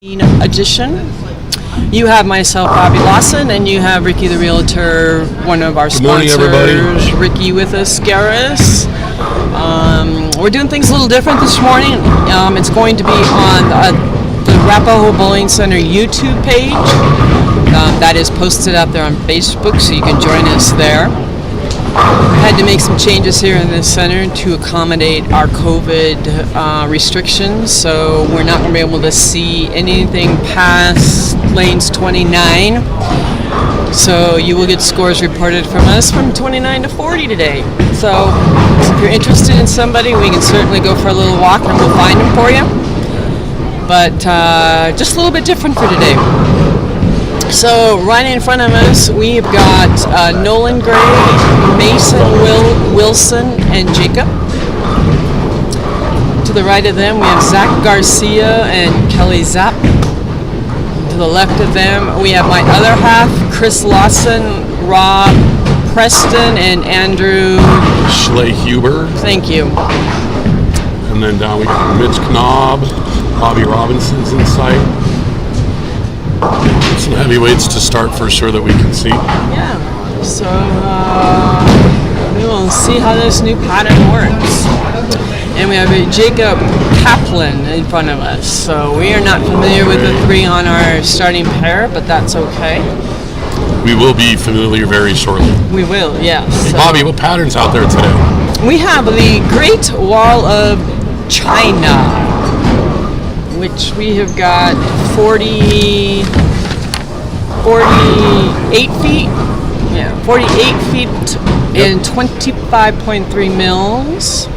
edition. You have myself, Bobby Lawson, and you have Ricky the Realtor, one of our sponsors. Good morning, everybody. Ricky with us, Garris. We're doing things a little different this morning. It's going to be on the Arapahoe Bowling Center YouTube page. That is posted out there on Facebook, so you can join us there. We had to make some changes here in the center to accommodate our COVID restrictions, so we're not going to be able to see anything past lanes 29. So you will get scores reported from us from 29 to 40 today. So if you're interested in somebody, we can certainly go for a little walk and we'll find them for you. But just a little bit different for today. So right in front of us, we've got Nolan Gray, Mason Wilson, and Jacob. To the right of them, we have Zach Garcia and Kelly Zapp. To the left of them, we have my other half, Chris Lawson, Rob Preston, and Andrew Schlehuber. Thank you. And then down we got Mitch Knob, Bobby Robinson's in sight. Some heavyweights to start for sure that we can see. Yeah, so we will see how this new pattern works. And we have a Jacob Kaplan in front of us. So we are not familiar with the three on our starting pair, but that's okay. We will be familiar very shortly. We will, yes. So Bobby, what pattern's out there today? we have the Great Wall of China, which we have got 48 feet. Yeah, 48 feet and 25.3 mils.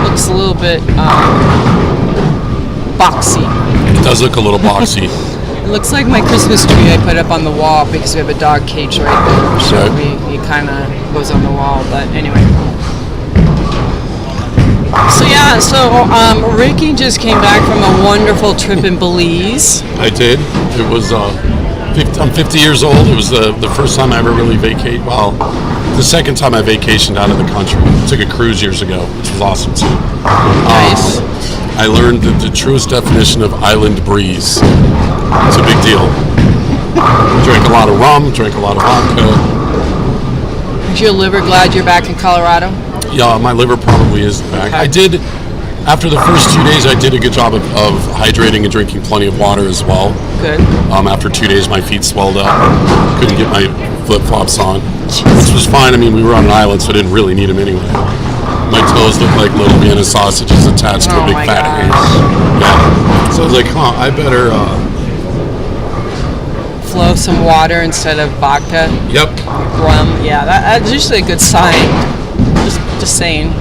Looks a little bit boxy. It does look a little boxy. It looks like my Christmas tree I put up on the wall because we have a dog cage right there. So Right. he kind of goes on the wall, but anyway. So Ricky just came back from a wonderful trip in Belize. I did. It was, I'm 50 years old. It was the first time I ever really vacated. Well, the second time I vacationed out of the country. Took a cruise years ago, which was awesome too. Nice. I learned that the truest definition of island breeze. It's a big deal. Drank a lot of rum, drank a lot of vodka. Is your liver glad you're back in Colorado? Yeah, my liver probably is back. I did, after the first 2 days, I did a good job of hydrating and drinking plenty of water as well. Good. After 2 days, my feet swelled up. Couldn't get my flip-flops on, which was fine. I mean, we were on an island, so I didn't really need them anyway. My toes looked like little Vienna sausages attached to a big fat hand. Yeah. So I was like, I better... Flow some water instead of vodka. Yep. Rum. Yeah, that's usually a good sign. Just saying.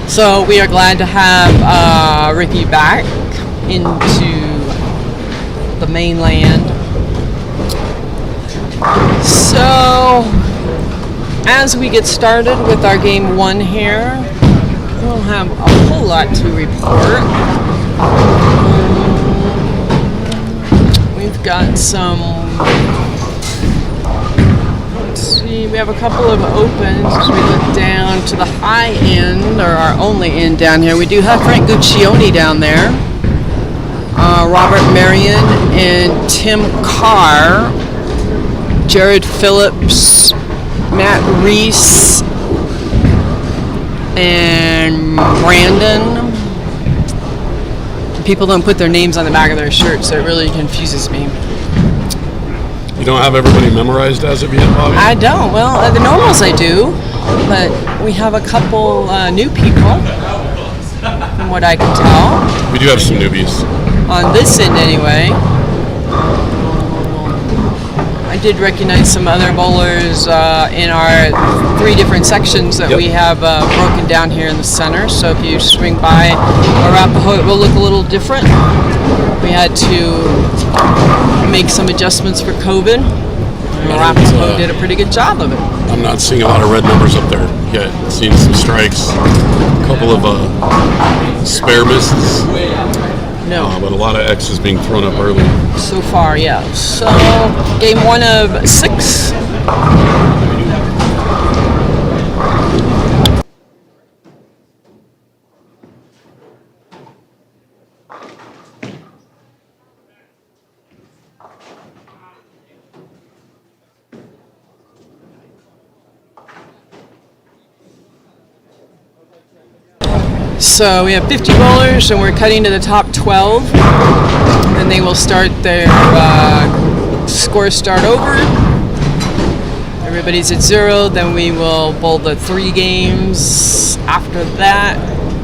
So we are glad to have Ricky back into the mainland. So as we get started with our game one here, we don't have a whole lot to report. We've got some, let's see, we have a couple of opens. As we look down to the high end, or our only end down here, we do have Frank Guccione down there, Robert Marion and Tim Carr, Jared Phillips, Matt Reese, and Brandon. People don't put their names on the back of their shirts, so it really confuses me. You don't have everybody memorized as of yet, Bobby? I don't. Well, the normals I do, but we have a couple new people, from what I can tell. We do have some newbies. On this end, anyway. I did recognize some other bowlers in our 3 different sections that we have broken down here in the center. So if you swing by Arapahoe, it will look a little different. We had to make some adjustments for COVID. And Arapahoe did a pretty good job of it. I'm not seeing a lot of red numbers up there yet. Seeing some strikes, a couple of spare misses. No. But a lot of X's being thrown up early. So far, yeah. So, game 1 of 6. So we have 50 bowlers, and we're cutting to the top 12. Then they will start their scores start over. Everybody's at 0. Then we will bowl the 3 games. After that,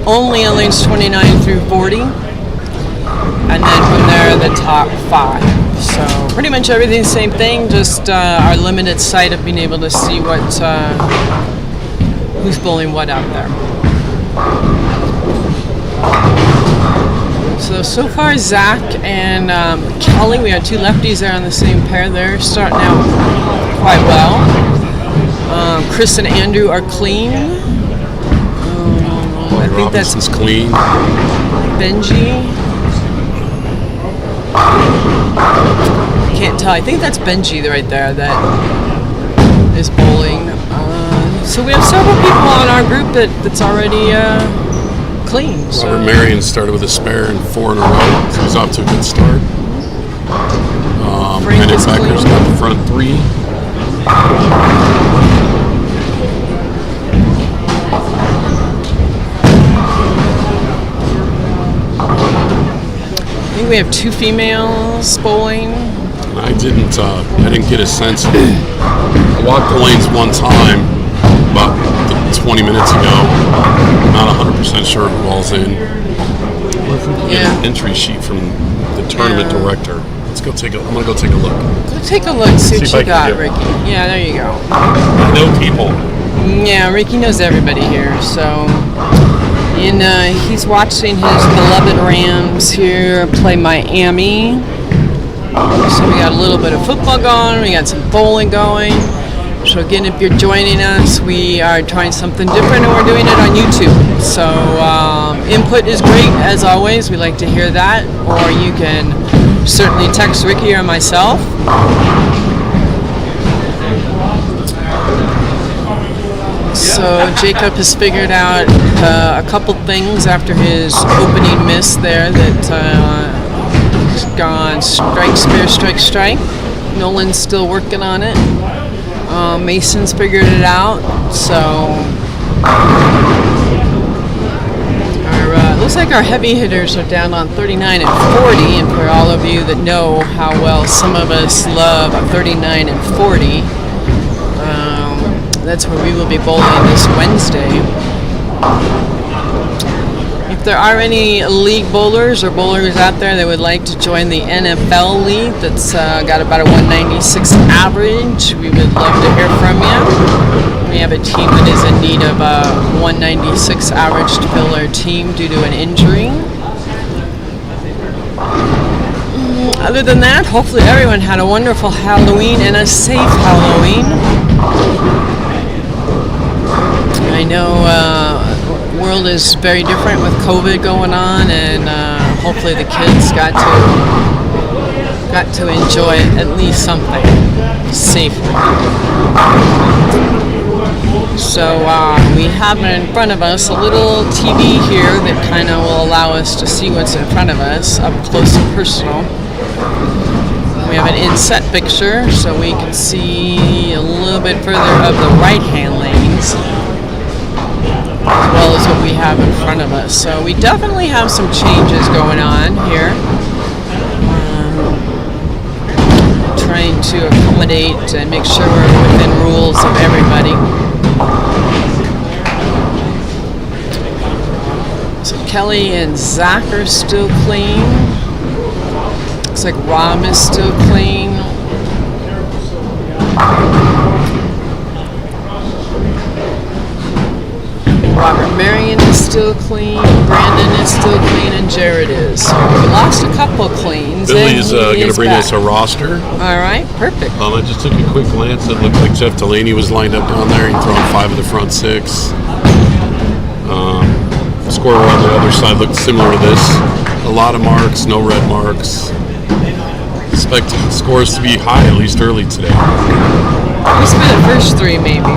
only on lanes 29 through 40. And then from there, the top 5. So pretty much everything the same thing, just our limited sight of being able to see what who's bowling what out there. So far, Zach and Kelly, we have 2 lefties there on the same pair. They're starting out quite well. Chris and Andrew are clean. I think that's clean. Benji. Can't tell. I think that's Benji right there that is bowling. So we have several people on our group that's already clean. So. Robert Marion started with a spare and 4 in a row, so he's off to a good start. Brandon Becker's got the front 3. I think we have 2 females bowling. I didn't get a sense of it. I walked the lanes one time about 20 minutes ago. Not 100% sure who all's in. Get an entry sheet from the tournament director. I'm gonna go take a look. Go take a look, see what you got, Ricky. Yeah, there you go. I know people. Yeah, Ricky knows everybody here, so. And he's watching his beloved Rams here play Miami. So we got a little bit of football going, we got some bowling going. So again, if you're joining us, we are trying something different and we're doing it on YouTube. So input is great, as always. We like to hear that. Or you can certainly text Ricky or myself. So Jacob has figured out a couple things after his opening miss there that has gone strike, spare, strike, strike. Nolan's still working on it. Mason's figured it out. So looks like our heavy hitters are down on 39 and 40. And for all of you that know how well some of us love 39 and 40, that's where we will be bowling this Wednesday. If there are any league bowlers or bowlers out there that would like to join the NFL league that's got about a 196 average, we would love to hear from you. We have a team that is in need of a 196 average to fill our team due to an injury. Other than that, hopefully everyone had a wonderful Halloween and a safe Halloween. I know the world is very different with COVID going on, and hopefully the kids got to enjoy at least something safely. So we have in front of us a little TV here that kind of will allow us to see what's in front of us up close and personal. We have an inset picture so we can see a little bit further of the right-hand lanes, as well as what we have in front of us. So we definitely have some changes going on here. Trying to accommodate and make sure we're within rules of everybody. So Kelly and Zach are still clean. Looks like Rom is still clean. Robert Marion is still clean, Brandon is still clean, and Jared is. So we lost a couple cleans. Billy's going to bring us a roster. All right, perfect. I just took a quick glance. It looked like Jeff Delaney was lined up down there. He'd thrown 5 of the front 6. Score on the other side looked similar to this. A lot of marks, no red marks. Expect scores to be high, at least early today. Just for the first 3, maybe.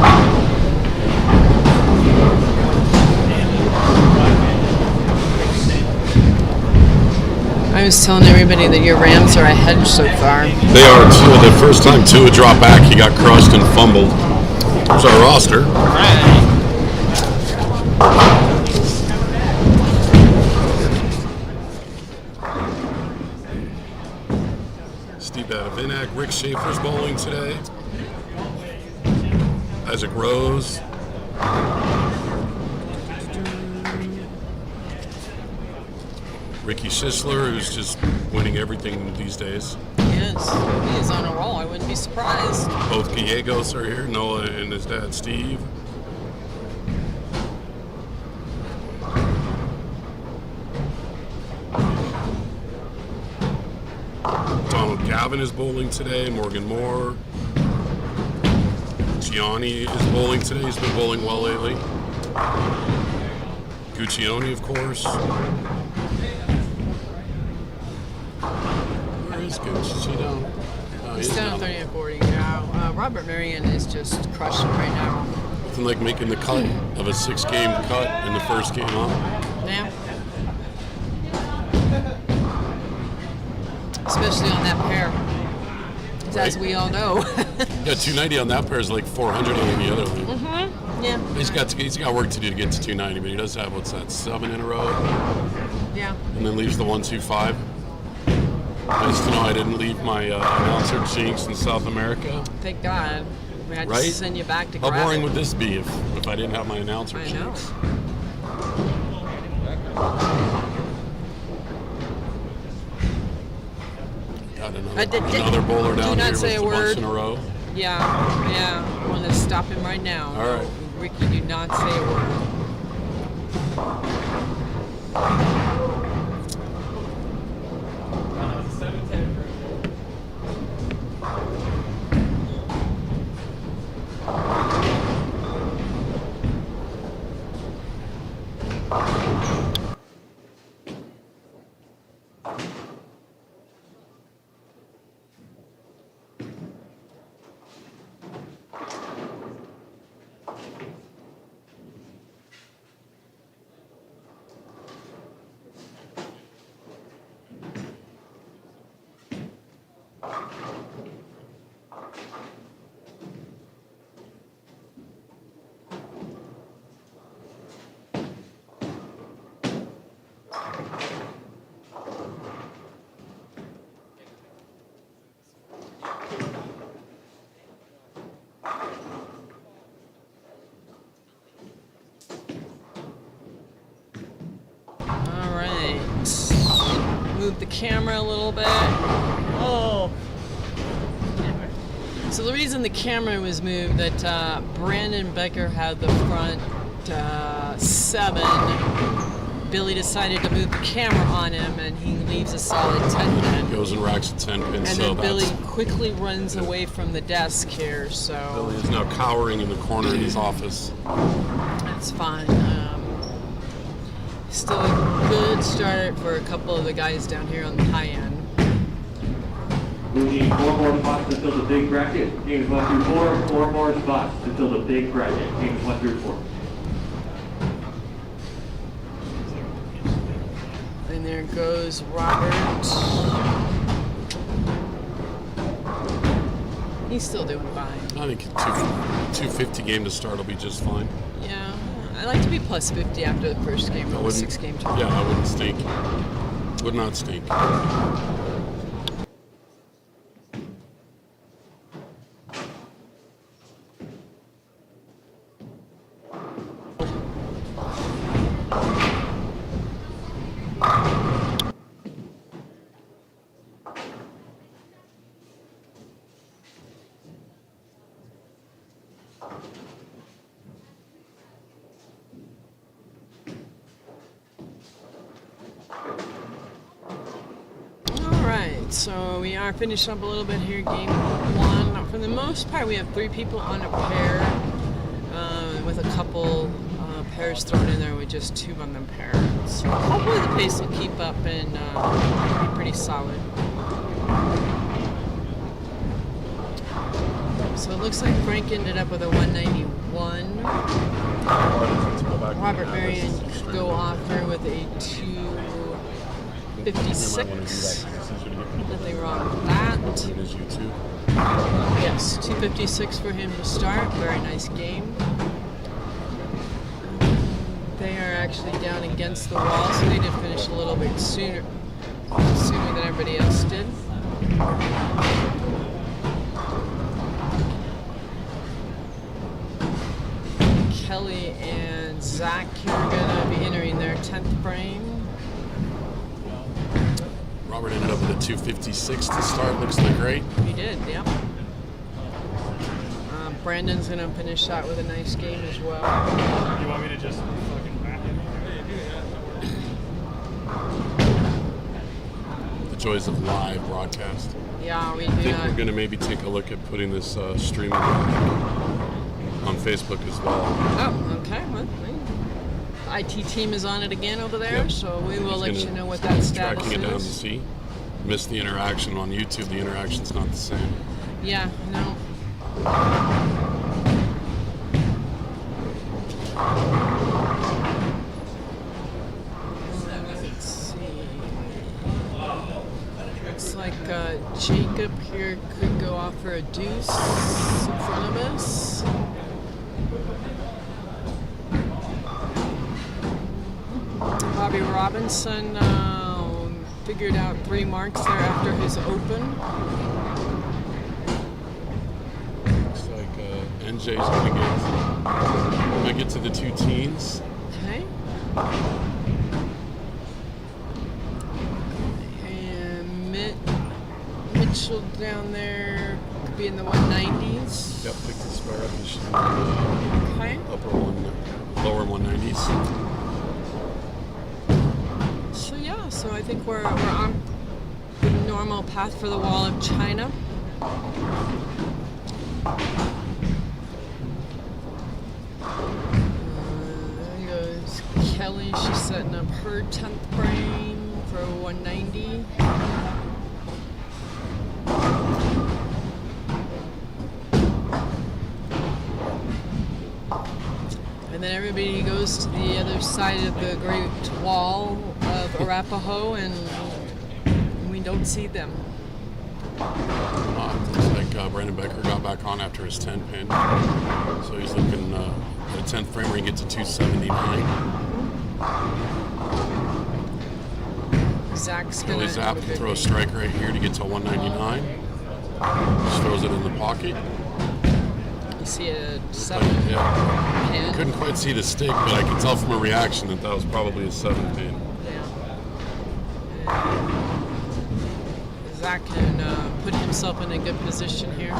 I was telling everybody that your Rams are ahead so far. They are too. The first time Tua dropped back, he got crushed and fumbled. There's our roster. out of Inac. Rick Schaefer's bowling today. Isaac Rose. Ricky Schisler, who's just winning everything these days. Yes, he is on a roll. I wouldn't be surprised. Both Gallegos are here, Noah and his dad, Steve. Donald Gavin is bowling today, Morgan Moore. Gianni is bowling today, he's been bowling well lately. Guccione, of course. Where is Gucci? Is he down? He's down 30 and 40, yeah. Robert Marion is just crushing right now. Nothing like making the cut of a 6-game cut in the first game, huh? Yeah. Especially on that pair. As we all know. Yeah, 290 on that pair is like 400 on the other league. Mm-hmm. Yeah. He's got work to do to get to 290, but he does have, what's that, 7 in a row? Yeah. And then leaves the 125. Nice to know I didn't leave my announcer jinx in South America. Thank God. We had to send you back to How grab boring it. would this be if I didn't have my announcer I jinx? know. Got another bowler down here with a bunch in a row. Yeah. I'm going to stop him right now. All right. Ricky, do not say a word. Move the camera a little bit. Oh. So the reason the camera was moved, that Brandon Becker had the front 7. Billy decided to move the camera on him, and he leaves a solid 10 pin. Goes and racks a 10 pin. And then Billy quickly runs away from the desk here. So Billy is now cowering in the corner in his office. That's fine. Still a good start for a couple of the guys down here on the high end. We need 4 more spots until the big bracket. Games 1 through 4, 4 more spots until the big bracket. Games 1 through 4. And there goes Robert. He's still doing fine. I think 250 game to start will be just fine. Yeah. I like to be plus 50 after the first game of the 6-game tournament. Yeah, I wouldn't stink. Would not stink. So we are finished up a little bit here, game 1. For the most part, we have 3 people on a pair, with a couple pairs thrown in there with just 2 on the pair. So hopefully the pace will keep up and be pretty solid. So it looks like Frank ended up with a 191. Robert Marion go off here with a 256. Nothing wrong with that. Yes, 256 for him to start. Very nice game. They are actually down against the wall, so they did finish a little bit sooner than everybody else did. Kelly and Zach here are going to be entering their 10th frame. Robert ended up with a 256 to start. Looks like great. He did, yeah. Brandon's going to finish that with a nice game as well. You want me to just fucking whack it? The joys of live broadcast. Yeah, we I do think not. we're going to maybe take a look at putting this streaming on Facebook as well. Oh, okay. Well, the IT team is on it again over there, Yep. so we will let He's you know what that status tracking it down to is. see. Missed the interaction on YouTube. The interaction's not the same. Yeah, no. Let's see. Looks like Jacob here could go off for a deuce in front of us. Bobby Robinson figured out 3 marks there after his open. Looks like NJ's gonna get to the 2 teens. Okay. And Mitchell down there could be in the 190s. Yep, picked the spare up and she's in the Okay. lower 190s. So yeah, so I think we're on the normal path for the Wall of China. There goes Kelly. She's setting up her 10th frame for 190. And then everybody goes to the other side of the Great Wall of Arapahoe, and we don't see them. Looks like Brandon Becker got back on after his 10 pin. So he's looking at a 10th frame where he gets to 279. Zach's Billy gonna Zapp can throw a strike right here to get to 199. Just throws it in the pocket. You see a 7 Yeah. pin. Couldn't quite see the stick, but I could tell from a reaction that that was probably a 7 pin. Yeah. Zach can put himself in a good position here.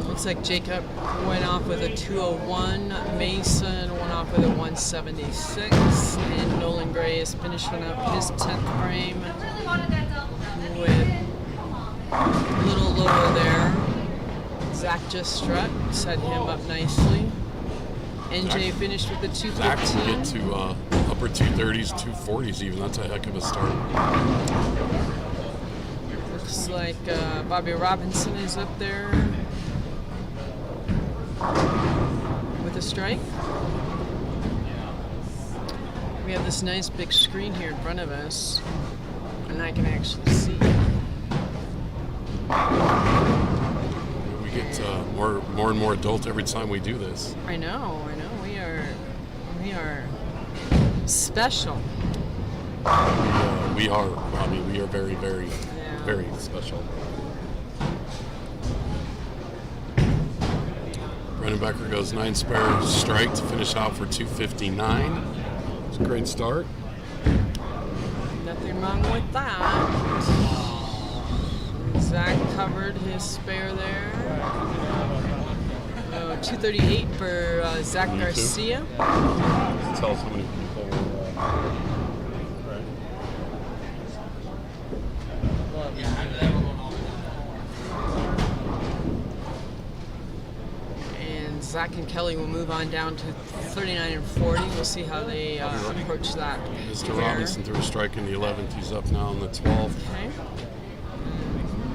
Looks like Jacob went off with a 201. Mason went off with a 176. And Nolan Gray is finishing up his 10th frame with a little lower there. Zach just struck, set him up nicely. NJ finished with the Zach can get 215. to upper 230s, 240s even. That's a heck of a start. Looks like Bobby Robinson is up there with a strike. We have this nice big screen here in front of us, and I can actually see. We get more and more adult every time we do this. I know. We are special. We are, Robbie. We are very, very, Yeah. very special. Brennan Becker goes 9 spare strike to finish out for 259. It's a great start. Nothing wrong with that. Zach covered his spare there. 238 for Zach Garcia. Tell us how many people were right. And Zach and Kelly will move on down to 39 and 40. We'll see how they approach that. Mr. here. Robinson threw a strike in the 11th. He's up now on the 12th. Okay.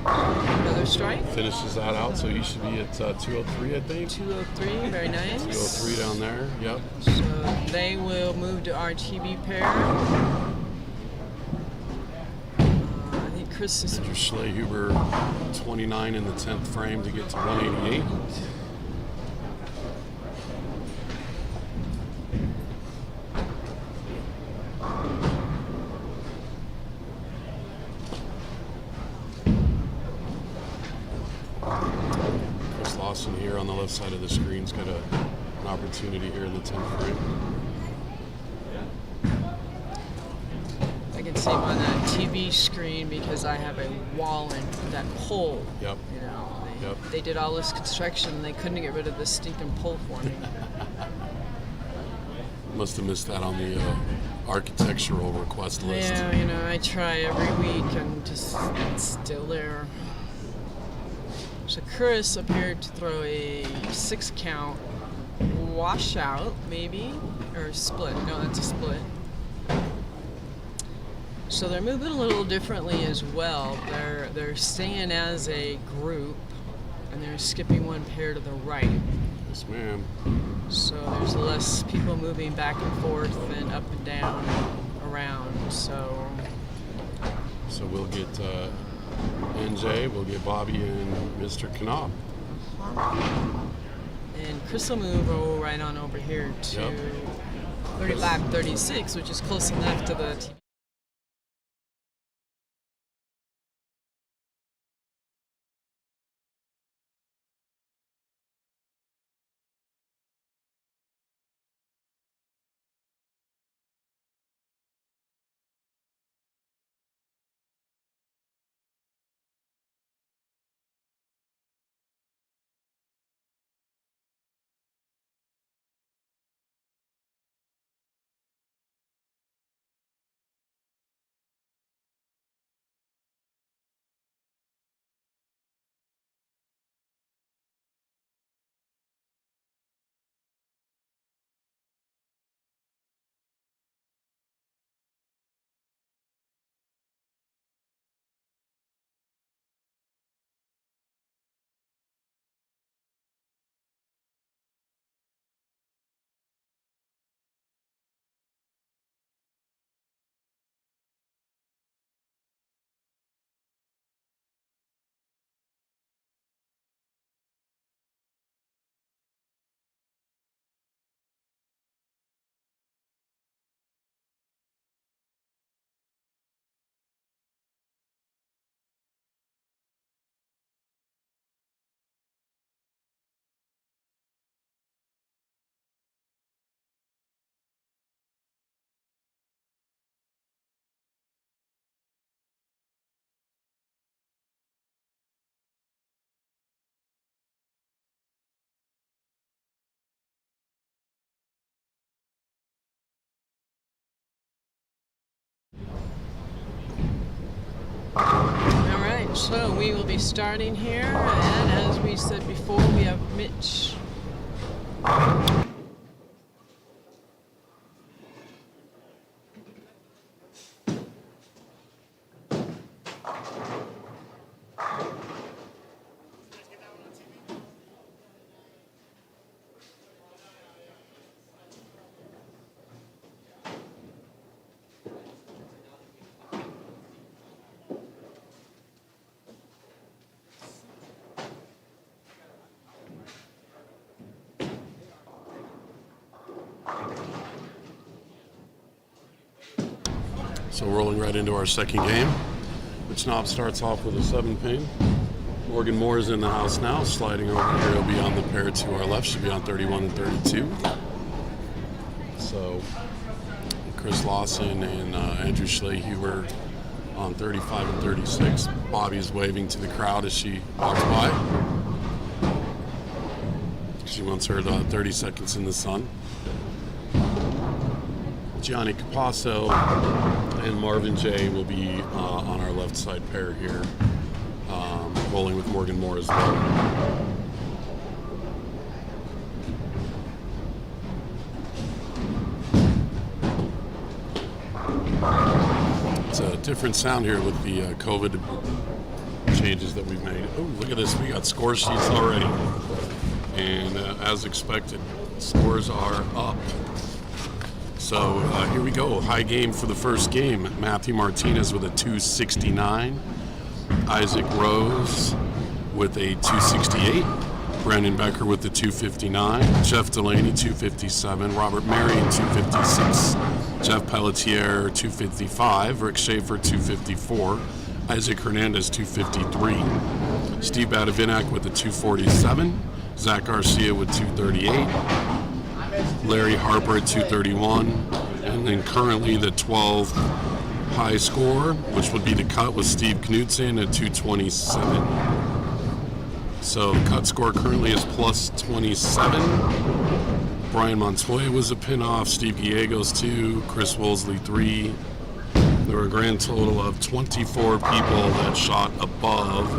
Another strike. Finishes that out, so he should be at 203, I think. 203, very nice. 203 down there, yep. So they will move to our TV pair. I think Chris is Mr. Schlehuber, 29 in the 10th frame to get to 188. Chris Lawson here on the left side of the screen's got a an opportunity here in the 10th frame. I can see him on that TV screen because I have a wall in that pole. Yep. You know, Yep. they did all this construction and they couldn't get rid of this stinking pole for me. Must have missed that on the architectural request list. Yeah, you know, I try every week and just it's still there. So Chris appeared to throw a 6-count washout, maybe, or split. No, that's a split. So they're moving a little differently as well. They're staying as a group, and they're skipping one pair to the right. Yes, ma'am. So there's less people moving back and forth and up and down around. So we'll get NJ, we'll get Bobby and Mr. Knob. and Chris will move right on over here to Yep. 35-36, which is close enough to the TV. All right, so we will be starting here, and as we said before, we have Mitch. So rolling right into our second game, which Knob starts off with a 7-pin. Morgan Moore is in the house now, sliding over here. He'll be on the pair to our left. Should be on 31 and 32. So Chris Lawson and Andrew Schlehuber on 35 and 36. Bobby's waving to the crowd as she walks by. She wants her 30 seconds in the sun. Gianni Capasso and Marvin J will be on our left side pair here, bowling with Morgan Moore as well. It's a different sound here with the COVID changes that we've made. Oh, look at this. We got score sheets already. And as expected, scores are up. So here we go. High game for the first game. Matthew Martinez with a 269. Isaac Rose with a 268. Brandon Becker with the 259. Jeff Delaney, 257. Robert Marion, 256. Jeff Pelletier, 255. Rick Schaefer, 254. Isaac Hernandez, 253. Steve Badavinac with a 247. Zach Garcia with 238. Larry Harper at 231. And then currently the 12 high score, which would be the cut, was Steve Knudsen at 227. So the cut score currently is plus 27. Brian Montoya was a pin-off, Steve Gallegos 2, Chris Woolsey 3. There were a grand total of 24 people that shot above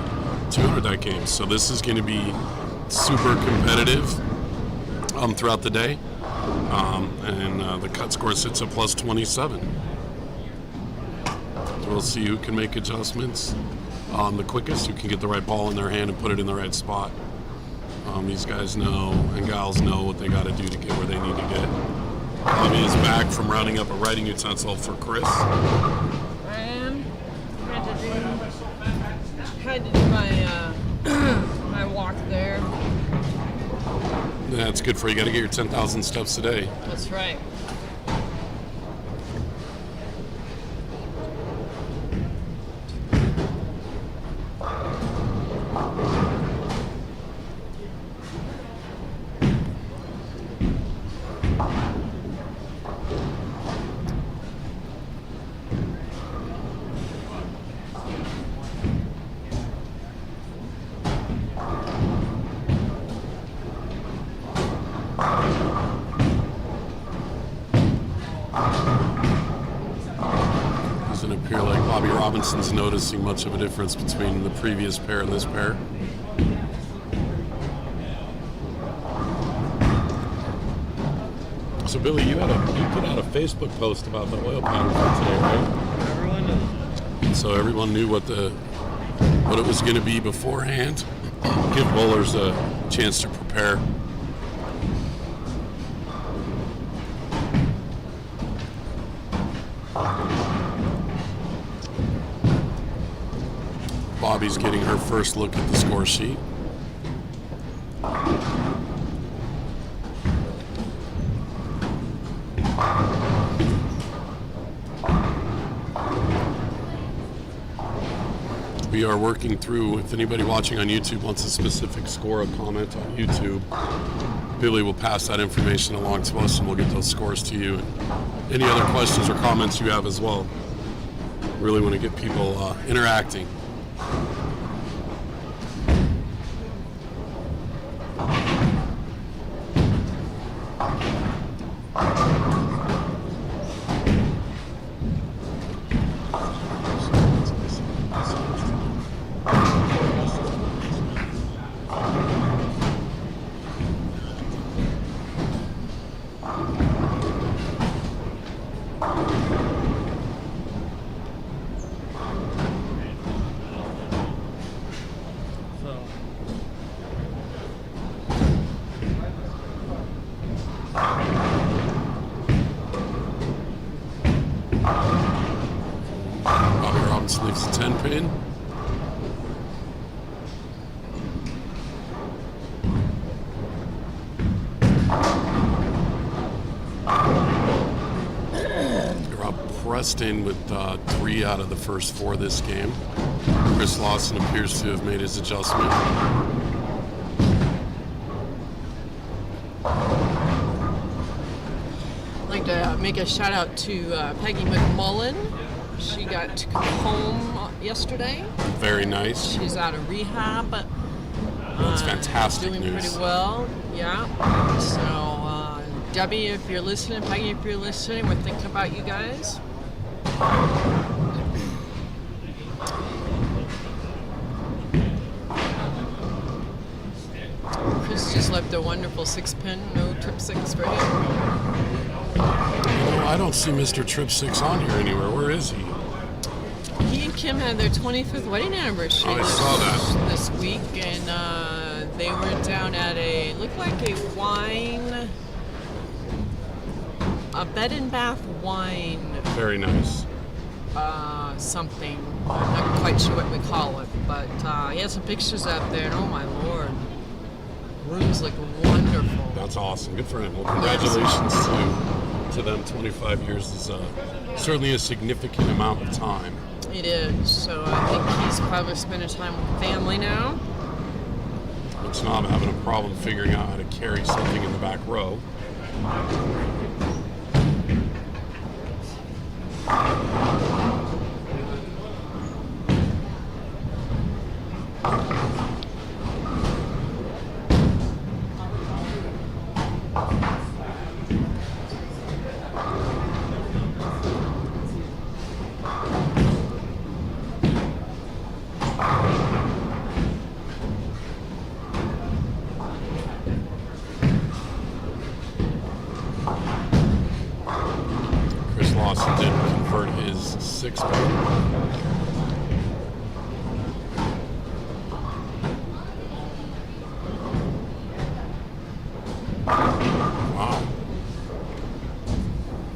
200 that game. So this is going to be super competitive throughout the day. And the cut score sits at plus 27. We'll see who can make adjustments the quickest, who can get the right ball in their hand and put it in the right spot. These guys know and gals know what they got to do to get where they need to get. Bobby is back from rounding up a writing utensil for Chris. And had to do my walk there. That's good for you. Got to get your 10,000 steps a day. That's right. Doesn't appear like Bobby Robinson's noticing much of a difference between the previous pair and this pair. So Billy, you put out a Facebook post about the oil pattern for today, right? Everyone knows. So everyone knew what it was going to be beforehand. Give bowlers a chance to prepare. Bobby's getting her first look at the score sheet. We are working through, if anybody watching on YouTube wants a specific score, a comment on YouTube, Billy will pass that information along to us and we'll get those scores to you. And any other questions or comments you have as well. Really want to get people interacting. Bobby Robinson leaves the 10 pin. Rob Preston with 3 out of the first 4 this game. Chris Lawson appears to have made his adjustment. I'd like to make a shout out to Peggy McMullen. She got to come home yesterday. Very nice. She's out of rehab. That's fantastic doing news. pretty well. Yeah. So, Debbie, if you're listening, Peggy, if you're listening, we're thinking about you guys. Chris just left a wonderful 6-pin, no trip 6 for him. I don't see Mr. Trip 6 on here anywhere. Where is he? He and Kim had their 25th wedding anniversary I saw that. this week, and they were down at looked like a wine, a Bed and Bath wine, Very nice. something. I'm not quite sure what we call it, but he had some pictures up there, and oh my lord, rooms look wonderful. That's awesome. Good for him. Well, congratulations to them. 25 years is certainly a significant amount of time. It is. So I think he's probably spending time with family now. It's not having a problem figuring out how to carry something in the back row. Chris Lawson did convert his 6-pin. Wow.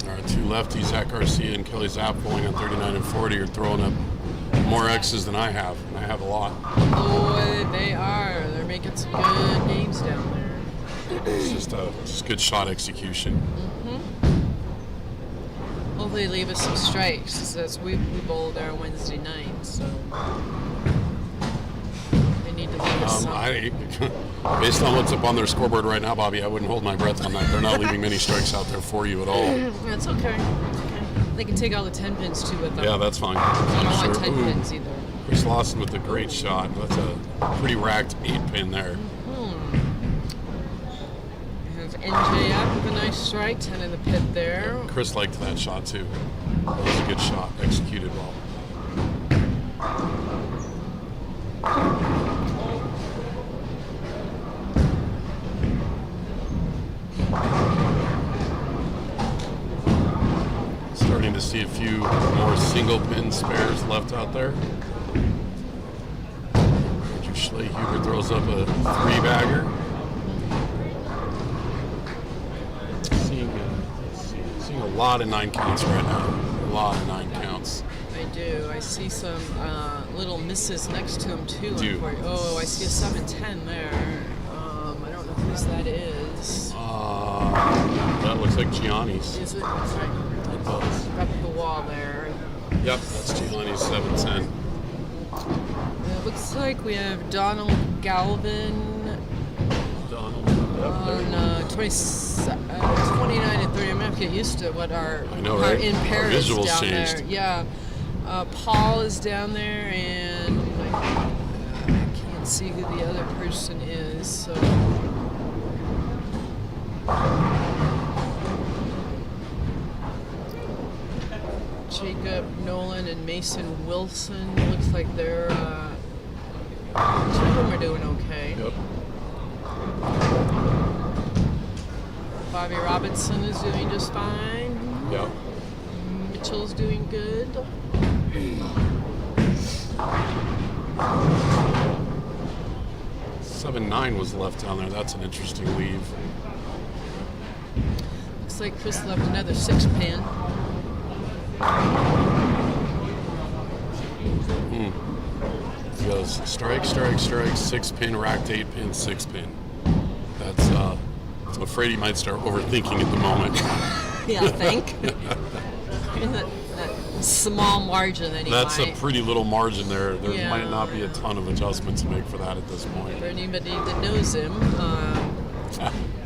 Our two lefties, Zach Garcia and Kelly Zapp, going on 39 and 40, are throwing up more X's than I have, and I have a lot. Oh, they are. They're making some good games down there. It's just good shot execution. Hopefully, leave us some strikes. That's we bowled there Wednesday night, so they need to leave us some. Based on what's up on their scoreboard right now, Bobby, I wouldn't hold my breath on that. They're not leaving many strikes out there for you at all. That's okay. They can take all the 10 pins too with them. Yeah, that's fine. I don't want 10 Ooh. pins either. Chris Lawson with a great shot. That's a pretty racked 8-pin there. There's NJ up with a nice strike, 10 in the pit there. Chris liked that shot too. That was a good shot, executed well. Starting to see a few more single pin spares left out there. Andrew Schlehuber throws up a 3-bagger. Seeing a lot of 9 counts right now. A lot of 9 counts. I do. I see some little misses next to him too. Do. Oh, I see a 7-10 there. I don't know whose that is. That looks like Gianni's. Is it? Right. It does. Up the wall there. Yep, that's Gianni's 710. It looks like we have Donald Galvin Donald. on 29 and 30. I'm gonna have to get used to what our I know, right? in Our Paris visuals down changed. there. Yeah, Paul is down there, and I can't see who the other person is. So. Jacob Nolan and Mason Wilson. Looks like they're two of them are doing okay. Yep. Bobby Robinson is doing just fine. Yep. Mitchell's doing good. Seven 9 was left down there. That's an interesting leave. Looks like Chris left another 6-pin. He goes strike, 6-pin, racked 8-pin, 6-pin. That's I'm afraid he might start overthinking at the moment. Yeah, I think. that small margin that he That's might. a pretty little margin there. There Yeah. might not be a ton of adjustment to make for that at this point. For anybody that knows him,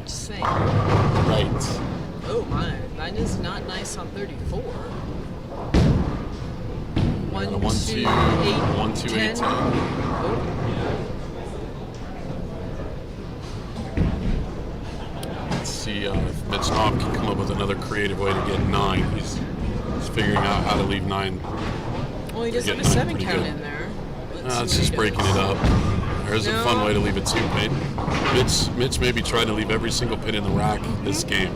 just saying. Right. Oh my, that is not nice on 34. 1, 2, 8, 1, 2, 8, 10. Oh. Let's see if Mitch Knopf can come up with another creative way to get 9. He's figuring out how to leave 9. Well, he does have a Getting 7 pretty count good. in there. It's just breaking it up. There's a fun way to leave a 2-pin. Mitch maybe tried to leave every single pin in the rack this game.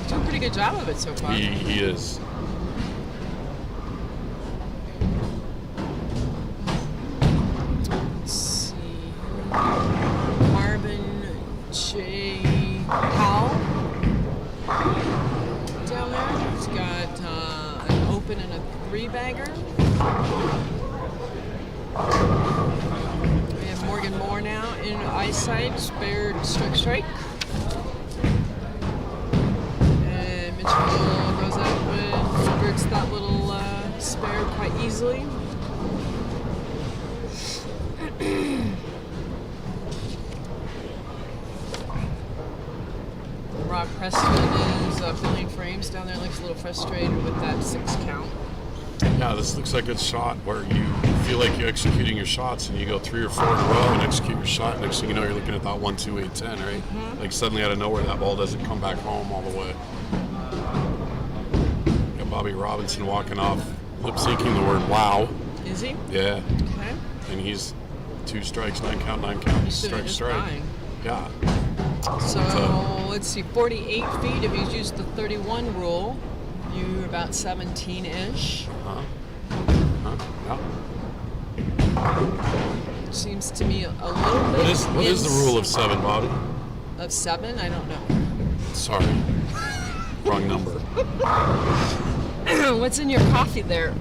Doing a pretty good job of it so far. He is. Let's see. Marvin J. Powell down there. He's got an open and a 3-bagger. We have Morgan Moore now in eyesight, spared strike. And Mitchell goes up with skirts that little spare quite easily. Rob Preston is filling frames down there. Looks a little frustrated with that 6 count. Yeah, this looks like a shot where you feel like you're executing your shots and you go 3 or 4 in a row and execute your shot. Next thing you know, you're looking at that 1, 2, 8, 10, right? Mm-hmm. Like suddenly out of nowhere, that ball doesn't come back home all the way. Got Bobby Robinson walking off, lip syncing the word wow. Is he? Yeah. Okay. And he's 2 strikes, 9 count, 9 count. He's doing just fine. Yeah. So let's see, 48 feet. If he's used the 31 rule, you're about 17-ish. Yeah. Seems to me a little bit. What is the rule of 7, Bobby? Of 7? I don't know. Sorry. Wrong number. What's in your coffee there?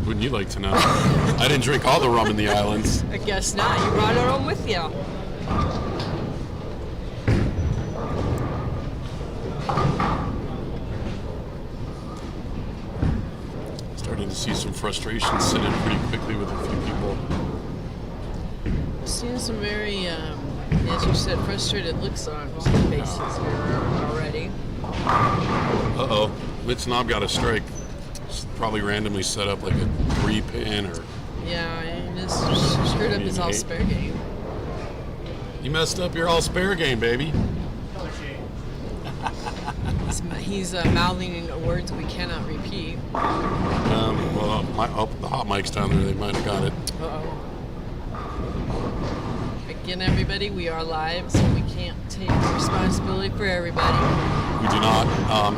Wouldn't you like to know? I didn't drink all the rum in the islands. I guess not. You brought it home with you. Starting to see some frustration sit in pretty quickly with a few people. Seeing some very, as you said, frustrated looks on some faces here already. Uh-oh. Mitch Knob got a strike. Just probably randomly set up like a 3-pin or... Yeah, he just screwed up his all-spare game. You messed up your all-spare game, baby. He's mouthing words we cannot repeat. Well, the hot mic's down there. They might have got it. Uh-oh. Again, everybody, we are live, so we can't take responsibility for everybody. We do not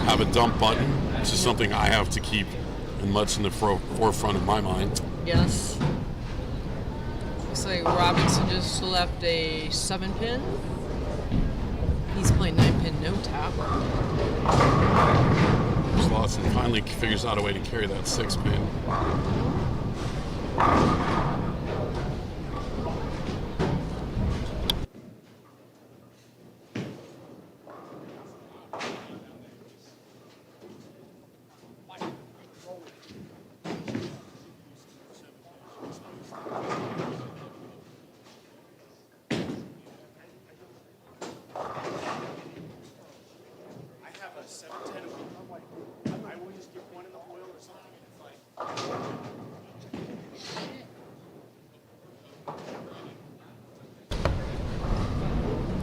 have a dump button, which is something I have to keep much in the forefront of my mind. Yes. Looks like Robinson just left a 7-pin. He's playing 9-pin no tap. Lawson finally figures out a way to carry that 6-pin.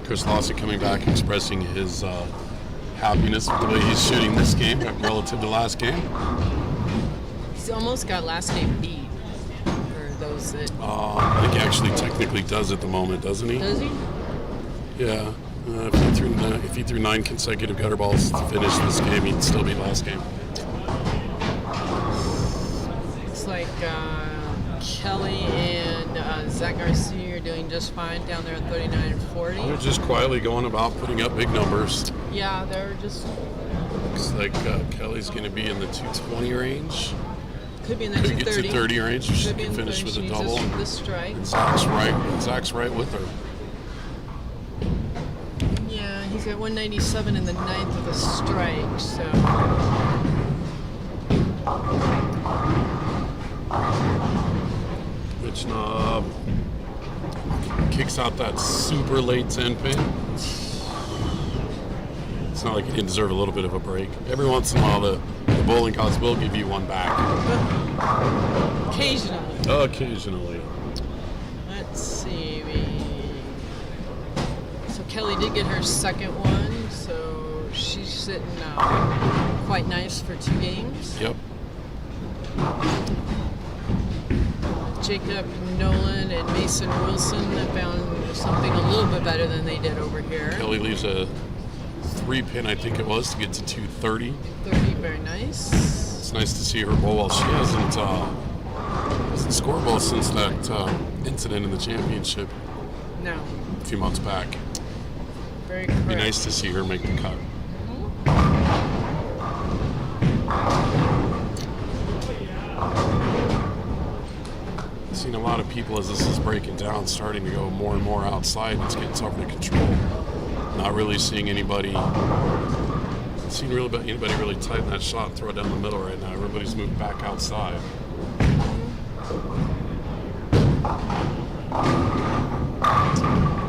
Chris Lawson coming back, expressing his happiness with the way he's shooting this game relative to last game. He's almost got last game beat for those that... I think he actually technically does at the moment, doesn't he? Does he? Yeah. If he threw 9 consecutive gutter balls to finish this game, he'd still be last game. Looks like Kelly and Zach Garcia are doing just fine down there at 39 and 40. They're just quietly going about putting up big numbers. Yeah, they're just... Looks like Kelly's going to be in the 220 range. Could be in the Could 230. get to 30 range. She Could be can in the finish 30. with a She double. needs this strike. Zach's right with her. Yeah, he's got 197 in the 9th of a strike, so... Mitch Knob kicks out that super late 10-pin. It's not like he didn't deserve a little bit of a break. Every once in a while, the bowling gods will give you one back. Occasionally. Occasionally. Let's see. So Kelly did get her second one, so she's sitting quite nice for 2 games. Yep. Jacob Nolan and Mason Wilson have found something a little bit better than they did over here. Kelly leaves a 3-pin, I think it was, to get to 230. 30, very nice. It's nice to see her bowl. Well, she hasn't scored well since that incident in the championship No. a few months back. Very correct. It'd be nice to see her make the cut. I've seen a lot of people as this is breaking down starting to go more and more outside. It's getting tougher to control. Not really seeing anybody really tighten that shot and throw it down the middle right now. Everybody's moved back outside.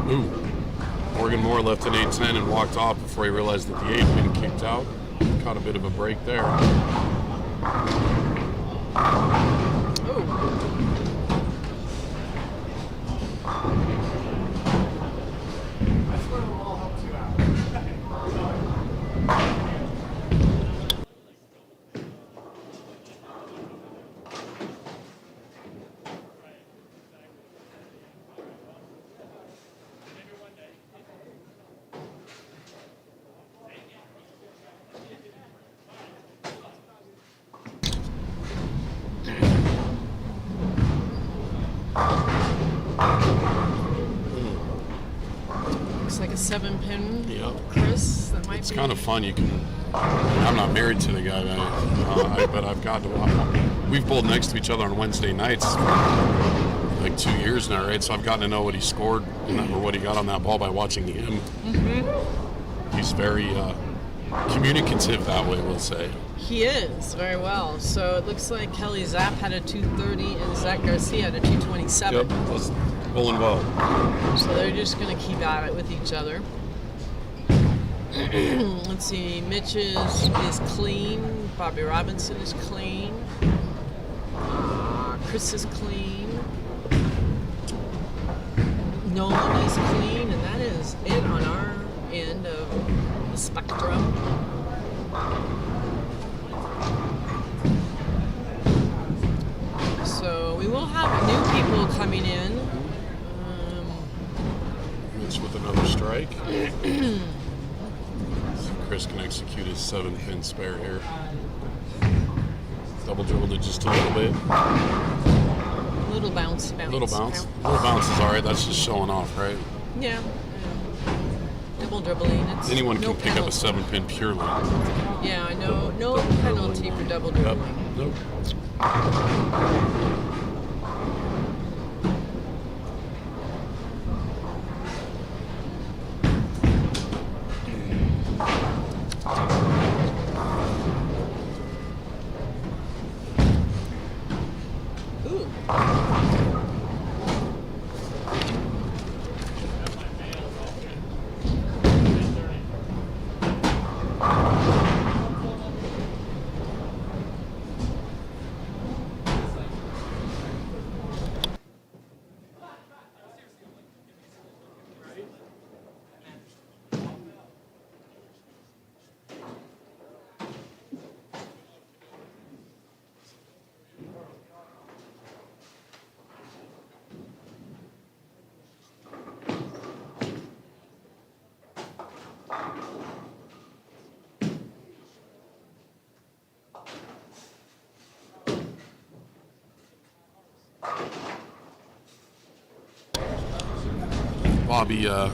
Ooh, Morgan Moore left an 8-10 and walked off before he realized that the 8 had been kicked out. Caught a bit of a break there. That's where it all helps you out. Looks like a 7-pin. Yep. Chris, that might It's be. kind of fun. You can. I'm not married to the guy, but I've got to. We've bowled next to each other on Wednesday nights for like 2 years now, right? So I've gotten to know what he scored or what he got on that ball by watching him. Mm-hmm. He's very communicative that way, we'll say. He is, very well. So it looks like Kelly Zapp had a 230 and Zach Garcia had a 227. Yep, was bowling well. So they're just going to keep at it with each other. Let's see, Mitch is clean. Bobby Robinson is clean. Chris is clean. Nolan is clean. And that is it on our end of the spectrum. So we will have new people coming in. Mitch with another strike. So Chris can execute his 7-pin spare here. Double dribbled it just a little bit. Little bounce. Little bounce is all right. That's just showing off, right? Yeah. Double dribbling. It's Anyone no can pick up a 7-pin purely. Yeah, I know. No penalty for double dribbling. Nope. Ooh.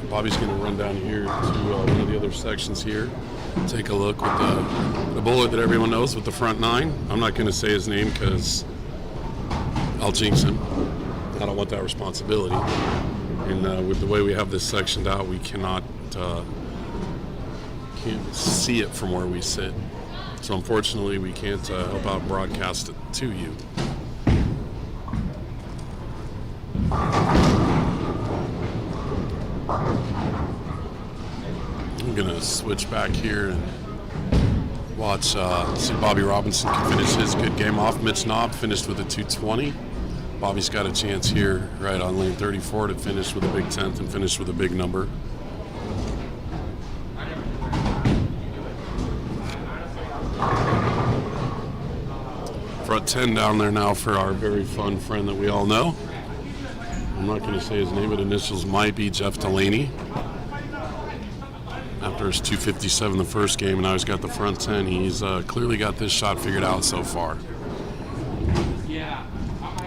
Bobby's going to run down here to one of the other sections here. Take a look with the bowler that everyone knows with the front 9. I'm not going to say his name because I'll jinx him. I don't want that responsibility. And with the way we have this sectioned out, we can't see it from where we sit. So unfortunately, we can't help out broadcast it to you. I'm going to switch back here and watch, see Bobby Robinson can finish his good game off. Mitch Knob finished with a 220. Bobby's got a chance here right on lane 34 to finish with a big 10th and finish with a big number. Front 10 down there now for our very fun friend that we all know. I'm not going to say his name, but initials might be Jeff Delaney. After his 257 the first game, and now he's got the front 10. He's clearly got this shot figured out so far.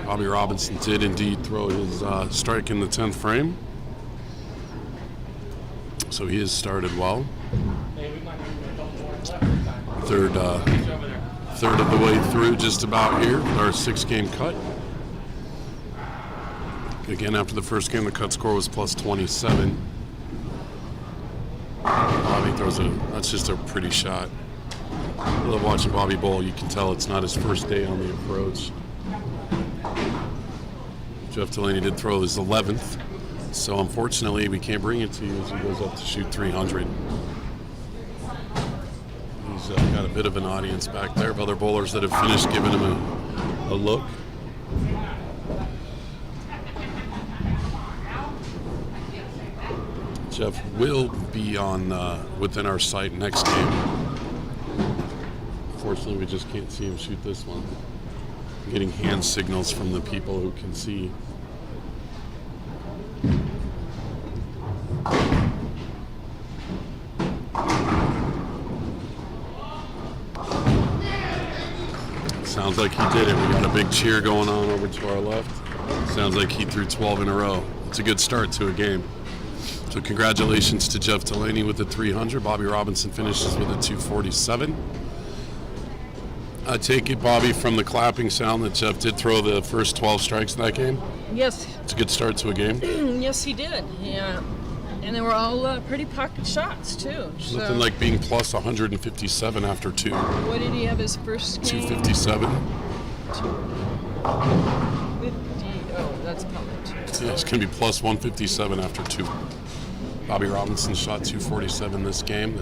Bobby Robinson did indeed throw his strike in the 10th frame. So he has started well. Third of the way through, just about here, with our 6-game cut. Again, after the first game, the cut score was plus 27. Bobby throws that's just a pretty shot. I love watching Bobby bowl. You can tell it's not his first day on the approach. Jeff Delaney did throw his 11th So unfortunately, we can't bring it to you as he goes up to shoot 300. He's got a bit of an audience back there of other bowlers that have finished giving him a look. Jeff will be on within our sight next game. Unfortunately, we just can't see him shoot this one. I'm getting hand signals from the people who can see. Sounds like he did it. We got a big cheer going on over to our left. Sounds like he threw 12 in a row. It's a good start to a game. So congratulations to Jeff Delaney with the 300. Bobby Robinson finishes with a 247. I take it, Bobby, from the clapping sound that Jeff did throw the first 12 strikes in that game? Yes. It's a good start to a game. Yes, he did. Yeah. And they were all pretty pocket shots, too. So Nothing like being plus 157 after two. what did he have his first game? 257. 50. Oh, that's coming, too. Yeah, it's going to be plus 157 after two. Bobby Robinson shot 247 this game.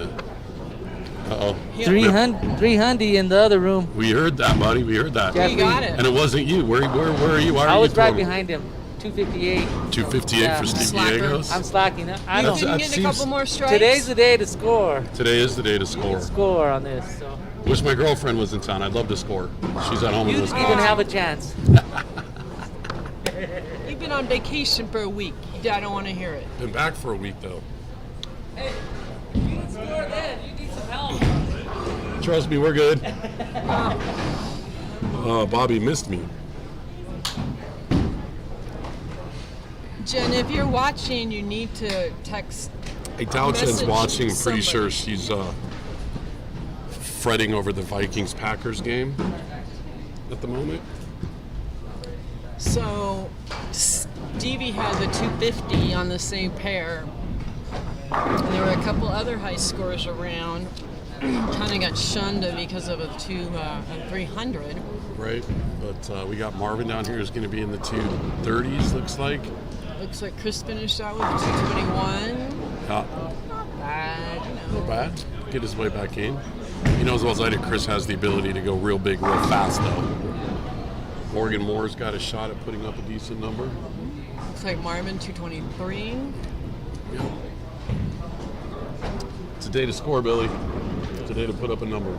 Uh-oh. 300 in the other room. We heard that, buddy. We heard that. You got it. And it wasn't you. Where are you? Why are I you was right throwing? behind him. 258. 258 Yeah. for Steve Slacker. Gallegos. I'm slacking. I You don't. didn't that get a seems- couple more strikes? Today's the day to score. Today is the day to score. Score on this. So Wish my girlfriend was in town. I'd love to score. She's at home in you Wisconsin. even have a chance. You've been on vacation for a week. I don't want to hear it. Been back for a week though. Hey, you need score then. You need some help. Trust me, we're good. Bobby missed me. Jen, if you're watching, you need to text. Hey, Townsend's Message watching. I'm pretty somebody. sure she's fretting over the Vikings-Packers game at the moment. So, Stevie had the 250 on the same pair. And there were a couple other high scores around. Kind of got shunned because of a 300. Right, but we got Marvin down here who's going to be in the 230s, looks like. Looks like Chris finished out with 221. Not Not bad, you know. bad. Get his way back in. You know as well as I do, Chris has the ability to go real big, real fast, though. Morgan Moore's got a shot at putting up a decent number. Looks like Marvin 223. It's a day to score, Billy. It's a day to put up a number.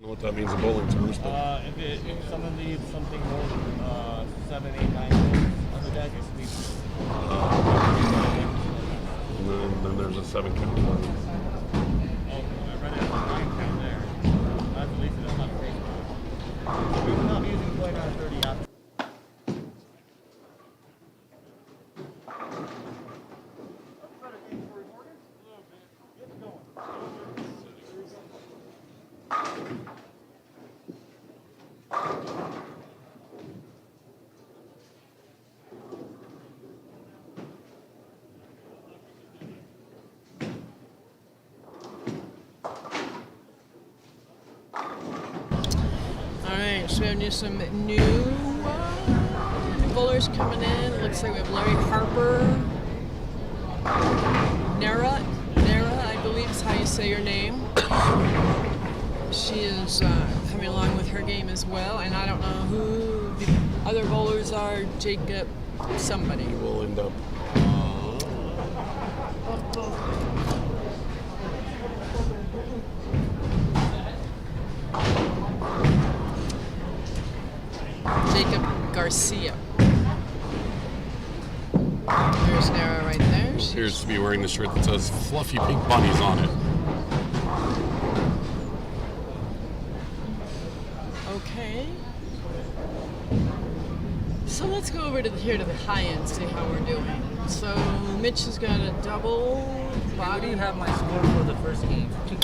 know what that means in bowling terms, but If someone leaves something more than 7, 8, 9 holes on the deck, it's leaves. and then there's a 7 count. Oh, I read it as a 9 count there. That's at least that's not a crazy one. Even though I'm using 2930 after. Alright, so we have some new bowlers coming in. Looks like we have Larry Harper. Nara, I believe is how you say your name. She is coming along with her game as well, and I don't know who the other bowlers are. Jacob somebody. We'll end up. Jacob Garcia. There's Nara right there. She Appears to be wearing the shirt that says "Fluffy Pink Bunnies" on it. Okay. So let's go over to here to the high end, see how we're doing. So Mitch has got a double. How do you have my score for the first game? 2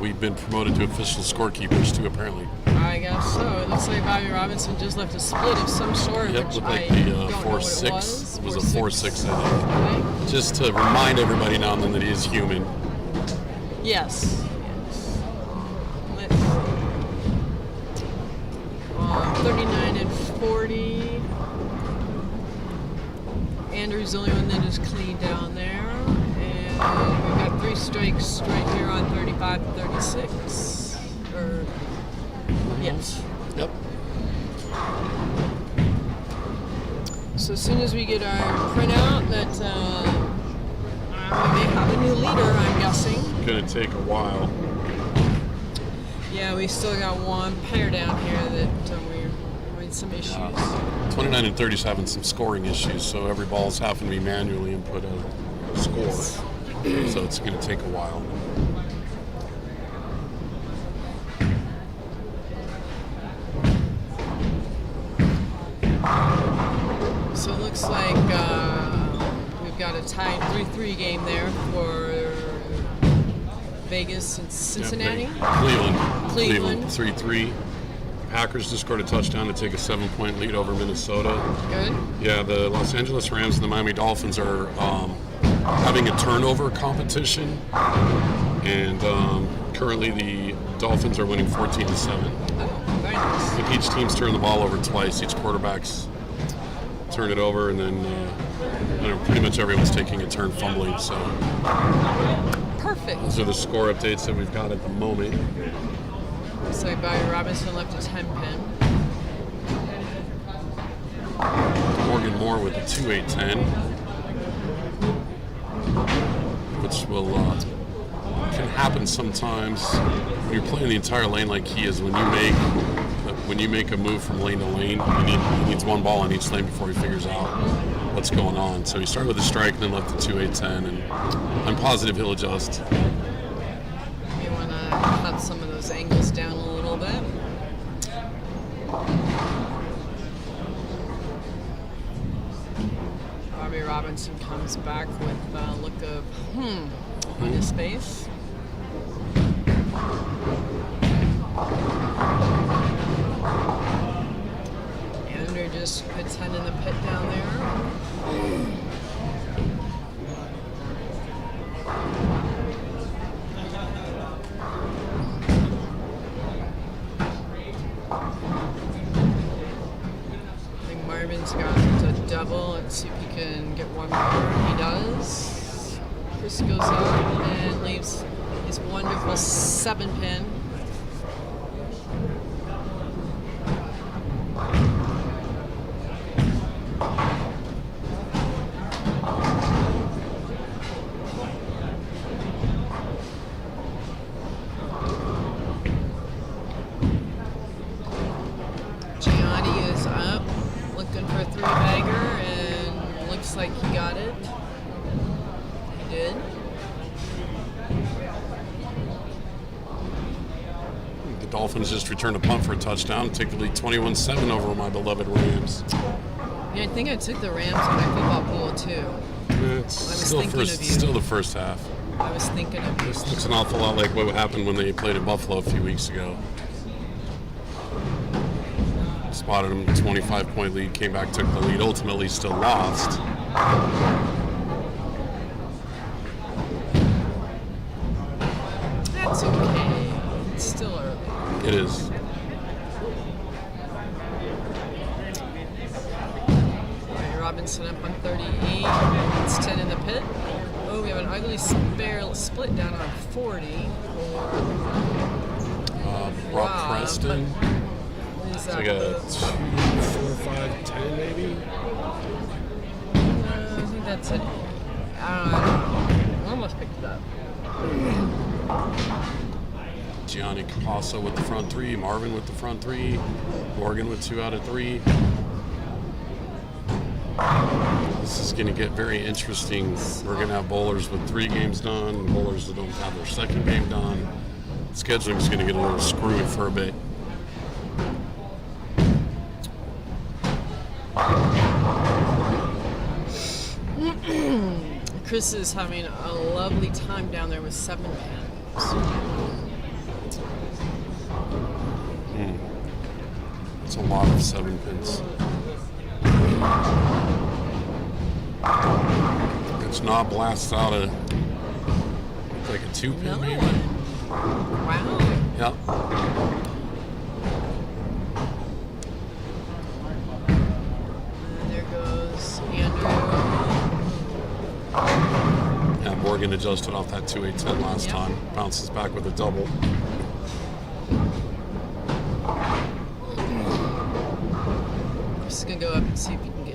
We've been promoted to official scorekeepers too, apparently. I guess so. It looks like Bobby Robinson just left a split of some sort. Yep, which looked I like the don't know what 4-6. it was. It was a 4-6, I think. Okay. Just to remind everybody now and then that he is human. Yes. Let's see. 39 and 40. Andrew's the only one that is clean down there. And we've got 3 strikes right here on 35 to 36. Or, yes. Yep. So as soon as we get our printout, that we may have a new leader, I'm guessing. Gonna take a while. Yeah, we still got one pair down here that we're having some issues. 29 and 30 is having some scoring issues, so every ball is having to be manually input a score. So it's going to take a while. So it looks like we've got a tied 3-3 game there for Vegas and Cincinnati. Cleveland 3-3. Packers just scored a touchdown to take a 7-point lead over Minnesota. Good. Yeah, the Los Angeles Rams and the Miami Dolphins are having a turnover competition, and currently the Dolphins are winning 14-7. Oh, very nice. Like each team's turned the ball over twice. Each quarterback's turn it over, and then pretty much everyone's taking a turn fumbling. So Perfect. those are the score updates that we've got at the moment. Looks like Bobby Robinson left a 10 pin. Morgan Moore with a 2-8-10. Which will can happen sometimes when you're playing the entire lane like he is. When you make a move from lane to lane, he needs one ball on each lane before he figures out what's going on. So he started with a strike and then left the 2-8-10, and I'm positive he'll adjust. You want to cut some of those angles down a little bit. Bobby Robinson comes back with a look of on his face. Andrew just puts head in the pit down there. I think Marvin's got a double. Let's see if he can get one more. He does. Chris goes up and leaves his wonderful 7-pin. Gianni is up, looking for a three-bagger, and looks like he got it. He did. The Dolphins just returned a punt for a touchdown, take the lead 21-7 over my beloved Rams. Yeah, I think I took the Rams on my football pool too. It's still the first half. I was thinking of you. This looks an awful lot like what happened when they played in Buffalo a few weeks ago. Spotted them, 25-point lead, came back, took the lead, ultimately still lost. That's okay. It's still early. It is. Right, Robinson up on 38. It's 10 in the pit. Oh, we have an ugly split down on 40 for Rob Preston. What is It's that? like a 2, 4, 5, 10 maybe? I think that's it. I don't know. I almost picked it up. Gianni Capasso with the front three, Marvin with the front three, Morgan with 2 out of 3. This is going to get very interesting. We're going to have bowlers with 3 games done, bowlers that don't have their second game done. Scheduling is going to get a little screwy for a bit. Chris is having a lovely time down there with 7 pins. It's a lot of 7 pins. It's not blast out a like a 2 pin Another maybe. one. Wow. Yep. And there goes Andrew. Yeah, Morgan adjusted off that 2-8-10 last Yep. time. Bounces back with a double. Chris is gonna go up and see if he can get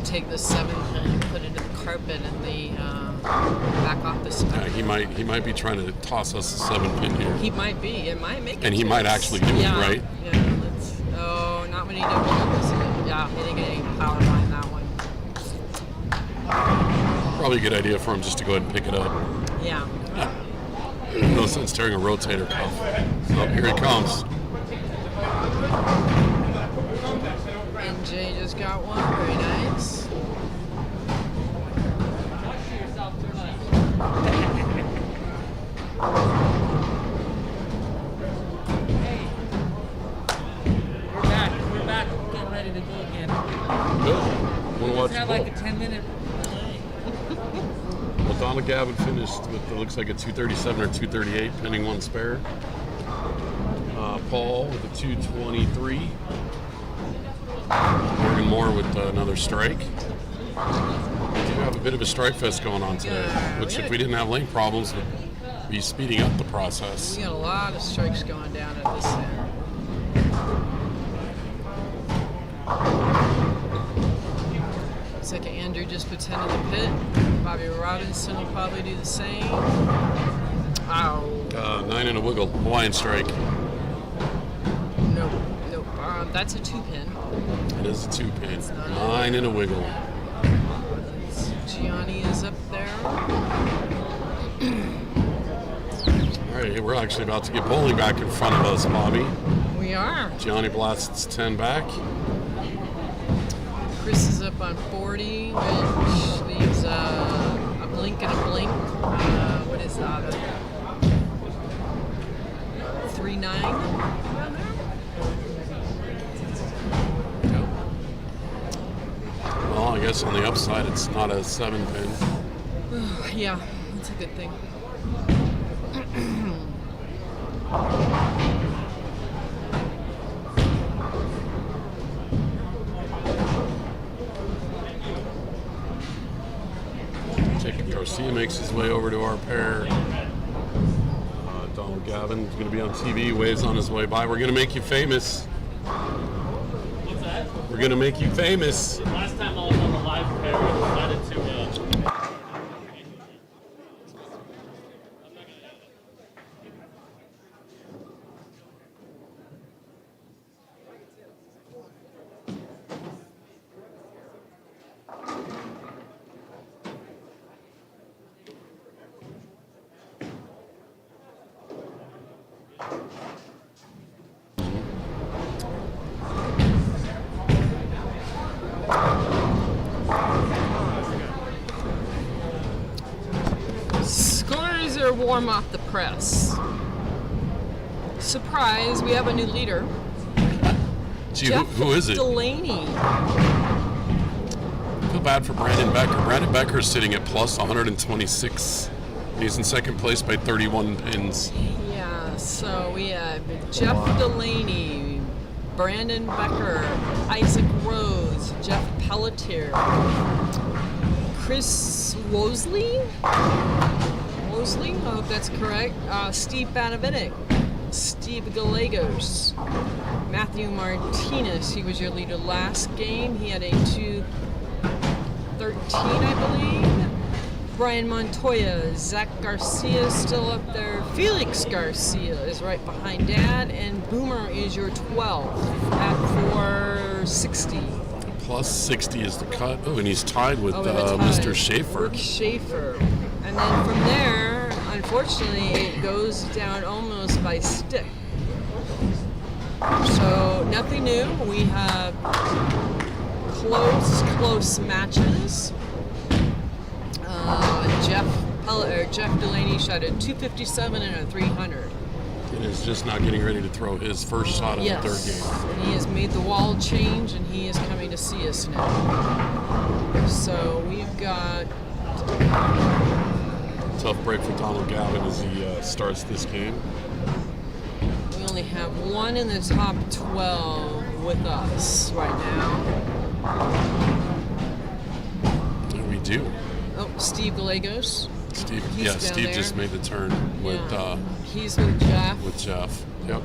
take the 7 pin and put it in the carpet and the back office. Yeah, he might be trying to toss us a 7 pin here. He might be. It might make it. And he might actually do it, right? Yeah, let's. Oh, not when he doubled it. Yeah, he didn't get any power behind that one. Probably a good idea for him just to go ahead and pick it up. Yeah. No sense tearing a rotator cuff. Oh, here he comes. And Jay just got one. Very nice. We're back. Getting ready to go again. Good. Want to watch Just the had ball? like a 10-minute delay. Well, Donald Gavin finished with it looks like a 237 or 238, pending one spare. Paul with a 223. Morgan Moore with another strike. We do have a bit of a strike fest going on today, Yeah, which if we didn't have lane problems would be speeding up the process. We got a lot of strikes going down at this end. Looks like Andrew just put 10 in the pit. Bobby Robinson will probably do the same. Ow. 9 and a wiggle, Hawaiian strike. Nope. That's a 2 pin. It is a 2 pin. not 9 and a wiggle. Gianni is up there. All right, we're actually about to get bowling back in front of us, Bobby. We are. Gianni blasts 10 back. Chris is up on 40, which leaves a blink and a blink. What is that? 3-9 around there? Well, I guess on the upside, it's not a 7 pin. Yeah, that's a good thing. Jacob Garcia makes his way over to our pair. Donald Gavin's going to be on TV, waves on his way by. We're going to make you famous. What's that? We're going to make you famous. Last time I was on the live pair, we decided to. warm off the press. Surprise, we have a new leader. Gee, Jeff who is it? Delaney. I feel bad for Brandon Becker. Brandon Becker is sitting at plus 126. He's in second place by 31 pins. Yeah, so we have Jeff Delaney, Brandon Becker, Isaac Rose, Jeff Pelletier, Chris Wosley, I hope that's correct, Steve Banovitic, Steve Gallegos, Matthew Martinez, he was your leader last game. He had a 2:13, I believe. Brian Montoya, Zach Garcia is still up there. Felix Garcia is right behind Dad, and Boomer is your 12th at 460. Plus 60 is the cut. Oh, and he's tied with Oh, we have a tie. Mr. Schaefer. Rick Schaefer. And then from there, unfortunately, it goes down almost by stick. So nothing new. We have close matches. Jeff Delaney shot a 257 and a 300. And is just not getting ready to throw his first shot in the third game. And he has made the wall change, and he is coming to see us now. So we've got Tough break for Donald Gavin as he starts this game. we only have one in the top 12 with us right now. And we do. Oh, Steve Gallegos. Steve, He's down Steve there. just made the turn with He's with Jeff. Jeff. Yep.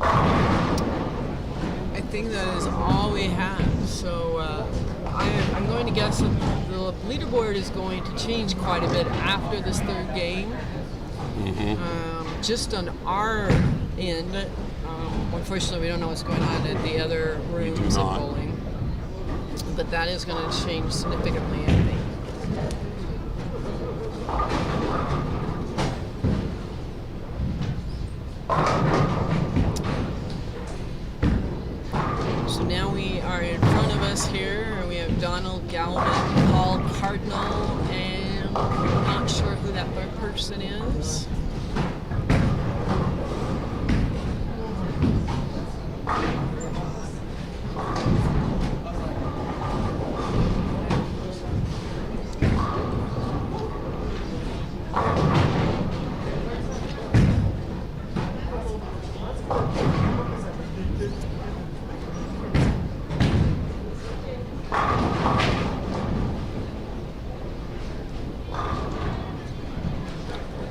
I think that is all we have. So I'm going to guess that the leaderboard is going to change quite a bit after this third game. Just on our end, unfortunately, we don't know what's going on at the other rooms of not. bowling. But that is going to change significantly, I think. So now we are in front of us here, and we have Donald Galvin, Paul Cardinal, and I'm not sure who that third person is.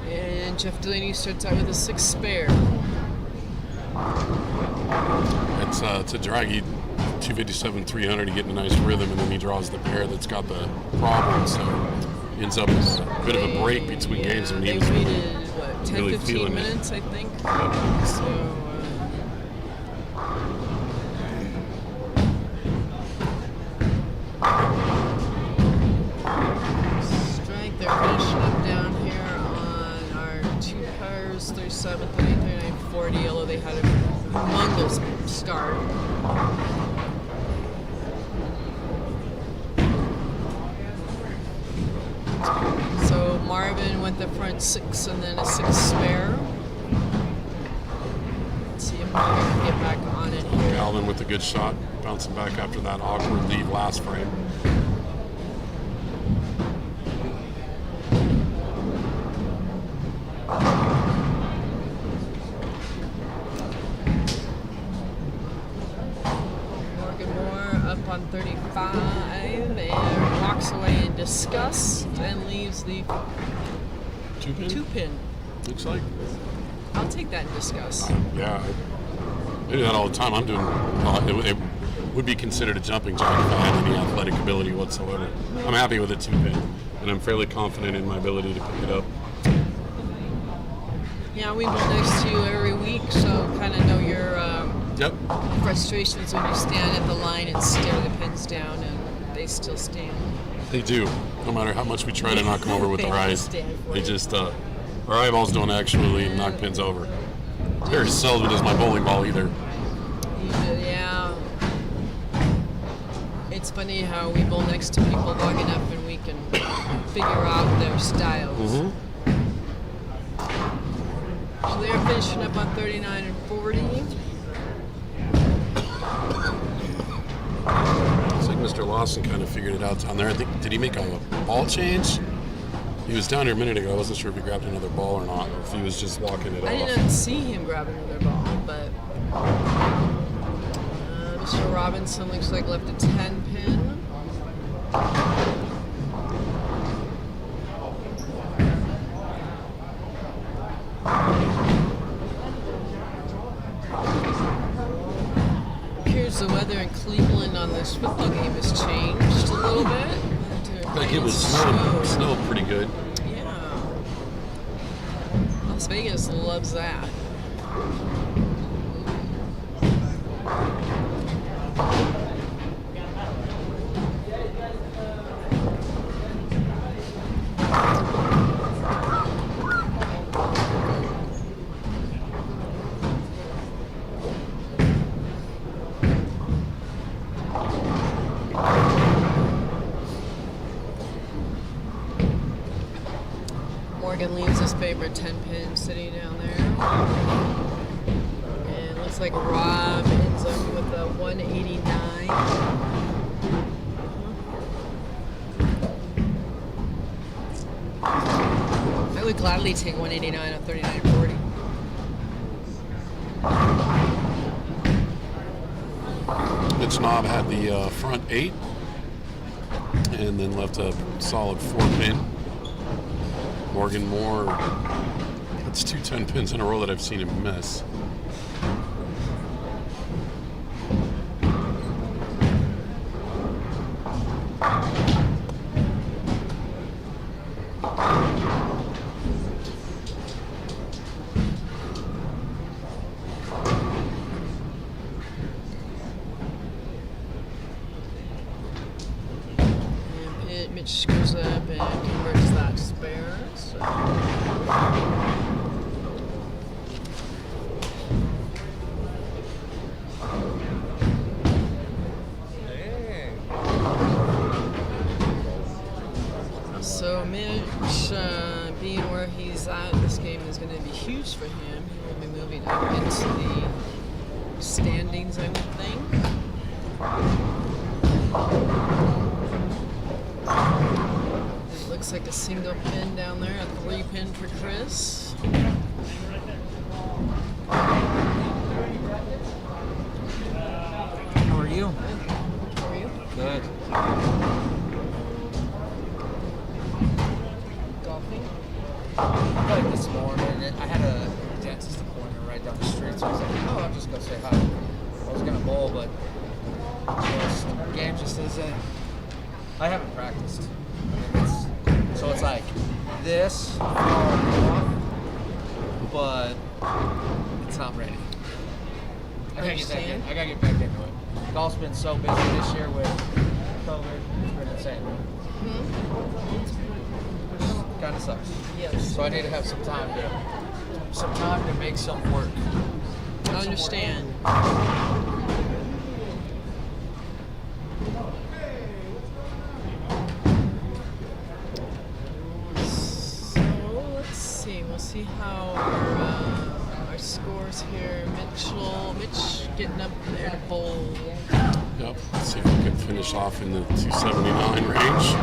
And Jeff Delaney starts out with a 6 spare. It's a draggy 257 300 to get in a nice rhythm, and then he draws the pair that's got the problem, so ends up as a bit of a break between games when he They was waited, what, 10, really 15 feeling it. minutes, I think? So, strength, they're finishing up down here on our 2 pairs, 37, 33, 40, although they had a humongous start. So Marvin went the front 6 and then a 6 spare. Let's see if Marvin can get back on it here. Galvin with a good shot, bouncing back after that awkward leave last frame. Morgan Moore up on 35 and walks away in disgust and leaves the 2 pin? 2 pin. Looks like. I'll take that in disgust. Yeah. I do that all the time. I'm doing, it would be considered a jumping jack if I had any athletic ability whatsoever. I'm happy with a 2 pin, and I'm fairly confident in my ability to pick it up. Yeah, we bowl next to you every week, so kind of know your Yep. frustrations when you stand at the line and stare the pins down and they still stand. They do. No matter how much we try to knock them over with They our eyes, stand for they it. just, our eyeballs don't actually knock pins over. Very seldom does my bowling ball either. Yeah. It's funny how we bowl next to people long enough and we can figure out their styles. they're finishing up on 39 and 40. Looks like Mr. Lawson kind of figured it out down there. I think, did he make a ball change? He was down here a minute ago. I wasn't sure if he grabbed another ball or not, or if he was just walking it I off. didn't see him grab another ball, but Mr. Robinson looks like left a 10 pin. Appears the weather in Cleveland on this football game has changed a little bit. Like it was snowed pretty good. Yeah. Las Vegas loves that. Morgan leaves his favorite 10 pin sitting down there. And looks like Rob ends up with a 189. I would gladly take 189 on 39.40. Mitch Knob had the front 8 and then left a solid 4 pin. Morgan Moore, that's 2 10 pins in a row that I've seen him miss. And Mitch goes up and converts that to spares. So. So Mitch, being where he's at, this game is going to be huge for him. He will be moving up into the standings, I would think. It looks like a single pin down there, a 3 pin for Chris. How are you? How are you? Good. Golfing? Like this morning, I had a dentist appointment right down the street, so I was like, oh, I'll just go say hi. I was gonna bowl, but the game just isn't. I haven't practiced. So it's like this, but it's not ready. I gotta get back into it. Golf's been so busy this year with COVID. It's been insane. Kind of sucks. Yes. So I need to have some time to make some work. I understand. So let's see. We'll see how our scores here. Mitch getting up there to bowl. Yep. Let's see if we can finish off in the 279 range.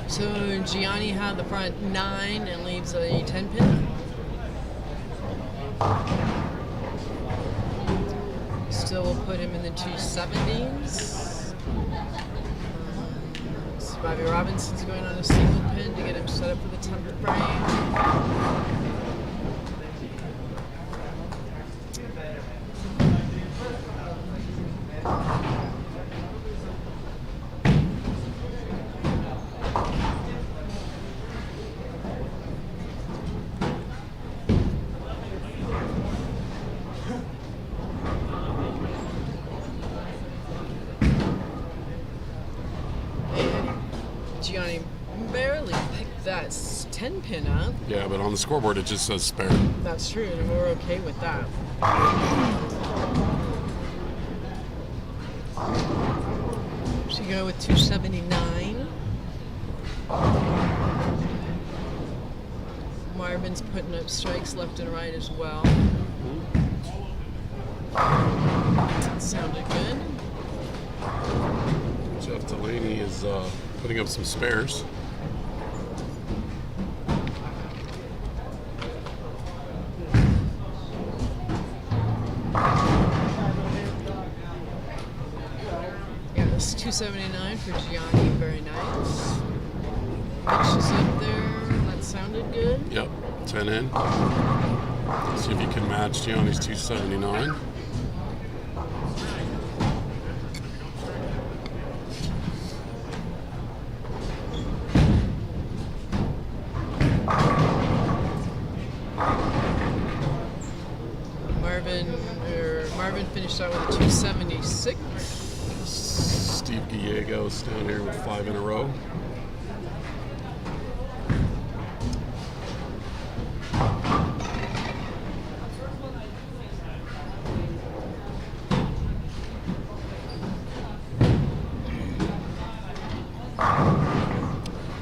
So Gianni had the front 9 and leaves a 10 pin. Still will put him in the 270s. So Bobby Robinson's going on a single pin to get him set up for the 10th frame. 10 pin up. Yeah, but on the scoreboard it just says spare. That's true, and we're okay with that. So you go with 279. Marvin's putting up strikes left and right as well. That sounded good. Jeff Delaney is putting up some spares. Yeah, this is 279 for Gianni. Very nice. Mitch is up there. That sounded good. Yep, 10 in. See if you can match Gianni's 279. Marvin finished out with a 276. Steve Gallegos down here with 5 in a row.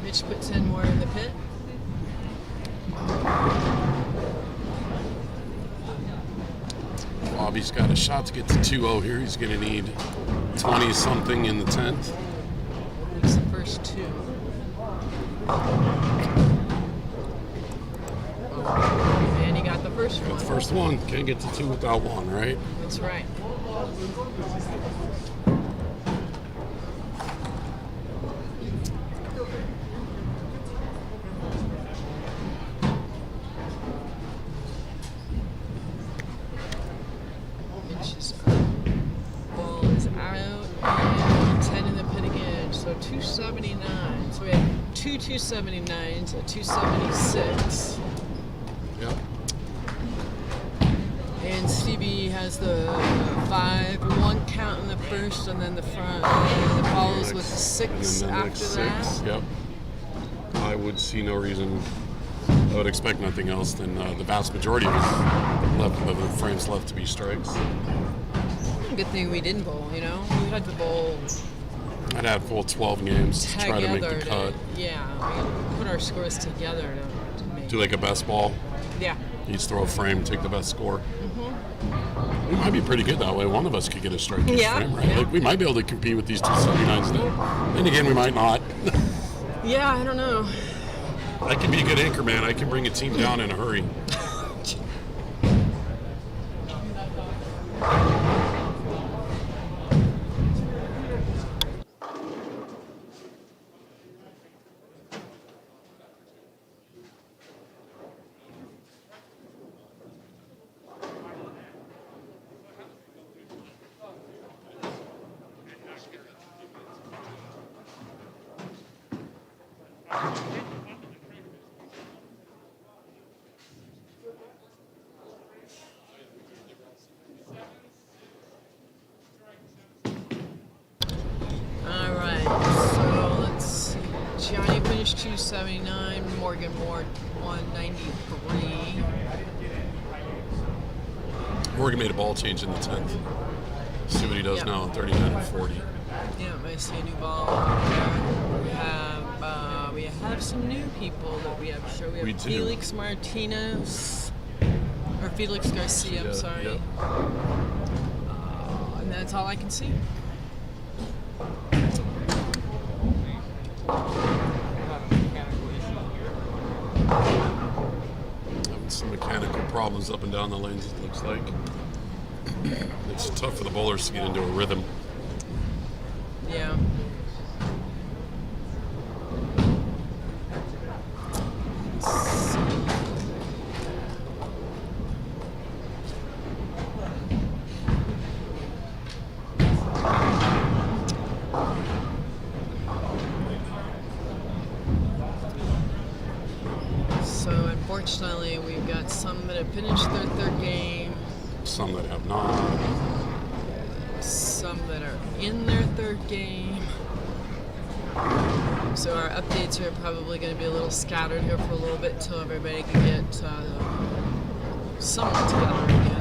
Mitch put 10 more in the pit. Bobby's got a shot to get to 2-0 here. He's going to need 20-something in the 10th. Makes the first two. And he got the first one. Got the first one. Can't get to 2 without 1, right? That's right. Inches up. Ball is out. And 10 in the pit again. So 279. So we have two 279s, a 276. Yep. And Stevie has the 5-1 count in the first, and then the front and it follows with 6 and then the after next that. 6. Yep. I would see no reason. I would expect nothing else than the vast majority of the frames left to be strikes. Good thing we didn't bowl, you know? We had to bowl I'd have full 12 games to try to make the cut. Yeah, we put our scores together to make. Do like a best ball. Yeah. Each throw a frame, take the best score. We might be pretty good that way. One of us could get a strike each frame, right? Yeah. Like we might be able to compete with these 279s now. Then again, we might not. Yeah, I don't know. I can be a good anchor man. I can bring a team down in a hurry. Alright, so let's see. Gianni finished 279, Morgan Moore 193. Morgan made a ball change in the 10th. See what he does now on 39 and 40. Yeah, I see a new ball. We have some new people that we have to show. We have do. Felix Martinez, or Felix Garcia, I'm sorry. Yep. And that's all I can see. Having some mechanical problems up and down the lanes, it looks like. It's tough for the bowlers to get into a rhythm. Yeah. So unfortunately, we've got some that have finished their third game, Some that have not. some that are in their third game. So our updates are probably going to be a little scattered here for a little bit until everybody can get somewhat together again.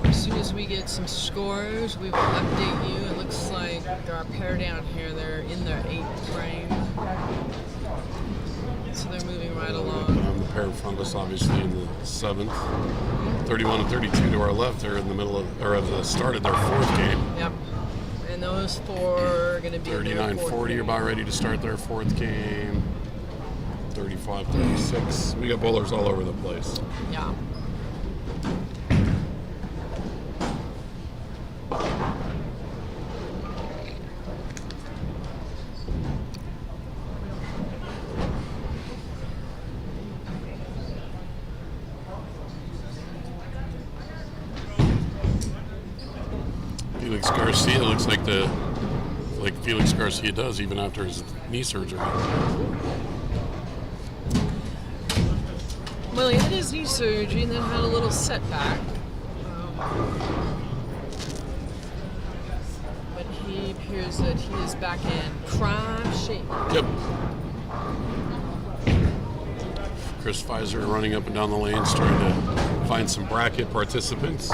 As soon as we get some scores, we will update you. It looks like our pair down here, they're in their 8th frame. So they're moving right along. The pair of fungus obviously in the 7th. 31 and 32 to our left. They're in the middle of, or have started their 4th game. Yep. And those 4 are going to be 39-40 are about ready to start their 4th game. 35-36. We got bowlers all over the place. Yeah. Felix Garcia looks like Felix Garcia does even after his knee surgery. Well, he had his knee surgery and then had a little setback. But he appears that he is back in prime shape. Yep. Chris Pfizer running up and down the lanes trying to find some bracket participants.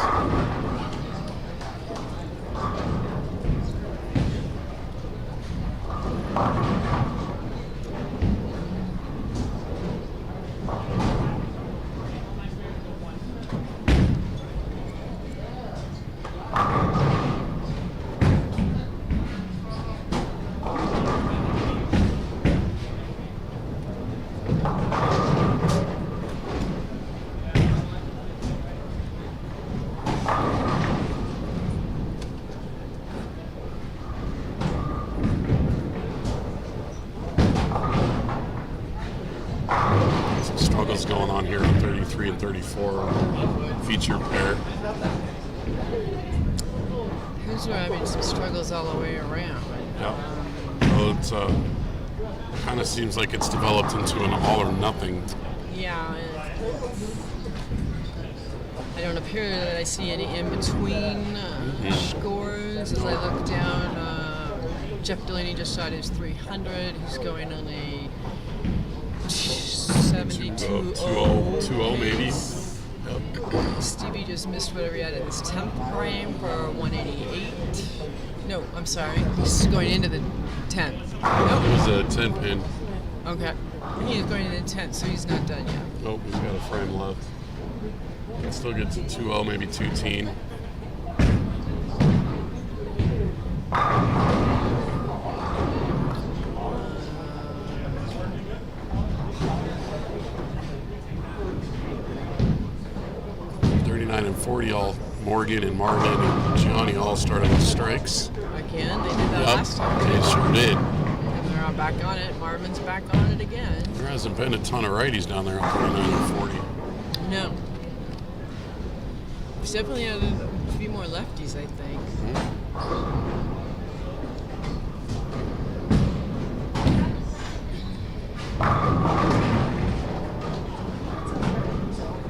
Struggles going on here on 33 and 34 feature pair. Here's where I'm having some struggles all the way around. Yeah. Well, it's kind of seems like it's developed into an all or nothing. Yeah. I don't appear that I see any in between scores as I look down. Jeff Delaney just shot his 300. He's going on a 72-0 maybe. Yep. Stevie just missed whatever he had in his 10th frame for 188. No, I'm sorry. He's going into the 10th. Nope. It was a 10 pin. Okay. He is going into the 10th, so he's not done yet. Nope, he's got a frame left. Still gets a 2-0, maybe 2-teen. And 40 all Morgan and Marvin and Gianni all started with strikes. Again, they did that last time. They sure did. And they're all back on it. Marvin's back on it again. There hasn't been a ton of righties down there on 39 and 40. No. There's definitely a few more lefties, I think.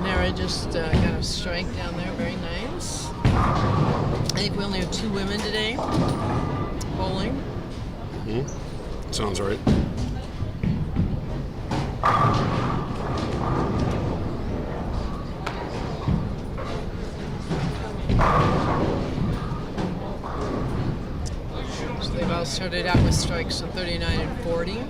Nara just got a strike down there, very nice. I think we only have 2 women today bowling. Sounds right. So they've all started out with strikes of 39 and 40.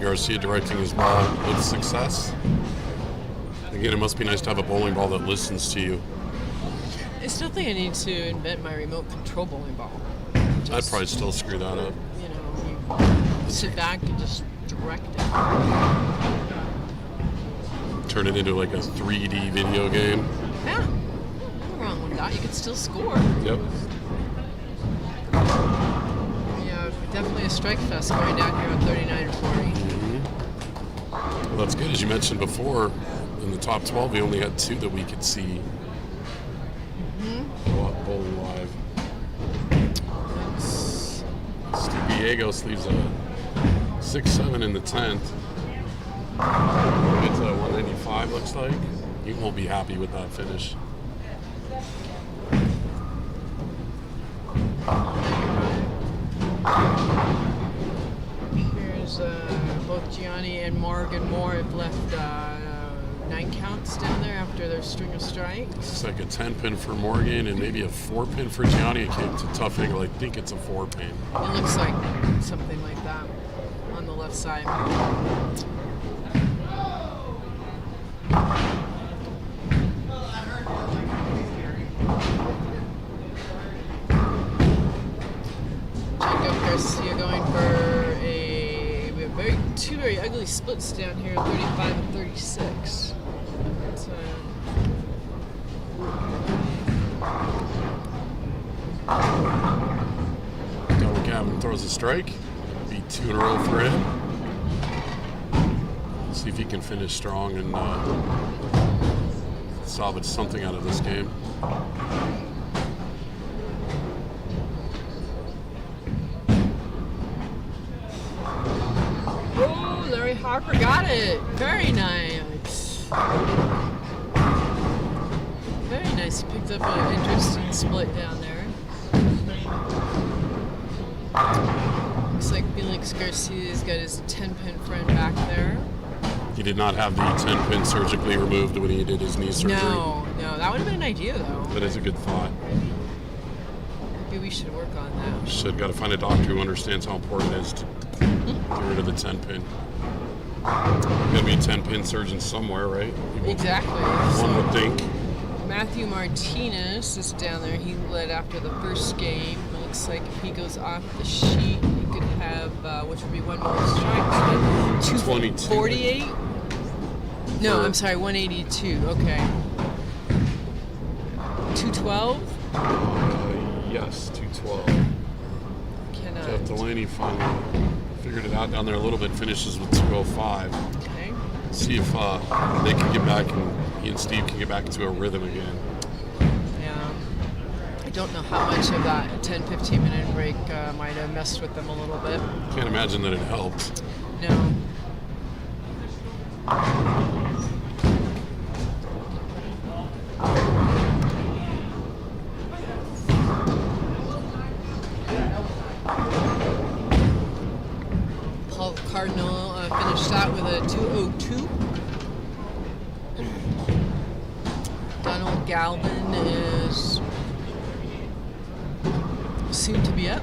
Garcia directing his ball with success. Again, it must be nice to have a bowling ball that listens to you. I still think I need to invent my remote control bowling ball. I'd probably still screw that up. You know, you sit back and just direct it. Turn it into like a 3D video game. Yeah, nothing wrong with that. You could still score. Yep. Yeah, definitely a strike fest going down here on 39 and 40. Well, that's good. As you mentioned before, in the top 12, we only had 2 that we could see. Gallegos leaves a 6-7 in the 10th. It's a 195, looks like. He won't be happy with that finish. Here's both Gianni and Morgan Moore have left 9 counts down there after their string of strikes. It's like a 10 pin for Morgan and maybe a 4 pin for Gianni. It's a tough angle. I think it's a 4 pin. It looks like something like that on the left side. Jacob Garcia going for we have two very ugly splits down here, 35 and 36. Donald Gavin throws a strike. Be 2 in a row for him. See if he can finish strong and salvage something out of this game. Oh, Larry Harper got it. Very nice. Very nice. He picked up an interesting split down there. Looks like Felix Garcia's got his 10-pin friend back there. He did not have the 10 pin surgically removed when he did his knee surgery. No, that would have been an idea though. That is a good thought. Maybe we should work on that. Should got to find a doctor who understands how important it is to get rid of the 10 pin. There'll be a 10 pin surgeon somewhere, right? Exactly. One would think. Matthew Martinez is down there. He led after the first game. It looks like if he goes off the sheet, he could have, which would be one more strike. 248? No, I'm sorry, 182. Okay. 212? Yes, 212. Cannot. Jeff Delaney finally figured it out down there a little bit, finishes with 205. Okay. See if they can get back and he and Steve can get back into a rhythm again. Yeah. I don't know how much of that 10-15 minute break might have messed with them a little bit. Can't imagine that it helped. No. Paul Cardinal finished out with a 202. Donald Galvin is soon to be up.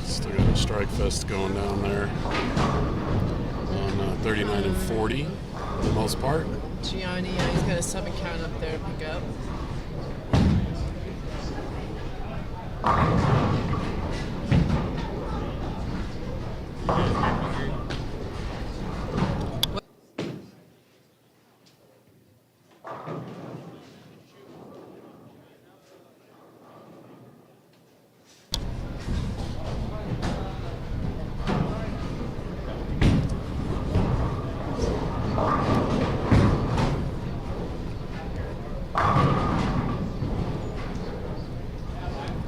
Still got a strike fest going down there on 39 and 40 for the most part. Gianni, he's got a 7 count up there to pick up.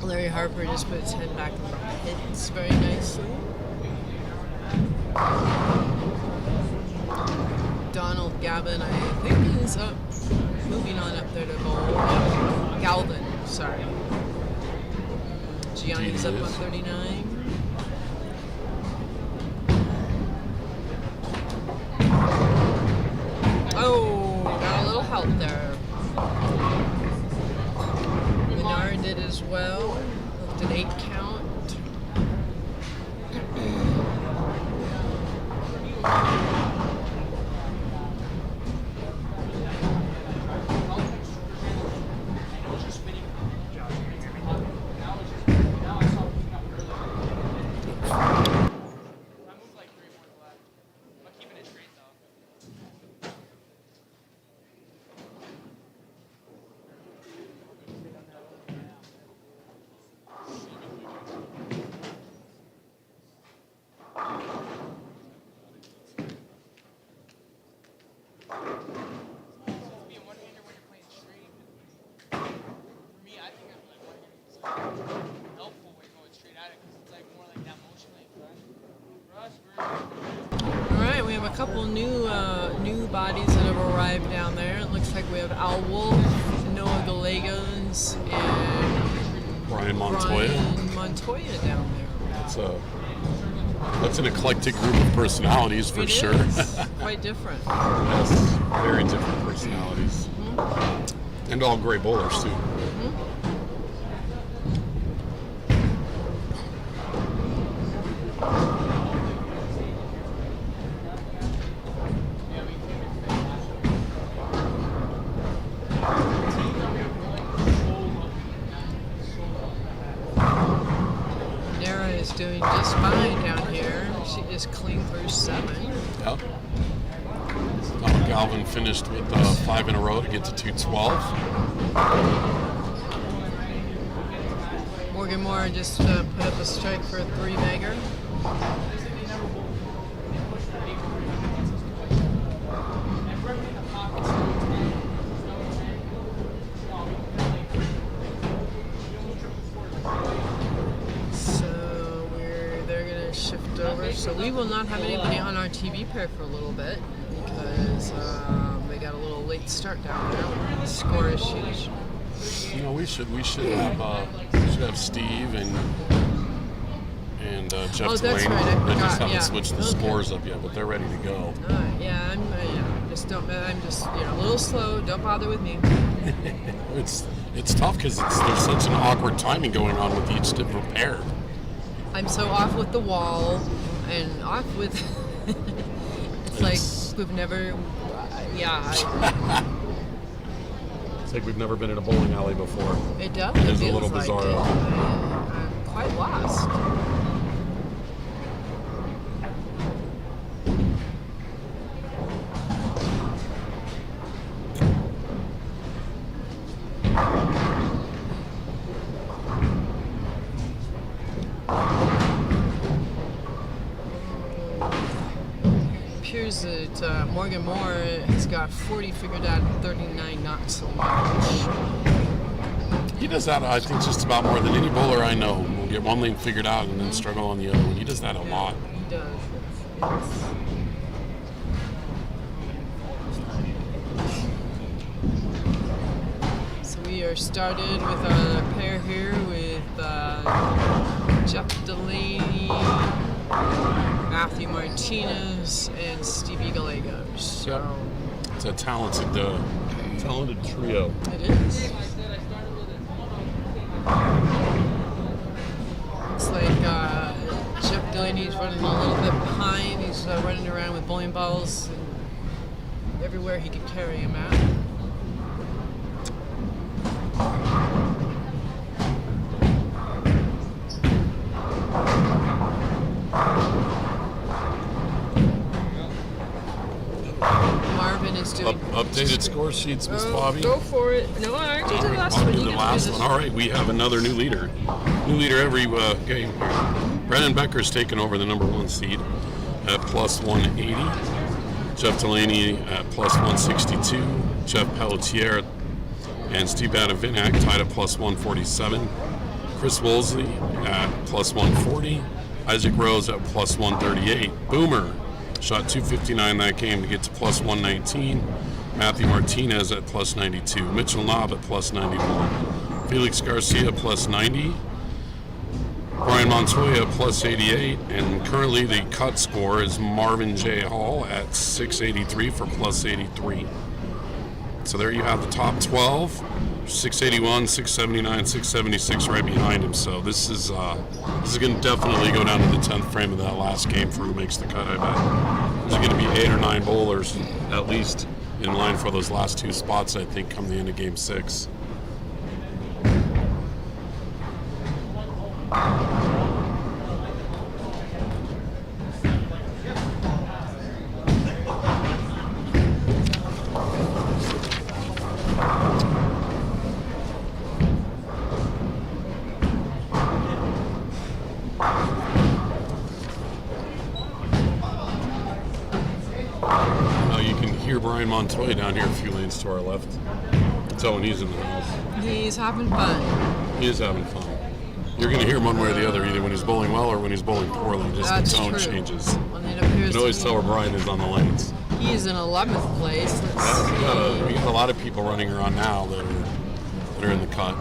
Larry Harper just put his head back in the pits very nicely. Donald Gavin, I think, is up, moving on up there to bowl. Galvin, sorry. Gianni's up on 39. Oh, got a little help there. Menard did as well. Left an 8 count. couple new bodies that have arrived down there. It looks like we have Al Wolf, Noah Gallegos, and Brian Montoya. Brian Montoya down there. That's an eclectic group of personalities for It sure. is. Quite different. Yes, very different personalities. And all great bowlers too. Nara is doing just fine down here. She just cleaned through 7. Yep. Galvin finished with 5 in a row to get to 212. Morgan Moore just put up a strike for a 3-bagger. So they're gonna shift over. So we will not have anybody on our TV pair for a little bit because they got a little late start down there with the score issues. You know, we should have Steve and Jeff Oh, that's Delaney. right, I They forgot, just haven't yeah. switched the Okay. scores up yet, but they're ready to go. Yeah, I'm just a little slow. Don't bother with me. It's tough because there's such an awkward timing going on with each different pair. I'm so off with the wall and off with. It's like we've never. It's like we've never been in a bowling alley before. It does. It is a feels little like bizarre. it. I'm quite lost. Appears that Morgan Moore has got 40 figured out and 39 not so much. He does that, I think, just about more than any bowler I know. We'll get one lane figured out and then struggle on the other one. He does that a lot. He does. So we are started with our pair here with Jeff Delaney, Matthew Martinez, and Stevie Gallegos. So It's a talented trio. it is. It's like Jeff Delaney's running a little bit behind. He's running around with bowling balls and everywhere he could carry him at. Marvin is doing Updated score sheets, Miss Bobby. Go for it. No, I already did the last I'll one. do You the get to last do one. this All right, we have another new leader. New leader every game. Brennan Becker's taken over the number 1 seed at plus 180. Jeff Delaney at plus 162. Jeff Pelletier and Steve Adavinac tied at plus 147. Chris Woolsey at plus 140. Isaac Rose at plus 138. Boomer shot 259 that game to get to plus 119. Matthew Martinez at plus 92. Mitchell Knob at plus 91. Felix Garcia plus 90. Brian Montoya plus 88. And currently the cut score is Marvin J. Hall at 683 for plus 83. So there you have the top 12. 681, 679, 676 right behind him. So this is going to definitely go down to the 10th frame of that last game for who makes the cut, I bet. There's going to be 8 or 9 bowlers at least in line for those last 2 spots, I think, come the end of game 6. Brian Montoya down here a few lanes to our left. So when he's in the house. He's having fun. He is having fun. You're going to hear him one way or the other, either when he's bowling well or when he's bowling poorly. Just That's the tone true. changes. When it You appears can always to tell be- where Brian is on the lanes. He is in 11th place. Let's We see. got a lot of people running around now that are in the cut.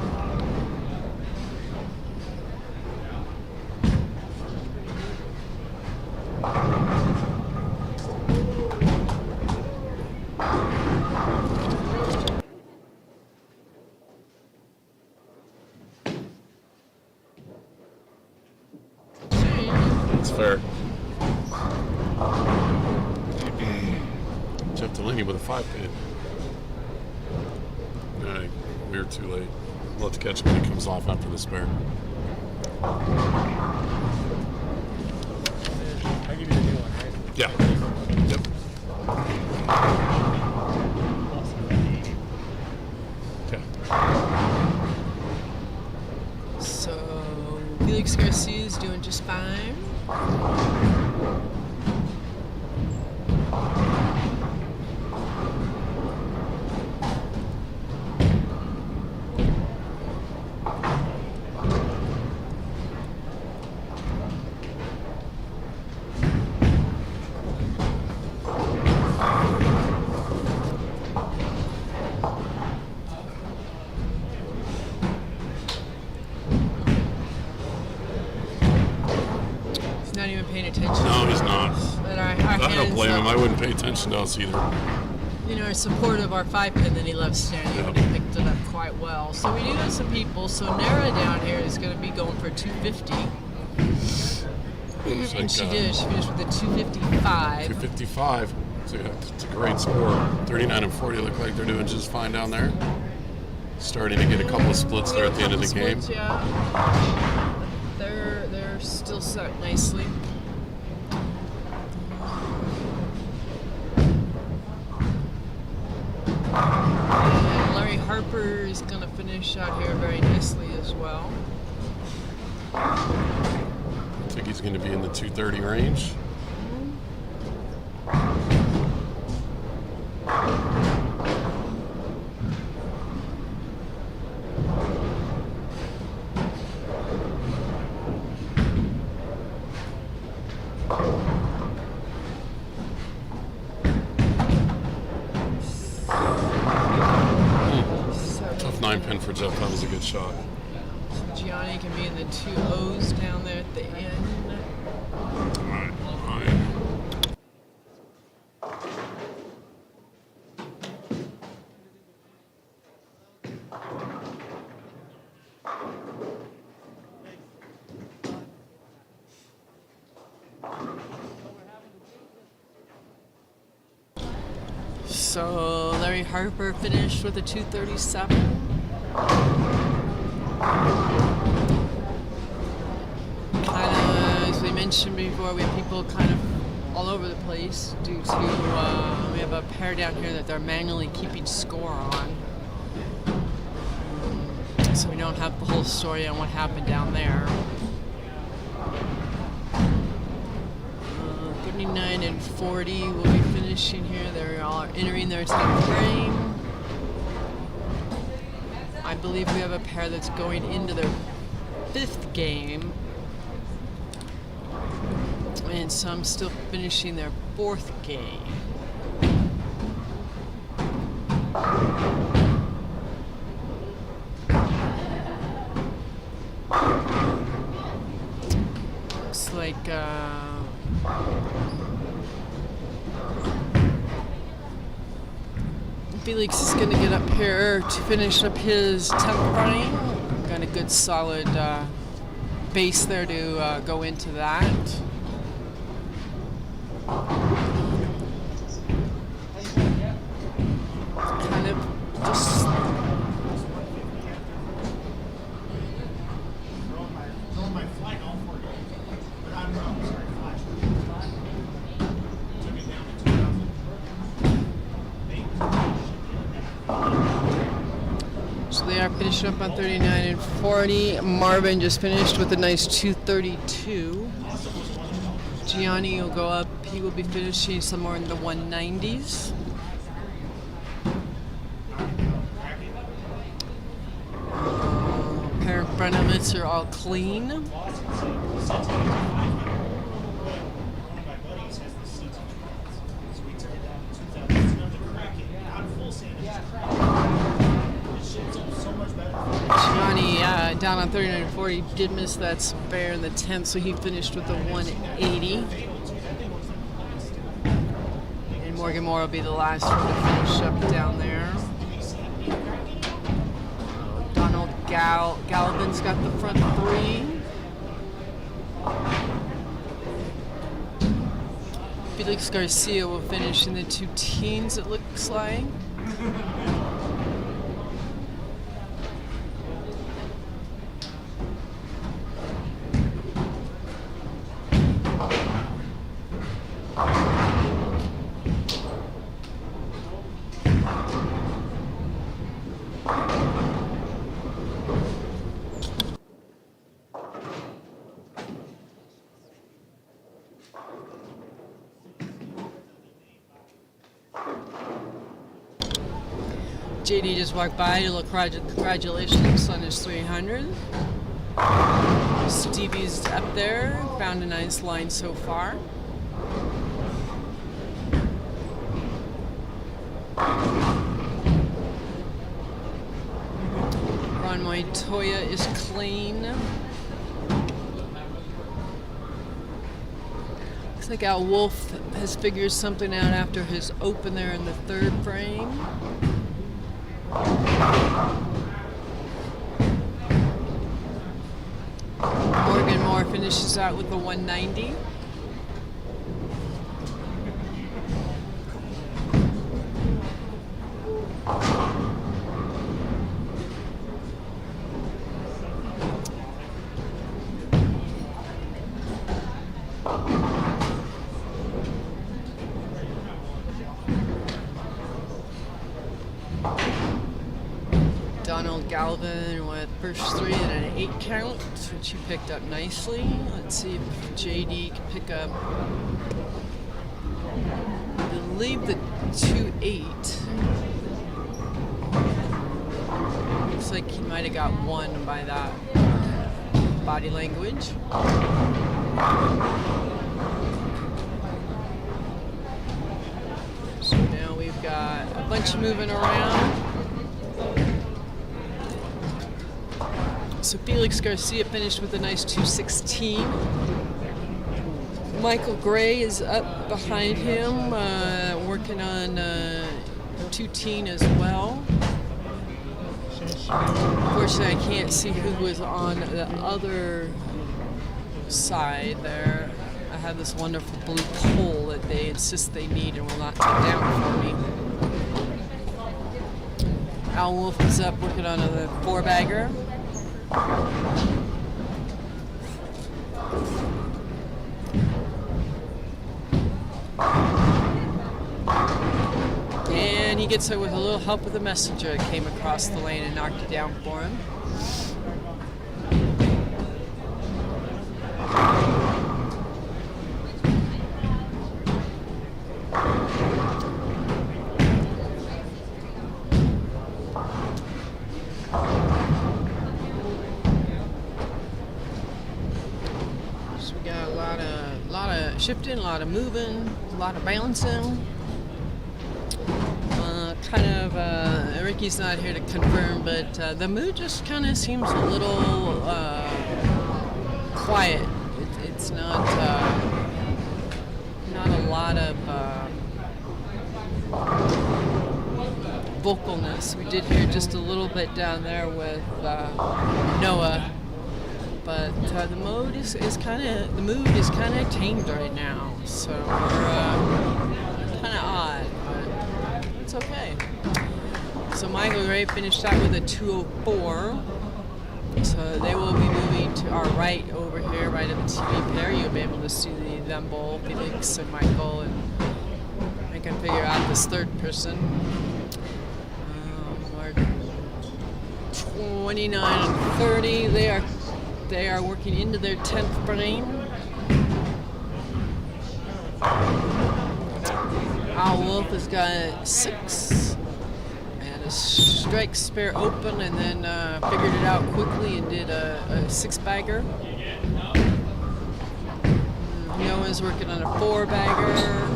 That's fair. Jeff Delaney with a 5-pin. We were too late. We'll have to catch him when he comes off after the spare. I give you the new one, right? Yeah. Yep. Okay. So Felix Garcia is doing just fine. He's not even paying attention. No, he's not. But our I don't hands blame him. up. I wouldn't pay attention to us either. You know, are supportive of our 5-pin that he loves standing, but he picked it up quite well. So we do have some people. So Nara down here is going to be going for 250. And she did. She finished with a 255. 255. It's a great score. 39 and 40 look like they're doing just fine down there. Starting to get a couple of splits there at the end of the game. Splits, yeah. They're still set nicely. And Larry Harper is going to finish out here very nicely as well. I think he's going to be in the 230 range. Tough 9-pin for Jeff. That was a good shot. Gianni can be in the 2 O's down there at the end. All right. So Larry Harper finished with a 237. Kind of, as we mentioned before, we have people kind of all over the place due to we have a pair down here that they're manually keeping score on. So we don't have the whole story on what happened down there. 39 and 40 will be finishing here. They all are entering their 10th frame. I believe we have a pair that's going into their 5th game. And some still finishing their 4th game. Looks like Felix is going to get up here to finish up his 10th frame. Got a good solid base there to go into that. Kind of just Throwing my flight all 4 games. But I'm wrong, sorry, flash. Took it down to 2000. So they are finishing up on 39 and 40. Marvin just finished with a nice 232. Gianni will go up. He will be finishing somewhere in the 190s. front of it are all clean. One of my buddies has the CT joints, so we took it down to 2,000. It's enough to crack it, not full sand, it's just crack it. It shapes up so much better. Johnny down on 39.40 did miss that spare in the 10th, so he finished with a 180. And Morgan Moore will be the last one to finish up down there. Donald Galvin's got the front three. Felix Garcia will finish in the 2 teens, it looks like. JD just walked by to look congratulations on his 300. Stevie's up there, found a nice line so far. Ron Montoya is clean. Looks like Al Wolf has figured something out after his open there in the 3rd frame. Morgan Moore finishes out with a 190. Donald Galvin with first 3 and an 8 count, which he picked up nicely. Let's see if JD can pick up, I believe, the 2.8. Looks like he might have got 1 by that body language. So now we've got a bunch moving around. So Felix Garcia finished with a nice 216. Michael Gray is up behind him, working on 210 as well. Unfortunately, I can't see who was on the other side there. I have this wonderful blue pole that they insist they need and will not take down for me. Al Wolf is up working on a 4-bagger. And he gets it with a little help with the messenger that came across the lane and knocked it down for him. So we got a lot of shifting, a lot of moving, a lot of balancing. Ricky's not here to confirm, but the mood just kind of seems a little quiet. It's not a lot of vocalness. We did hear just a little bit down there with Noah, but the mood is kind of tamed right now. So we're kind of odd, but it's okay. So Michael Gray finished out with a 204. So they will be moving to our right over here, right at the TV pair. You'll be able to see them both, Felix and Michael, and I can figure out this third person. We're 29 and 30. They are working into their 10th frame. Al Wolf has got 6. a strike spare open and then figured it out quickly and did a 6-bagger. Noah's working on a 4-bagger.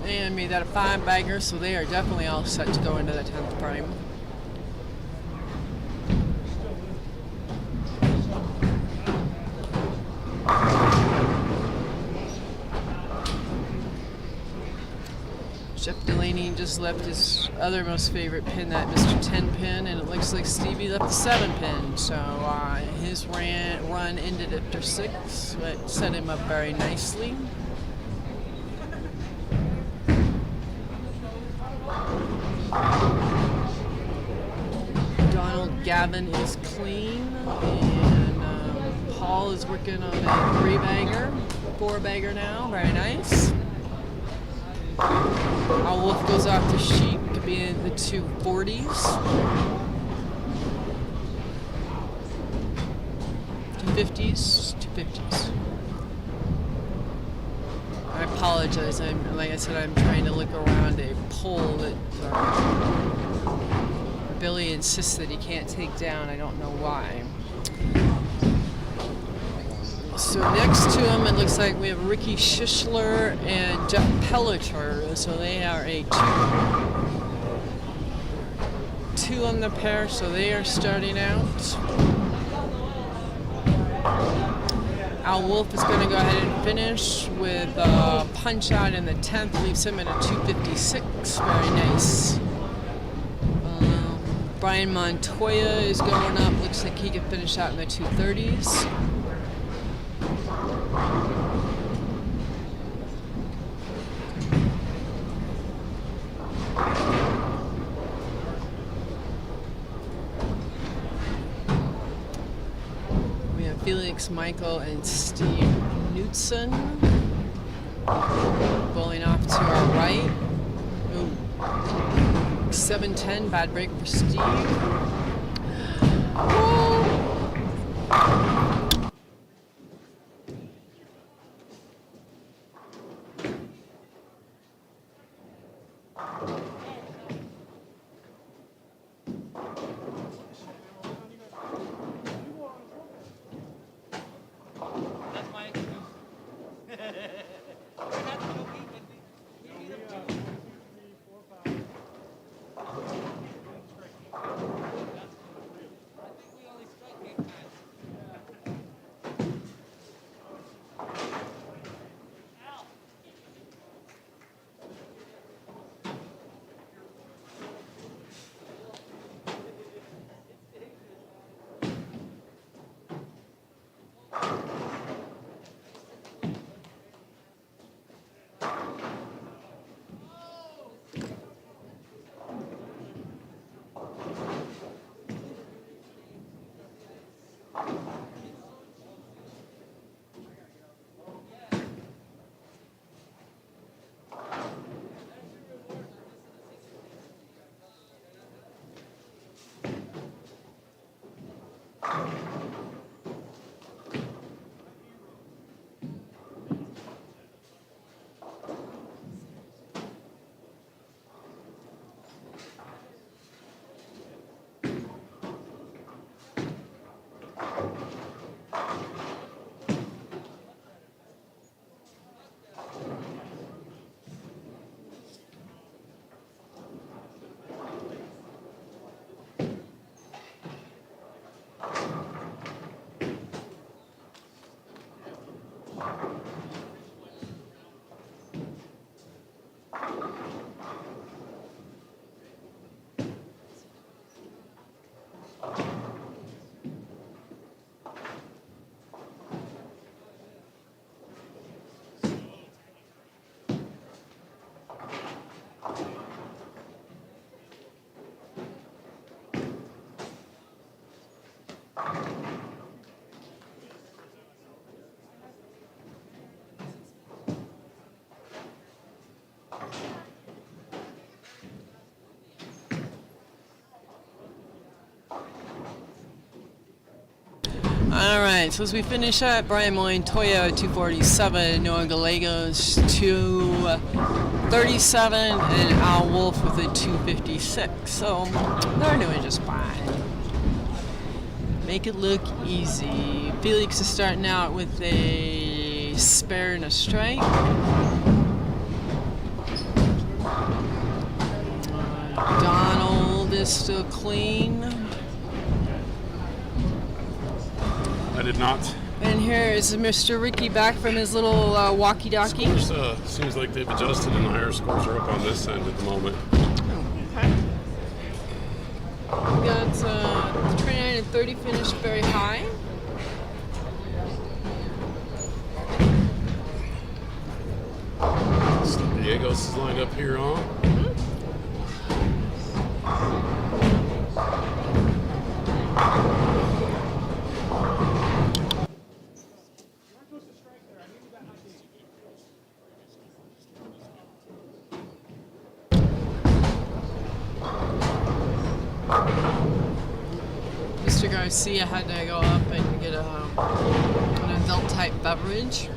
And made that a 5-bagger, so they are definitely all set to go into the 10th prime. Jeff Delaney just left his other most favorite pin, that Mr. 10 pin, and it looks like Stevie left the 7 pin. So his run ended after 6, but set him up very nicely. Donald Gavin is clean, and Paul is working on a 3-bagger, 4-bagger now, very nice. Our Wolf goes off to Sheep, could be in the 240s. 250s. I apologize. Like I said, I'm trying to look around a pole that Billy insists that he can't take down. I don't know why. So next to him, it looks like we have Ricky Shishler and Jeff Pelliter. So they are a 2 on the pair. So they are starting out. Al Wolf is going to go ahead and finish with a punch out in the 10th. Leaves him at a 256. Very nice. Brian Montoya is going up. Looks like he can finish out in the 230s. We have Felix Michael and Steve Knutson bowling off to our right. Ooh. 7-10, bad break for Steve. That's my excuse. I had to go eat with me. You need them too. I think we only right, so as we finish up, Brian Montoya 247, Noah Gallegos 237, and Al Wolf with a 256. So they're doing just fine. Make it look easy. Felix is starting out with a spare and a strike. Donald is still clean. I did not. And here is Mr. Ricky back from his little walkie-talkie. Scores, seems like they've adjusted and the higher scores are up on this end at the moment. Okay. We got 29 and 30 finished very high. Diegos is lined up here on. Mr. Garcia had to go up and get an adult-type beverage.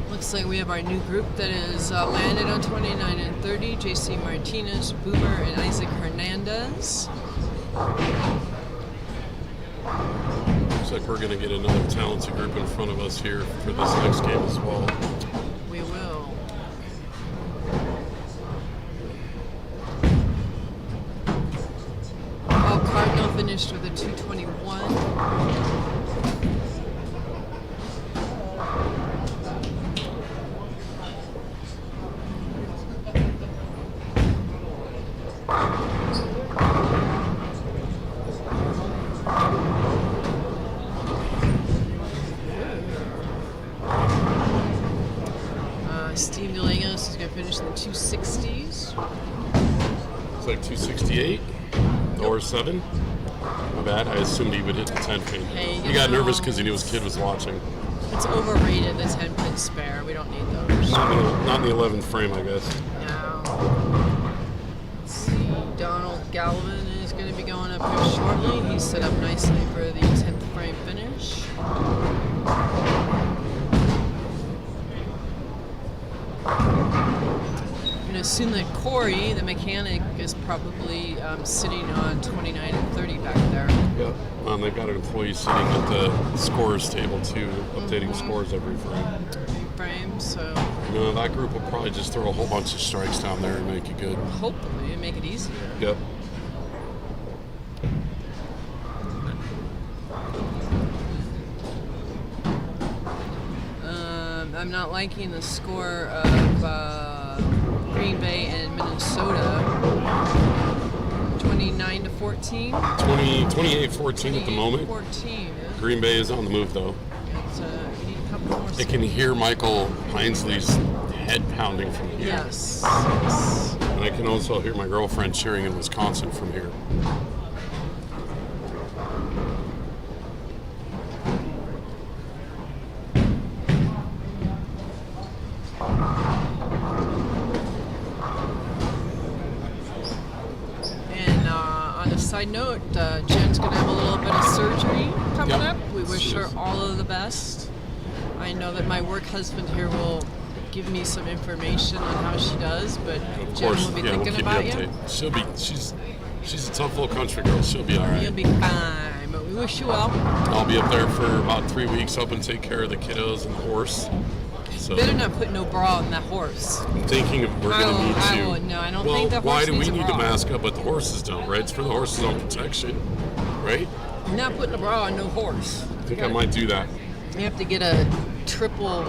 Looks like we have our new group that is landed on 29 and 30. JC Martinez, Boomer, and Isaac Hernandez. Looks like we're going to get another talented group in front of us here for this next game as well. We will. Cardinal finished with a 221. Steve Gallegos is going to finish in the 260s. It's like 268 or 7. My bad. I assumed he would hit the 10 pin. Hey, he got nervous because he knew his kid was watching. It's overrated, the 10 pin spare. We don't need those. Not in the 11th frame, I guess. No. Let's see. Donald Galvin is going to be going up here shortly. He's set up nicely for the 10th frame finish. I'm going to assume that Corey, the mechanic, is probably sitting on 29 and 30 back there. Yep. They've got an employee sitting at the scorers table too, updating scores every frame. So That group will probably just throw a whole bunch of strikes down there and make it good. hopefully and make it easier. Yep. I'm not liking the score of Green Bay and Minnesota. 29 to 14. 28-14 at the moment. 14. Green Bay is on the move though. It's, we need a couple more. I can hear Michael Hinsley's head pounding from here. Yes. And I can also hear my girlfriend cheering in Wisconsin from here. And on a side note, Jen's going to have a little bit of surgery coming up. We wish her all of the best. I know that my work husband here will give me some information on how she does, but Jen will be thinking about you. She'll be. She's a tough little country girl. She'll be all right. You'll be fine, but we wish you well. I'll be up there for about 3 weeks, helping take care of the kiddos and the horse. So Better not put no bra on that horse. I'm thinking we're going to need to. No, I don't well, think the horse why do we needs a need bra. to mask up, but the horses don't, right? It's for the horses' own protection, right? You're not putting a bra on no horse. I think I might do that. You have to get a triple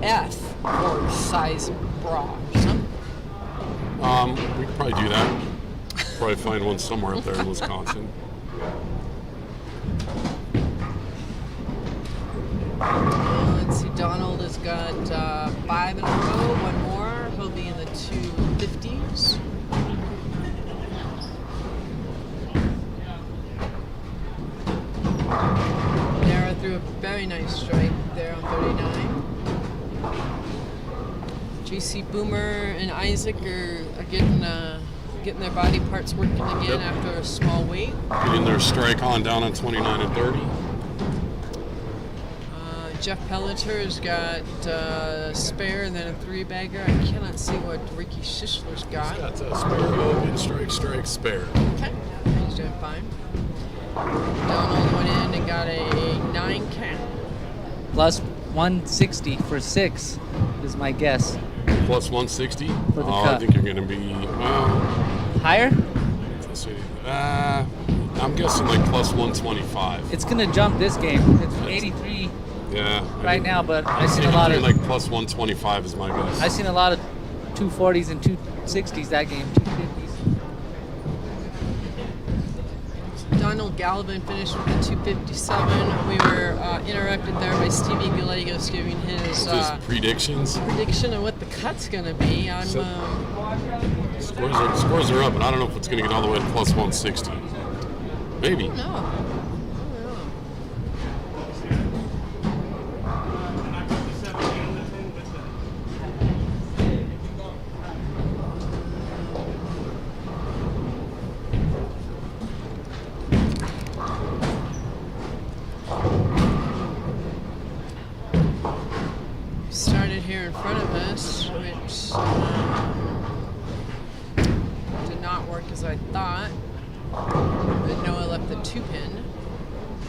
F horse size bra or something. We could probably do that. Probably find one somewhere up there in Wisconsin. Let's see, Donald has got 5 in a row, one more. He'll be in the 250s. Nara threw a very nice strike there on 39. JC Boomer and Isaac are getting getting their body parts working again after a small wait. Getting their strike on down on 29 and 30. Jeff Pelliter's got a spare and then a 3-bagger. I cannot see what Ricky Schishler's got. He's got a spare open, strike, spare. Okay, he's doing fine. Donald went in and got a 9 count. Plus 160 for 6 is my guess. Plus 160? For the I cut. think you're going to be, Higher? let's see. I'm guessing like plus 125. It's going to jump this game. It's 83 Yeah. right now, but I've seen a think lot you're of like plus 125 is my guess. I've seen a lot of 240s and 260s that game, 250s. Donald Gallivan finished with a 257. We were interrupted there by Stevie Gallegos giving his Just predictions. prediction of what the cut's going to be. I'm Scores are up, but I don't know if it's going to get all the way to plus 160. Maybe. no. Started here in front of us, which did not work as I thought. But Noah left the 2-pin.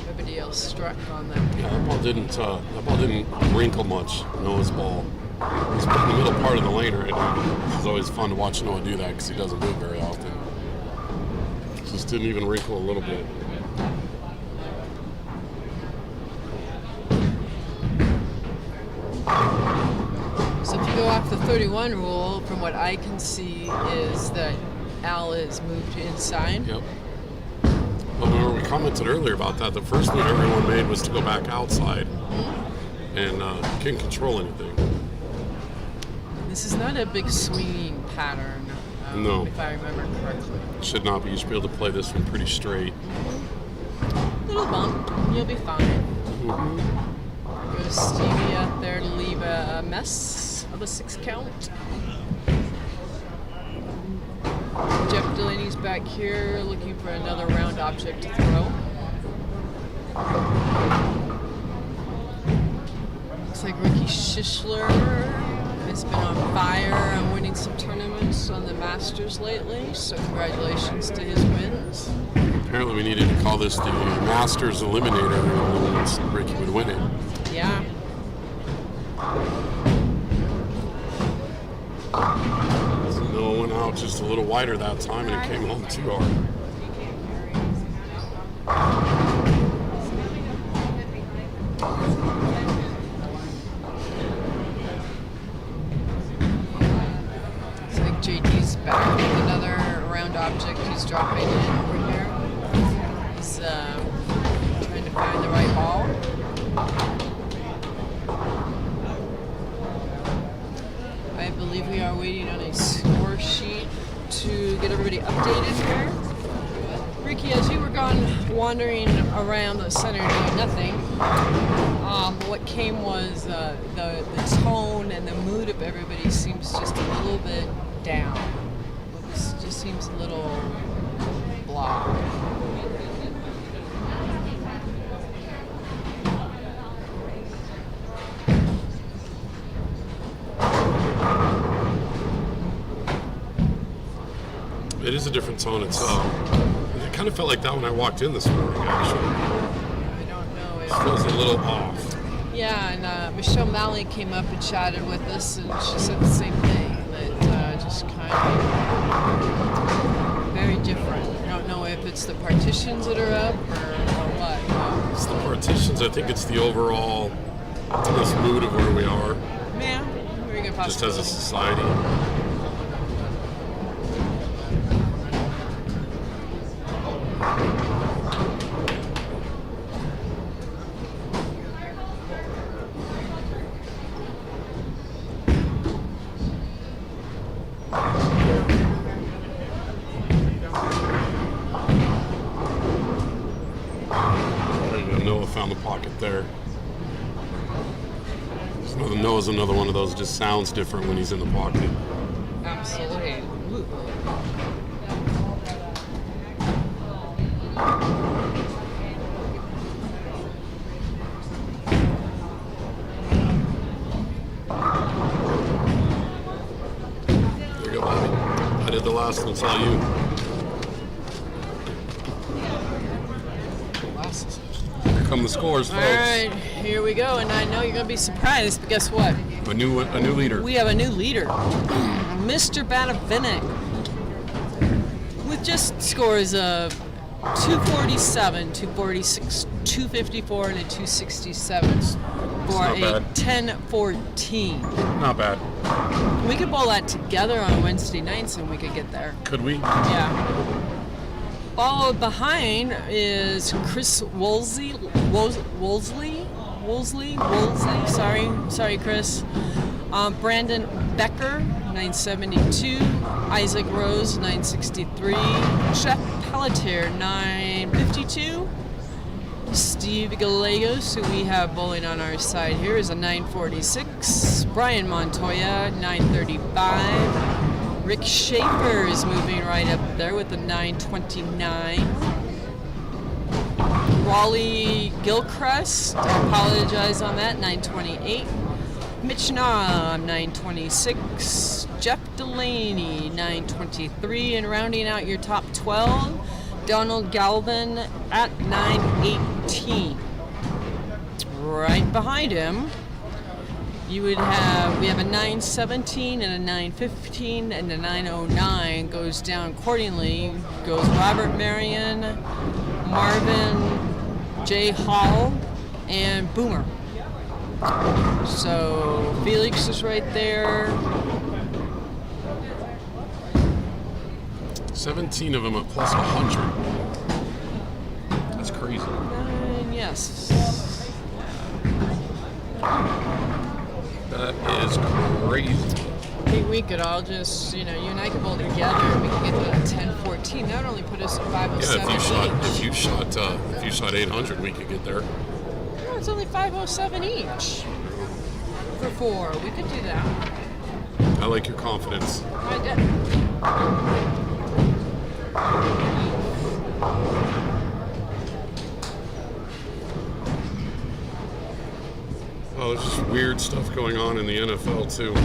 Everybody else struck on that. Yeah, that ball didn't wrinkle much. Noah's ball. He's in the middle part of the lane right now. It's always fun to watch Noah do that because he doesn't move very often. Just didn't even wrinkle a little bit. So if you go off the 31 rule, from what I can see, is that Al is moved inside. Yep. Well, remember we commented earlier about that. The first move everyone made was to go back outside and can't control anything. This is not a big swinging pattern, No. if I remember correctly. Should not be. You should be able to play this one pretty straight. Little bump, you'll be fine. Goes Stevie out there to leave a mess of a 6 count. Jeff Delaney's back here looking for another round object to throw. Looks like Ricky Schishler has been on fire and winning some tournaments on the Masters lately, so congratulations to his wins. Apparently we needed to call this the Masters Eliminator, and Ricky would win it. Yeah. Noah went out just a little wider that time, and it came home too hard. Looks like JD's back with another round object he's dropping in over here. He's trying to find the right ball. I believe we are waiting on a score sheet to get everybody updated here. Ricky, as you were gone wandering around the center doing nothing, what came was the tone and the mood of everybody seems just a little bit down. It just seems a little blah. It is a different tone. It's it kind of felt like that when I walked in this morning. Actually, I don't know it if... feels a little off. Yeah, and Michelle Malley came up and chatted with us, and she said the same thing, that just kind of very different. I don't know if it's the partitions that are up or what. It's the partitions. I think it's the overall this mood of where we are, Yeah, very good just as a possibility. society. There you go. Noah found the pocket there. Noah's another one of those, just sounds different when he's in the pocket. Absolutely. Ooh. said the last one's all you. Here come the scores, folks. All right, here we go. And I know you're going to be surprised, but guess what? A new leader. We have a new leader, Mr. Batavinik, with just scores of 247, 246, 254, and a 267 for a bad. 10-14. Not bad. We could bowl that together on Wednesday nights and we could get there. Could we? Yeah. Followed behind is Chris Woolsey. Sorry, Chris. Brandon Becker, 972. Isaac Rose, 963. Jeff Pelletier, 952. Steve Gallegos, who we have bowling on our side here, is a 946. Brian Montoya, 935. Rick Schaefer is moving right up there with a 929. Raleigh Gilchrist, I apologize on that, 928. Mitch Naw, 926. Jeff Delaney, 923. And rounding out your top 12, Donald Galvin at 918. Right behind him, we have a 917 and a 915, and the 909 goes down accordingly. Goes Robert Marion, Marvin J. Hall, and Boomer. So Felix is right there. 17 of them at plus 100. That's crazy. And yes. That is crazy. I think we could all just, you and I could bowl together and we could get to 10-14. That would only put us at 507 Yeah, if you shot 800, we could get there. No, it's only 507 each. For 4. We could do that. I like your confidence. I did. Oh, there's just weird stuff going on in the NFL, too.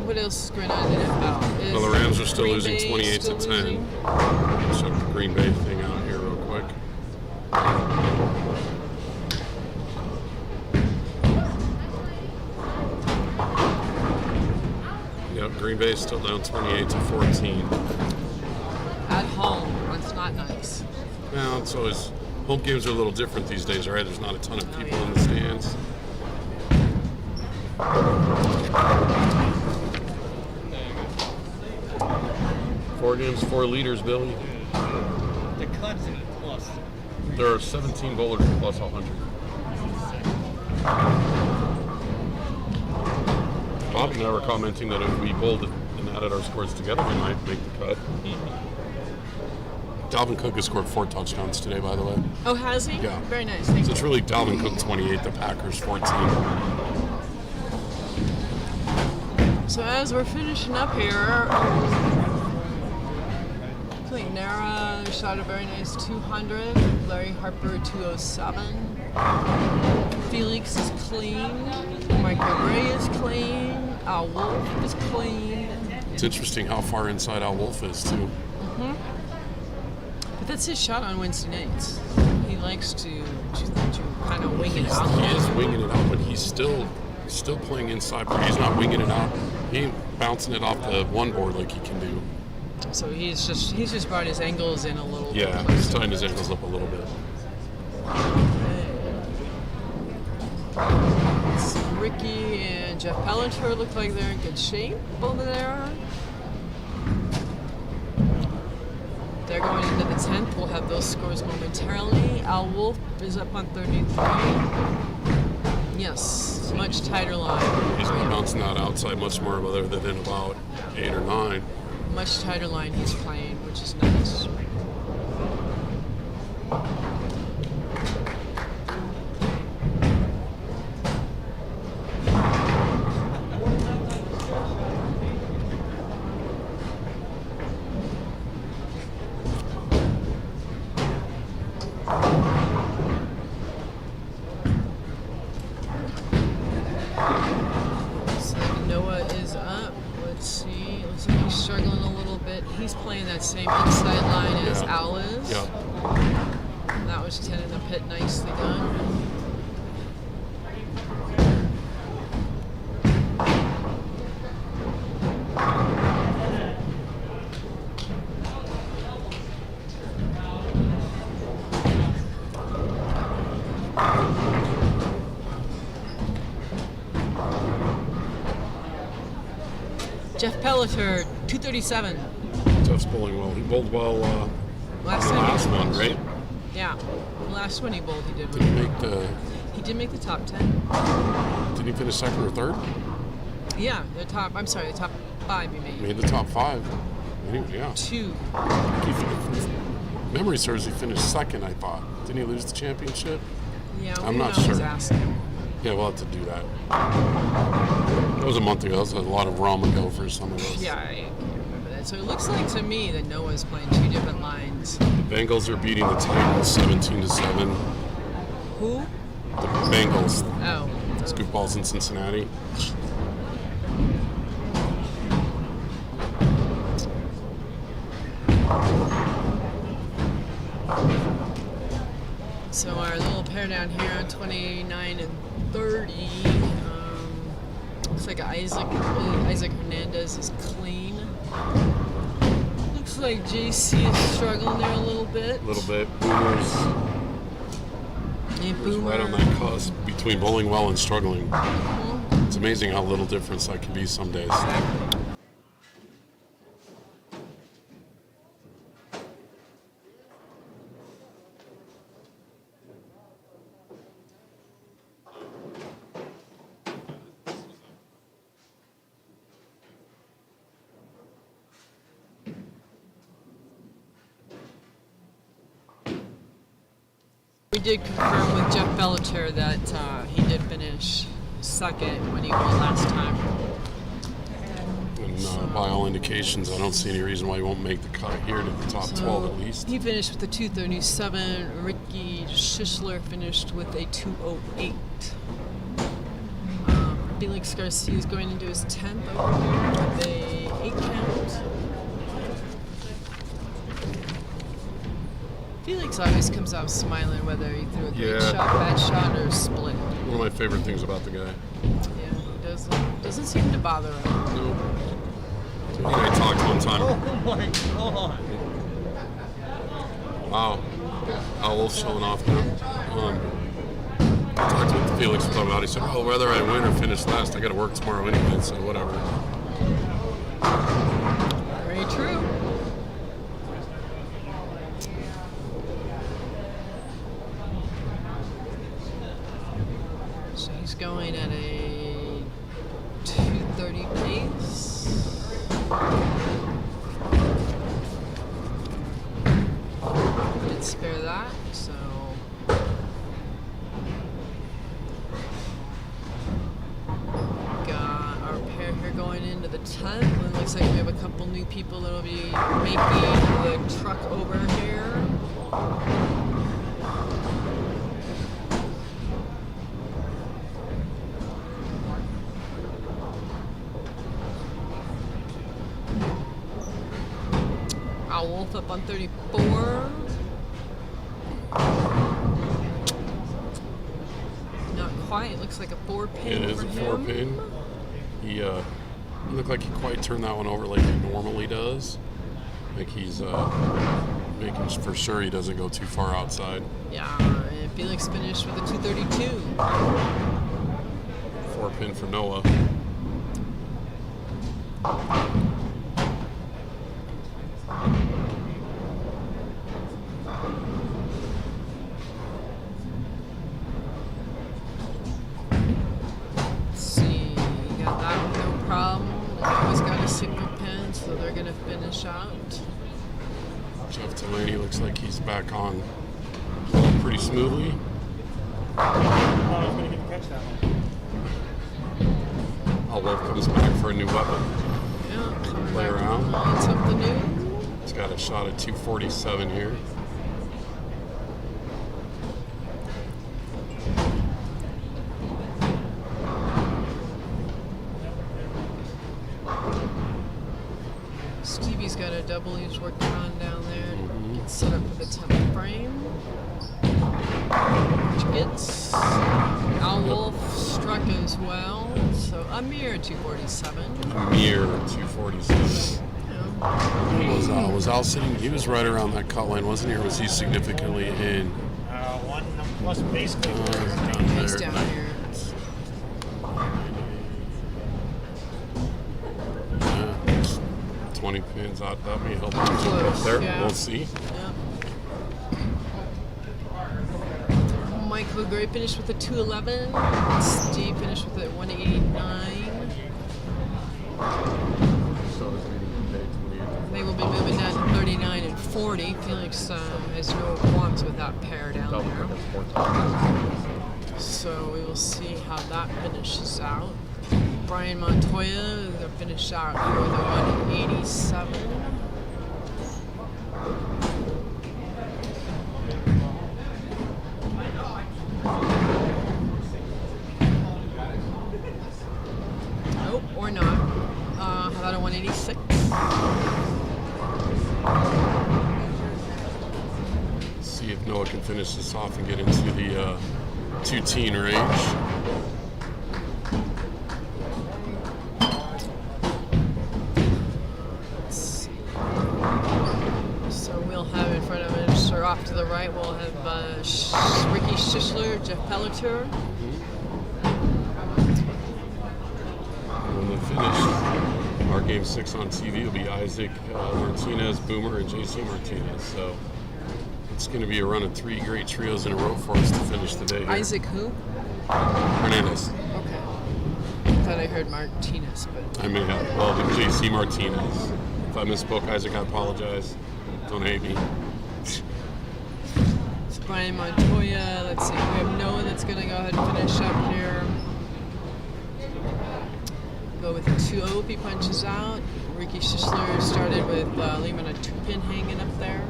What else is going on in the NFL? Well, the Rams are still Green losing Bay 28 still to 10. losing? Check the Green Bay thing out here real quick. Yep, Green Bay is still down 28 to 14. At home. That's not nice. Now, it's always home games are a little different these days, right? There's not a ton of people in the stands. Four games, 4 leaders, Billy. The cut's in plus. There are 17 bowlers plus 100. Bob and I were commenting that if we bowled and added our scores together, we might make the cut. Dalvin Cook has scored 4 touchdowns today, by the way. Oh, has he? Yeah. Very nice. Thank So you. it's really Dalvin Cook 28, the Packers 14. So as we're finishing up here, Nara shot a very nice 200. Larry Harper 207. Felix is clean. Michael Ray is clean. Al Wolf is clean. It's interesting how far inside Al Wolf is, too. But that's his shot on Wednesday nights. He likes to kind of wing it out. He is winging it out, but he's still playing inside. But he's not winging it out. He ain't bouncing it off the one board like he can do. So he's just brought his angles in a little bit. Yeah, he's tying his ankles up a little bit. So Ricky and Jeff Pelletier look like they're in good shape over there. They're going into the 10th. We'll have those scores momentarily. Al Wolf is up on 33. Yes, much tighter line. He's not bouncing that outside much more other than about 8 or 9. Much tighter line he's playing, which is nice. He's struggling a little bit. He's playing that same inside line as Yeah. Al is. Yep. And that was 10 in the pit, nicely done. Jeff Pelletier, 237. Jeff's bowling well. He bowled well Last the time last he one, finished. right? Yeah. Last one he bowled, he did Did he well. make the? He did make the top 10. Did he finish second or third? Yeah, the top 5 he made. Made the top 5. Yeah. 2. Memory serves, he finished second. I thought. Didn't he lose the championship? Yeah, I'm we not can always sure. ask him. Yeah, we'll have to do that. That was a month ago. That was a lot of rum ago for some of us. Yeah, I can't remember that. So it looks like to me that Noah's playing 2 different lines. The Bengals are beating the Titans 17-7. Who? The Bengals. Oh. Scoop balls in Cincinnati. So our little pair down here on 29 and 30. Looks like Isaac Hernandez is clean. Looks like JC is struggling there a little bit. A little bit. Boomers. And was Boomer. right on that cusp between bowling well and struggling. It's amazing how little difference that can be some days. We did confirm with Jeff Pelletier that he did finish second when he won last time. And by all indications, I don't see any reason why he won't make the cut here to the top 12 at least. He finished with a 237. Ricky Schishler finished with a 208. Felix Garcia is going into his 10th over here with a 8 count. Felix always comes out smiling whether he threw a great Yeah. shot, bad shot, or split. One of my favorite things about the guy. Yeah, he doesn't seem to bother him. No. I think I talked one time. Oh my god! Wow. Al Wolf's showing off now. I talked with Felix about. He said, "Oh, whether I win or finish last, I got to work tomorrow anyway, so whatever." Very true. So he's going at a 230 pace. Did spare that, so. Got our pair here going into the 10th. And it looks like we have a couple new people that'll be making the truck over here. Al Wolf up on 34. Not quite. It looks like a 4-pin. It is for a him. 4-pin. He looked like he quite turned that one over like he normally does. Like he's making for sure he doesn't go too far outside. Yeah, and Felix finished with a 232. 4-pin for Noah. Let's see, you got that one, no problem. They always got a single pin, so they're gonna finish out. Jeff Delaney looks like he's back on pretty smoothly. Oh, I was going to get to catch that one. Al Wolf comes back for a new weapon. Yeah, coming Play back around. on something new. He's got a shot at 247 here. double he's working on down there. Get set up for the 10th frame. Gets Al Wolf struck as well. So a mere 247. A mere 247. Was Al sitting? He was right around that cut line, wasn't he? Or was he significantly in? One plus basically. He's down here. Yeah, 20 pins out. That may help him up there. Yeah. We'll see. Yeah. Michael Gray finished with a 211. Steve finished with a 189. They will be moving down to 39 and 40. Felix has no qualms with that pair down there. So we will see how that finishes out. Brian Montoya finished out here with a 187. Nope, or not. How about a 186? See if Noah can finish this off and get into the 2-teen range. Let's see. So we'll have in front of us, or off to the right, we'll have Ricky Schischler, Jeff Pelletier. When they finish, our game 6 on TV will be Isaac Martinez, Boomer, and JC Martinez. So it's going to be a run of 3 great trios in a row for us to finish the day here. Isaac who? Hernandez. Okay. I thought I heard Martinez, but I may have. Well, the JC Martinez. If I misspoke, Isaac, I apologize. Don't hate me. it's Brian Montoya. Let's see. We have Noah that's going to go ahead and finish up here. Go with a 2-0 if he punches out. Ricky Schischler started with Lehman a 2-pin hanging up there.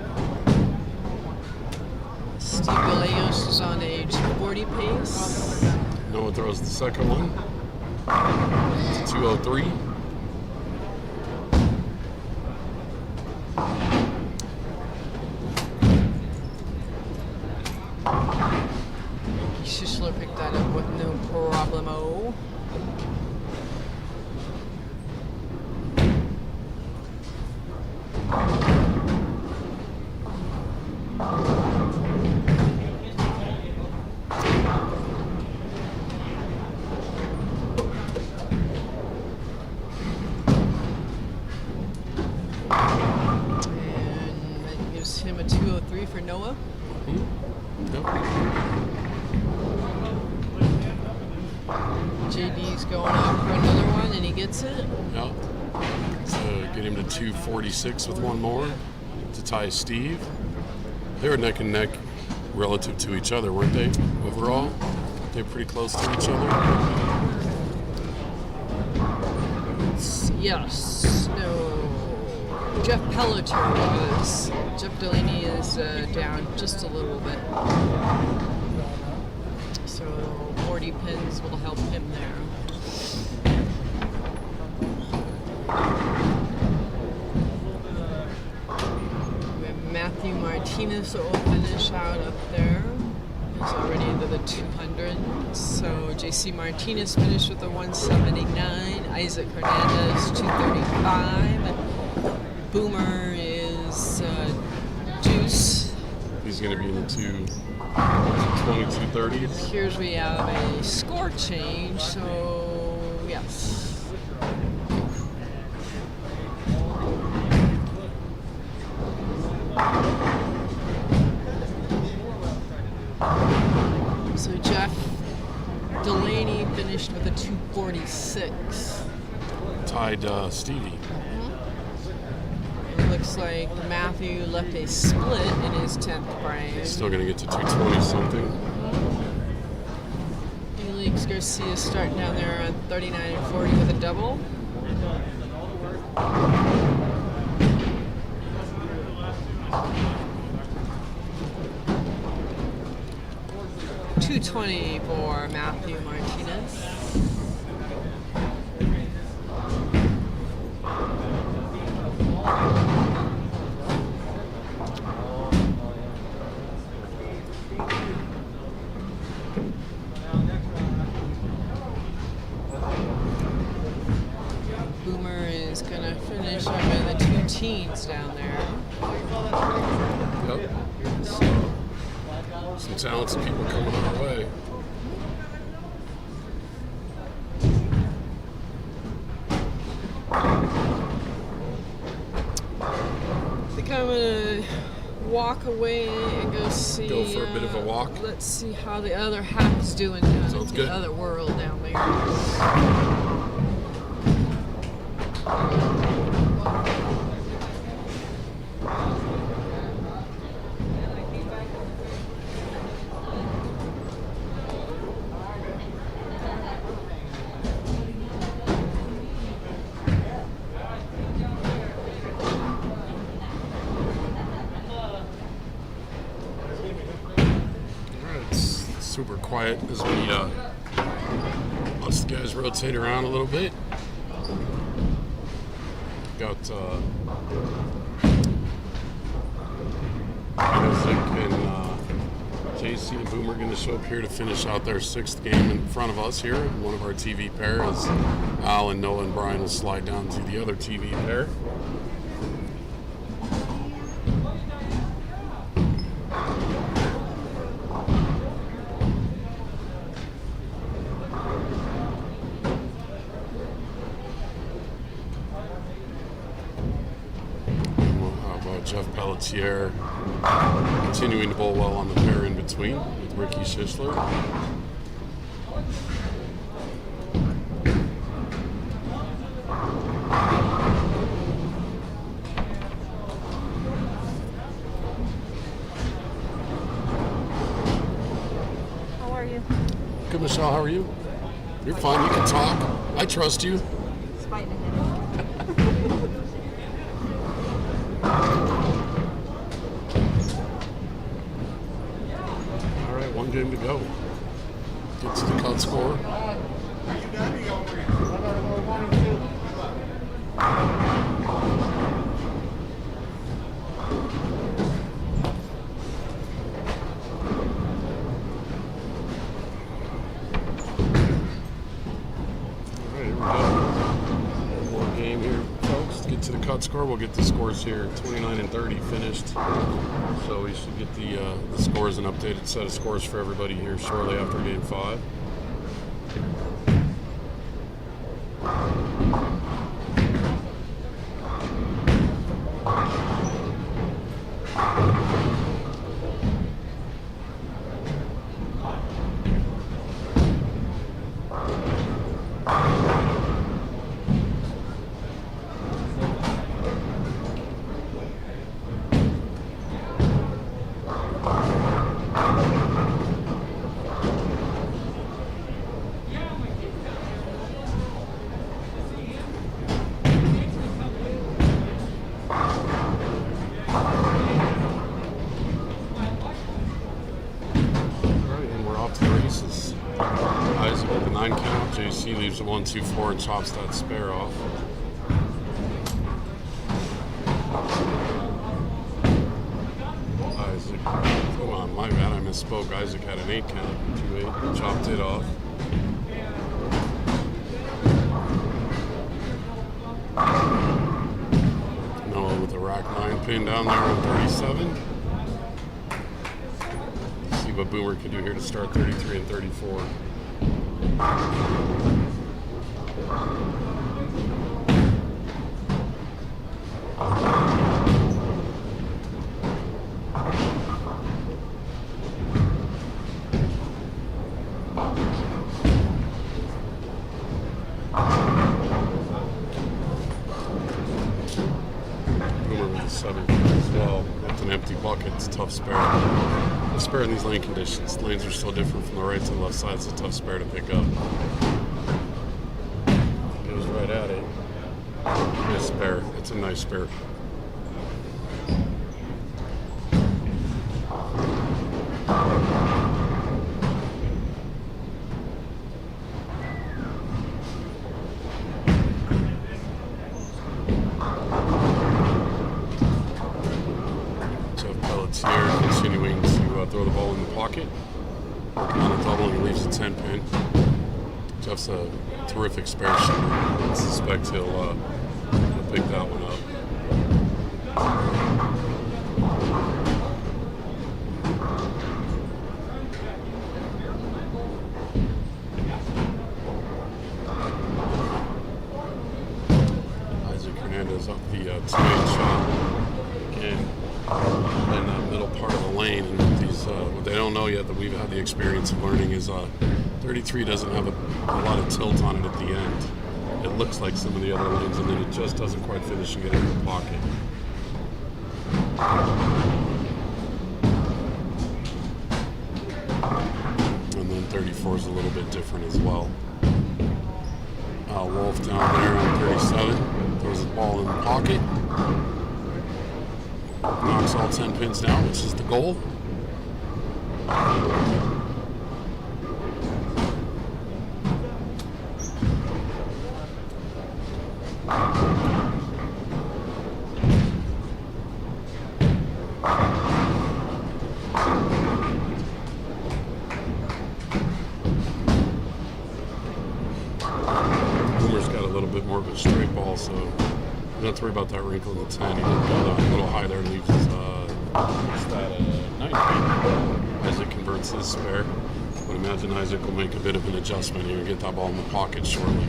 Steve Gallegos is on a 240 pace. Noah throws the second one. It's 203. Schischler picked that up with no problemo. And that gives him a 203 for Noah. Yep. JD's going off for another one, and he gets it. Yep. So get him to 246 with one more to tie Steve. They were neck and neck relative to each other, weren't they? Overall, they're pretty close to each other. Yes. No. Jeff Pelletier was. Jeff Delaney is down just a little bit. So 40 pins will help him there. We have Matthew Martinez that will finish out up there. He's already into the 200. So JC Martinez finished with a 179. Isaac Hernandez 235. Boomer is Juice. He's going to be in the 220, 230s. Here's we have a score change, so yes. So Jeff Delaney finished with a 246. Tied Stevie. It looks like Matthew left a split in his 10th frame. Still going to get to 220 something. Felix Garcia starting down there on 39 and 40 with a double. $220 for Matthew Martinez. machines down there. Yep. Some talented people coming our way. I think I'm gonna walk away and go see. Go for a bit of a walk? Let's see how the other half is doing down Sounds in good. the other world down there. Super quiet as we watch the guys rotate around a little bit. Got Isaac and JC and Boomer going to show up here to finish out their 6th game in front of us here. One of our TV pair is Al and Noah and Brian will slide down to the other TV pair. Jeff Pelletier continuing to bowl well on the pair in between with Ricky Schishler. How are you? Good, Michelle. How are you? You're fine. You can talk. I trust you. It's fighting a headache. All right, 1 game to go. Get to the cut score. To the cut score, we'll get the scores here. 29 and 30 finished, so we should get the scores, an updated set of scores for everybody here shortly after game 5. Isaac with the 9 count. JC leaves a 1-2-4 and chops that spare off. Isaac, come on, my bad, I misspoke. Isaac had an 8 count, 2-8, chopped it off. Noah with a rack 9 pin down there on 37. See what Boomer can do here to start 33 and 34. Boomer with a 7 as well. That's an empty bucket. It's a tough spare. The spare in these lane conditions. The lanes are so different from the right to the left side. It's a tough spare to pick up. Goes right at it. Nice spare. It's a nice spare. Here, continuing to throw the ball in the pocket. Working on a double, and he leaves a 10 pin. Jeff's a terrific spare shooter. I suspect he'll pick that one up. goes up the 2-8 shot again in the middle part of the lane. And these, what they don't know yet that we've had the experience of learning is 33 doesn't have a lot of tilt on it at the end. It looks like some of the other lanes, and then it just doesn't quite finish and get in the pocket. And then 34 is a little bit different as well. Wolf down there on 37 throws the ball in the pocket, knocks all 10 pins down, which is the goal. More of a straight ball, so you don't have to worry about that wrinkle in the 10. He didn't go a little high there, leaves that 9 feet as it converts his spare. But imagine Isaac will make a bit of an adjustment here and get that ball in the pocket shortly.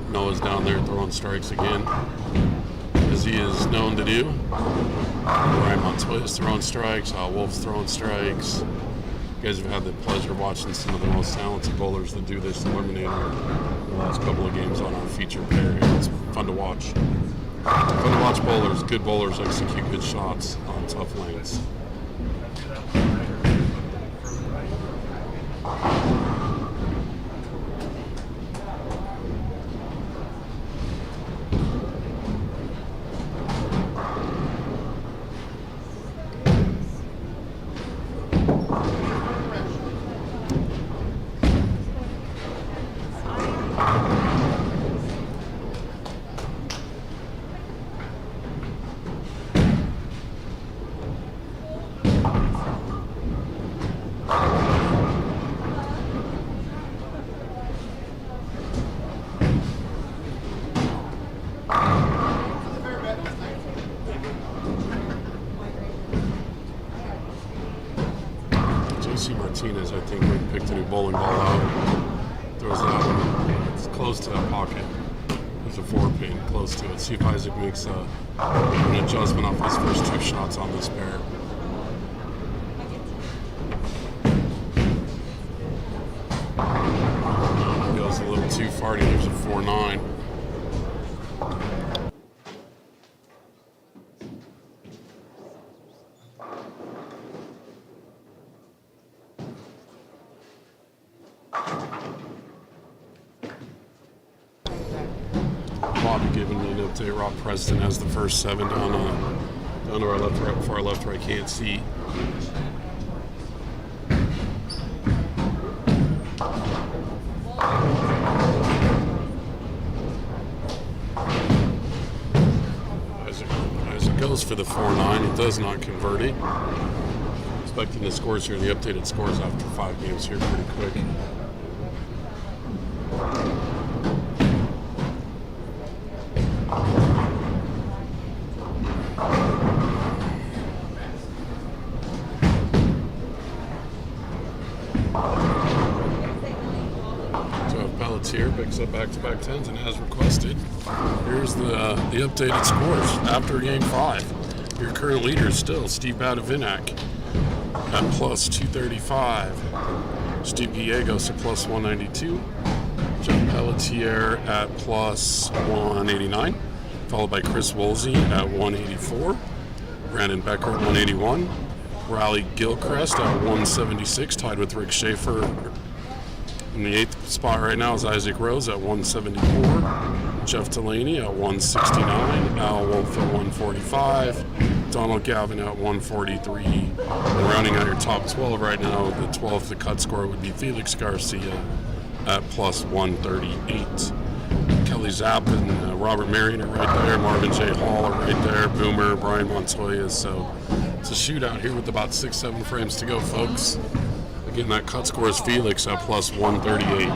Noah's down there throwing strikes again, as he is known to do. Brian Montoya's throwing strikes, Wolf's throwing strikes. You guys have had the pleasure of watching some of the most talented bowlers that do this Eliminator the last couple of games on our feature pair. It's fun to watch. Fun to watch bowlers. Good bowlers execute good shots on tough lanes. Martinez, I think, we picked a new bowling ball out. Throws that one. It's close to that pocket. There's a 4-pin close to it. See if Isaac makes an adjustment off his first 2 shots on this pair. Goes a little too far. There's a 4-9. Bobby giving me an update. Rob Preston has the first 7 down to our left, right, far left where I can't see. As it goes for the 4-9, it does not convert it. Expecting the scores here, the updated scores after 5 games here pretty quick. Here picks up back-to-back 10s and as requested. Here's the updated scores after game 5. Your current leader is still Steve Badavinac at plus 235. Steve Gallegos at plus 192. Jeff Pelletier at plus 189. Followed by Chris Woolsey at 184. Brandon Becker at 181. Riley Gilchrist at 176, tied with Rick Schaefer. In the 8th spot right now is Isaac Rose at 174, Jeff Delaney at 169, Al Wolf at 145, Donald Gavin at 143. And rounding out your top 12 right now, the 12th, the cut score would be Felix Garcia at plus 138. Kelly Zapp and Robert Marion are right there, Marvin J. Hall are right there, Boomer, Brian Montoya. So it's a shootout here with about 6-7 frames to go, folks. Again, that cut score is Felix at plus 138.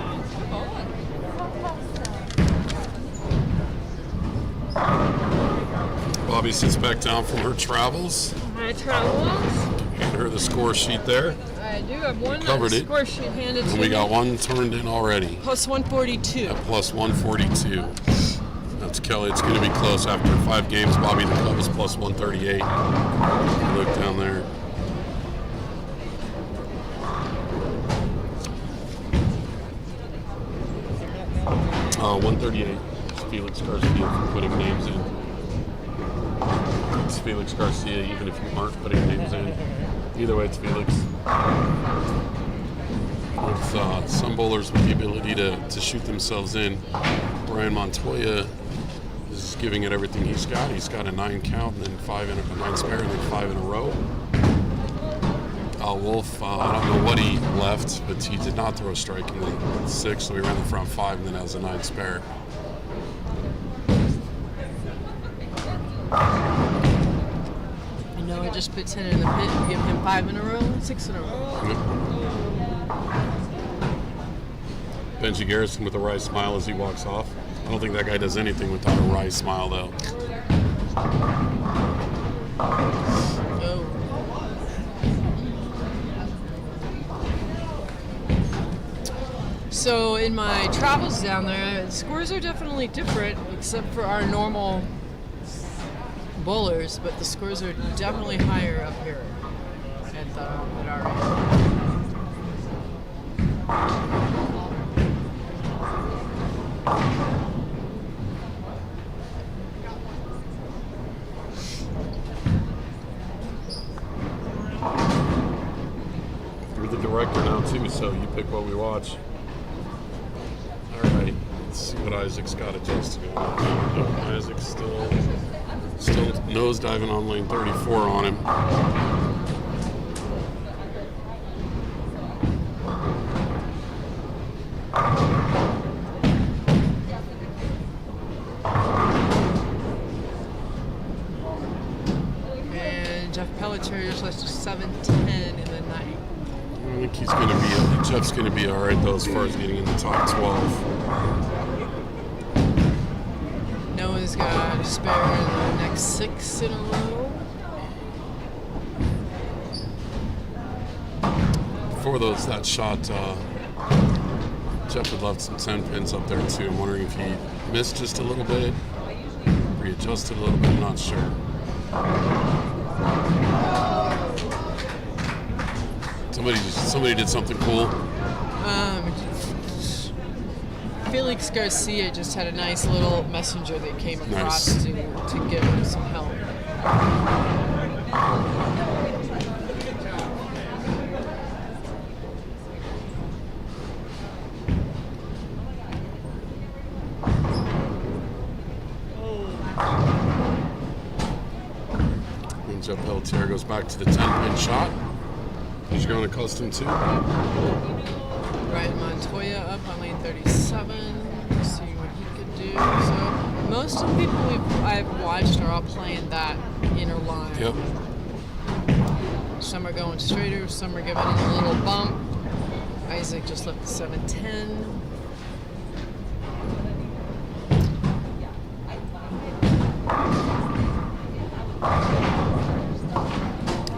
Bobby sits back down from her travels. My travels. Hand her the score sheet there. I do have one covered it. Score sheet handed to And me. we got one turned in already. Plus 142. At plus 142. That's Kelly. It's going to be close after 5 games. Bobby the Cub is plus 138. Look down there. 138. It's Felix Garcia for putting names in. It's Felix Garcia even if you aren't putting names in. Either way, it's Felix. With some bowlers with the ability to shoot themselves in. Brian Montoya is giving it everything he's got. He's got a 9 count and then 9 spare and then 5 in a row. Al Wolf, I don't know what he left, but he did not throw a strike in the 6, so he ran the front 5 and then has a 9 spare. I know I just put 10 in the pit and give him 5 in a row and 6 in a row. Yep. Benji Garrison with a wry smile as he walks off. I don't think that guy does anything without a wry smile, though. Oh. So in my travels down there, the scores are definitely different, except for our normal bowlers, but the scores are definitely higher up here at our end. You're the director now too, so you pick what we watch. All right, let's see what Isaac's got adjusted on. Isaac's still nosediving on lane 34 on him. And Jeff Pelletier just left 7-10 in the night. I think Jeff's going to be all right though as far as getting in the top 12. Noah's got a spare in the next 6 in a row. Before that shot, Jeff had left some 10 pins up there too. I'm wondering if he missed just a little bit, readjusted a little bit, I'm not sure. Somebody did something cool. Felix Garcia just had a nice little messenger that came across to give him some help. And Jeff Pelletier goes back to the 10-pin shot. He's going to custom 2. Brian Montoya up on lane 37. See what he could do. So most of the people I've watched are all playing that inner line. Yep. Some are going straighter, some are giving it a little bump. Isaac just left the 7-10.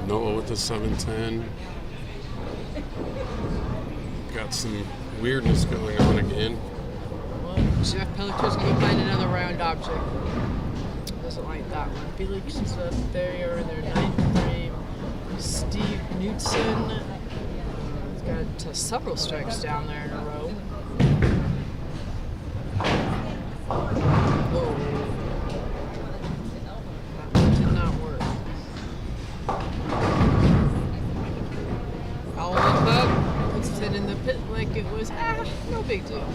Noah with the 7-10. Got some weirdness going on again. Well, Jeff Pelletier's going to find another round object. Doesn't like that one. Felix is up there in their 9th frame. Steve Knudsen. He's got several strikes down there in a row. Oh. That did not work. I'll look up. Sit in the pit like it was, no big deal.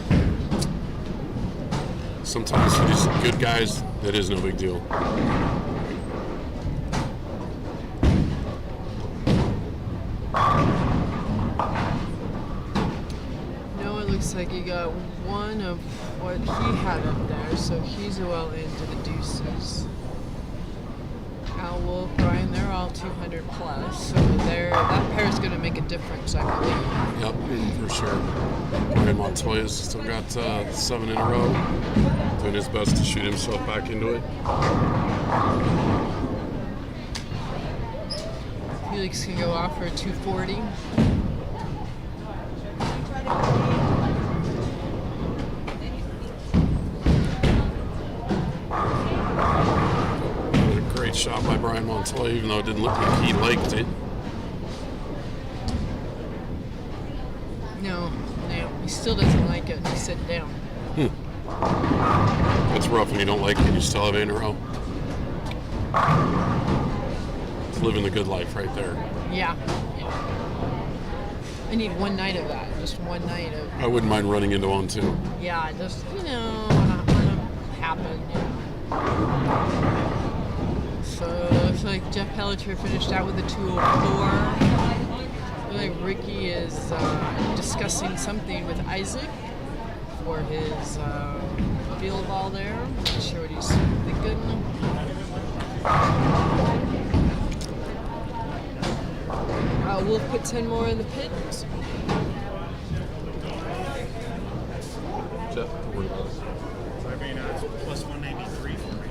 Sometimes for these good guys, that is no big deal. No, it looks like he got one of what he had up there, so he's well into the deuces. Al Wolf, Brian, they're all 200 plus, so that pair is going to make a difference, I believe. Yep, for sure. Brian Montoya's still got 7 in a row, doing his best to shoot himself back into it. Felix can go off for a 240. Brian Montoya, even though it didn't look like he liked it. No, he still doesn't like it. He's sitting down. It's rough when you don't like it and you still have 8 in a row. It's living the good life right there. Yeah. I need one night of that. Just one night of. I wouldn't mind running into one too. Yeah, just when it happen. So looks like Jeff Pelletier finished out with a 204. Like Ricky is discussing something with Isaac for his field ball there. Not sure what he's thinking. Wolf put 10 more in the pit. Jeff, don't worry about it. So I mean, it's plus 183 for me.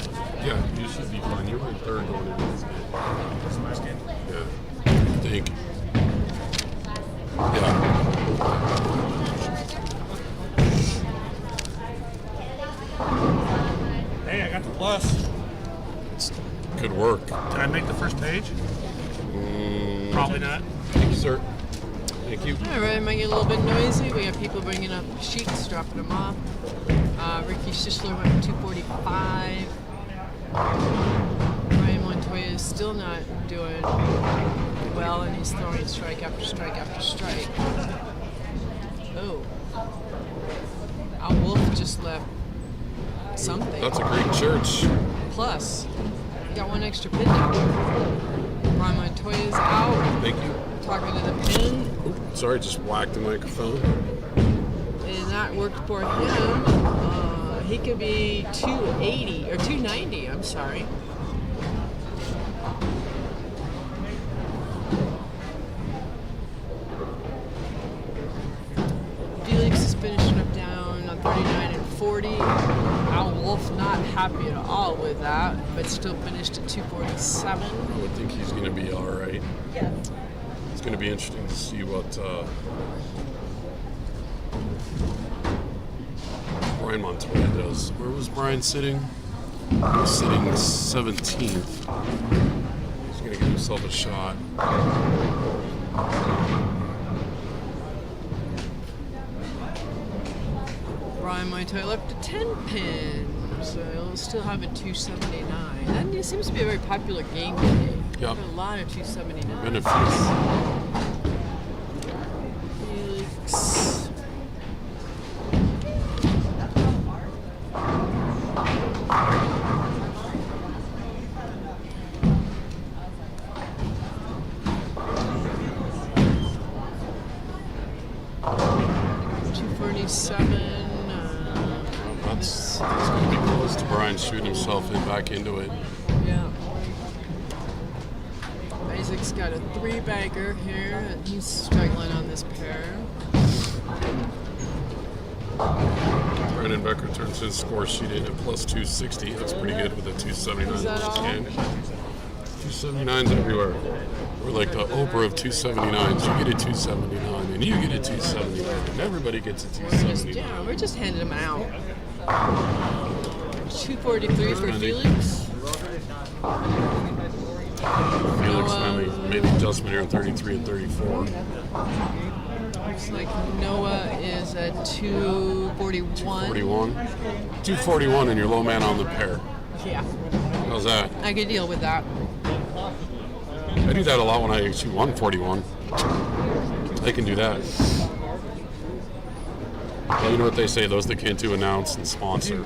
Yeah, you should be fine. You're my third going into this game. That's my skin. Yeah. I think. Yeah. Hey, I got the plus. It's good work. Did I make the first page? Probably not. Thank you, sir. Thank you. All right, might get a little bit noisy. We have people bringing up sheets, dropping them off. Ricky Schischler went to 245. Brian Montoya is still not doing well, and he's throwing strike after strike after strike. Oh. Al Wolf just left something. That's a great church. Plus, he got one extra pin now. Brian Montoya's out. Thank you. Talking to the pin. Oop, sorry, just whacked the microphone. And that worked for him. He could be 280 or 290. I'm sorry. Felix is finishing up down on 39 and 40. Al Wolf not happy at all with that, but still finished at 247. I would think he's going to be all right. It's going to be interesting to see what Brian Montoya does. Where was Brian sitting? He was sitting 17th. He's going to give himself a shot. Brian Montoya left a 10 pin, so he'll still have a 279. That seems to be a very popular game today. Yep. A lot of 279. Been a few. Felix. That's going to be close to Brian shooting himself back into it. Yeah. Isaac's got a 3-bagger here, and he's struggling on this pair. Brandon Becker turns his score sheet in at plus 260. That's pretty good with a 279 Is that all? hand. 279s everywhere. We're like the Oprah of 279s. You get a 279, and you get a 279, and everybody gets a 279. We're just handing them out. 243 for Felix. Felix finally made the adjustment here at 33 and 34. Looks like Noah is at 241. 241. 241 and your low man on the pair. Yeah. How's that? I could deal with that. I do that a lot when I shoot 141. I can do that. Well, you know what they say, those that can't do announce and sponsor.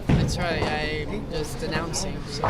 That's right, I'm just announcing. So.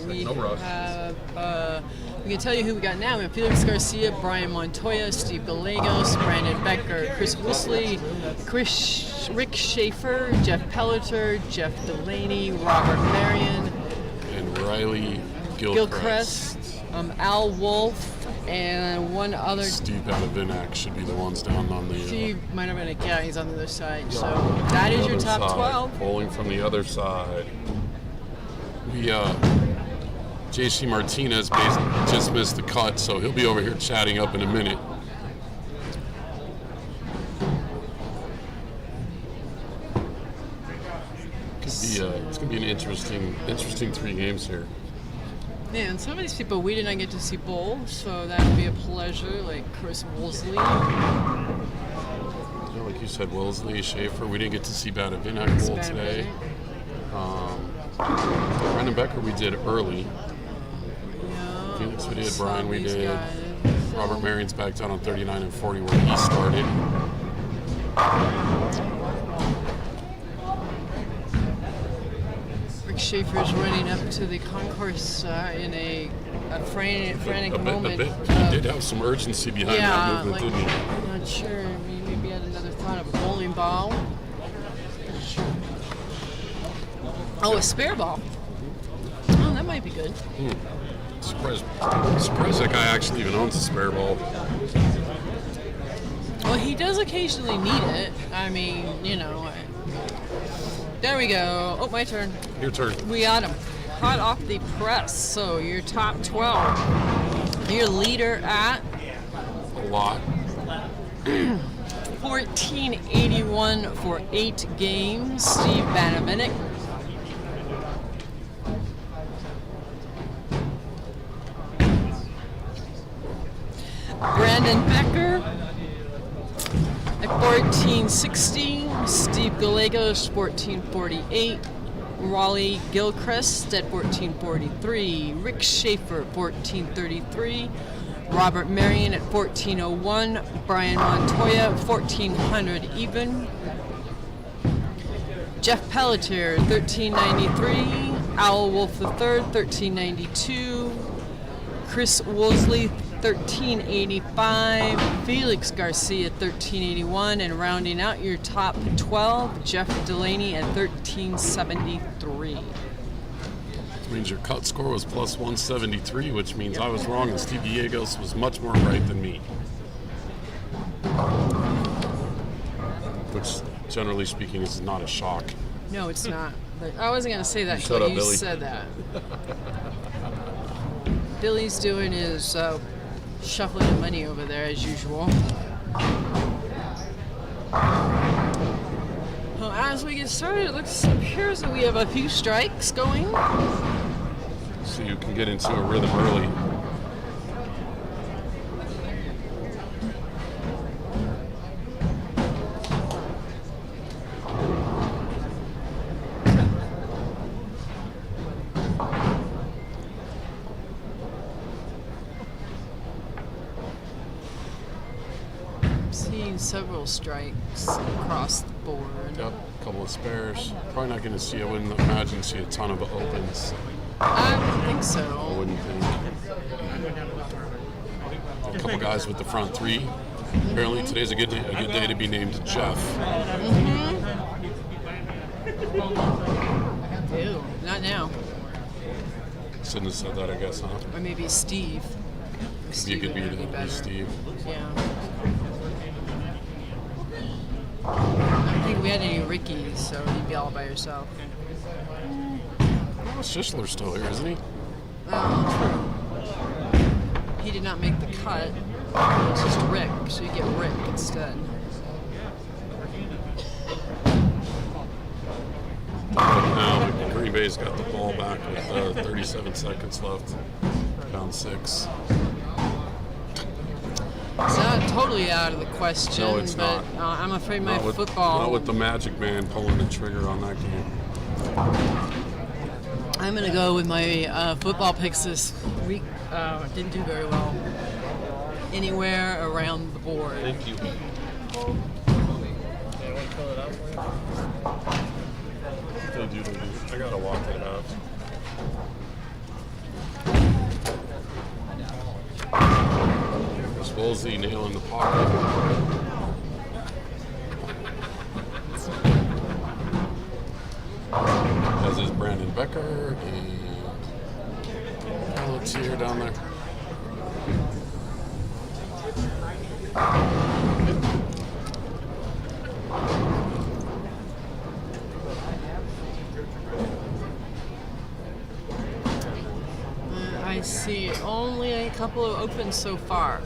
We No rush. we can tell you who we got now. We have Felix Garcia, Brian Montoya, Steve Gallegos, Brandon Becker, Chris Woosley, Rick Schaefer, Jeff Pelliter, Jeff Delaney, Robert Marion, And Riley Gilchrist, Al Wolf, and one other. Steve Badavinac should be the ones down on the Steve might have been he's on the other side. So that is your other top side. 12. Bowling from the other side. We JC Martinez just missed the cut, so he'll be over here chatting up in a minute. It's gonna be an interesting 3 games here. Yeah, and some of these people we did not get to see bowl, so that would be a pleasure, like Chris Woolsey. You know, like you said, Wellesley, Schaefer. We didn't get to see Badavinac bowl today. Brandon Becker we did early. Yeah, Felix we did, some Brian of we these did. guys. Robert Marion's back down on 39 and 40 where he started. Rick Schaefer's running up to the concourse in a frantic moment. He did have some urgency behind that movement, didn't he? I'm not sure. Maybe had another thought of a bowling ball. Oh, a spare ball. Oh, that might be good. Surprised that guy actually even owns a spare ball. Well, he does occasionally need it. I mean, you know. There we go. Oh, my turn. Your turn. We got him. Hot off the press. So your top 12. Your leader at A lot. 1481 for 8 games. Steve Banavinick. Brandon Becker at 1460. Steve Gallegos 1448. Raleigh Gilchrist at 1443. Rick Schaefer 1433. Robert Marion at 1401. Brian Montoya 1400 even. Jeff Pelliter 1393. Al Wolf III 1392. Chris Woolsey 1385, Felix Garcia 1381, and rounding out your top 12, Jeff Delaney at 1373. Which means your cut score was plus 173, which means I was wrong and Steve Gallegos was much more right than me. Which, generally speaking, is not a shock. No, it's not. But I wasn't going to say that Shut until up, you Billy. said that. Billy's doing his shuffling the money over there as usual. Well, as we get started, it appears that we have a few strikes going. So you can get into a rhythm early. Seeing several strikes across the board. Yep, a couple of spares. Probably not going to see, I wouldn't imagine see a ton of opens. I don't think I so. wouldn't think. A couple guys with the front 3. Apparently today's a good day to be named Jeff. Ew, not now. Shouldn't have said that, I guess, huh? Or maybe Steve. You could be would the better. Steve. Yeah. I don't think we had any Rickies, so you'd be all by yourself. Well, Schishler's still here, isn't he? He did not make the cut. It's just Rick, so you get Rick instead. Now Green Bay's got the ball back with 37 seconds left. Down 6. It's not totally out of the question, No, it's but not. I'm afraid my Not football. with the Magic Man pulling the trigger on that game. I'm going to go with my football picks this week. Didn't do very well anywhere around the board. Thank you. Yeah, want to fill it out for you? They do. I gotta walk it out. Swolesy nail in the pocket. As is Brandon Becker and Pelletier down there. I see only a couple of opens so far.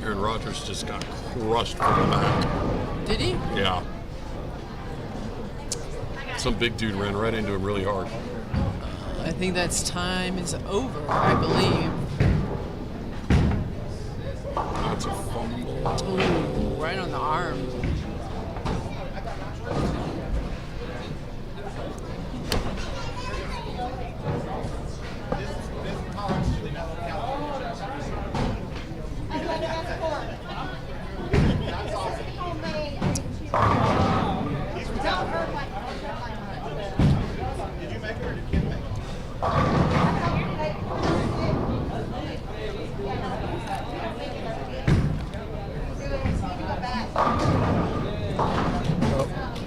Aaron Rodgers just got crushed from the back. Did he? Yeah. Some big dude ran right into him really hard. I think that's time is over, I believe. That's a fumble. Ooh, right on the arm.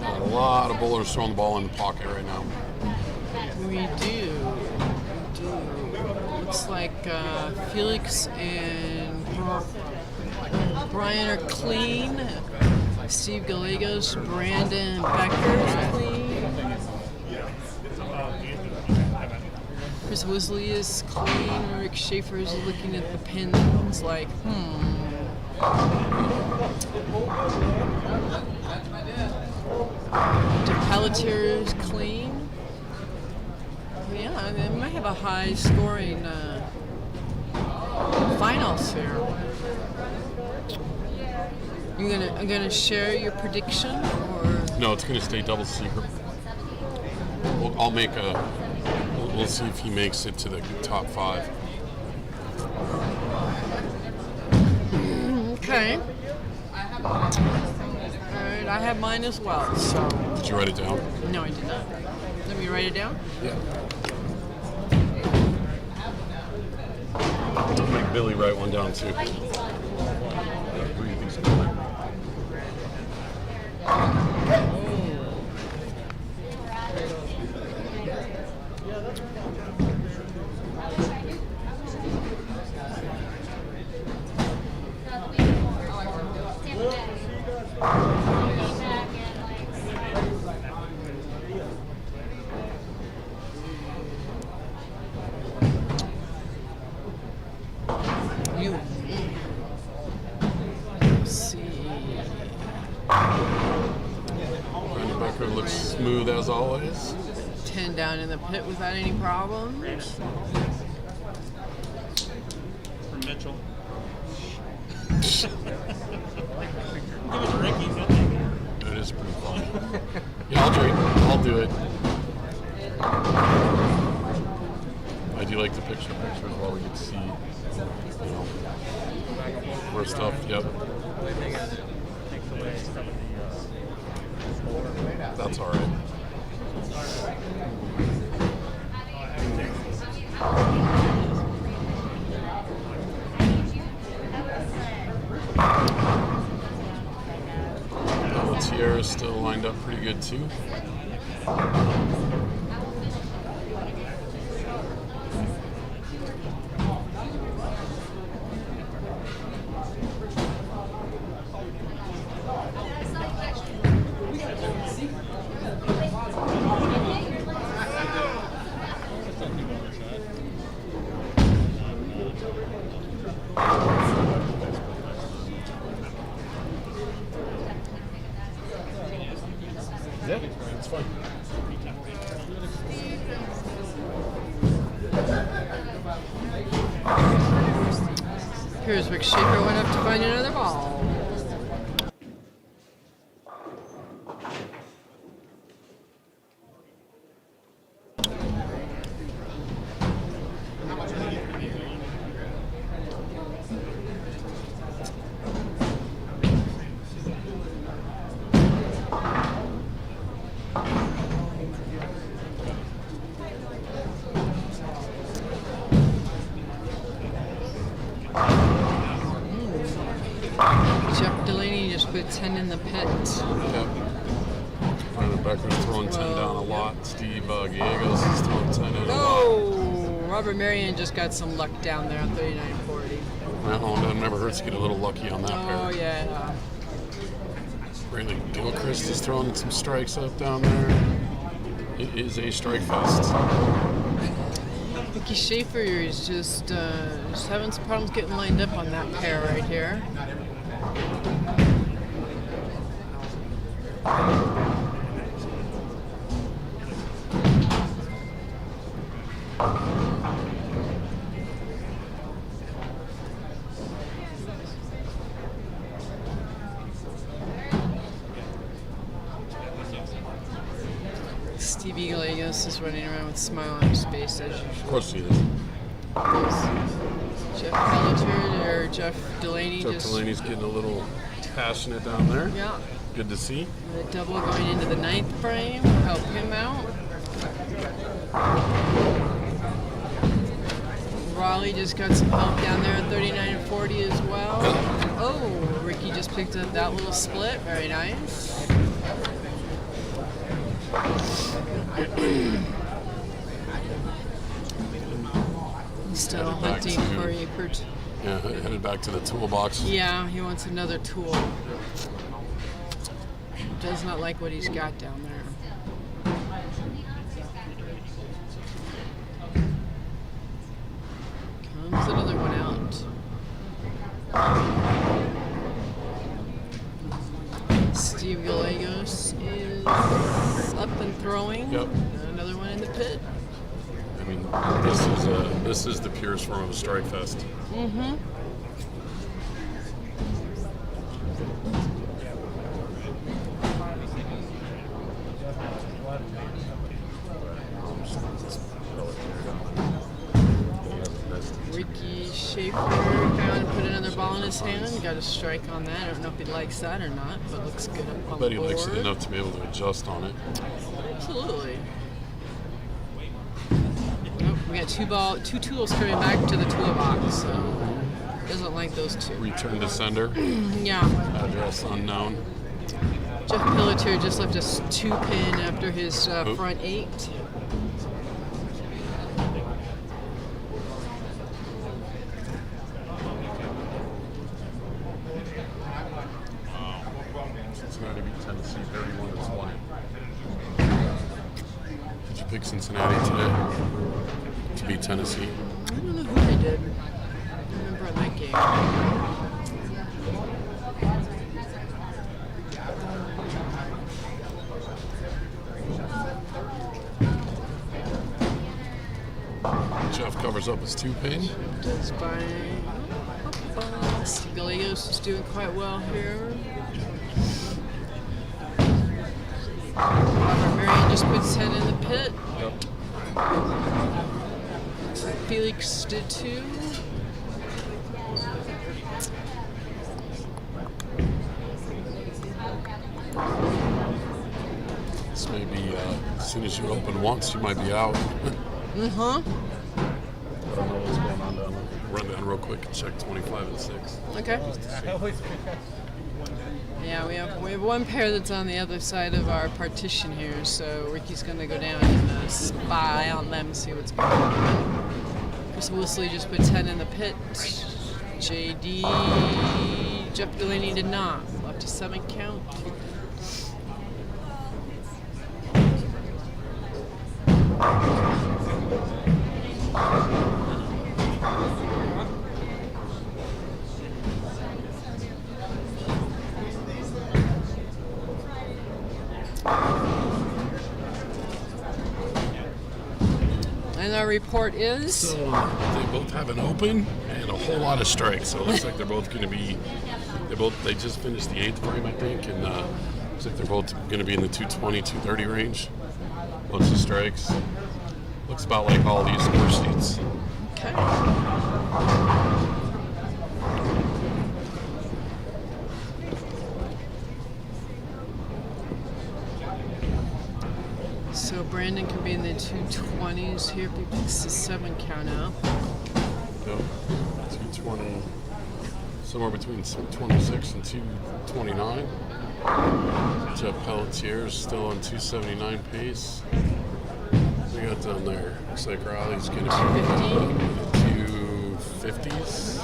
A lot of bowlers throwing the ball in the pocket right now. We do. Looks like Felix and Brian are clean. Steve Gallegos, Brandon Becker is clean. Chris Wisley is clean. Rick Schaefer is looking at the pins like, Pelletier is clean. Yeah, they might have a high scoring finals here. I'm gonna share your prediction, or No, it's going to stay double secret. I'll make a. We'll see if he makes it to the top 5. okay. Alright, I have mine as well, so. Did you write it down? No, I did not. Let me write it down. Yeah. Make Billy write one down too. Who do you think's going? Let's see. Brandon Becker looks smooth as always. 10 down in the pit without any problems. For Mitchell. Give us Ricky's. That is pretty fun. Yeah, I'll do it. I do like the pictures while we get to see, more stuff. Yep. That's all right. Tierra's still lined up pretty good too. Yeah, it's fine. appears Rick Schaefer went up to find another ball. Jeff Delaney just put 10 in the pit. Yep. Brandon Becker's throwing 10 down a lot. Steve Gallegos is throwing 10 in a lot. Oh, Robert Marion just got some luck down there on 39.40. Well, it never hurts to get a little lucky on that pair. Oh, yeah. Brandon Gilchrist is throwing some strikes up down there. It is a strike fest. Ricky Schaefer is just having some problems getting lined up on that pair right here. Stevie Gallegos is running around with a smile on his face as usual. Of course he is. Jeff Pelletier or Jeff Delaney Jeff Delaney's getting a little passionate down there. Yeah. Good to see. The double going into the 9th frame will help him out. Raleigh just got some help down there at 39.40 as well. Oh, Ricky just picked up that little split. Very nice. Still hunting for a Yeah, headed back to the toolbox. Yeah, he wants another tool. Does not like what he's got down there. Comes another one out. Steve Gallegos is up and throwing. Yep. Another one in the pit. I mean, this is the purest form of a strike fest. Mm-hmm. Ricky Schaefer found put another ball in his hand. Got a strike on that. I don't know if he likes that or not, but looks good up on I bet the he board. likes it enough to be able to adjust on it. Absolutely. Nope, we got two tools coming back to the toolbox, so doesn't like those two. Return to sender. Yeah. Address unknown. Jeff Pelletier just left us 2-pin after his front 8. Cincinnati beat Tennessee 31-20. Did you pick Cincinnati today to beat Tennessee? I don't know who they did. I remember in that game. Jeff covers up his 2-pin. Does by Steve Gallegos is doing quite well here. Robert Marion just put 10 in the pit. Yep. Felix did too. This may be, as soon as you open once, you might be out. Mm-hmm. I don't know what's going on down there. Run down real quick and check 25 and 6. Okay. Yeah, we have one pair that's on the other side of our partition here, so Ricky's gonna go down and spy on them and see what's going on. Chris Woosley just put 10 in the pit. JD Jeff Delaney did not. Left a 7 count. And our report is? So they both have an open and a whole lot of strikes. So it looks like they're both going to be. They just finished the 8th frame, I think, and looks like they're both going to be in the 220, 230 range. Lots of strikes. Looks about like all these score sheets. Okay. So Brandon can be in the 220s here if he picks the 7 count up. Yep. 220. Somewhere between 226 and 229. Jeff Pelletier's still on 279 pace. What we got down there? Looks like Raleigh's going to be in the 250s.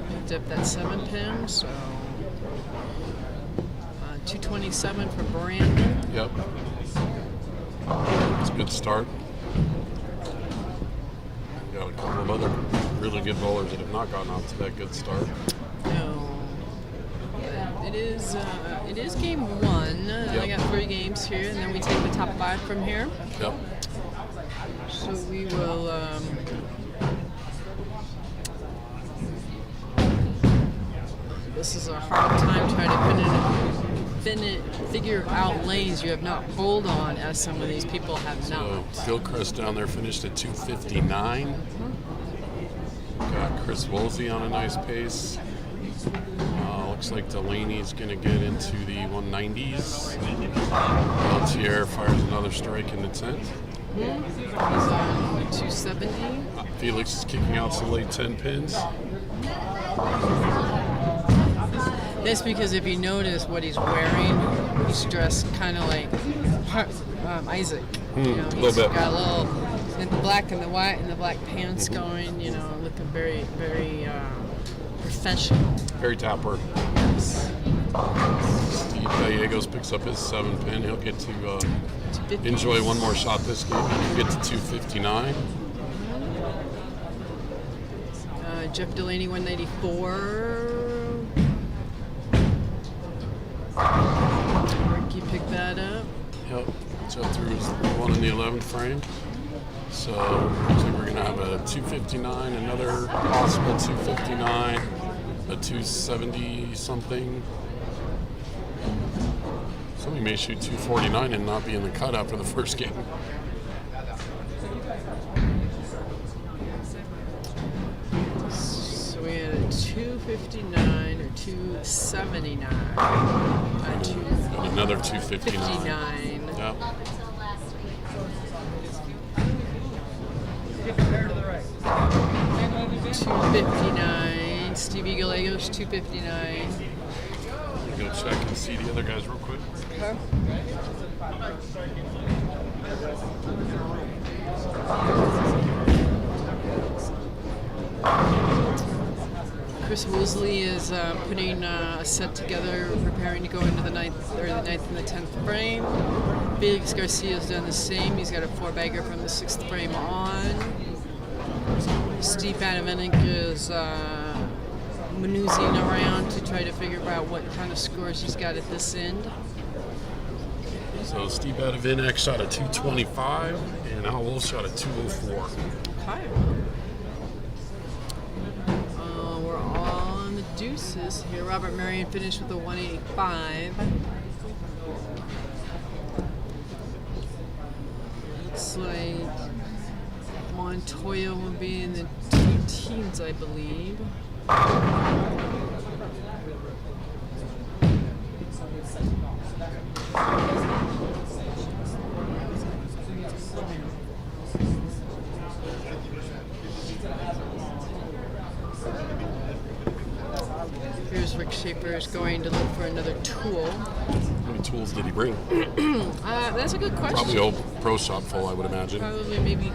Picked up that 7 pin, so 227 for Brandon. Yep. It's a good start. Got a couple of other really good bowlers that have not gotten off to that good start. No. It is game 1. I got 3 games here, and then we take the top 5 from here. Yep. So we will this is a hard time trying to figure out lanes you have not bowled on, as some of these people have not. So Gilchrist down there finished at 259. Got Chris Woolsey on a nice pace. Looks like Delaney's going to get into the 190s. Peltier fires another strike in the 10th. He's on 270. Felix is kicking out some late 10 pins. That's because if you notice what he's wearing, he's dressed kind of like Isaac. A little bit. Got a little the black and the white and the black pants going. Looking very, very professional. Very dapper. Steve Gallegos picks up his 7 pin. He'll get to enjoy one more shot this game. He'll get to 259. Jeff Delaney 194. Ricky picked that up. Yep. Jeff threw his one in the 11th frame. So looks like we're going to have a 259, another possible 259, a 270 something. Somebody may shoot 249 and not be in the cut after the first game. So we had a 259 or 279. Another 259. 59. Yep. To the right. 259. Stevie Gallegos 259. Go check and see the other guys real quick. Okay. Chris Woolsey is putting a set together, preparing to go into the 9th and the 10th frame. Felix Garcia's done the same. He's got a 4-bagger from the 6th frame on. Steve Badavinik is maneuvering around to try to figure out what kind of scores he's got at this end. So Steve Badavinik shot a 225 and Al Wolf shot a 204. Okay. We're all on the deuces here. Robert Marion finished with a 185. Looks like Montoya will be in the 2 teens, I believe. Here's Rick Schaefer going to look for another tool. How many tools did he bring? That's a good question. Probably old pro shop full, I would imagine. Probably maybe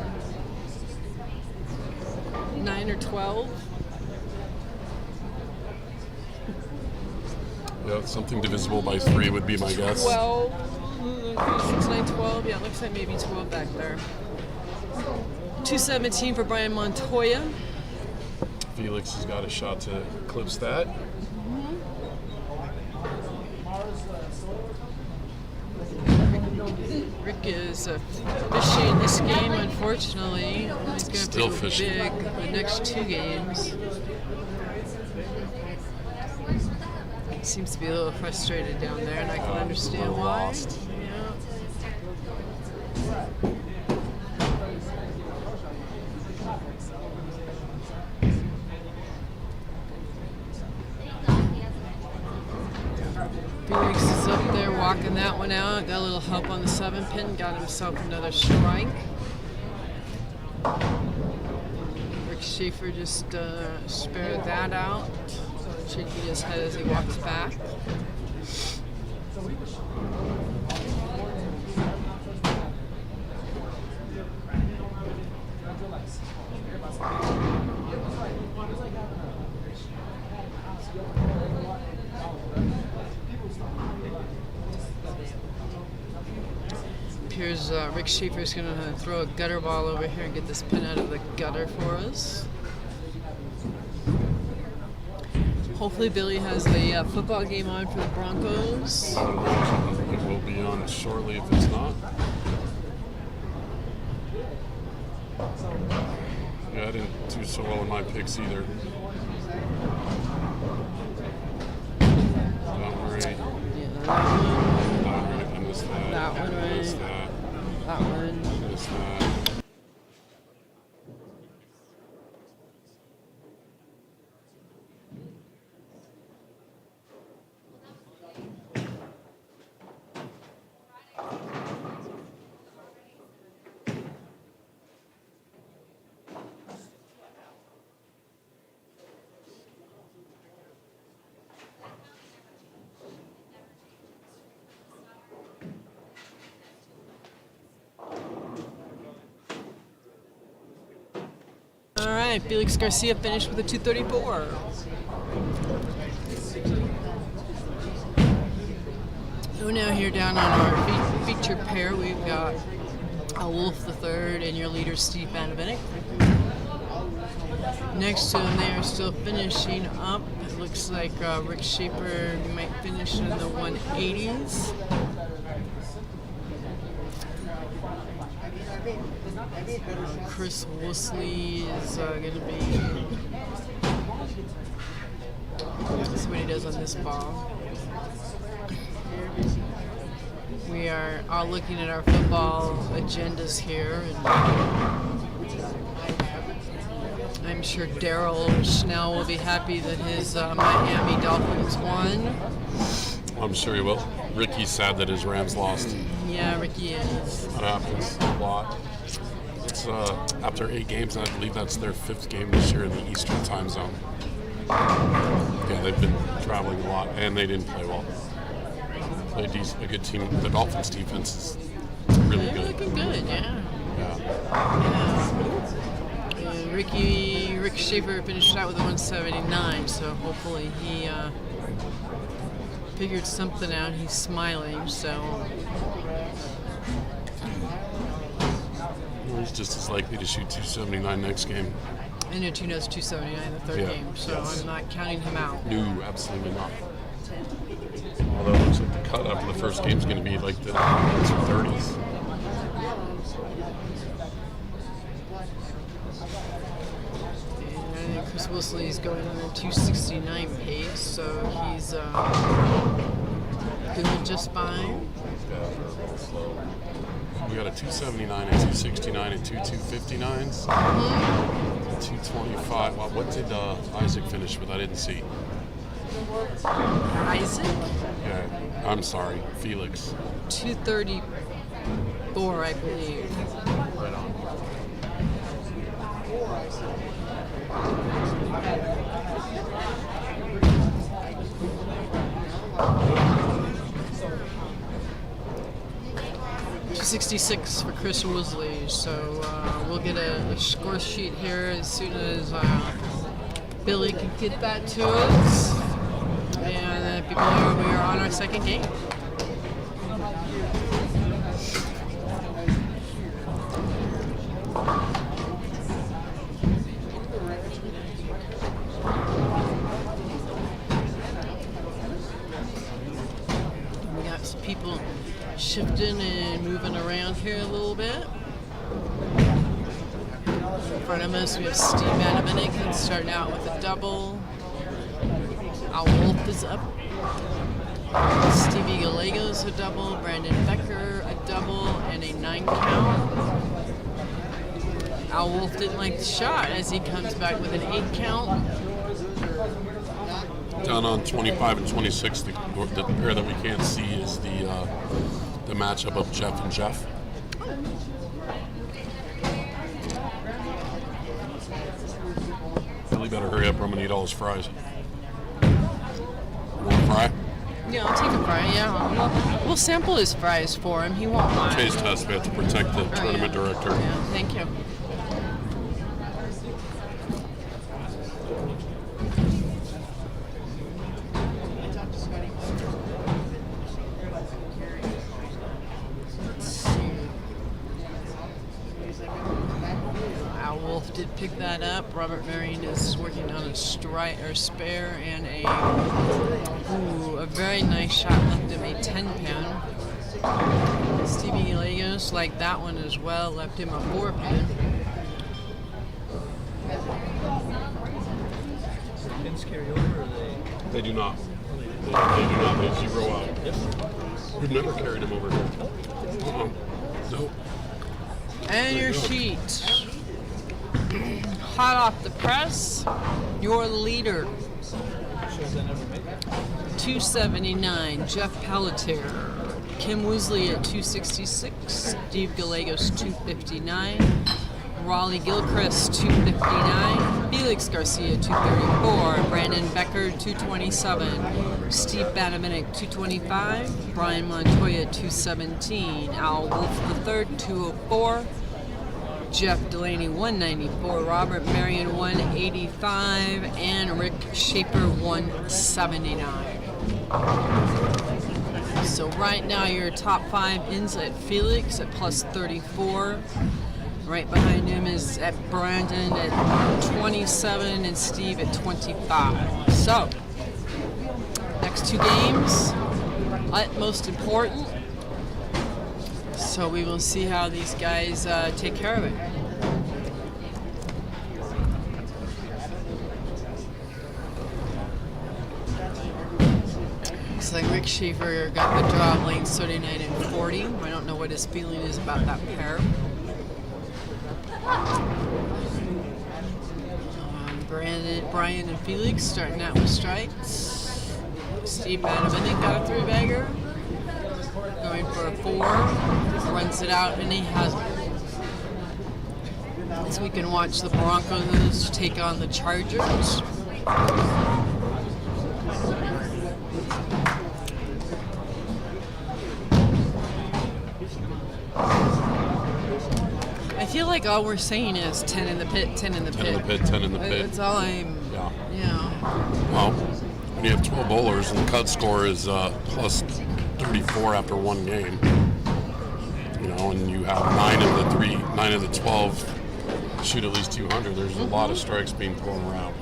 9 or 12. Yeah, something divisible by 3 would be my guess. 12. 6, 9, 12. Yeah, it looks like maybe 12 back there. 217 for Brian Montoya. Felix has got a shot to eclipse that. Rick Luke is officiating this game, unfortunately. He's going to Still have to go fishing. big the next 2 games. Seems to be a little frustrated down there, and I can understand little why. lost. Yeah. Felix is up there walking that one out. Got a little help on the 7-pin. Got himself another strike. Rick Schaefer just spared that out. Shaking his head as he walks back. Appears Rick Schaefer's going to throw a gutter ball over here and get this pin out of the gutter for us. Hopefully Billy has a football game on for the Broncos. It will be on shortly if it's not. Yeah, I didn't do so well in my picks either. Not right. Yeah, Not right. I missed that. That one I missed right. that. that one. I missed that. All right, Felix Garcia finished with a 234. So now here down on our feature pair, we've got a Wolf the Third and your leader Steve Banovic. Next to him, they are still finishing up. It looks like Rick Schaefer might finish in the 180s. Chris Woosley is going to be. Let's see what he does on this ball. We are all looking at our football agendas here, and I'm sure Daryl Schnell will be happy that his Miami Dolphins won. I'm sure he will. Ricky's sad that his Rams lost. Yeah, Ricky is. That happens a lot. It's after 8 games, I believe that's their 5th game this year in the Eastern time zone. Yeah, they've been traveling a lot, and they didn't play well. Played a good team. The Dolphins' defense is really They're good. looking good, yeah. Yeah. Rick Schaefer finished out with a 179, so hopefully he figured something out. He's smiling, so He's just as likely to shoot 279 next game. and Tuno's 279 the third Yeah, game, so yes. I'm not counting him out. No, absolutely not. Although it looks like the cut after the first game is going to be like the 230s. And Chris Woosley is going on a 269 pace, so he's doing just fine. We got a 279, a 269, and 259s. 225. Wow, what did Isaac finish with? I didn't see. Isaac, Yeah, I'm sorry, Felix. 234, I believe. Right on. $66 for Chris Woosley, so we'll get a score sheet here as soon as Billy can get that to us. And people know we are on our second game. We got some people shifting and moving around here a little bit. In front of us, we have Steve Adaminik starting out with a double. Al Wolf is up. Stevie Gallegos a double. Brandon Becker a double and a 9 count. Al Wolf didn't like the shot as he comes back with an 8 count. Down on 25 and 26, the pair that we can't see is the matchup of Jeff and Jeff. Billy better hurry up, or I'm gonna eat all his fries. You want a fry? Yeah, I'll take a fry, yeah. We'll sample his fries for him. He won't mind. Taste test, we have to protect the tournament director. Yeah, thank you. Al Wolf did pick that up. Robert Marion is working on a spare and a very nice shot, left him a 10 pin. Stevie Gallegos liked that one as well, left him a 4 pin. Pins carry over, or They do not. They do not. They zero out. Yep. We've never carried them over here. Nope. And your sheet. Hot off the press, your leader. 279, Jeff Pelletier. Kim Woosley at 266. Steve Gallegos, 259. Raleigh Gilchrist, 259. Felix Garcia, 234. Brandon Becker, 227. Steve Badaminik, 225. Brian Montoya, 217. Al Wolf III, 204. Jeff Delaney, 194. Robert Marion, 185. And Rick Schaefer, 179. So right now your top 5 ends at Felix at plus 34. Right behind him is at Brandon at 27 and Steve at 25. So, next 2 games, utmost important. So we will see how these guys take care of it. Looks like Rick Schaefer got the draw of lanes 39 and 40. I don't know what his feeling is about that pair. Brian and Felix starting out with strikes. Steve Badaminik got a 3-bagger. Going for a 4. Runs it out and he has it. As we can watch the Broncos take on the Chargers. I feel like all we're saying is 10 in the pit, 10 in the 10 pit. in the pit, 10 in the pit. That's all I'm, Yeah. Well, when you have 12 bowlers and the cut score is plus 34 after 1 game, you know, and you have 9 of the 12 shoot at least 200, there's a lot of strikes being thrown around.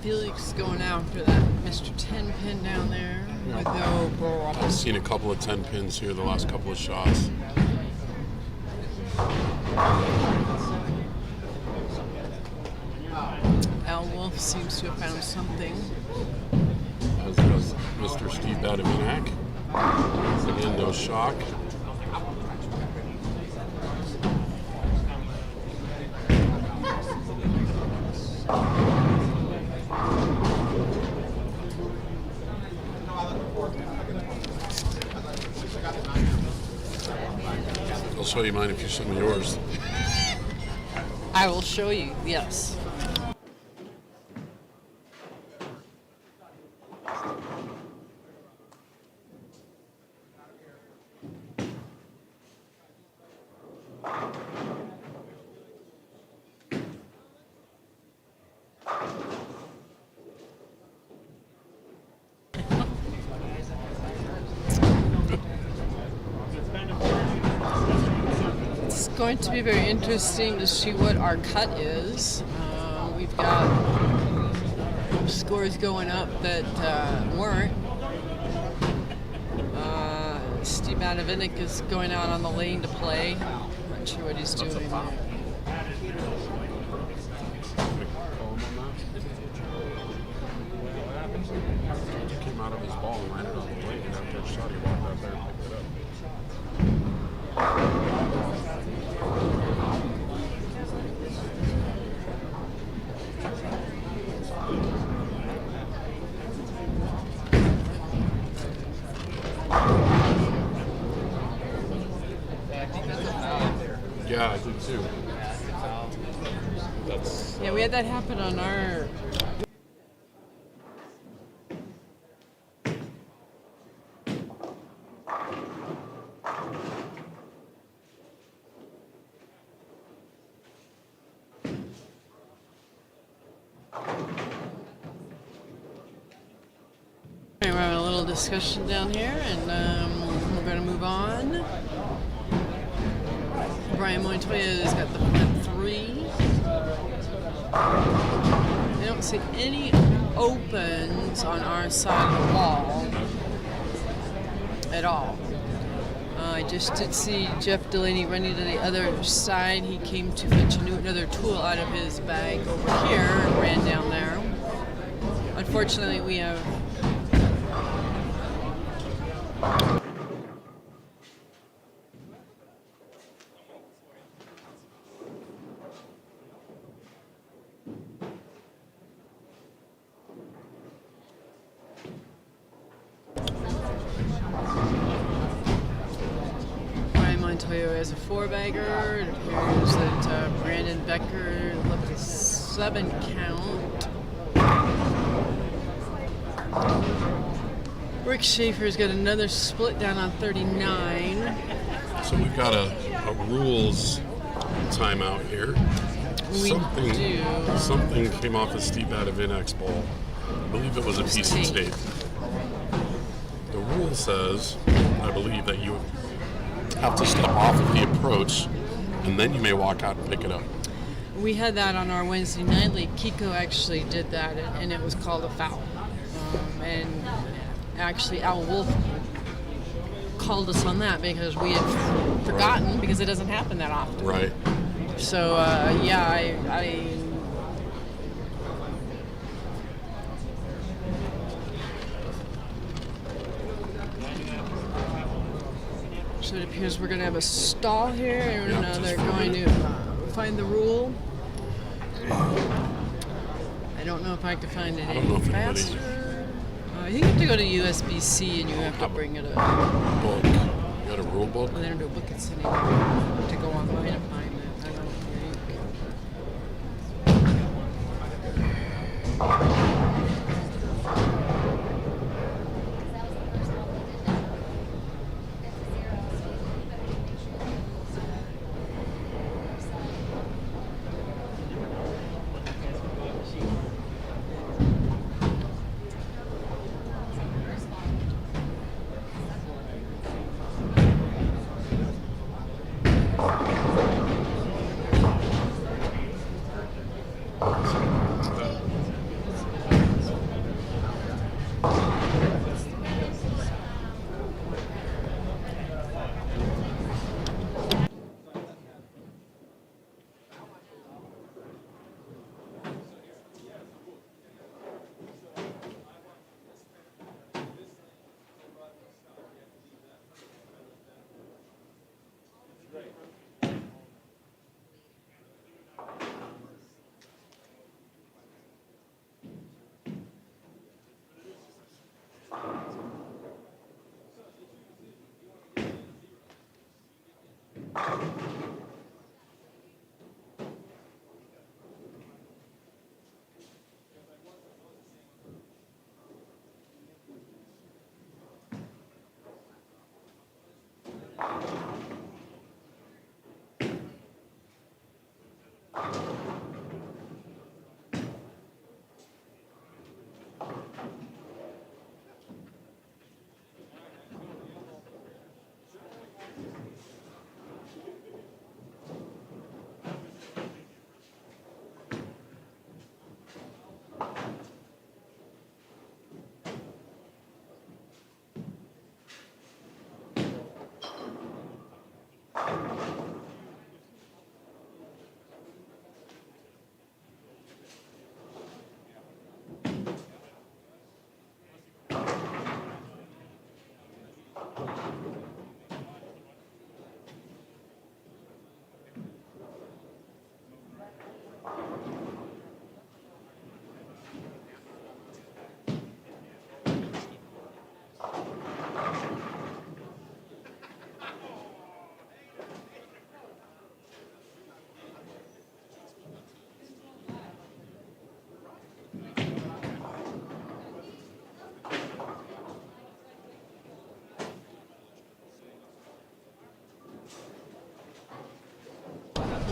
Felix going after that Mr. 10 pin down there with no ball. I've seen a couple of 10 pins here the last couple of shots. Al Wolf seems to have found something. As does Mr. Steve Badaminak. Again, no shock. I'll show you mine if you show me yours. I will show you, yes. It's going to be very interesting to see what our cut is. We've got scores going up that weren't. Steve Madavinik is going out on the lane to play. Not sure what he's doing. He came out of his ball and ran it on the lane, and after a shot, he walked out there and picked it up. Yeah, I do too. That's Yeah, we had that happen on our. We're having a little discussion down here, and we're going to move on. Brian Montoya's got the front three. I don't see any opens on our side of the wall at all. I just did see Jeff Delaney running to the other side. He came to fetch another tool out of his bag over here and ran down there. Unfortunately, we have Montoya as a four-bagger. It appears that Brandon Becker left a 7 count. Rick Schaefer's got another split down on 39. so we've got a rules timeout here. We do. Something came off of Steve Madavinik's ball. I believe it was a piece of tape. The rule says, I believe, that you have to step off of the approach, and then you may walk out and pick it up. We had that on our Wednesday night league. Kiko actually did that, and it was called a foul. And actually, Al Wolf called us on that because we had forgotten, because it doesn't happen that often. Right. So, yeah, I so it appears we're going to have a stall here, and Yeah, they're just for a going minute. to find the rule. I don't know if I can find it I any don't know if anybody- faster. You have to go to USBC and you have to bring it up. Book. You got a rule book? They don't do booklets anymore. To go online and find it. I don't think.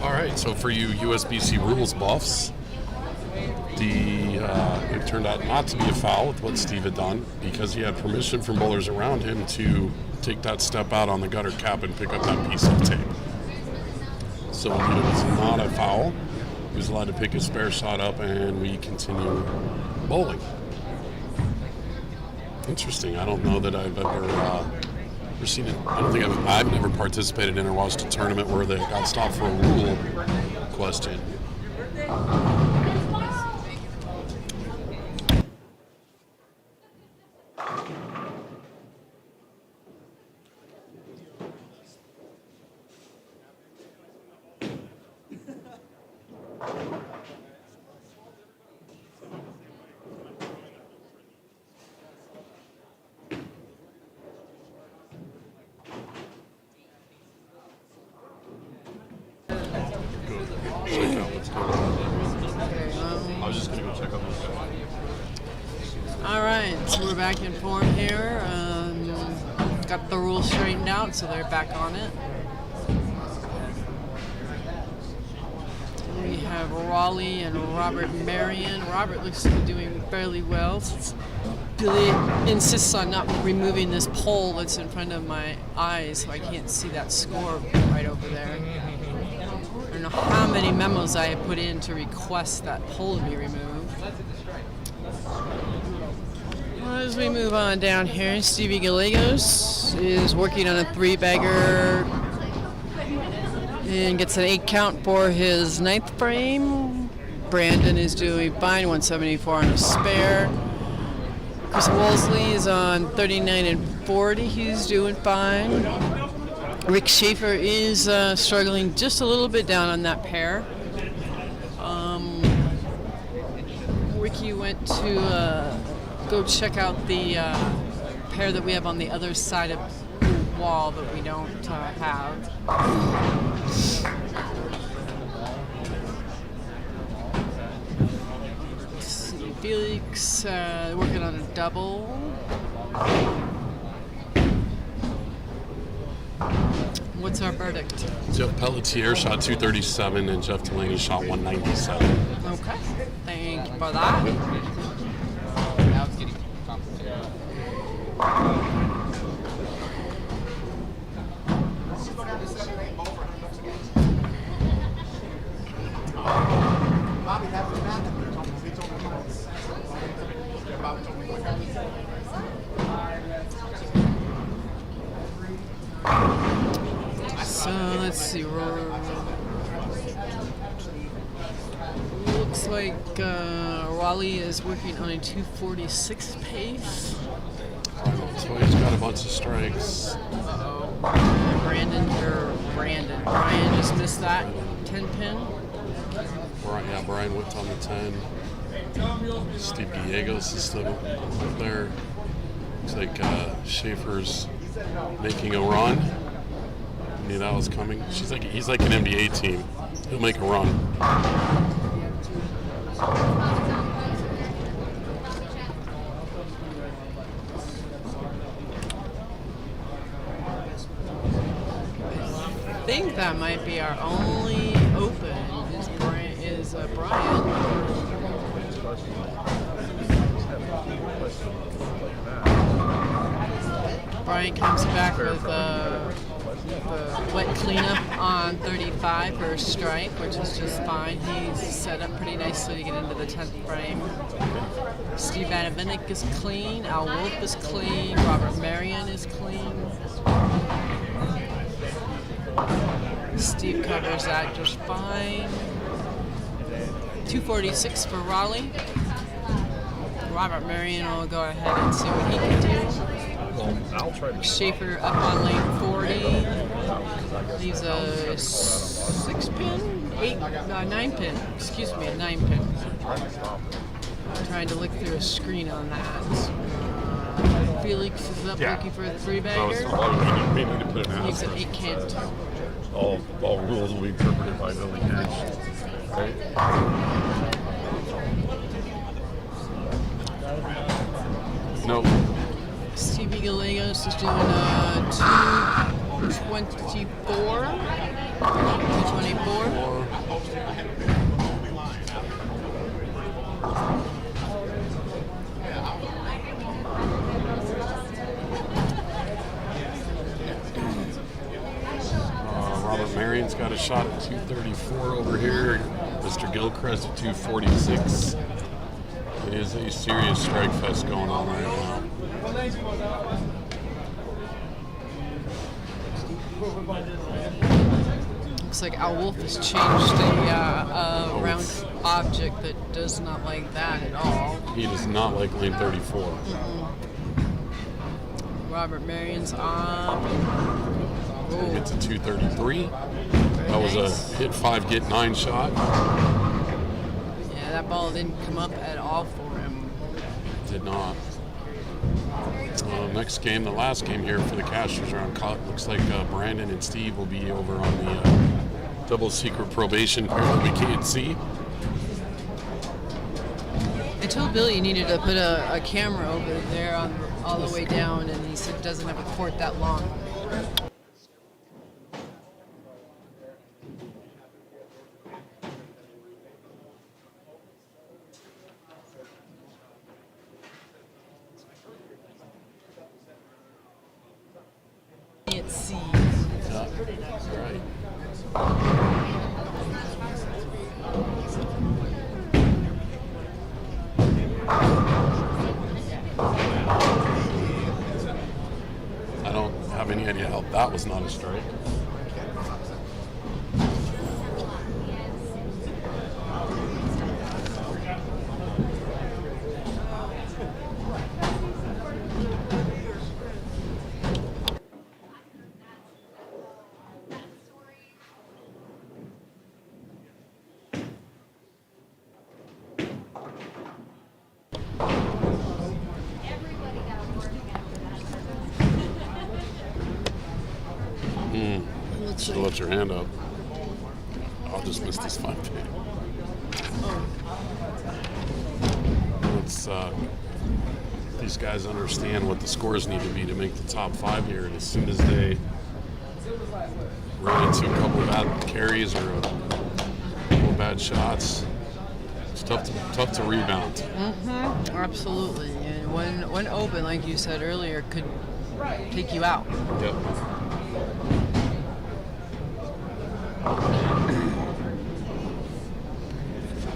All right, so for you USBC rules buffs, it turned out not to be a foul with what Steve had done because he had permission from bowlers around him to take that step out on the gutter cap and pick up that piece of tape. So it was not a foul. He was allowed to pick his spare shot up, and we continue bowling. Interesting. I don't know that I've ever seen it. I don't think I've never participated in or watched a tournament where they got stopped for a rule question. Check out what's going on. I was just going to go check out what's going on. All right, so we're back in form here. Got the rules straightened out, so they're back on it. We have Raleigh and Robert Marion. Robert looks to be doing fairly well. Billy insists on not removing this pole that's in front of my eyes, so I can't see that score right over there. I don't know how many memos I have put in to request that pole to be removed. As we move on down here, Stevie Gallegos is working on a 3-bagger and gets an 8 count for his 9th frame. Brandon is doing fine, 174 on a spare. Chris Wolseley is on 39 and 40. He's doing fine. Rick Schaefer is struggling just a little bit down on that pair. Ricky went to go check out the pair that we have on the other side of the wall that we don't have. Let's see, Felix working on a double. What's our verdict? Jeff Pelletier shot 237 and Jeff Delaney shot 197. Okay, thank you for that. Now it's getting complicated. Bobby, that's the man that told me. He told me once. Bobby told me So let's see. Looks like Raleigh is working on a 246 pace. So he's got a bunch of strikes. Brian just missed that 10 pin. Brian whipped on the 10. Steve Gallegos is still up there. Looks like Schaefer's making a run. I knew that was coming. He's like an NBA team. He'll make a run. I think that might be our only open is Brian. Brian comes back with a wet cleanup on 35 for a strike, which is just fine. He's set up pretty nicely to get into the 10th frame. Steve Vanavinick is clean. Al Wolf is clean. Robert Marion is clean. Steve covers that just fine. 246 for Raleigh. Robert Marion will go ahead and see what he can do. Well, I'll try to. Schaefer up on lane 40. Leaves a 6-pin? 9-pin. Excuse me, a 9-pin. Trying to look through a screen on that. Felix is up looking for a 3-bagger. We need to put an Leaves an asterisk. 8-cant. All rules will be interpreted by Billy Cash. Right? Nope. Stevie Gallegos is doing 224. 224. Robert Marion's got a shot at 234 over here. Mr. Gilchrist at 246. It is a serious strike fest going on right now. Looks like Al Wolf has changed a round object that does not like that at all. He does not like lane 34. Robert Marion's on. Get to 233. That was a hit 5, get 9 shot. Yeah, that ball didn't come up at all for him. Did not. Next game, the last game here for the Cashers round. Looks like Brandon and Steve will be over on the double secret probation pair that we can't see. I told Billy he needed to put a camera over there all the way down, and he said it doesn't have a cord that long. Can't see. That's right. I don't have any idea how that was not a strike. Should have left your hand up. I'll just miss this 5-pin. Let's these guys understand what the scores need to be to make the top 5 here, and as soon as they run into a couple of bad carries or a couple of bad shots, it's tough to rebound. Absolutely, and one open, like you said earlier, could take you out. Yep.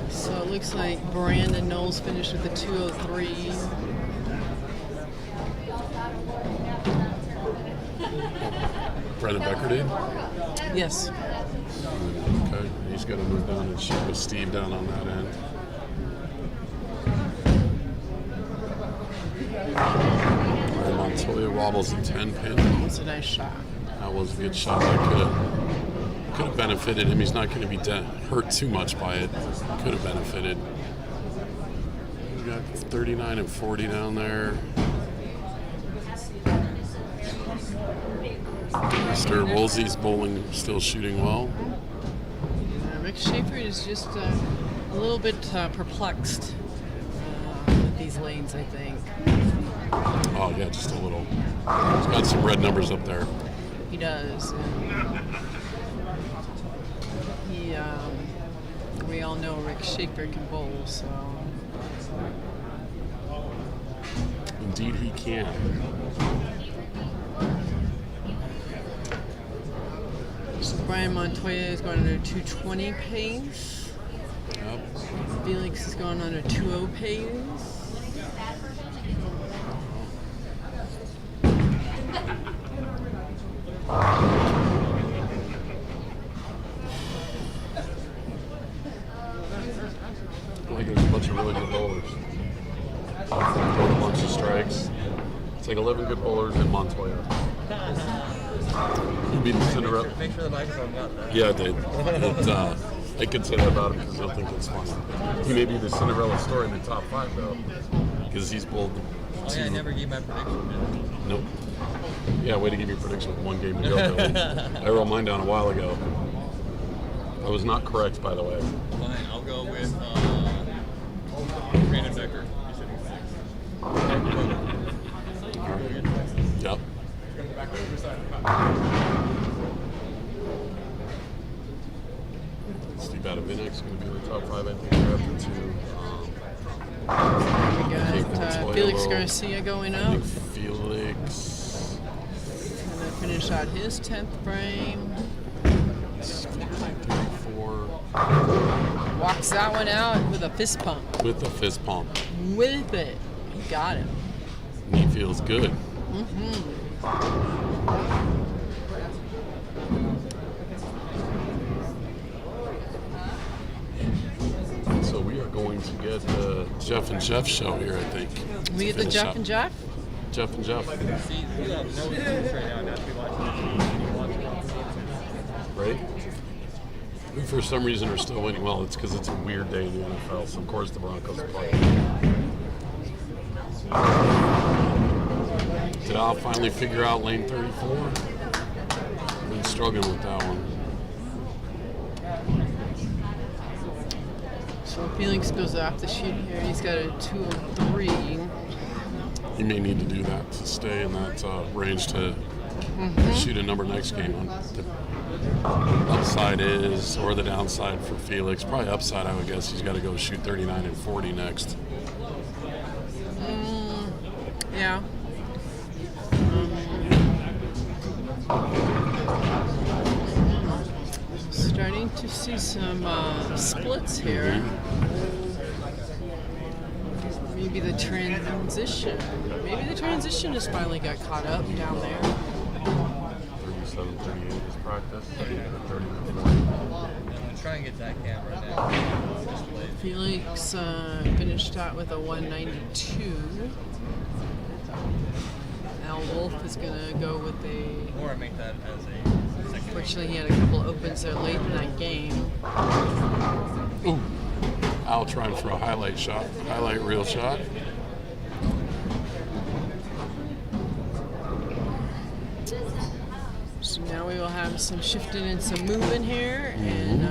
So it looks like Brandon Knowles finished with a 203. Brendan Becker did? Yes. Okay, he's got to move down and shoot with Steve down on that end. And Montoya wobbles a 10-pin. That's a nice shot. That was a good shot. That could have benefited him. He's not going to be hurt too much by it. Could have benefited. We got 39 and 40 down there. Mr. Woolsey's bowling, still shooting well. Rick Schaefer is just a little bit perplexed with these lanes, I think. Oh yeah, just a little. He's got some red numbers up there. He does. We all know Rick Schaefer can bowl, so. Indeed he can. Brian Montoya is going under 220 pace. Yep. Felix is going under 20 pace. I think there's a bunch of really good bowlers. Throwing a bunch of strikes. It's like 11 good bowlers in Montoya. He beat the Cinderella. Make sure the microphone got that. Yeah, they. I could say that about him because he'll think it's funny. He may be the Cinderella story in the top 5 though, because he's bowled. Oh yeah, I never gave my prediction. Nope. Yeah, way to give your prediction with 1 game to go, Billy. I wrote mine down a while ago. I was not correct, by the way. Fine, I'll go with Brandon Becker. He's hitting 6. Yep. Steve Adavinek's going to be in the top 5, I think, they're after 2. We got Felix Garcia going I up. think Felix. Gonna finish out his 10th frame. 34. Walks that one out with a fist pump. With the fist pump. With it. He got him. And he feels good. So we are going to get the Jeff and Jeff show here, I think. We get the Jeff and Jeff? Jeff and Jeff. See, you have no excuse right now not to be watching Right? We, for some reason, are still winning. Well, it's because it's a weird day in the NFL, so of course the Broncos are playing. Did Al finally figure out lane 34? I've been struggling with that one. So Felix goes off the shoot here. He's got a 203. You may need to do that to stay in that range to shoot a number next game. The upside is, or the downside for Felix, probably upside, I would guess. He's got to go shoot 39 and 40 next. Yeah. Starting to see some splits here. Maybe the transition. Maybe the transition has finally got caught up down there. 37, 38 is practice. 30. I'm trying to get that camera now. Felix finished out with a 192. Al Wolf is going to go with a... Or I make that as a second. Fortunately, he had a couple opens there late in that game. Ooh. Al trying for a highlight reel shot. So now we will have some shifting and some moving here, and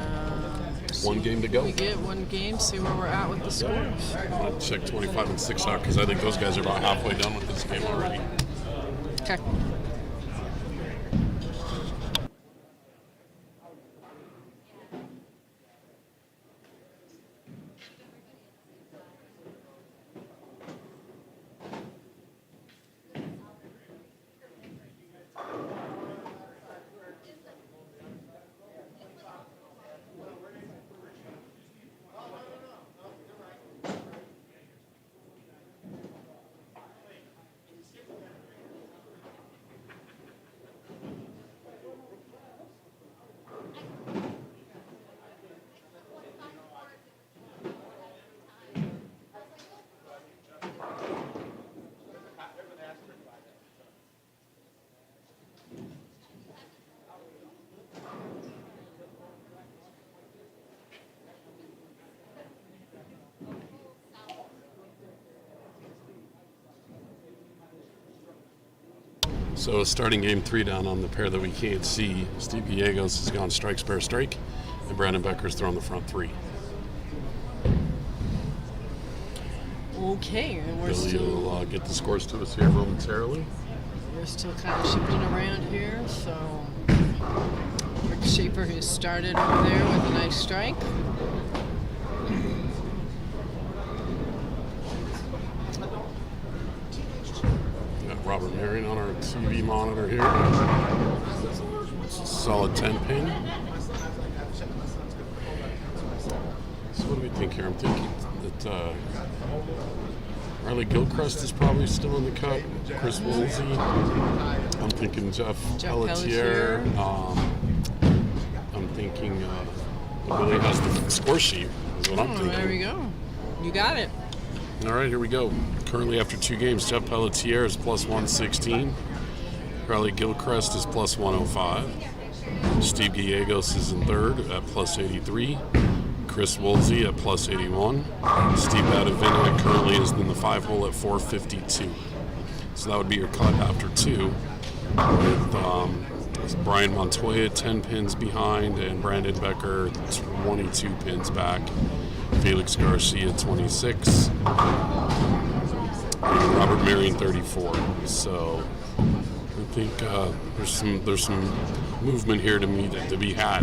1 game to go. we get 1 game, see where we're at with the scores. I'll check 25 and 6 out because I think those guys are about halfway done with this game already. Okay. So starting game 3 down on the pair that we can't see. Steve Gallegos has gone strike, spare, strike, and Brandon Becker's thrown the front 3. Okay, and we're Billy still will get the scores to us here momentarily. kind of shifting around here. So Rick Schaefer, who started over there with a nice strike. Got Robert Marion on our TV monitor here. It's a solid 10 pin. So what do we think here? I'm thinking that Riley Gilchrist is probably still in the cut. Chris Woolsey. I'm thinking Jeff Pelletier. I'm thinking Billy has the score sheet. Is what I'm thinking. There we go. You got it. All right, here we go. Currently, after 2 games, Jeff Pelletier is plus 116. Riley Gilchrist is plus 105. Steve Gallegos is in third at plus 83. Chris Woolsey at plus 81. Steve Badavina currently is in the 5 hole at 452. So that would be your cut after 2. With Brian Montoya 10 pins behind and Brandon Becker 22 pins back. Felix Garcia 26. And Robert Marion 34. So I think there's some movement here to be had.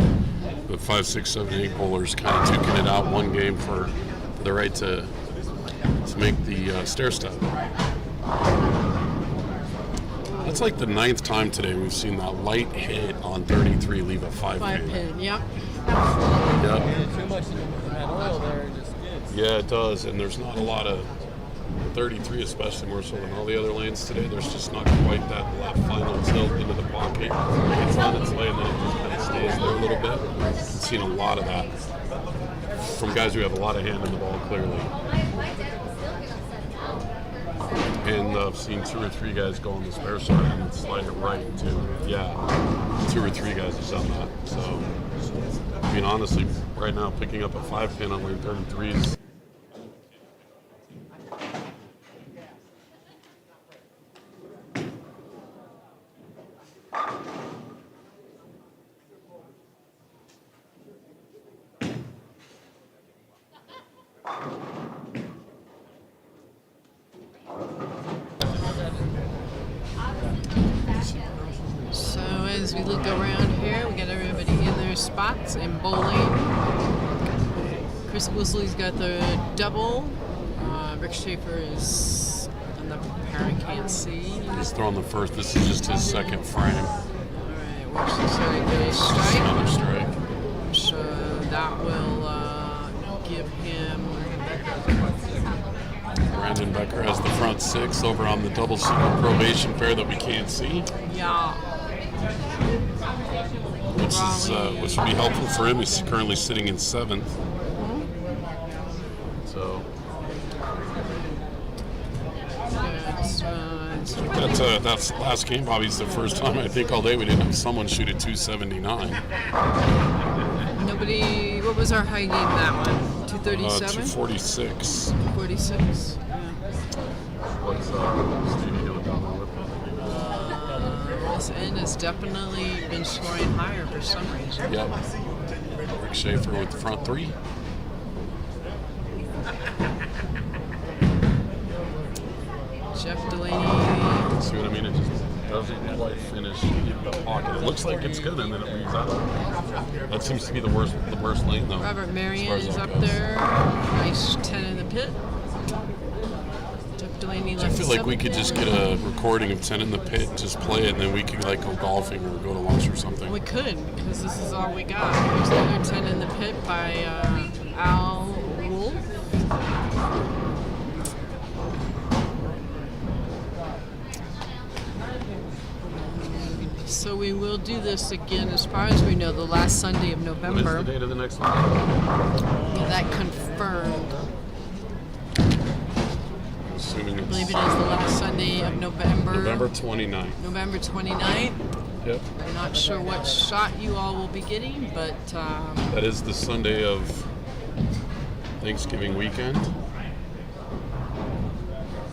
The 5, 6, 7, 8 bowlers kind of duking it out one game for the right to make the stair step. That's like the 9th time today we've seen that light hit on 33 leave a 5 pin. Yep. Yep. Too much in that oil there, it just gets. Yeah, it does, and there's not a lot of 33, especially more so than all the other lanes today. There's just not quite that left final tilt into the pocket. It's on its way, and then it just kind of stays there a little bit. I've seen a lot of that from guys who have a lot of hand in the ball, clearly. And I've seen 2 or 3 guys go on the spare side and slide it right too. Yeah, 2 or 3 guys have done that. So, I mean, honestly, right now, picking up a 5 pin on lane 33 is. So as we look around here, we got everybody in their spots in bowling. Chris Woolsey's got the double. Rick Schaefer is on the parent can't see. He's throwing the first. This is just his second frame. Alright, watch this guy strike. Another strike. So that will give him. Brandon Becker has the front 6 over on the double single probation pair that we can't see. Yeah. Which would be helpful for him. He's currently sitting in 7th. So that's last game, Bobby. It's the first time I think all day we didn't have someone shoot at 279. Nobody. What was our high game that one? 237. 246. 46. Yeah. What's Stevie doing down there with it? This end has definitely been scoring higher for some reason. Yep. Rick Schaefer with the front 3. Jeff Delaney. See what I mean? It just doesn't quite finish in the pocket. It looks like it's good, and then it leaves out. That seems to be the worst lane, though. Robert Marion as is that up goes. there. Nice 10 in the pit. Jeff Delaney I left feel like we 7th. could just get a recording of 10 in the pit and just play it, and then we could like go golfing or go to lunch or something. We could, because this is all we got. There's another 10 in the pit by Al Wolf. So we will do this again, as far as we know, the last Sunday of What November. is the date of the next one? Get that confirmed. Assuming I believe it is it's the last Sunday of November. November 29th. November 29th. Yep. I'm not sure what shot you all will be getting, but That is the Sunday of Thanksgiving weekend. So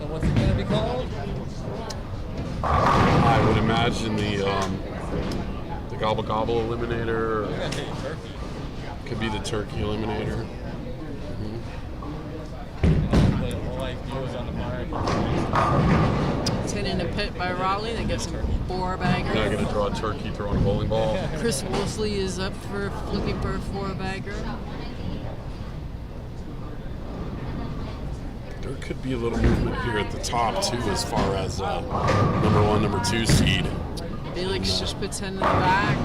what's it going to be called? I would imagine the Gobble Gobble Eliminator, or We're going to take turkey. could be the Turkey Eliminator. All I do is on the fire. 10 in the pit by Raleigh. That gets him 4 Now bagger. I'm going to draw a turkey throwing a bowling ball. Chris Wolseley is up for looking for a 4 bagger. There could be a little movement here at the top, too, as far as number 1, number 2 seed. Felix just put 10 in the back.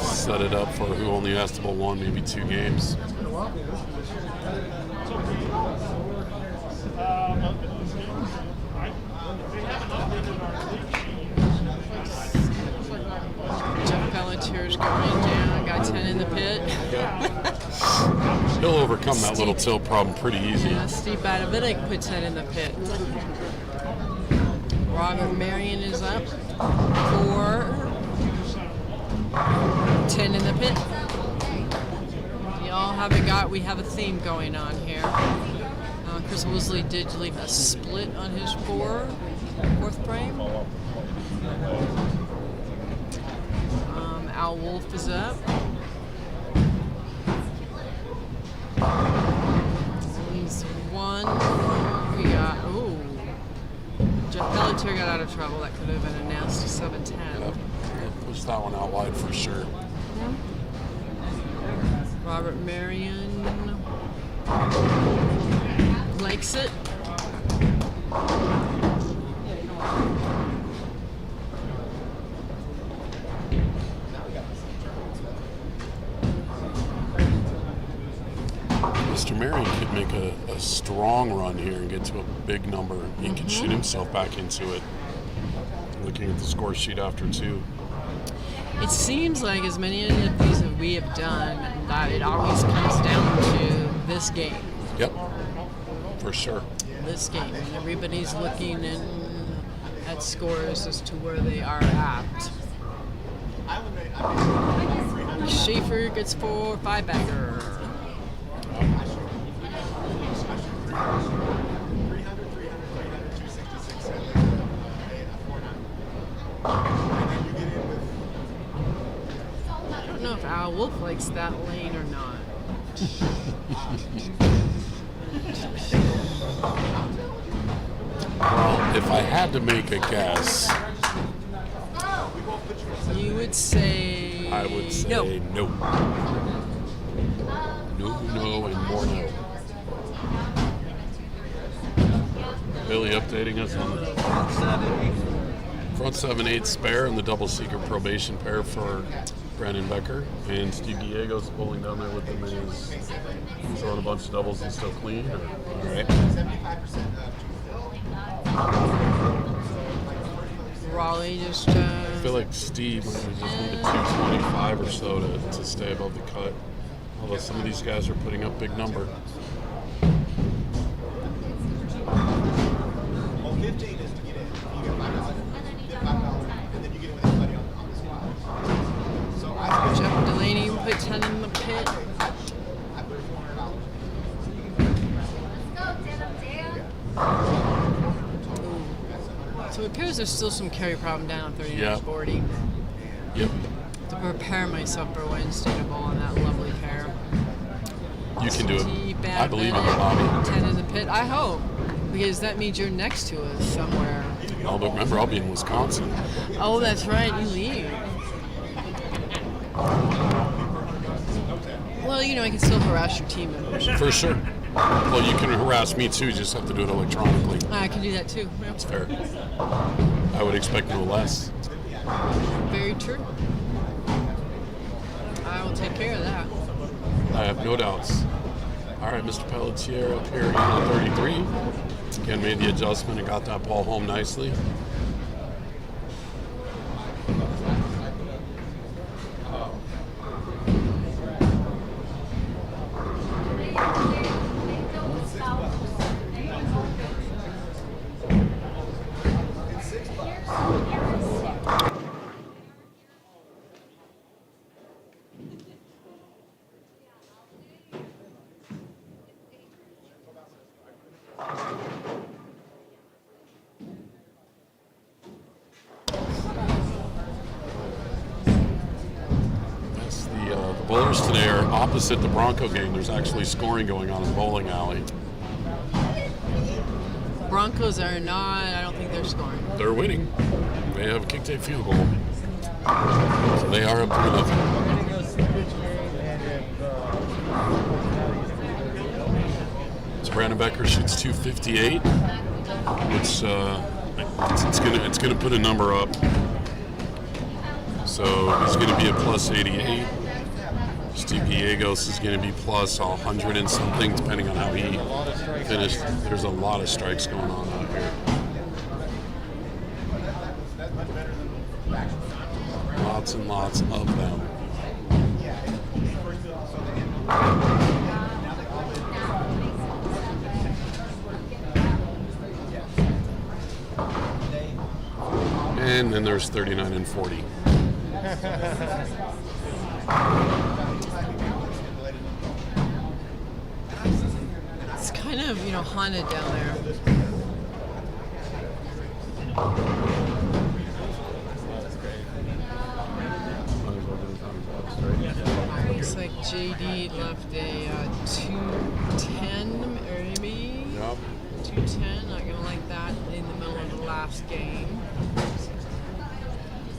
Set it up for who only has to bowl 1, maybe 2 games. Jeff Pelletier's going down. Got 10 in the pit. He'll overcome that little tilt problem pretty easy. Steve Badavinick put 10 in the pit. Robert Marion is up for 10 in the pit. Y'all haven't got, we have a theme going on here. Chris Woosley did leave a split on his fourth frame. Al Wolf is up. He's one. We got, Jeff Pelletier got out of trouble. That could have been a nasty 7-10. Yep. Push that one out wide for sure. Robert Marion likes it. Mr. Marion could make a strong run here and get to a big number. He could shoot himself back into it. Looking at the score sheet after 2. It seems like as many of these that we have done, that it always comes down to this game. Yep, for sure. This game. And everybody's looking at scores as to where they are at. Schaefer gets 4, 5-bagger. 300, 266, 490. I don't know if Al Wolf likes that lane or not. Well, if I had to make a guess, You would say... I would say no. no. No, and more no. Billy updating us on the front 7/8 spare and the double secret probation pair for Brandon Becker. And Steve Diego's pulling down there with the minis. He's throwing a bunch of doubles and still clean. All right. Raleigh just... I feel like Steve just needed 225 or so to stay above the cut. Although some of these guys are putting up big number. Well, 15 is to get in. You get $5, and then you get in with everybody on the squad. So I Jeff Delaney put 10 in the pit. I put $400. So it appears there's still some carry problem down on 39 Yeah. 40. Yep. To prepare myself for Wednesday to bowl on that lovely pair. You can do it. Steve I believe in you, Badman, Bobby. 10 in the pit. I hope. Because that means you're next to us somewhere. Oh, but remember, I'll be in Wisconsin. Oh, that's right. You leave. Well, you know, I can still harass your team members. For sure. Well, you can harass me too, just have to do it electronically. I can do that too. Yeah. That's fair. I would expect no less. Very true. I will take care of that. I have no doubts. All right, Mr. Pelletier up here on 33. Again, made the adjustment and got that ball home nicely. The bowlers today are opposite the Bronco game. There's actually scoring going on in the bowling alley. Broncos are not, I don't think they're scoring. They're winning. They have a kick tape field goal. So they are up 2-0. So Brandon Becker shoots 258, which it's gonna put a number up. So he's gonna be a plus 88. Steve Gallegos is going to be plus 100 and something, depending on how he finished. There's a lot of strikes going on out here. Lots and lots of them. And then there's 39 and 40. It's kind of, haunted down there. Looks like JD left a 210 or maybe. Yep. 210. Not gonna like that in the middle of the last game.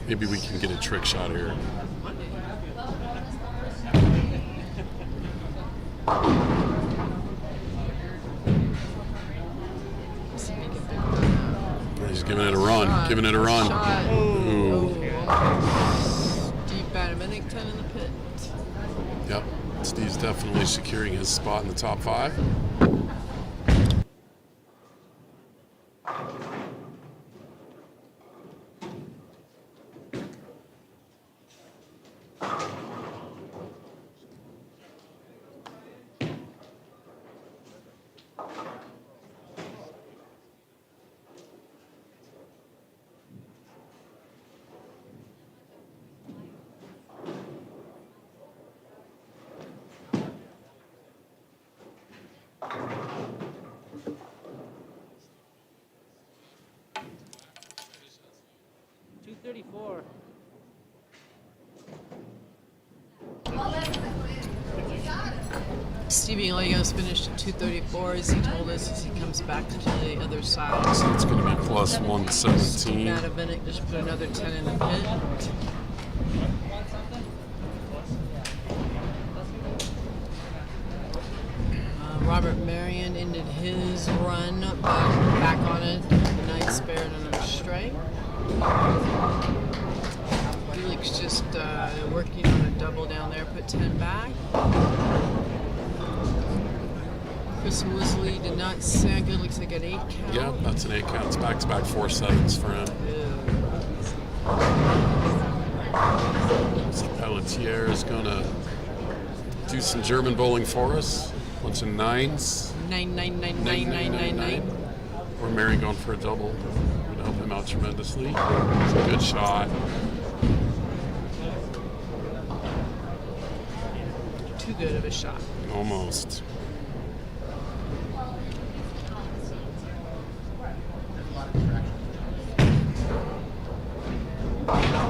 Maybe we can get a trick shot here. See if he can pick that up. He's giving it a run. Shot. Giving it a run. Shot. Ooh. Steve Benedict 10 in the pit. Yep. Steve's definitely securing his spot in the top 5. $234. Stevie Legos finished at 234 as he told us as he comes back to the other side. So it's going to be plus 117. Matt Benedict just put another 10 in the pit. Robert Marion ended his run, but back on it. The night spare and another strike. Felix just working on a double down there, put 10 back. Chris Wisley did not sound good, looks like an 8 count. Yeah, that's an 8 count. It's back-to-back 4-7s for him. Mr. Pelletier is going to do some German bowling for us. Bunch of 9s. 9. Or Mary going for a double. Would help him out tremendously. It's a good shot. Too good of a shot. Almost.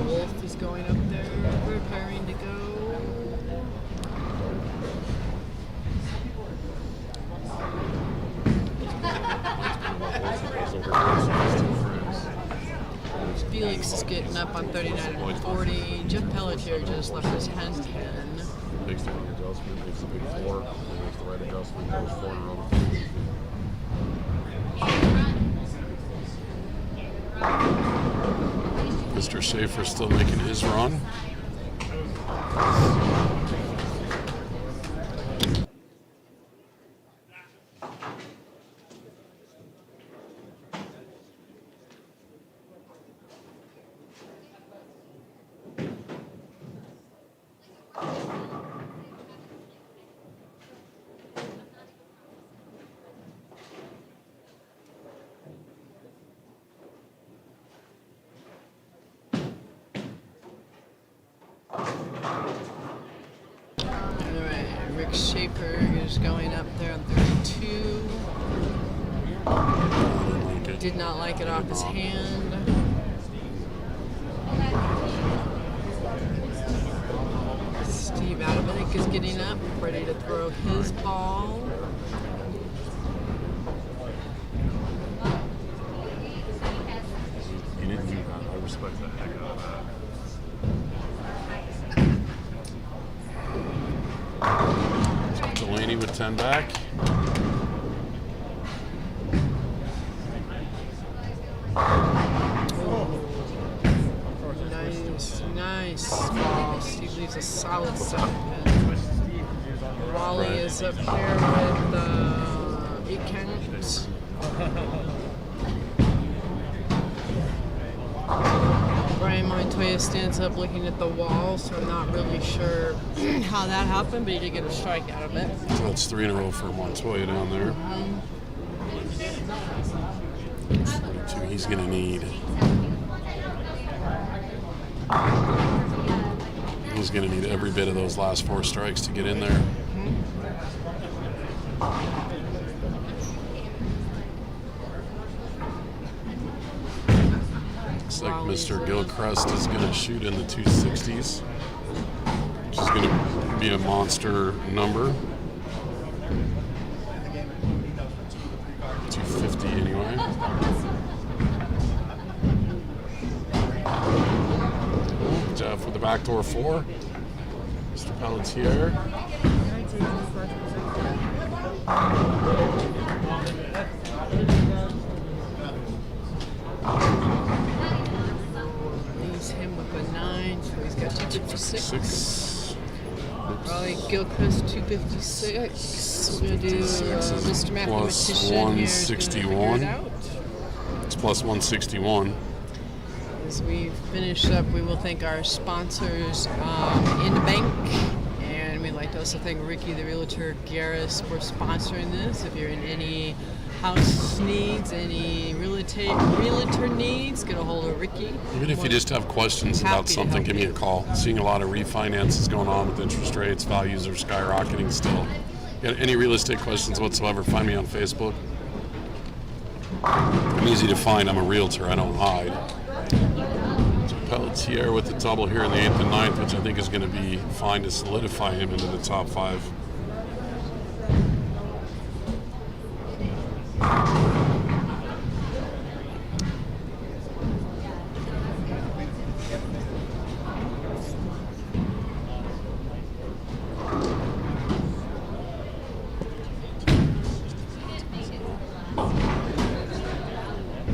Wolf is going up there, preparing to go. Felix is getting up on 39 and 40. Jeff Pelletier just left his hand 10. Makes the wrong adjustment, makes the big 4, makes the right adjustment, goes 4 in a row. Mr. Schaefer still making his run. Rick Schaefer is going up there on 32. Did not like it off his hand. Steve Adamick is getting up, ready to throw his ball. I respect the heck out of that. Delaney with 10 back. Nice ball. Steve leaves a solid 7 pin. Wally is up here with 8 counts. Brian Montoya stands up looking at the wall, so I'm not really sure how that happened, but he did get a strike out of it. So that's 3 in a row for Montoya down there. 42 he's going to need. He's going to need every bit of those last 4 strikes to get in there. Looks like Mr. Gilchrist is going to shoot in the 260s, which is going to be a monster number. 250 anyway. Jeff with the backdoor 4. Mr. Pelletier. Leaves him with a 9, so he's got 256. 6. Raleigh Gilchrist 256. We're gonna do Mr. Mathematician plus here. 161. It's plus 161. As we finish up, we will thank our sponsors in the bank, and we'd like to also thank Ricky, the realtor, Garris, for sponsoring this. If you're in any house needs, any realtor needs, get a hold of Ricky. Even if you just have questions about something, give me a call. Seeing a lot of refinances going on with interest rates, values are skyrocketing still. Got any real estate questions whatsoever, find me on Facebook. I'm easy to find. I'm a realtor. I don't hide. Pelletier with the double here in the 8th and 9th, which I think is going to be fine to solidify him into the top 5.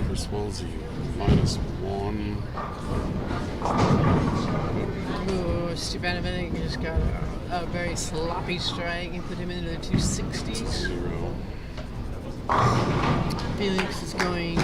Chris Woolsey, -1. Ooh, Stevanovic just got a very sloppy strike and put him into the 260s. 0. Felix is going.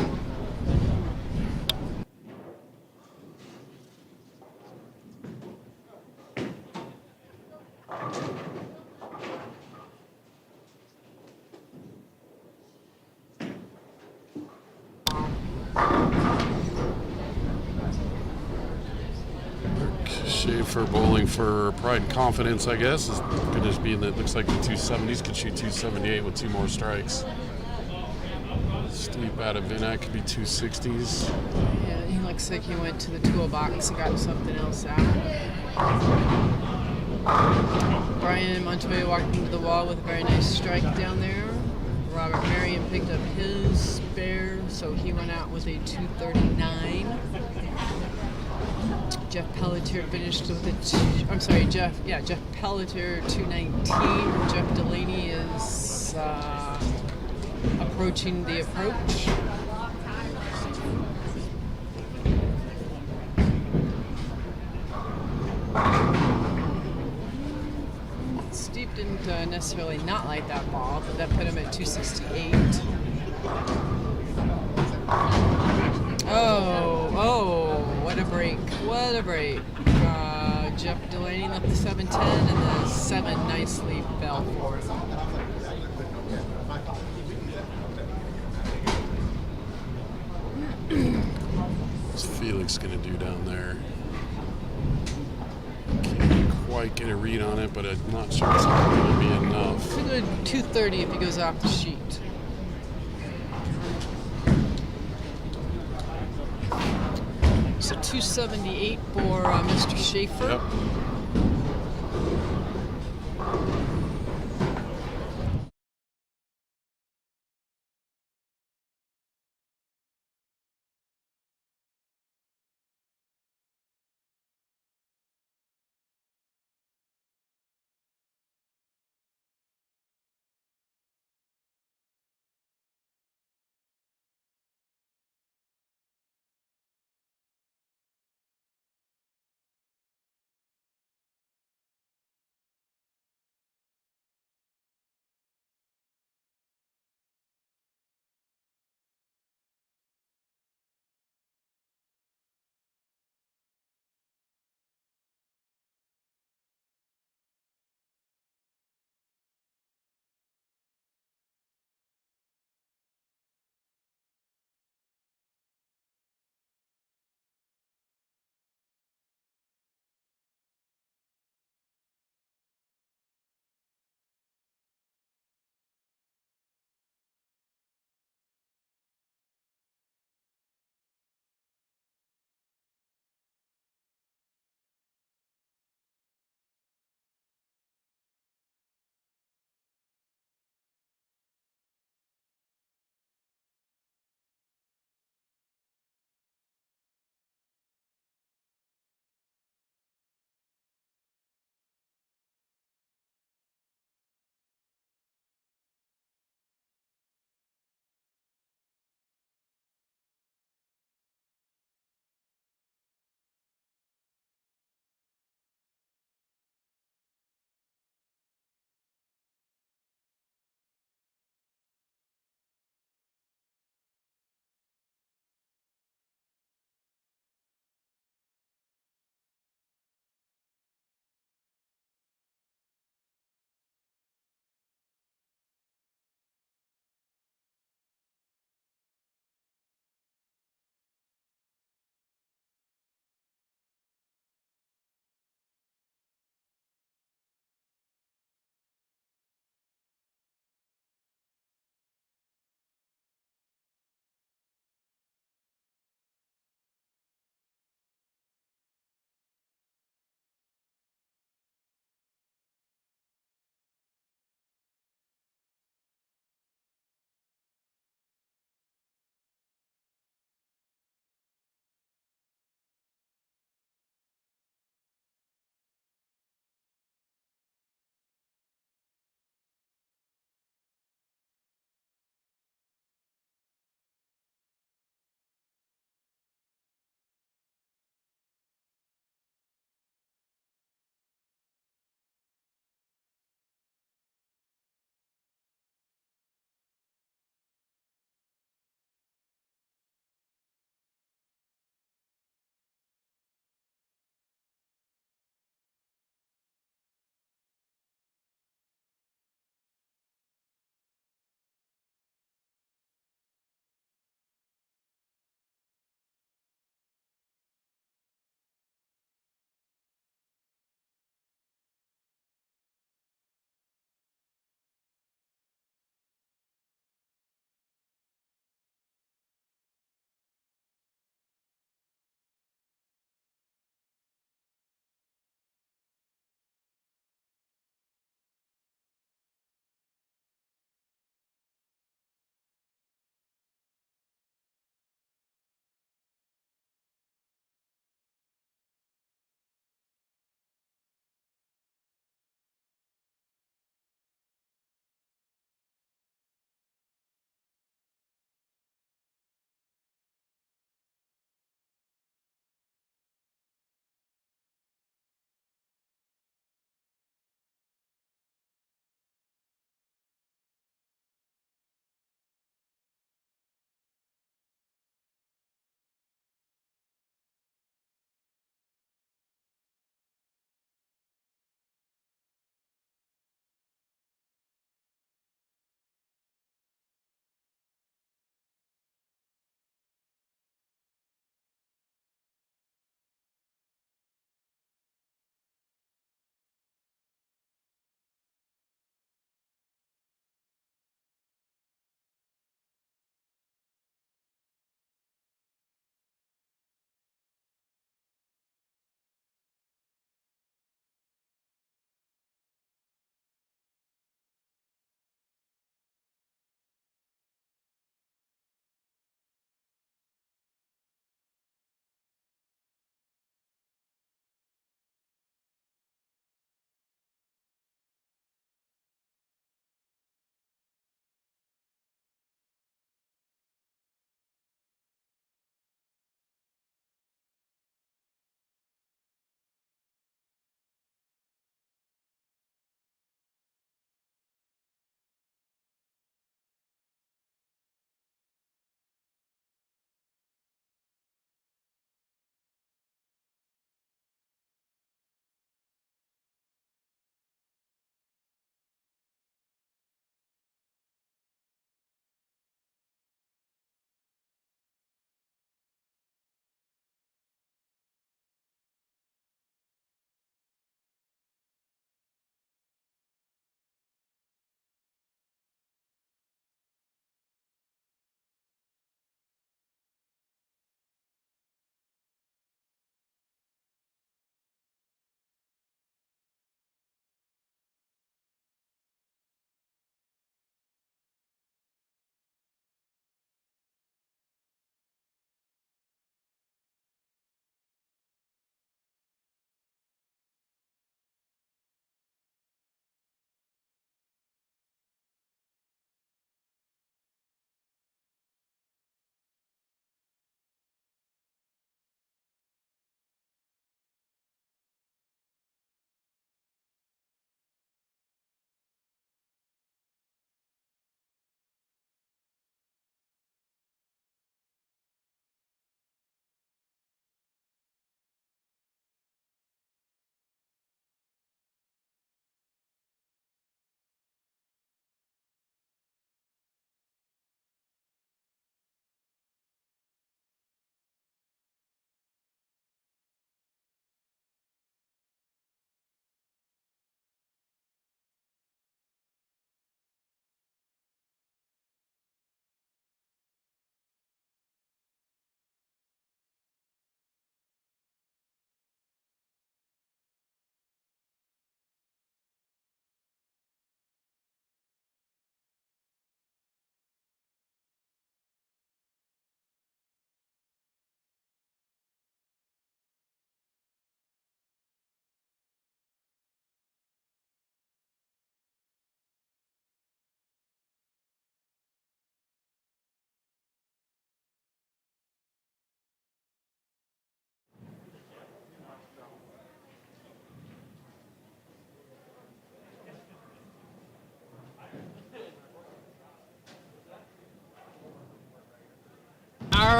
Schaefer bowling for Pride and Confidence, I guess, is going to be in the, looks like the 270s, could shoot 278 with 2 more strikes. Steve Badavinac could be 260s. Yeah, he looks like he went to the toolbox and got something else out. Brian Montoya walked into the wall with a very nice strike down there. Robert Marion picked up his spare, so he went out with a 239. Jeff Pelletier finished with a Jeff Pelletier 219. Jeff Delaney is approaching the approach. Steve didn't necessarily not like that ball, but that put him at 268. Oh, what a break. What a break. Jeff Delaney left the 710, and the 7 nicely fell for him. What's Felix going to do down there? Can't quite get a read on it, but I'm not sure it's going to be enough. Could go 230 if he goes off the sheet. So 278 for Mr. Schaefer. Yep.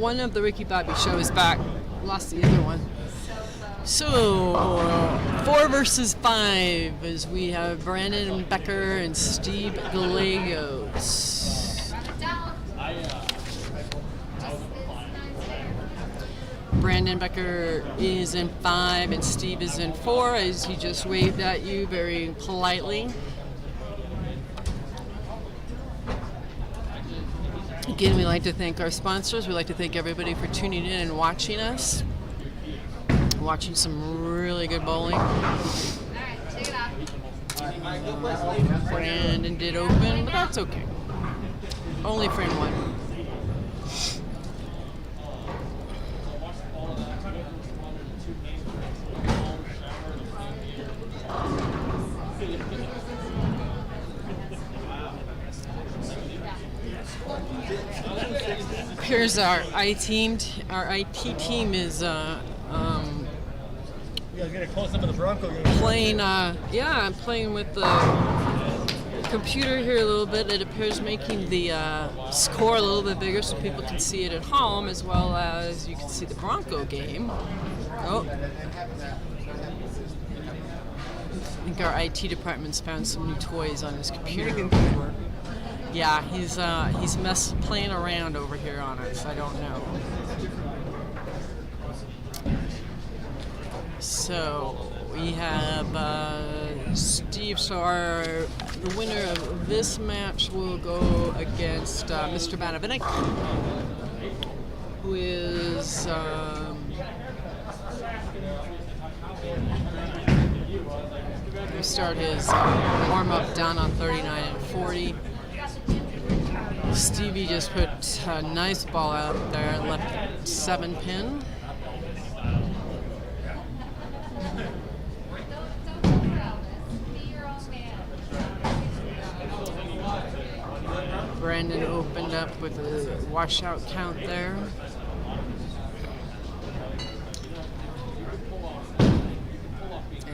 one of the Ricky Bobby show is back. Lost the other one. So, 4 versus 5 as we have Brandon Becker and Steve Gallegos. Brandon Becker is in 5 and Steve is in 4 as he just waved at you very politely. Again, we'd like to thank our sponsors. We'd like to thank everybody for tuning in and watching us. Watching some really good bowling. Brandon did open, but that's okay. Only frame 1. Here's our IT team. Our IT team is You gotta get a close up of the Bronco game. playing. I'm playing with the computer here a little bit. It appears making the score a little bit bigger so people can see it at home, as well as you can see the Bronco game. Oh. I think our IT department's found some new toys on his computer. Yeah, he's playing around over here on us. I don't know. So we have Steve. So the winner of this match will go against Mr. Banovinik, who is we start his warm up down on 39 and 40. Stevie just put a nice ball out there, left 7 pin. Brandon opened up with a washout count there.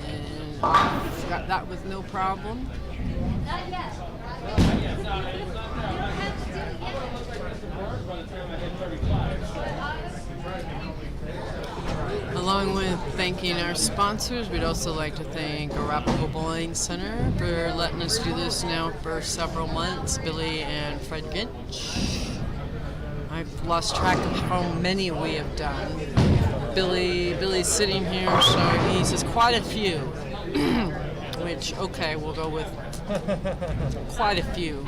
And got that with no problem. Not yet. Along with thanking our sponsors, we'd also like to thank Arapahoe Bowling Center for letting us do this now for several months. Billy and Fred Ginch. I've lost track of how many we have done. Billy's sitting here, so he says quite a few. Which, okay, we'll go with quite a few.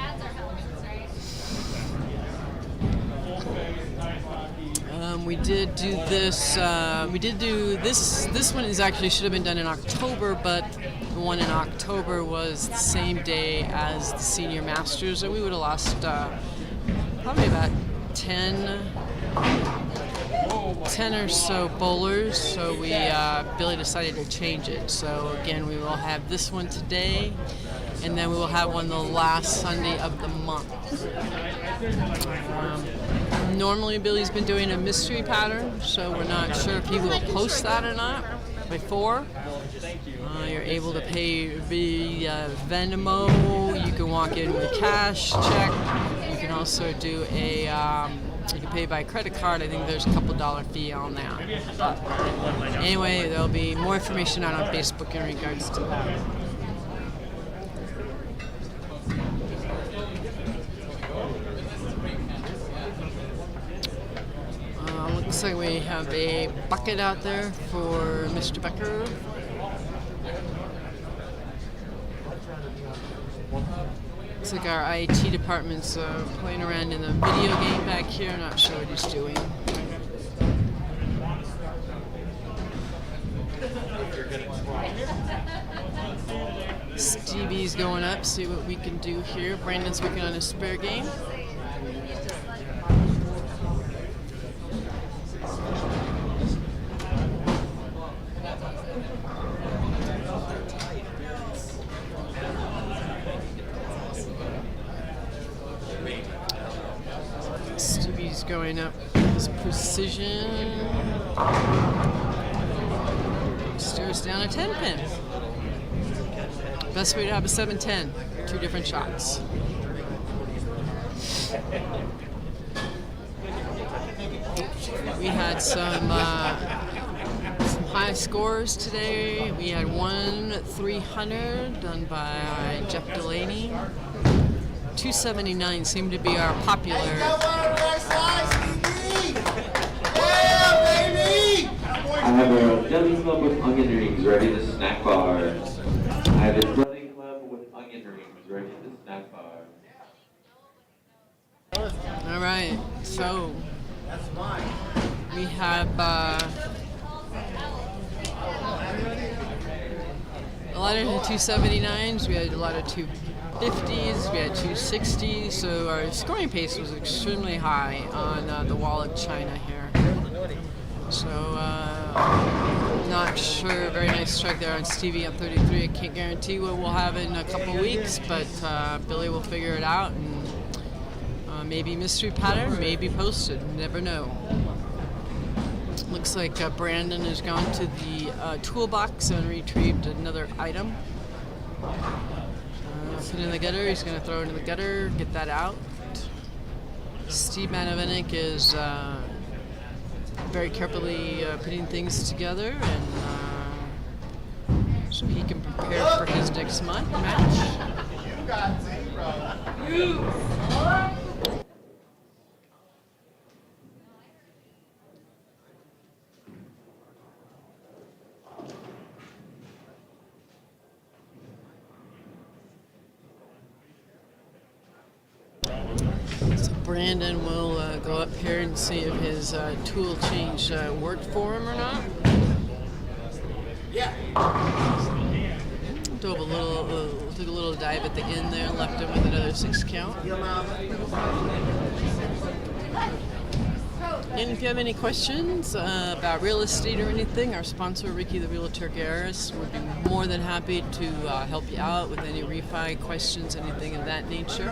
We did do this. This one is actually should have been done in October, but the one in October was the same day as the Senior Masters, and we would have lost probably about 10 or so bowlers. So Billy decided to change it. So again, we will have this one today, and then we will have one the last Sunday of the month. Normally Billy's been doing a mystery pattern, so we're not sure if he will post that or not before. You're able to pay via Venmo. You can walk in with cash, check. You can also do you can pay by credit card. I think there's a couple dollar fee on that. But anyway, there'll be more information out on Facebook in regards to that. Looks like we have a bucket out there for Mr. Becker. Looks like our IT department's playing around in the video game back here. Not sure what he's doing. Stevie's going up, see what we can do here. Brandon's working on his spare game. Stevie's going up his precision. Stares down a 10 pin. Best way to have a 7-10. 2 different shots. We had some high scores today. We had one 300 done by Jeff Delaney. 279 seemed to be our popular. Yeah, baby! I have a deli club with onion rings ready to snack bars. I have a deli club with onion rings ready to snack bars. All right, so That's mine. we have a lot of 279s. We had a lot of 250s. We had 260s. So our scoring pace was extremely high on the Wallach China here. So not sure. Very nice strike there on Stevie on 33. I can't guarantee what we'll have in a couple weeks, but Billy will figure it out, and maybe mystery pattern, maybe posted. Never know. Looks like Brandon has gone to the toolbox and retrieved another item. Put in the gutter. He's going to throw it in the gutter. Get that out. Steve Manovinik is very carefully putting things together, and so he can prepare for his next match. You got zero. Brandon will go up here and see if his tool change worked for him or not. Yeah. Took a little dive at the end there, left him with another 6 count. And if you have any questions about real estate or anything, our sponsor, Ricky the Realtor Garris, would be more than happy to help you out with any refi questions, anything of that nature.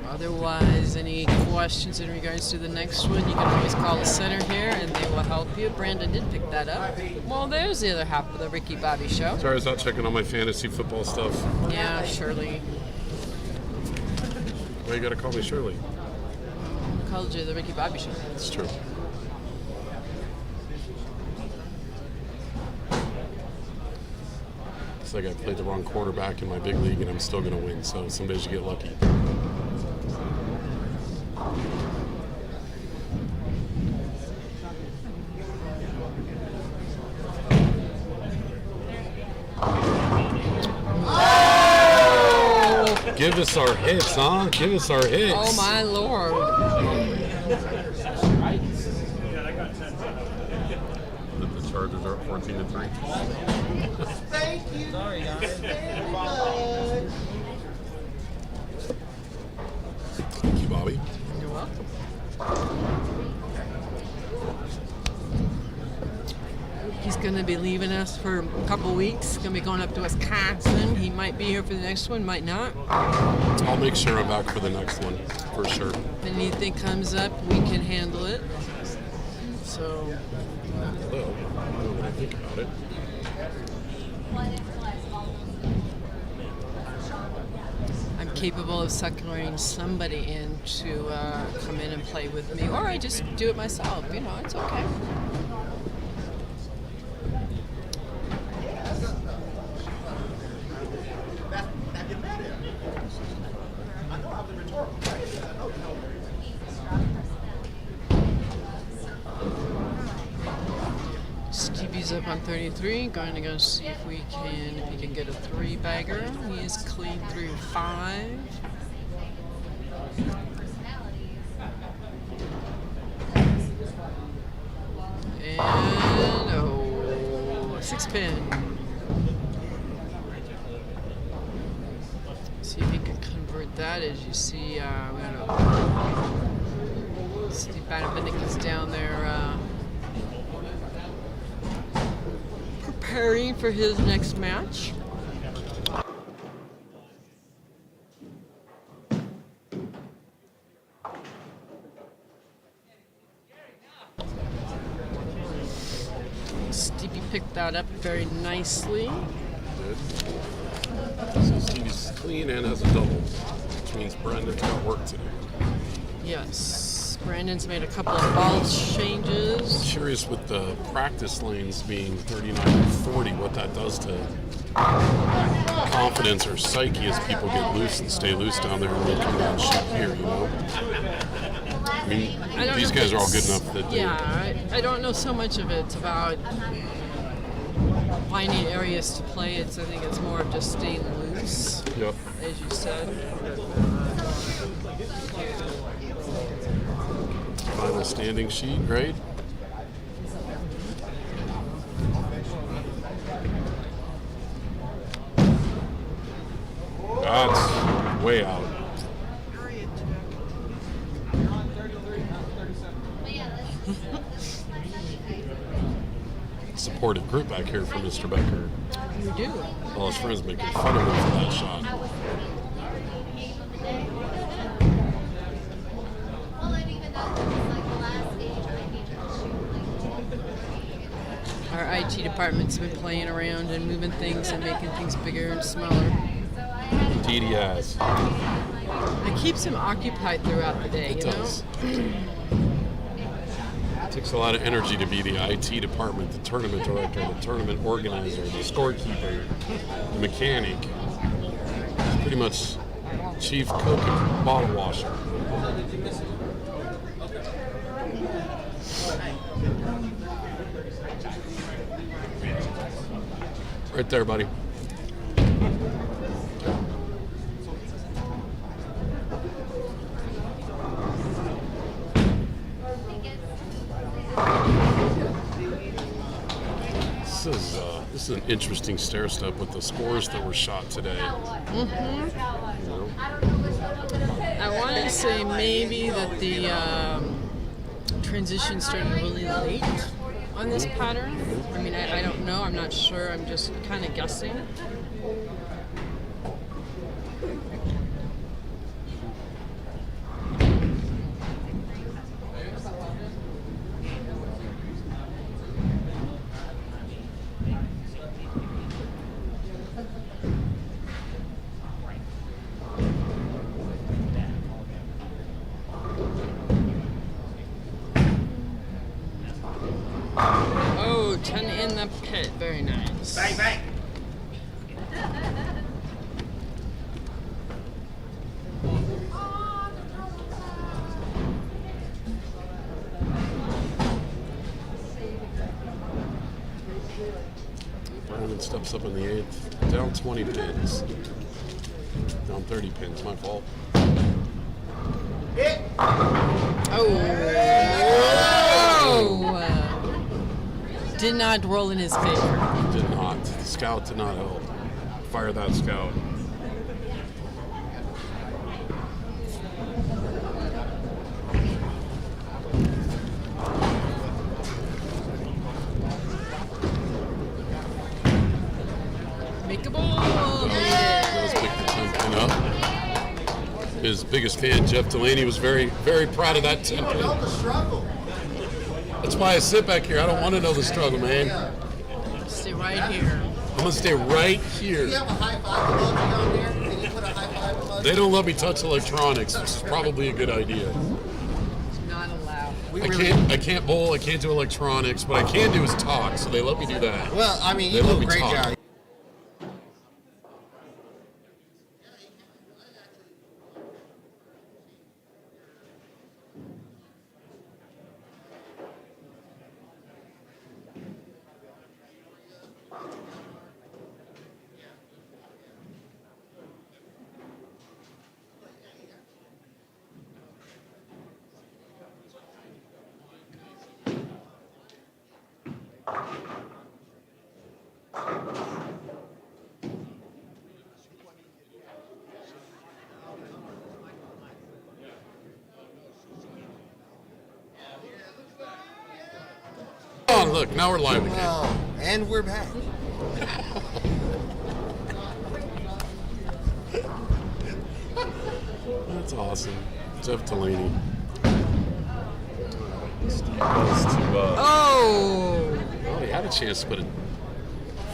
Otherwise, any questions in regards to the next one, you can always call the center here and they will help you. Brandon did pick that up. Well, there's the other half of the Ricky Bobby Show. Sorry, I was out checking on my fantasy football stuff. Yeah, Shirley. Why you gotta call me Shirley? I called you the Ricky Bobby Show. It's true. It's like I played the wrong quarterback in my big league and I'm still gonna win, so some days you get lucky. Give us our hits, huh? Give us our hits. Oh my lord. The Chargers are up 14-3. Thank you. Sorry, guys. Thank you, Bobby. You're welcome. He's going to be leaving us for a couple weeks. Going to be going up to Wisconsin. He might be here for the next one, might not. I'll make sure I'm back for the next one, for sure. If anything comes up, we can handle it. So, Well, when I think about it. I'm capable of suckering somebody in to come in and play with me, or I just do it myself. You know, it's okay. That get mad at me. I know I'm the rhetorical. I know you know. Stevie's up on 33. Going to go see if he can get a 3-bagger. He is clean through 5. And oh, 6-pin. See if he can convert that. As you see, we got Steve Banovinik is down there preparing for his next match. Stevie picked that up very nicely. Good. So Stevie's clean and has a double. which means Brendan's got work to do. Yes. Brandon's made a couple of ball changes. Curious with the practice lanes being 39 and 40, what that does to confidence or psyche as people get loose and stay loose down there and they come down and shoot here, you know? I mean, these guys are all good enough that I don't know so much of it's about finding areas to play. I think it's more of just staying loose, Yep. as you said. Final standing sheet, right? That's way out. Supportive group back here for Mr. Becker. We do. All his friends making fun of him for that shot. Our IT department's been playing around and moving things and making things bigger and smaller. Indeed he has. It keeps him occupied throughout the day, It does. It takes a lot of energy to be the IT department, the tournament director, the tournament organizer, the scorekeeper, the mechanic. Pretty much chief cook and bottle washer. Right there, buddy. This is an interesting stair step with the scores that were shot today. Mm-hmm. I want to say maybe that the transition started really late on this pattern. I mean, I don't know. I'm not sure. I'm just kind of guessing. Oh, 10 in the pit. Very nice. Bang, bang. Brandon steps up in the 8th. Down 20 pins. Down 30 pins. My fault. Hit. Did not roll in his favor. Did not. The scout did not help. Fire that scout. Make a ball. Does pick the 10 pin up. His biggest fan, Jeff Delaney, was very, very proud of that 10 pin. The struggle. That's why I sit back here. I don't want to know the struggle, man. Stay right here. I'm going to stay right here. Do you have a high five emoji on there? Can you put a high five emoji? They don't let me touch electronics, which is probably a good idea. Not allowed. I can't bowl, I can't do electronics. What I can do is talk, so they let me do that. Well, I mean, They you let do me a great talk. job. Oh, look, now we're live again. Oh, and we're back. That's awesome. Jeff Delaney. Steve goes to, Oh! he had a chance to put a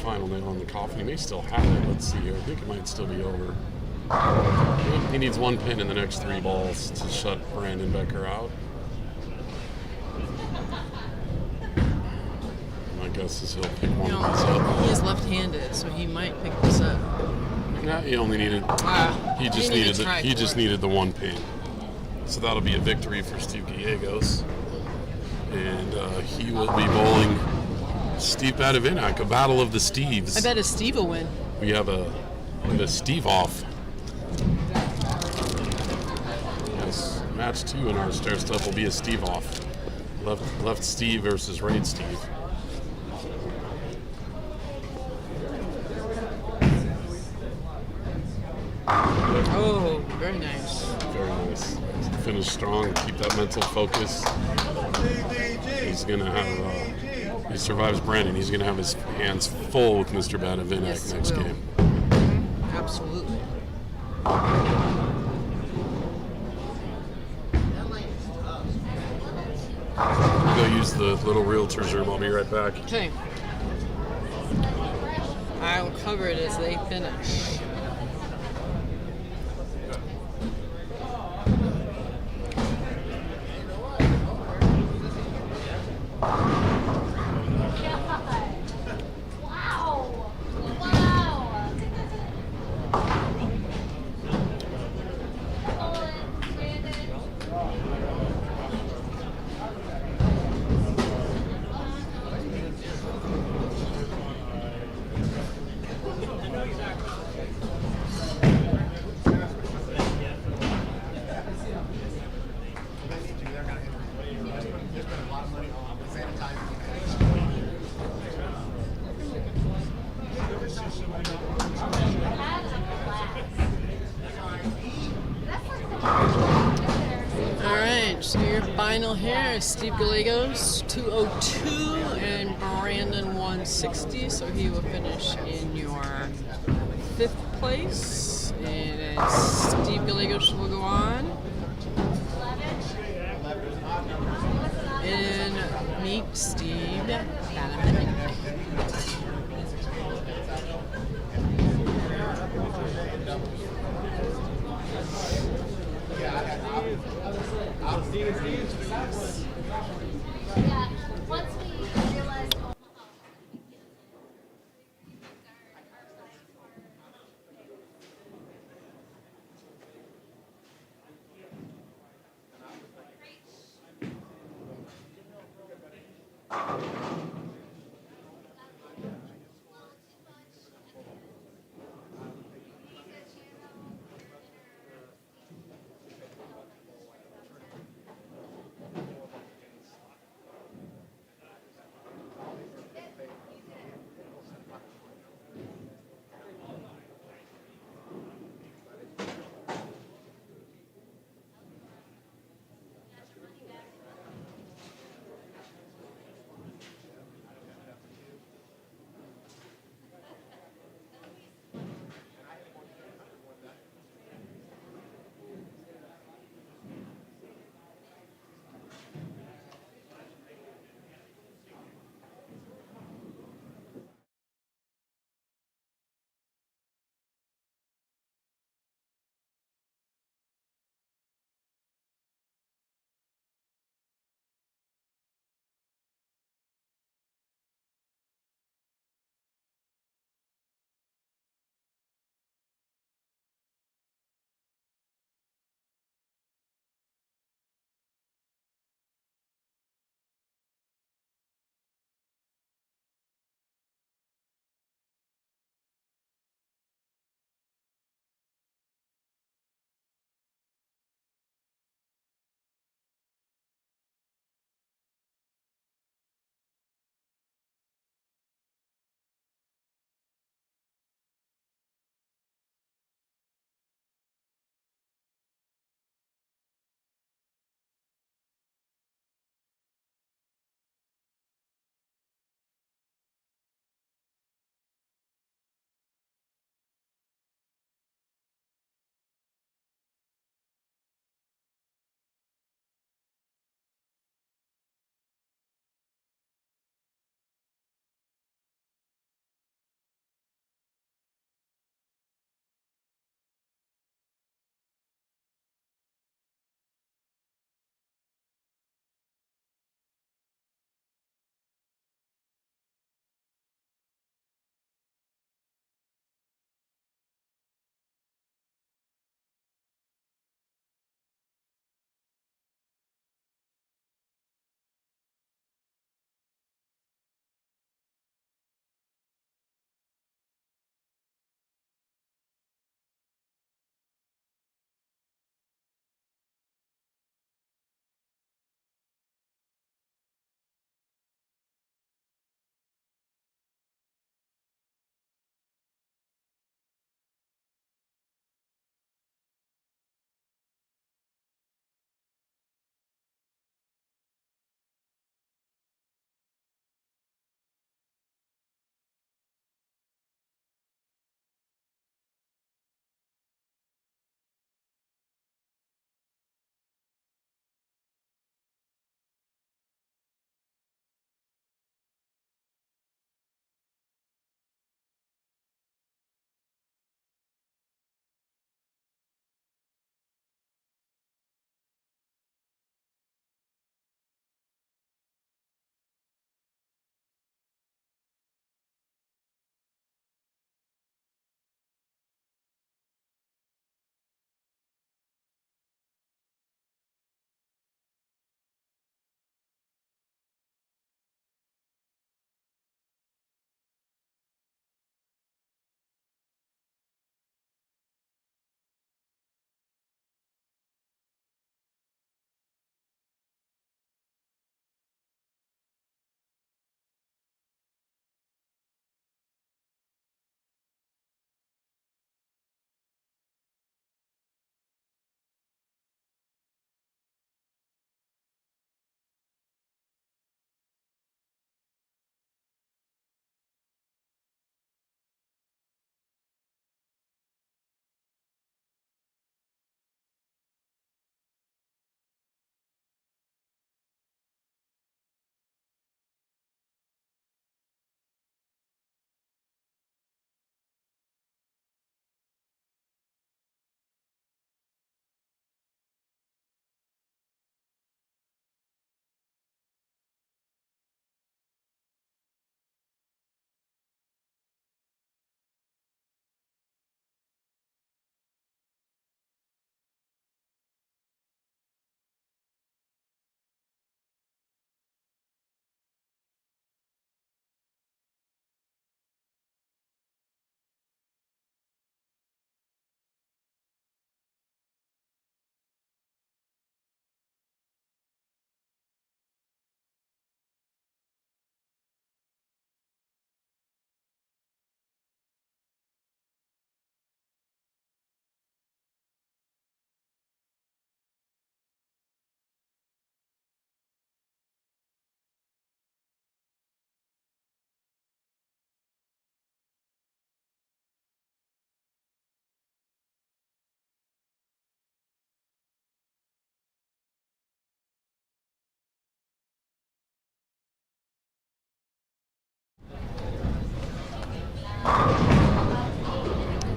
final nail on the coffin. He may still have it. Let's see here. I think it might still be over. He needs one pin in the next 3 balls to shut Brandon Becker out. My guess is he'll pick one of these up. He is left-handed, so he might pick this up. No, he only needed. He just needed the 1 pin. So that'll be a victory for Steve Gallegos, and he will be bowling Steve Badavinac, a battle of the Steves. I bet a Steve will win. We have a Steve off. Yes, match 2 in our stair step will be a Steve off. Left Steve versus right Steve. Oh, very nice. Very nice. Finish strong. Keep that mental focus. He's gonna have. He survives Brandon. He's gonna have his hands full with Mr. Badavinac next game. Absolutely. Go use the little realtor's room. I'll be right back. Okay. I will cover it as they finish. Alright, so your final here is Steve Gallegos, 202, and Brandon 160, so he will finish in your 5th place, and then Steve Gallegos will go on. And meet Steve Badavinac. Yeah, once we realized Omaha.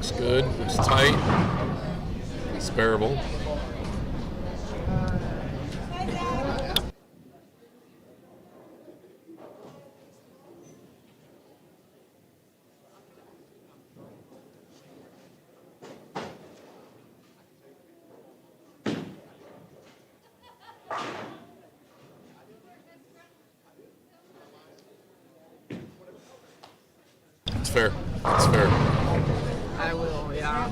looks good. It's tight. It's bearable. It's fair. It's fair. I will, yeah.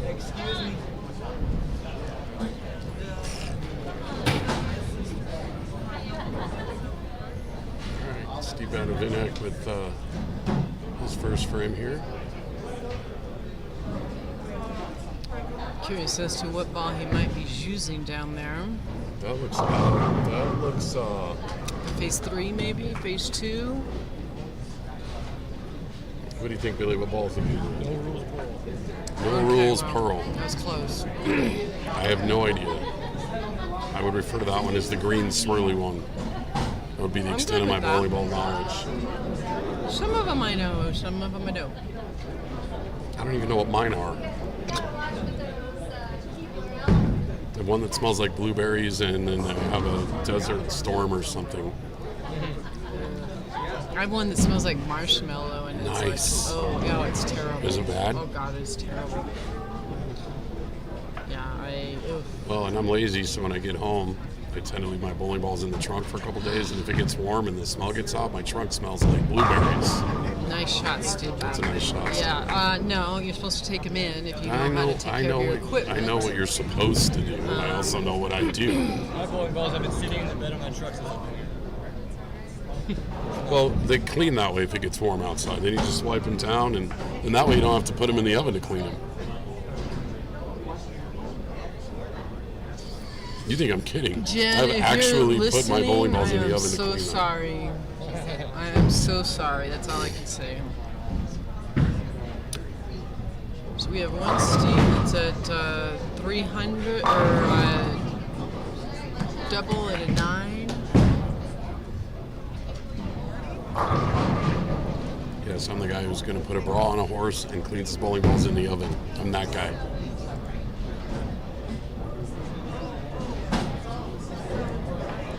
Excuse me. All right, Steve Badavinek with his first frame here. Curious as to what ball he might be using down there. That looks Phase 3 maybe? Phase 2? What do you think, Billy? What balls did you use? No rules pearl. No rules pearl. That was close. I have no idea. I would refer to that one as the green swirly one. That would be the I'm extent of good my with that. volleyball knowledge. Some of them I know, some of them I don't. I don't even know what mine are. The one that smells like blueberries, and then they have a desert storm or something. I have one that smells like marshmallow, and it's Nice. like, oh, yeah, it's terrible. Is it bad? Oh God, it's terrible. Yeah, Well, and I'm lazy, so when I get home, I tend to leave my bowling balls in the trunk for a couple days, and if it gets warm and the smell gets out, my trunk smells like blueberries. nice shot, Steve. That's a nice shot. Yeah, no, you're supposed to take them in if you know, how to take care of your equipment. I know what you're supposed to do. I also know what I do. My bowling balls have been sitting in the bed of my truck since I've been here. Well, they clean that way if it gets warm outside. Then you just wipe them down, and that way you don't have to put them in the oven to clean them. You think I'm kidding? Jen, I've if actually you're put my bowling balls in the oven to I am clean so them. sorry. I am so sorry. That's all I can say. So we have one Steve that's at 300 or double at a 9. Yes, I'm the guy who's going to put a bra on a horse and cleans his bowling balls in the oven. I'm that guy.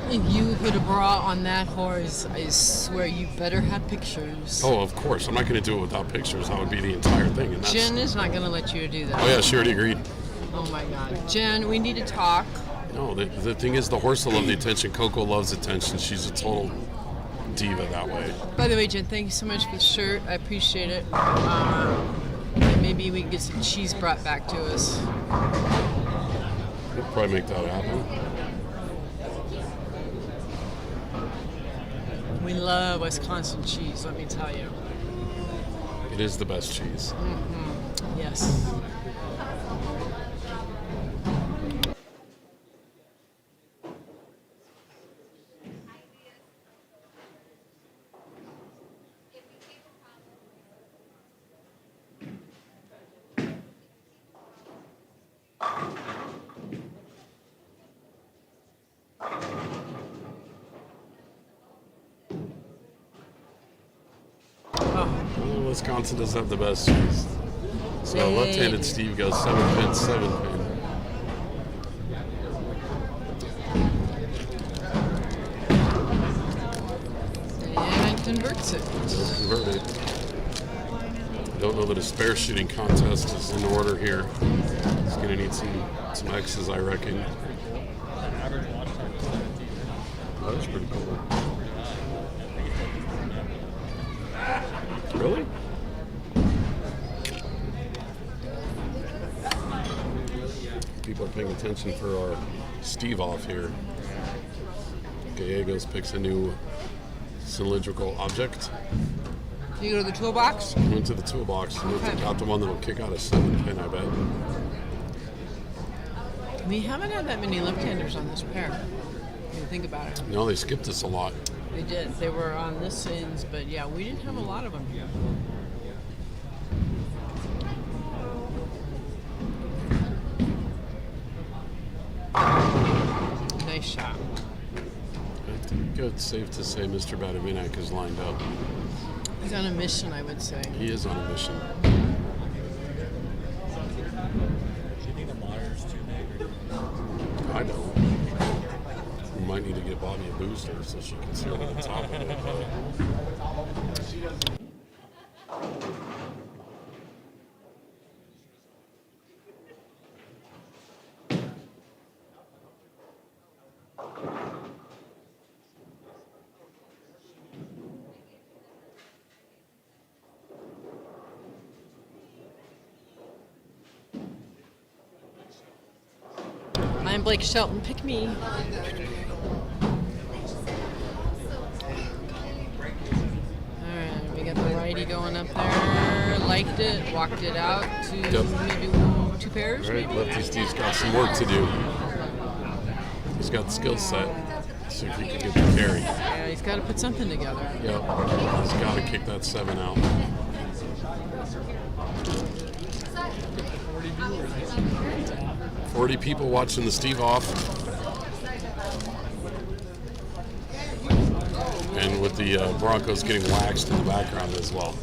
If you put a bra on that horse, I swear you better have pictures. Oh, of course. I'm not going to do it without pictures. That would be the entire thing. And that's, Jen is not going to let you do that. oh, yeah, she already agreed. Oh my God. Jen, we need to talk. No, the thing is, the horse will love the attention. Coco loves attention. She's a total diva that way. By the way, Jen, thank you so much for the shirt. I appreciate it. Maybe we can get some cheese brought back to us. We'll probably make that happen. We love Wisconsin cheese, let me tell you. It is the best cheese. Yes. Well, Wisconsin does have the best cheese. So Hey. left-handed Steve goes 7-pin, 7-pin. And converts it. Convert it. Don't know that a spare shooting contest is in order here. It's going to need some X's, I reckon. Average watch time is 17. That was pretty cool. Really? People are paying attention for our Steve off here. Gallegos picks a new cylindrical object. You go to the toolbox? Went to the toolbox and Okay. got the one that'll kick out a 7-pin, I bet. We haven't had that many left-handers on this pair. When you think about it. No, they skipped us a lot. They did. They were on this ends, but yeah, we didn't have a lot of them. Nice shot. I think it's safe to say Mr. Badavinek is lined up. He's on a mission, I would say. He is on a mission. I don't. We might need to get Bobby a booster so she can sit on the top of it. I'm Blake Shelton. Pick me. Alright, we got the righty going up there. Liked it, walked it out to maybe 2 pairs. All right, maybe? Lefty Steve's got some work to do. He's got the skill set. See if he can get the carry. Yeah, he's got to put something together. Yep. He's got to kick that 7 out. 40 people watching the Steve off. And with the Broncos getting waxed in the background as well.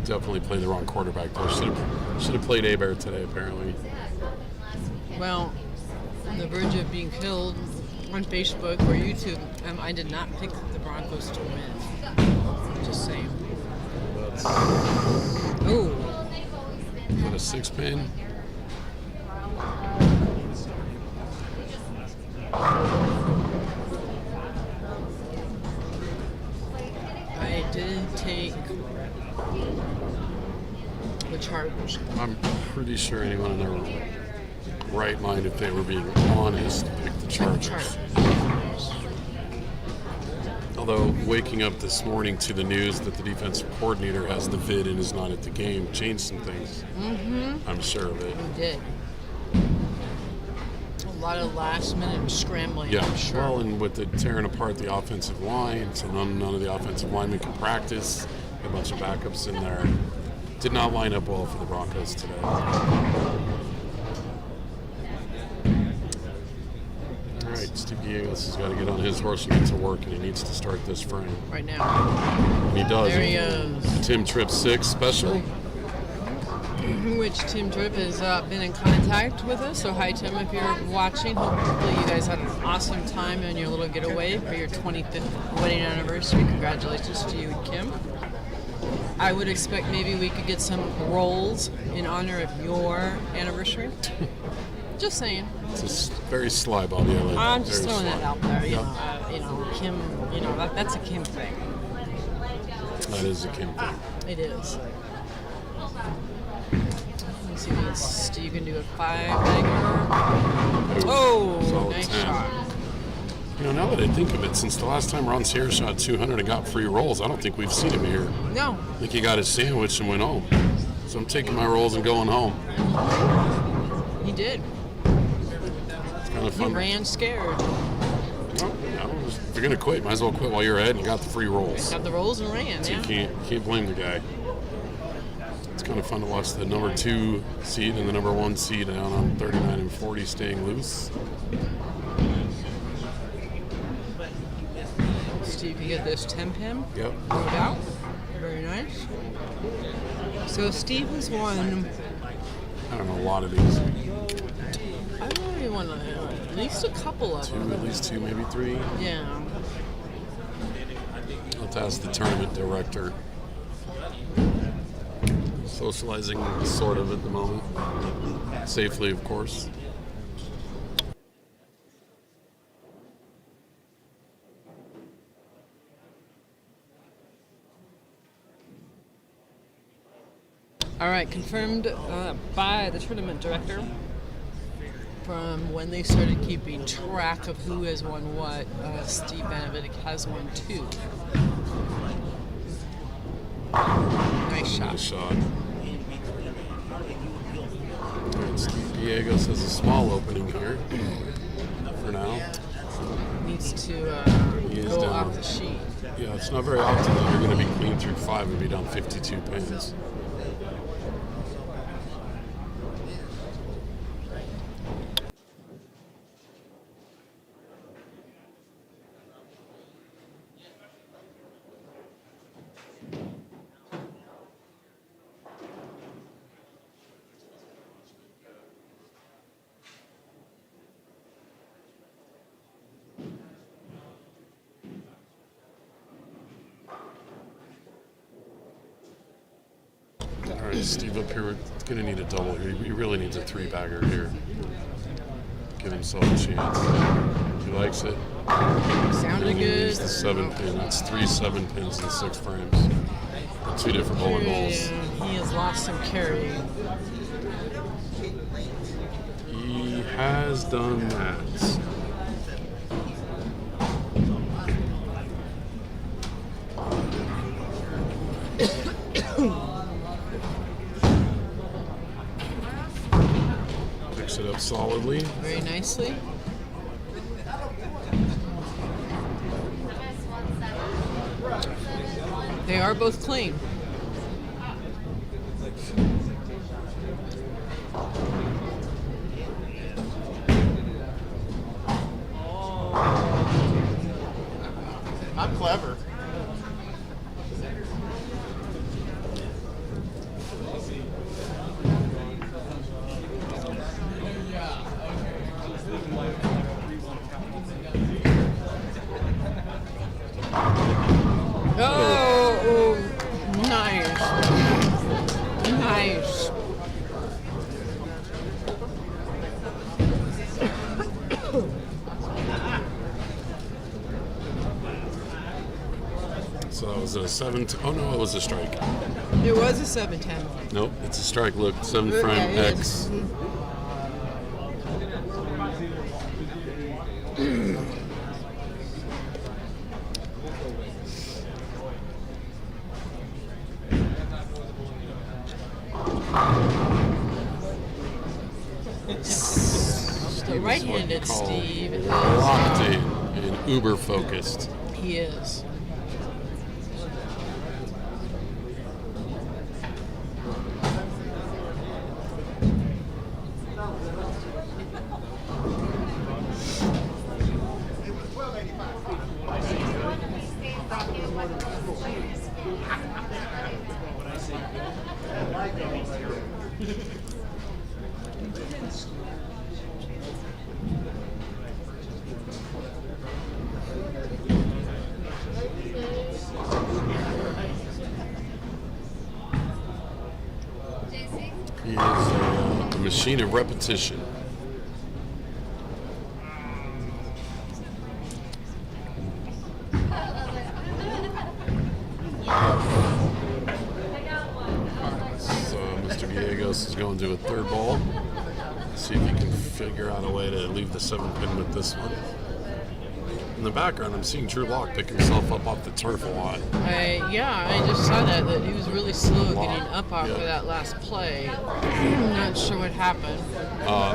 Definitely played the wrong quarterback though. Should have played Abear today apparently. Well, on the verge of being killed on Facebook or YouTube, I did not pick the Broncos to win. Just saying. Oh. Got a 6-pin. I did take the Chargers. I'm pretty sure anyone in their right mind, if they were being honest, picked the Chargers. Although waking up this morning to the news that the defensive coordinator has the vid and is not at the game changed some things. Mm-hmm. I'm sure of it. It did. A lot of last minute scrambling. Yeah, I'm sure. well, and with the tearing apart the offensive line, so none of the offensive linemen can practice. A bunch of backups in there. Did not line up well for the Broncos today. All right, Steve Diegos has got to get on his horse and get to work, and he needs to start this frame. Right now. And he does. There he is. Tim Tripp 6 special. Which Tim Tripp has been in contact with us. So hi Tim, if you're watching. Hopefully you guys had an awesome time on your little getaway for your 25th wedding anniversary. Congratulations to you and Kim. I would expect maybe we could get some rolls in honor of your anniversary. Just saying. It's just very sly, Bobby. I'm just throwing that out there. Yep. Kim. That's a Kim thing. That is a Kim thing. It is. Let's see what Steve can do a 5-bagger. Oh, solid nice 10. shot. Now that I think of it, since the last time Ron Sayre shot 200 and got free rolls, I don't think we've seen him here. No. I think he got his sandwich and went home. So I'm taking my rolls and going home. He did. It's kind of fun. He ran scared. If you're going to quit, might as well quit while you're ahead and you got the free rolls. Got the rolls and ran, So yeah. you can't blame the guy. It's kind of fun to watch the number 2 seed and the number 1 seed down on 39 and 40 staying loose. Steve can get this 10-pin. Yep. No doubt. Very nice. So Steve has won. I don't know, a lot of these. I know he won at least a couple of them. At least 2, maybe 3. Yeah. I'll have to ask the tournament director. Socializing sort of at the moment. Safely, of course. All right, confirmed by the tournament director from when they started keeping track of who has won what. Steve Banovic has won 2. Nice shot. Nice shot. And Steve Diegos has a small opening here for now. Needs to He is go down. off the sheet. Yeah, it's not very often that you're going to be clean through 5 and be down 52 pins. Steve up here. Going to need a double here. He really needs a 3-bagger here. Give himself a chance. He likes it. Sounded good. He's the 7-pin. That's 3 7-pins in 6 frames. 2 different bowling balls. Yeah, he has lost some carry. He has done that. Picks it up solidly. Very nicely. They are both clean. I'm clever. Oh, nice. Nice. So that was a 7. Oh no, it was a strike. It was a 7-10. Nope, it's a strike. Look, 7 frame Yeah, X. The right-handed Steve is locked in and uber focused. He is. He is a machine of repetition. So Mr. Gallegos is going to a 3rd ball. See if he can figure out a way to leave the 7-pin with this one. In the background, I'm seeing Drew Lock pick himself up off the turf a lot. I just saw that he was really slow getting up off of that last play. I'm not sure what happened.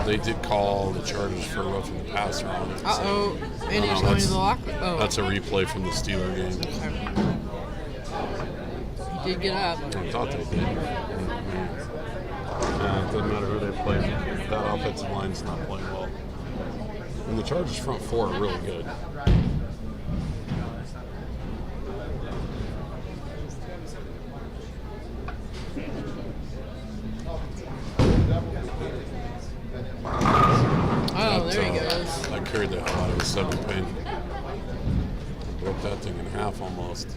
They did call the Chargers for roughing the passer on it. Uh-oh. And he's going to the locker. Oh. That's a replay from the Steeler game. He did get up. I thought they did. It doesn't matter who they play. That offensive line's not playing well. And the Chargers front 4 are really good. Oh, there he goes. I carried the hell out of the 7-pin. Broke that thing in half almost.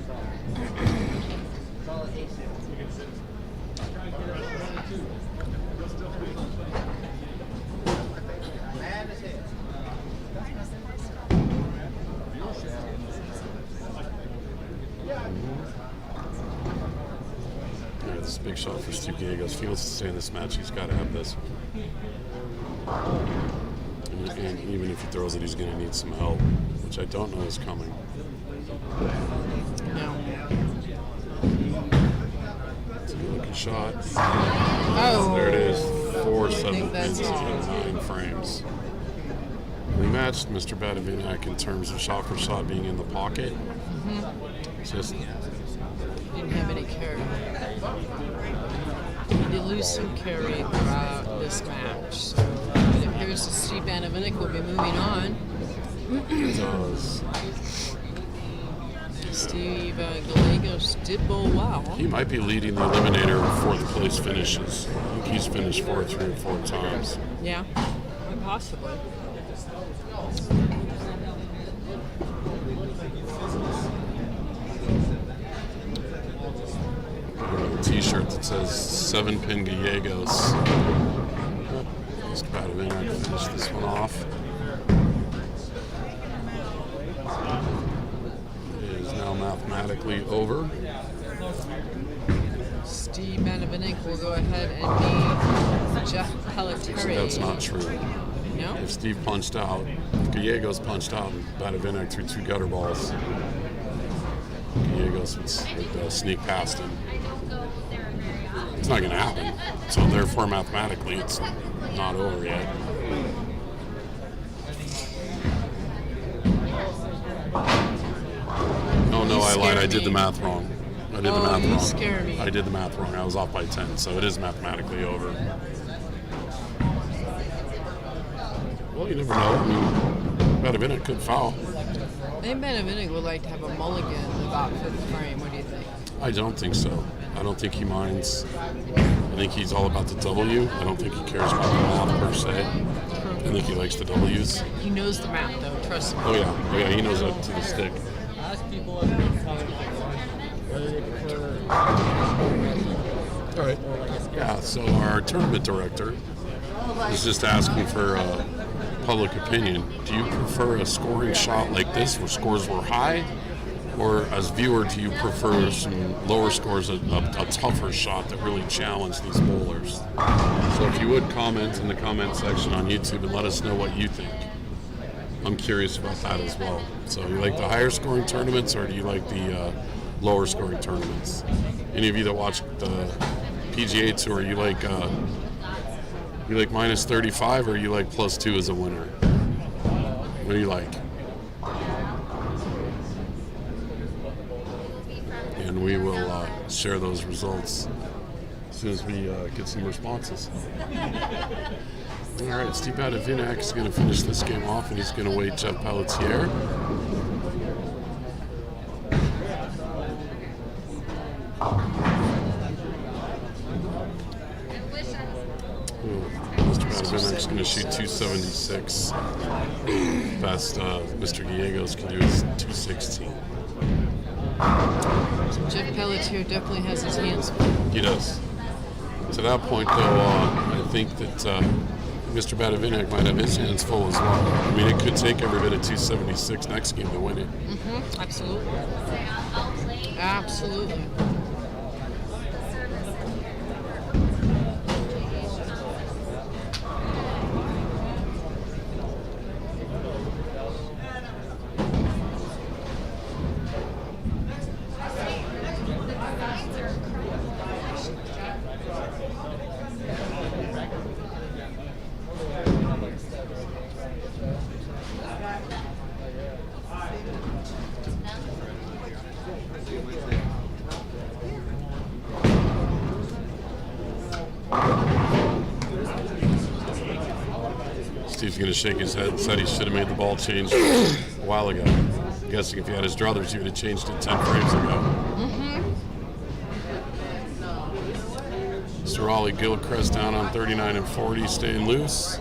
Yeah, this is a big shot for Steve Gallegos. If he wants to stay in this match, he's got to have this. And even if he throws it, he's going to need some help, which I don't know is coming. No. It's a good-looking shot. Oh. There it is. 4 7 that's pins all. in 9 frames. We matched Mr. Badavinac in terms of shot for shot being in the pocket. Just Didn't have any carry. He did lose some carry throughout this match. So it appears that Steve Badavinac will be moving on. it does. Steve Gallegos did bowl well. He might be leading the Eliminator before the place finishes. I think he's finished 4 3 or 4 times. Yeah, possibly. a T-shirt that says 7-pin Gallegos. Just about to finish this one off. It is now mathematically over. Steve Benevinck will go ahead and be Jeff Pelletier. That's not true. No? If Steve punched out, if Gallegos punched out and Benevinck threw 2 gutter balls, Gallegos would sneak past him. It's not going to happen. So therefore, mathematically, it's not over yet. Oh no, I lied. I did the math wrong. I did the math wrong. Scare me. I did the math wrong. I was off by 10, so it is mathematically over. Well, you never know. I mean, Benevinck could foul. I think Benevinck would like to have a mulligan in about 5th frame. What do you think? I don't think so. I don't think he minds. I think he's all about the W. I don't think he cares about the math per se. I think he likes the W's. He knows the map, though. Trust me. Oh yeah, he knows it to the stick. Ask people what they whether they prefer. All right. Yeah. So our tournament director is just asking for public opinion. Do you prefer a scoring shot like this, where scores were high, or as viewer, do you prefer some lower scores, a tougher shot that really challenged these bowlers? So if you would comment in the comment section on YouTube and let us know what you think. I'm curious about that as well. So you like the higher scoring tournaments, or do you like the lower scoring tournaments? Any of you that watch the PGA Tour, you like minus 35, or you like plus 2 as a winner? What do you like? And we will share those results as soon as we get some responses. All right, Steve Benevinck is going to finish this game off, and he's going to wait Jeff Pelletier. Mr. Benevinck's going to shoot 276. Best Mr. Gallegos can do is 216. Jeff Pelletier definitely has his hands full. He does. To that point, though, I think that Mr. Benevinck might have his hands full as well. I mean, it could take every bit of 276 next game to win it. Mm-hmm. Absolutely. Absolutely. Steve's going to shake his head and said he should have made the ball change a while ago. I'm guessing if he had his druthers, he would have changed it 10 frames ago. Mr. Ollie Gilchrist down on 39 and 40, staying loose.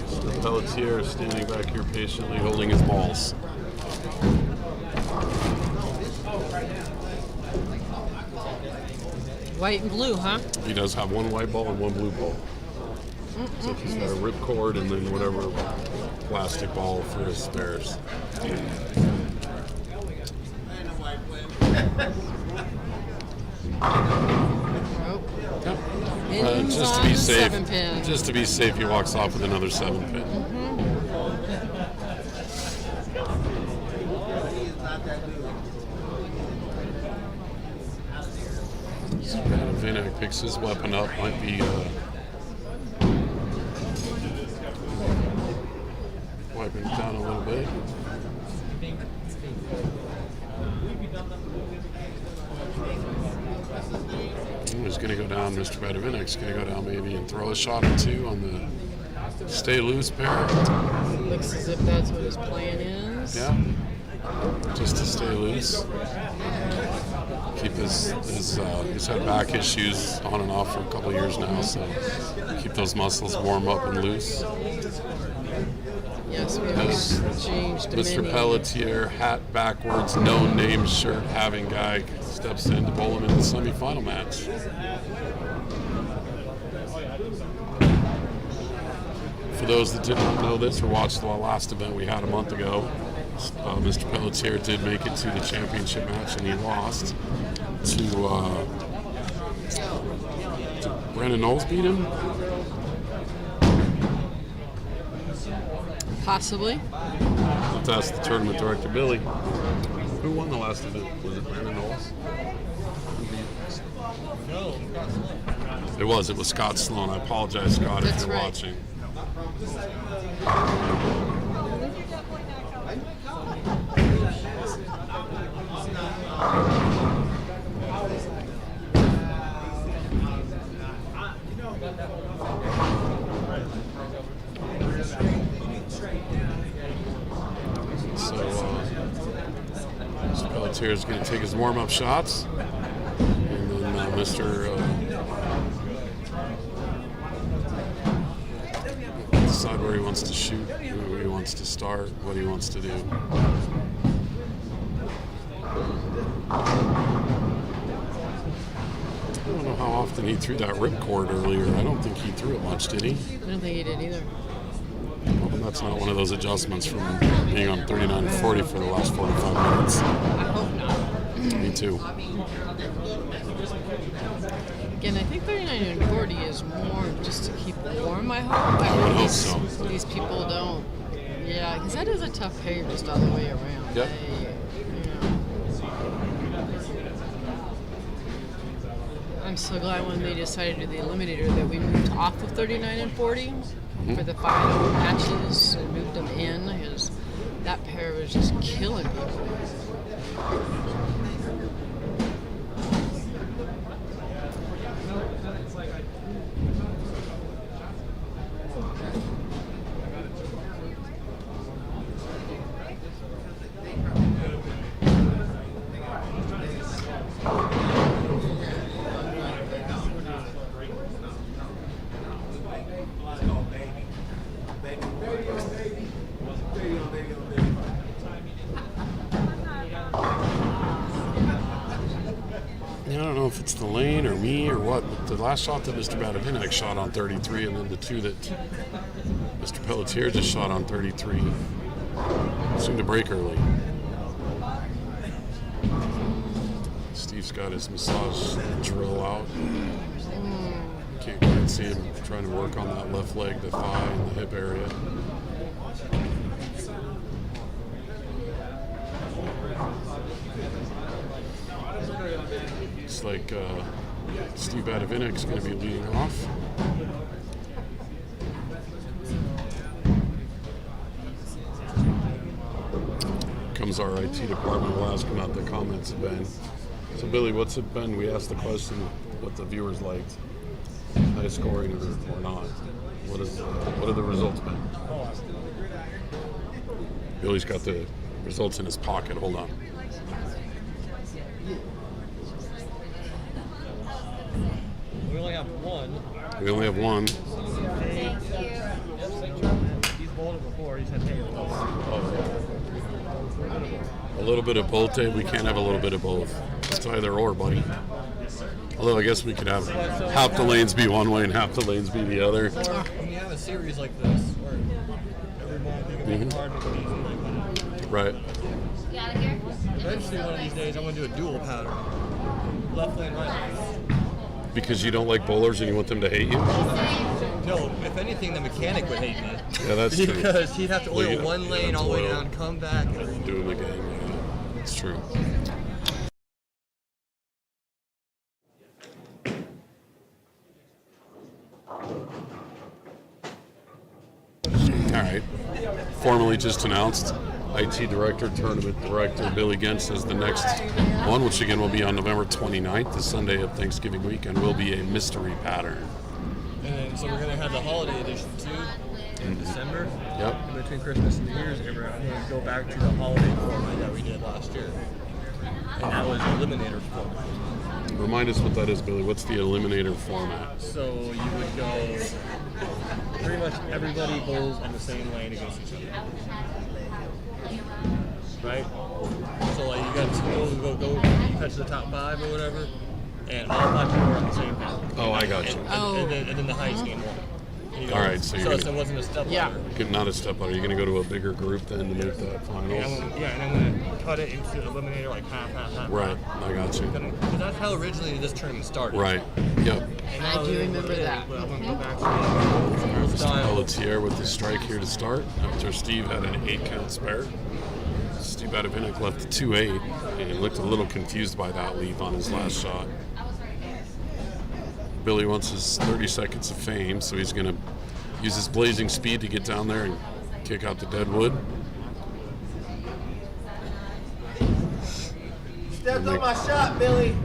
Mr. Pelletier standing back here patiently holding his balls. White and blue, huh? He does have one white ball and one blue ball. So he's got a ripcord and then whatever plastic ball for his spares. Just to be safe, he walks off with another 7-pin. Benevinck picks his weapon up, might be wiping it down a little bit. He's going to go down, Mr. Benevinck's going to go down maybe and throw a shot or two on the stay loose pair. Looks as if that's what his plan is. Yeah, just to stay loose. Keep his had back issues on and off for a couple of years now, so keep those muscles warm up and loose. Yes, we Because have changed Mr. many. Pelletier, hat backwards, no name shirt having guy steps in to bowl him in the semifinal match. For those that did not know this or watched the last event we had a month ago, Mr. Pelletier did make it to the championship match and he lost to Brandon Knowles beat him. Possibly. Let's ask the tournament director, Billy. Who won the last event? Was it Brandon Knowles? It was Scott Sloan. I apologize, Scott, That's if you're right. watching. So, Mr. Pelletier is going to take his warm-up shots, and then decide where he wants to shoot, who he wants to start, what he wants to do. I don't know how often he threw that ripcord earlier. I don't think he threw it much, did he? I don't think he did either. Well, that's not one of those adjustments from being on 39 and 40 for the last 45 minutes. I hope not. Me too. Again, I think 39 and 40 is more just to keep warm, I hope. I would hope so. These people don't. Yeah, because that is a tough pair just all the way around. Yep. I'm so glad when they decided to do the Eliminator that we moved off of 39 and 40 for the final matches and moved them in because that pair was just killing people. I don't know if it's the lane or me or what, but the last shot that Mr. Badavinek shot on 33 and then the two that Mr. Pelletier just shot on 33 seemed to break early. Steve's got his massage drill out. Can't quite see him trying to work on that left leg, the thigh, and the hip area. Looks like Steve Badavinek's going to be leading off. Comes our IT department. We'll ask him about the comments have been. So, Billy, what's it been? We asked the question what the viewers liked, high scoring or not. What have the results been? Billy's got the results in his pocket. Hold on. We only have one. We only have one. He's bowled it before. He's had tails. A little bit of both. We can't have a little bit of both. It's either or, buddy. Although I guess we could have half the lanes be one way and half the lanes be the other. When you have a series like this, where every ball can make it hard, make it easy. Right. Eventually, one of these days, I'm going to do a dual pattern. Left lane, right lane. Because you don't like bowlers and you want them to hate you? No, if anything, the mechanic would hate me. Yeah, that's true. Because he'd have to oil Well, one lane all the way down, come back. And do them again. Yeah, it's true. All right. Formally just announced. IT Director, Tournament Director Billy Gentz as the next one, which again will be on November 29th, the Sunday of Thanksgiving week, and will be a mystery pattern. And then, so we're going to have the holiday edition too in December. Yep. In between Christmas and New Year's, we're going to go back to the holiday format that we did last year. And that was Eliminator format. Remind us what that is, Billy. What's the Eliminator format? So you would go, pretty pretty much everybody goes on the same lane against each other. Right? So like you got go catch the top 5 or whatever, and all 5 people are on the same path. Oh, I got you. And then the highest game won. All right, so you're it wasn't a step ladder. Not a step ladder. You're going to go to a bigger group then to make the finals. And I'm going to cut it into Eliminator like half. Right, I got you. Because that's how originally this tournament started. Right, yep. And I do remember that. But I'm going to go back to There's Pelletier with the strike here to start after Steve had an 8-count spare. Steve Badavinic left the 2-8 and looked a little confused by that leap on his last shot. Billy wants his 30 seconds of fame, so he's going to use his blazing speed to get down there and kick out the dead wood. Stepped on my shot, Billy.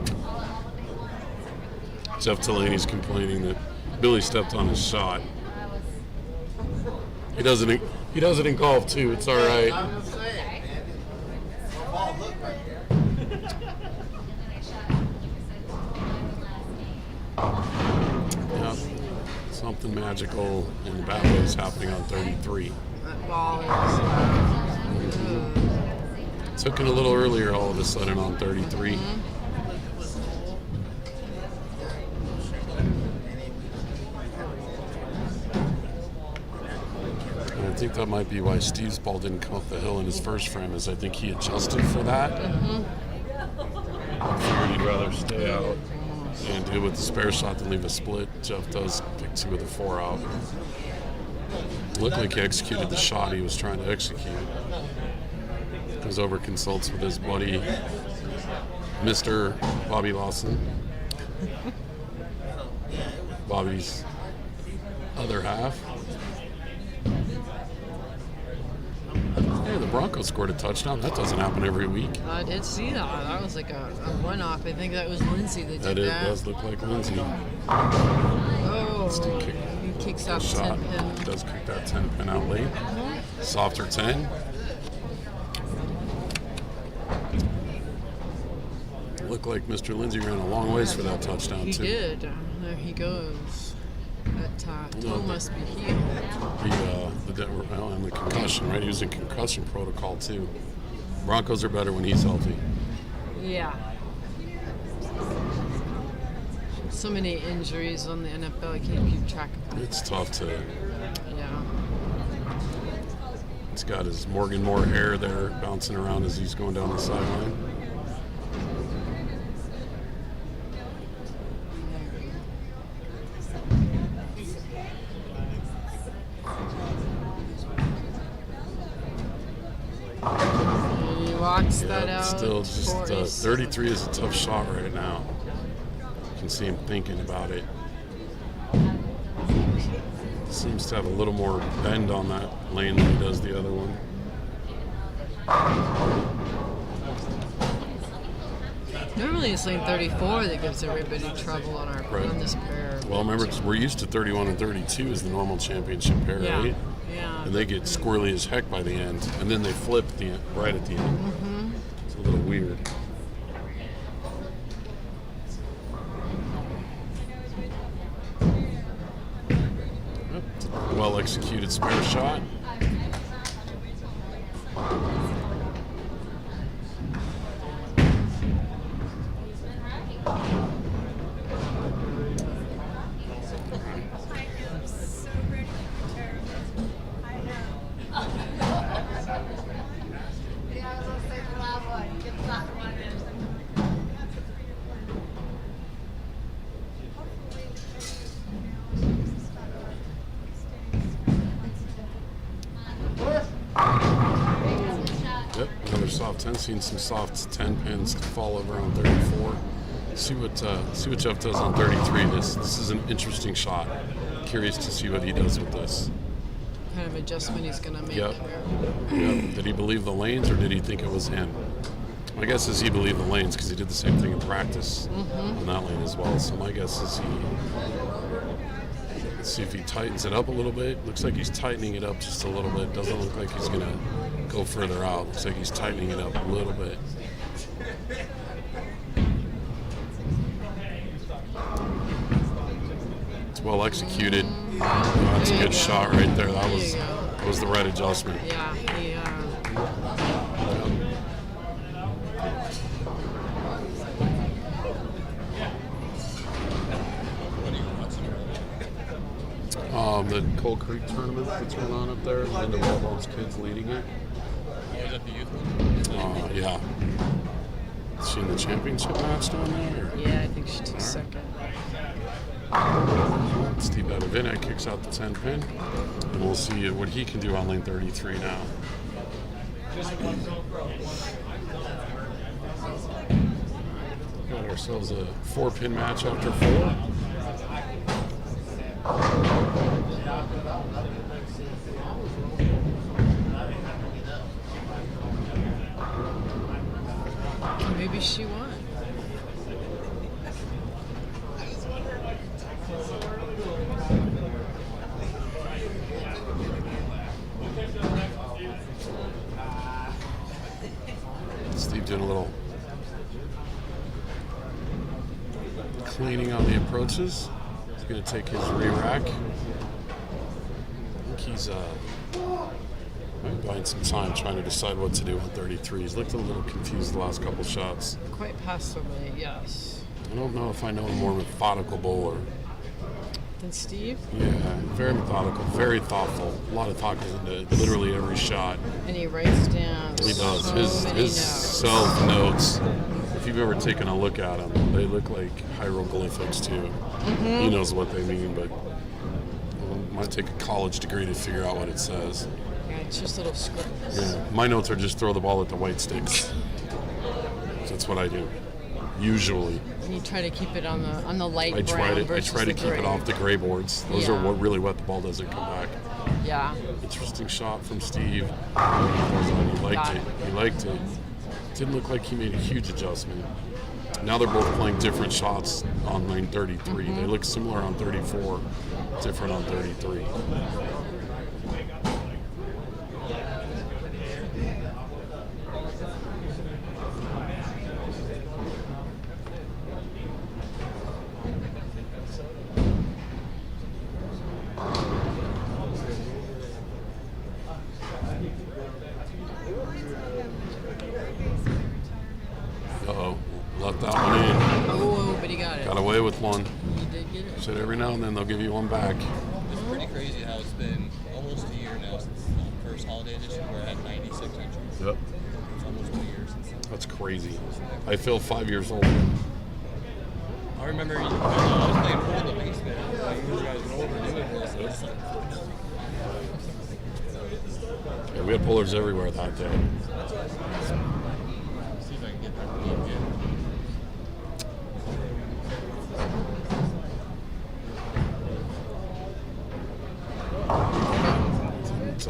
Jeff Delaney's complaining that Billy stepped on his shot. He does it in golf too. It's all right. I'm just saying, man. My ball hooked right there. Yep. Something magical in the bad way is happening on 33. That ball is. Took it a little earlier all of a sudden on 33. And I think that might be why Steve's ball didn't come up the hill in his first frame, is I think he adjusted for that. I figured he'd rather stay out and do it with the spare shot than leave a split. Jeff does pick 2 with a 4 out. Looked like he executed the shot he was trying to execute. Goes over, consults with his buddy, Mr. Bobby Lawson. Bobby's other half. Hey, the Broncos scored a touchdown. That doesn't happen every week. I did see that. That was like a runoff. I think that was Lindsay that did that. Does look like Lindsay. Oh, Kick, he kicks out the shot. 10 pin. Does kick that 10 pin out late. Softer 10. Looked like Mr. Lindsay ran a long ways for that touchdown, He too. did. There he goes. That toe must be healed. And the concussion, right? He was in concussion protocol, too. Broncos are better when he's healthy. Yeah. So many injuries on the NFL, I can't keep track of them. It's tough to... Yeah. He's got his Morgan Moore hair there bouncing around as he's going down the sideline. He walks that out. Still just 33 is a tough shot right now. You can see him thinking about it. Seems to have a little more bend on that lane than he does the other one. Normally it's lane 34 that gives everybody trouble on on this pair. Well, remember, we're used to 31 and 32 as the normal championship pair, right? Yeah. And they get squirrely as heck by the end, and then they flip right at the end. It's a little weird. Well executed spare shot. Yep, another soft 10. Seen some soft 10 pins fall over on 34. See what Jeff does on 33. This is an interesting shot. Curious to see what he does with this. What kind of adjustment he's going to make Yep. here. Yep. Did he believe the lanes or did he think it was him? My guess is he believed the lanes because he did the same thing in practice on that lane as well. So my guess is let's see if he tightens it up a little bit. Looks like he's tightening it up just a little bit. Doesn't look like he's going to go further out. Looks like he's tightening it up a little bit. It's well executed. That's a There you good go. shot right there. There you go. That was the right adjustment. Yeah, he, The Coal Creek tournament that's going on up there, and the Wildbones kids leading it. Was that the youth one? Yeah. Is she in the championship match down there? Or? yeah, I think she took second. Steve Bedavinek kicks out the 10 pin, and we'll see what he can do on lane 33 now. Got ourselves a 4-pin match after 4. Maybe she won. Steve doing a little cleaning on the approaches. He's going to take his re-rack. I think he's buying some time trying to decide what to do on 33. He's looked a little confused the last couple shots. Quite possibly, yes. I don't know if I know a more methodical bowler. Than Steve? Yeah, very methodical, very thoughtful. A lot of thought goes into literally every shot. And he writes down He does. so His many notes. self notes. If you've ever taken a look at them, they look like hieroglyphics too. Mm-hmm. He knows what they mean, but it might take a college degree to figure out what it says. Yeah, it's just little scribbles. Yeah, my notes are just throw the ball at the white sticks. That's what I do, usually. And you try to keep it on the light brown I versus try to the keep gray. it off the gray boards. Those are Yeah. what really what the ball doesn't come back. Yeah. Interesting shot from Steve. He liked Got it. it. He liked it. Didn't look like he made a huge adjustment. Now they're both playing different shots on lane 33. They look similar on 34, different on 33. Uh-oh, left that one in. Oh, but he got it. Got away with one. He did get it. Said every now and then they'll give you one back. It's pretty crazy how it's been almost a year now since the first holiday edition where I had 96 entries. Yep. It's almost 2 years since. That's crazy. I feel 5 years old. I remember I was playing pool in the basement. You guys went over doing this. And it's like, Yeah, we had pullers everywhere that day. see if I can get that one again. It's,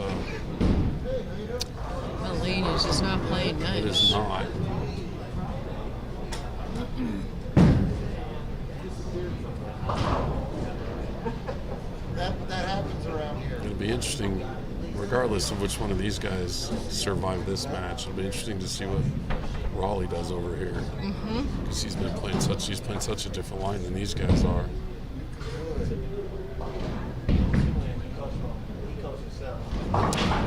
Elaine is just not playing nice. it is not. That happens around here. It'll be interesting, regardless of which one of these guys survive this match. It'll be interesting to see what Raleigh does over here, because he's playing such a different line than these guys are.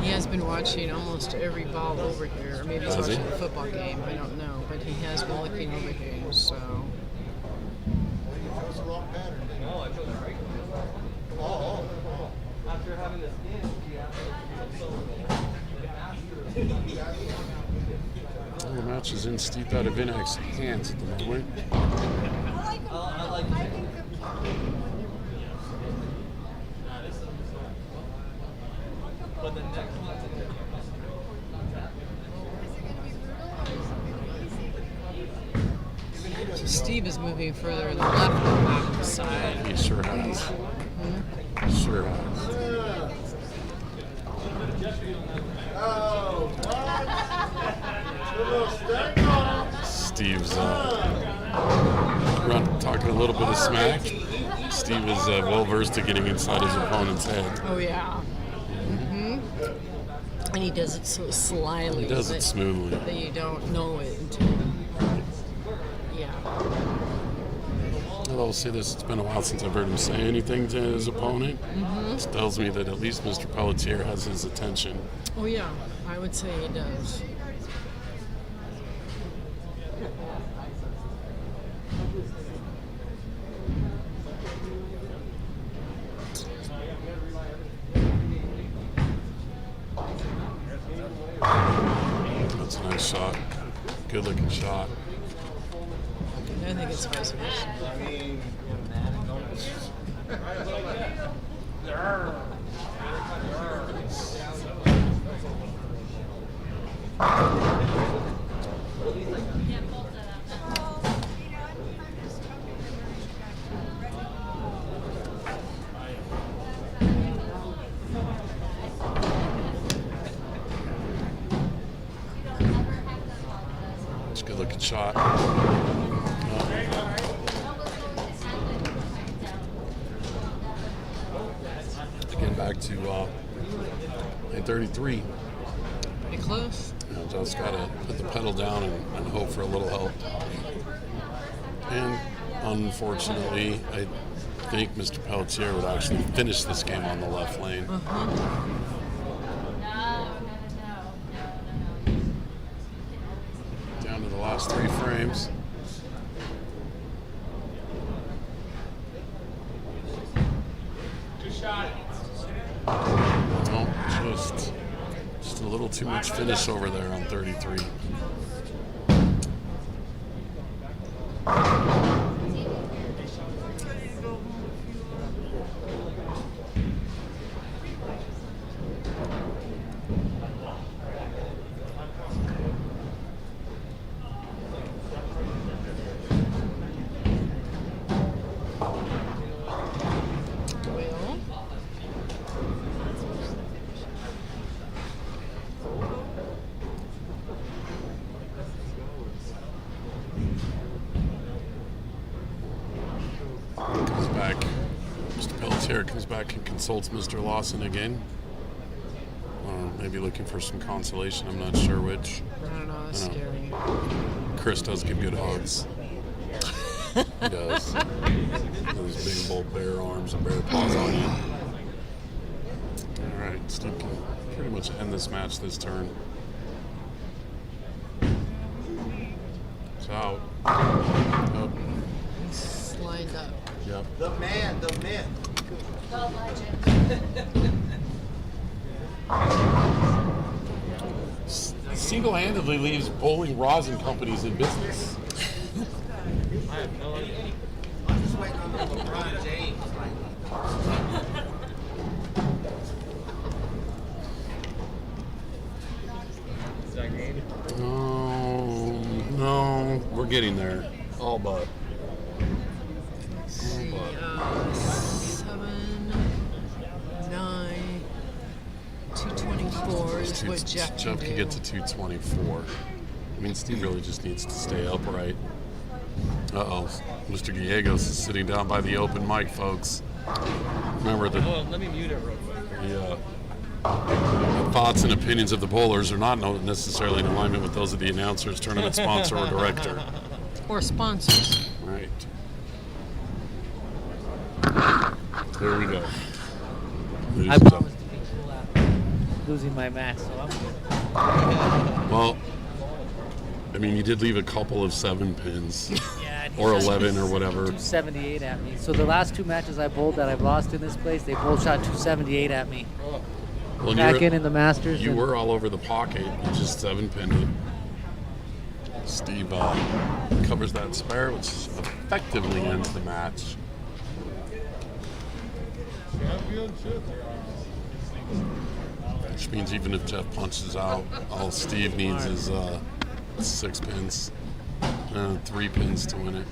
He has been watching almost every ball over here. Or maybe he's Has he? watching the football game. I don't know. But he has been looking over here. So That was the wrong pattern. No, I chose the right one. Oh. After having the skin, Well, the match is in Steve Bedavinek's hands at the moment. I like it. But the next one. So Steve is moving further to the left than back to the side. He sure has. Sure has. Oh, what? Steve's talking a little bit of smack. Steve is well versed at getting inside his opponent's head. Oh yeah. And he does it so slyly. He does it that- smoothly. That you don't know it until. Yeah. Well, will say this, it's been a while since I've heard him say anything to his opponent. This tells me that at least Mr. Pelletier has his attention. Oh yeah, I would say he does. That's a nice shot. Good looking shot. I think it's vice versa. It's a good looking shot. Again, back to 933. Pretty close. Just got to put the pedal down and hope for a little help. And unfortunately, I think Mr. Pelletier would actually finish this game on the left lane. Down to the last 3 frames. No, just a little too much finish over there on 33. Comes back and consults Mr. Lawson again. Maybe looking for some consolation. I'm not sure which. I don't know. That's scary. Chris does give good hugs. He does. Those big, bold bear arms and bear paws on you. All right, Steve can pretty much end this match this turn. It's out. Up. It's lined up. Yep. The man, the myth. Single-handedly leaves bowling rosin companies in business. I have no idea. I'm just waiting on the LeBron James. Is that game? No, we're getting there. All but. Let's see. 7, 9, 224 is what Jeff can do. Jeff can get to 224. I mean, Steve really just needs to stay upright. Uh-oh. Mr. Gallegos is sitting down by the open mic, folks. Remember that. Oh, let me mute it real quick. The thoughts and opinions of the bowlers are not necessarily in alignment with those of the announcers, tournament sponsor, or director. Or sponsors. Right. There we go. I promised to be cool after losing my match, so I'm good. Well, I mean, you did leave a couple of 7 pins. Yeah, and he Or shot 11 or whatever. 278 at me. So the last 2 matches I bowled that I've lost in this place, they both shot 278 at me. Well, Back in the Masters. You were all over the pocket. You just 7-pinned it. Steve covers that spare, which effectively ends the match. Which means even if Jeff punches out, all Steve needs is 6 pins. 3 pins to win it.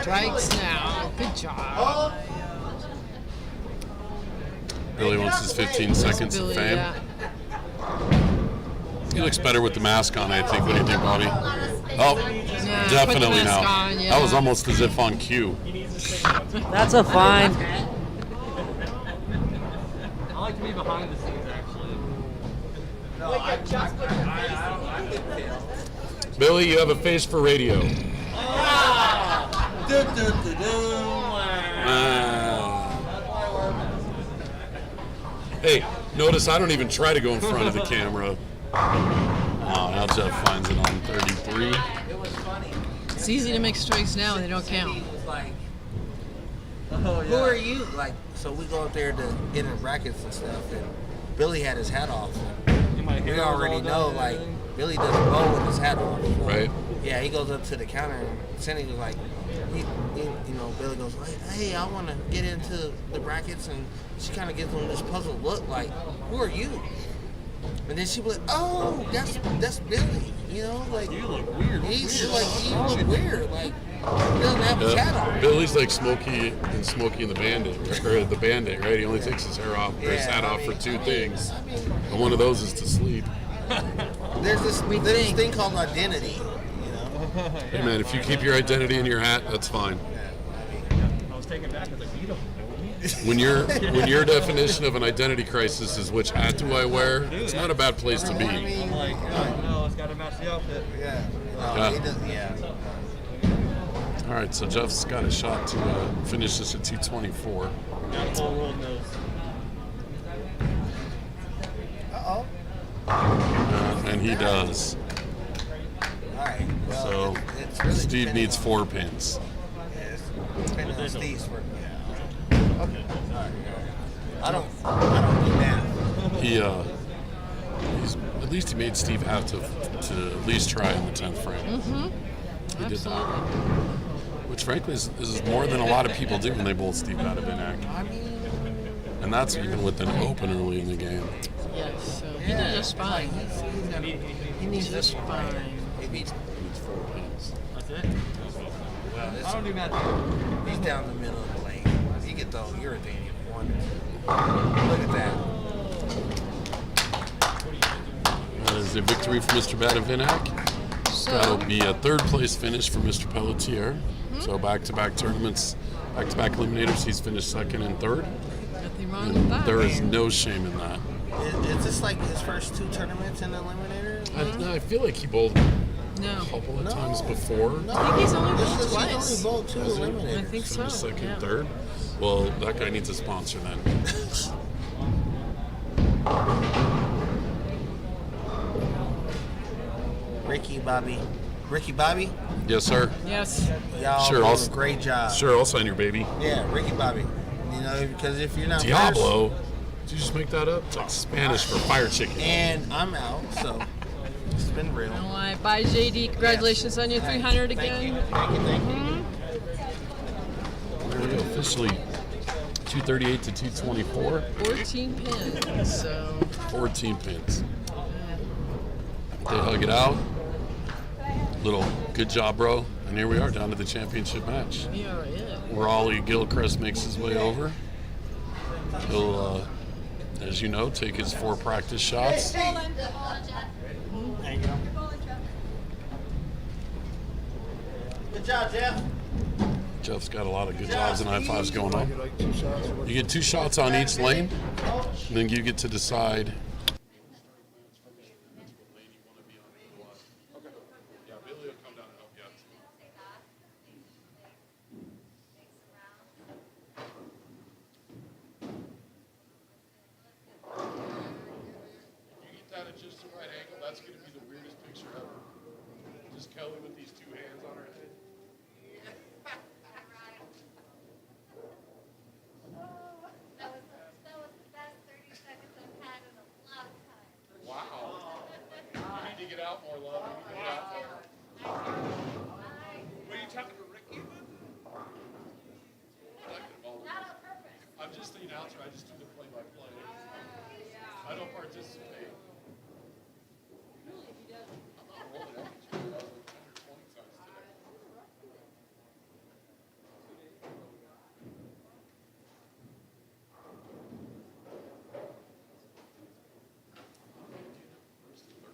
Strikes now. Good job. Billy wants his 15 seconds of fame. Yeah. He looks better with the mask on, I think. What do you think, Bobby? Oh, Yeah, put the definitely mask now. on, yeah. That was almost as if on cue. That's a fine. I like to be behind the scenes, actually. No, I couldn't tell. Billy, you have a face for radio. Hey, notice I don't even try to go in front of the camera. Oh, now Jeff finds it on 33. It was funny. It's easy to make strikes now and they don't count. He was like, who are you? Like, so we go up there to get in brackets and stuff, and Billy had his hat off. And we already know, like, Billy doesn't go with his hat on. So, Right. Yeah, he goes up to the counter, and Cindy was like, Billy goes, hey, I want to get into the brackets, and she kind of gives him this puzzled look, like, who are you? And then she was like, oh, that's Billy, you know, like, You look weird. he's like, he look weird, like, he doesn't have his hat on. Billy's like Smokey and the Bandit, or the Bandit, right? He only takes his hair off, or his hat off for two things, and one of those is to sleep. There's this thing called identity, you know. Hey man, if you keep your identity in your hat, that's fine. I was taken back. I was like, you don't know me. When your definition of an identity crisis is which hat do I wear, it's not a bad place to be. I'm like, no, it's got to match the outfit. Yeah. Yeah. He does, yeah. All right, so Jeff's got a shot to finish this at 224. Got a full rolled nose. Uh-oh. And he does. All right. Well, So it's really Steve depending needs on- 4 pins. Yes. Depending on Steve's work. Yeah. Okay. All right. I don't do math. He's at least he made Steve have to at least try in the 10th frame. Mm-hmm. He did that. Which frankly is more than a lot of people do when they bowl Steve Badavinak. I mean, And that's even with an open early in the game. Yes, so he did just fine. he needs this one. Fine. He beats. He needs 4 pins. That's it. Well, I don't do math. he's down the middle of the lane. He gets all irritated if he wanted to. Look at that. That is a victory for Mr. Badavinak. That'll be a 3rd place finish for Mr. Pelletier. So back-to-back tournaments, back-to-back eliminators, he's finished 2nd and 3rd. Nothing wrong with that. There is no shame in that. Is this like his first 2 tournaments in the Eliminator? I feel like he bowled a No. couple of times before. No. I think he's only bowled He's twice. only bowled 2 Eliminators. I think so. Finished 2nd, Yeah. 3rd. Well, that guy needs a sponsor then. Ricky Bobby? Yes, sir. Yes. Y'all Sure, doing I'll- a great job. Sure, I'll sign your baby. Yeah, Ricky Bobby. You know, because if you're not Diablo. Did you just make that up? It's like Spanish for fire chicken. first, and I'm out, so it's been real. All right, bye JD. Congratulations on your 300 Thank again. you. Thank you. There we go. Officially 238 to 224. 14 pins, so 14 pins. They hug it out. Little good job, bro. And here we are down to the championship match. we are it. Where Ollie Gilchrist makes his way over. He'll, as you know, take his 4 practice shots. Good job, Jeff. Jeff's got a lot of good jobs and high fives going on. You get 2 shots on each lane, and then you get to decide. At just the right angle, that's going to be the weirdest picture ever. Just Kelly with these 2 hands on her head. That was the best 30 seconds I've had in a long time. Wow. You need to get out more, love. You need to get out more. Were you talking to Ricky? Not on purpose. I'm just the announcer. I just do the play-by-play. I don't participate. I'm not rolling every 2 hours, like 120 times today. First to 13.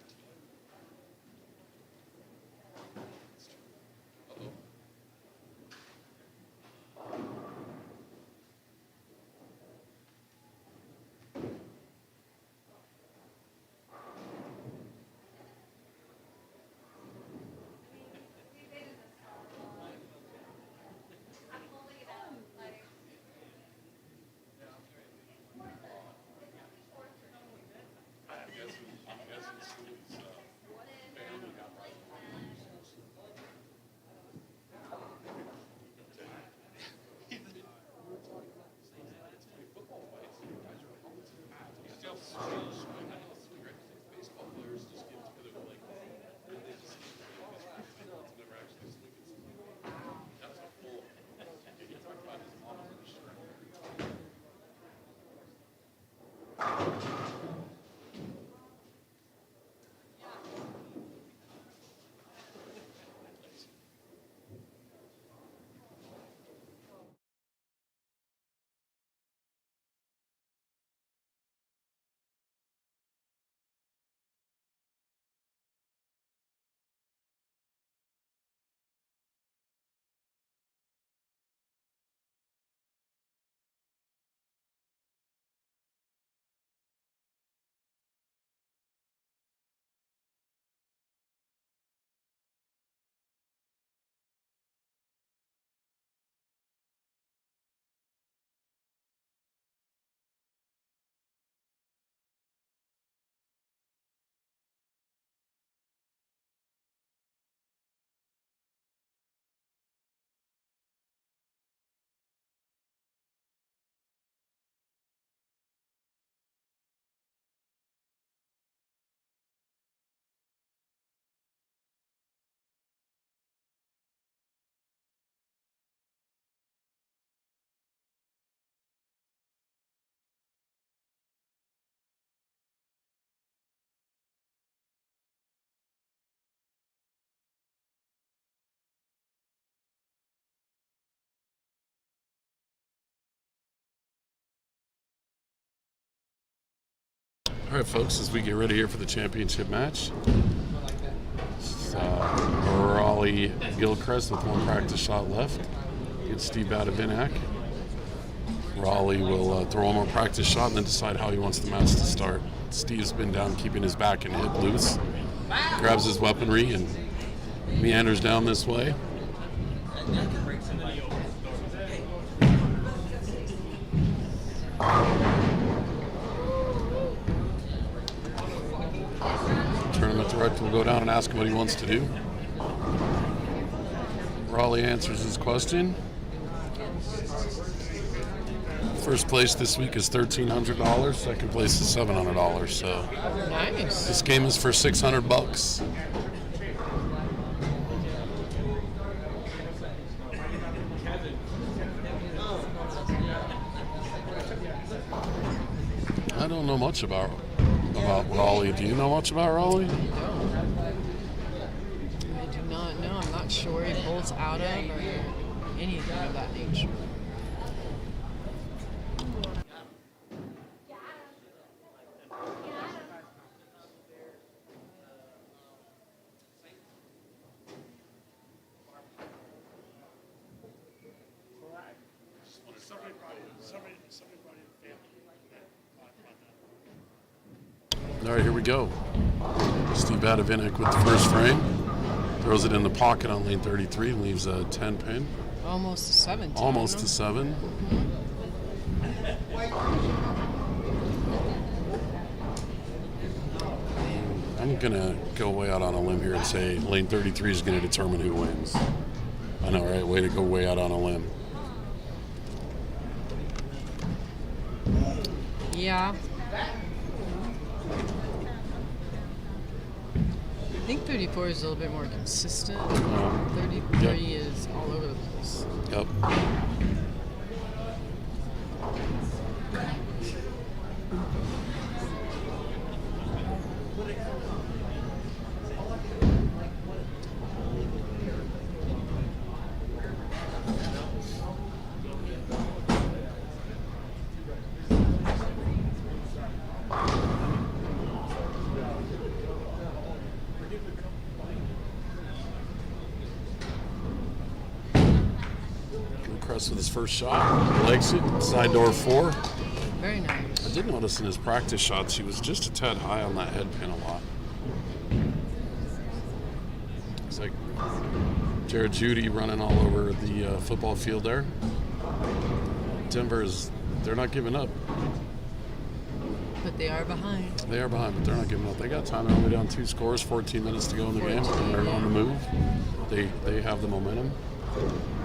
All right, folks, as we get ready here for the championship match, it's, Raleigh Gilchrist with one practice shot left against Steve Badavinac. Raleigh will throw one more practice shot and then decide how he wants the match to start. Steve's been down keeping his back and hip loose. Grabs his weaponry and meanders down this way. Tournament director will go down and ask him what he wants to do. Raleigh answers his question. First place this week is $1,300. Second place is $700. So Nice. this game is for $600. I don't know much about Raleigh. Do you know much about Raleigh? I do not know. I'm not sure he bolts out of or anything of that nature. Somebody brought in family. All right, here we go. Steve Badavinac with the first frame. Throws it in the pocket on lane 33 and leaves a 10 pin. Almost a 7. Almost a 7. I'm going to go way out on a limb here and say lane 33 is going to determine who wins. I know, right? Way to go way out on a limb. Yeah. I think 34 is a little bit more consistent. 33 is all over the place. Yep. With his first shot, legs it, side door 4. Very nice. I did notice in his practice shots he was just a tad high on that head pin a lot. It's like Jared Judy running all over the football field there. They're not giving up. But they are behind. They are behind, but they're not giving up. They got time. They're only down 2 scores, 14 minutes to go in the game. They're on the move. They have the momentum.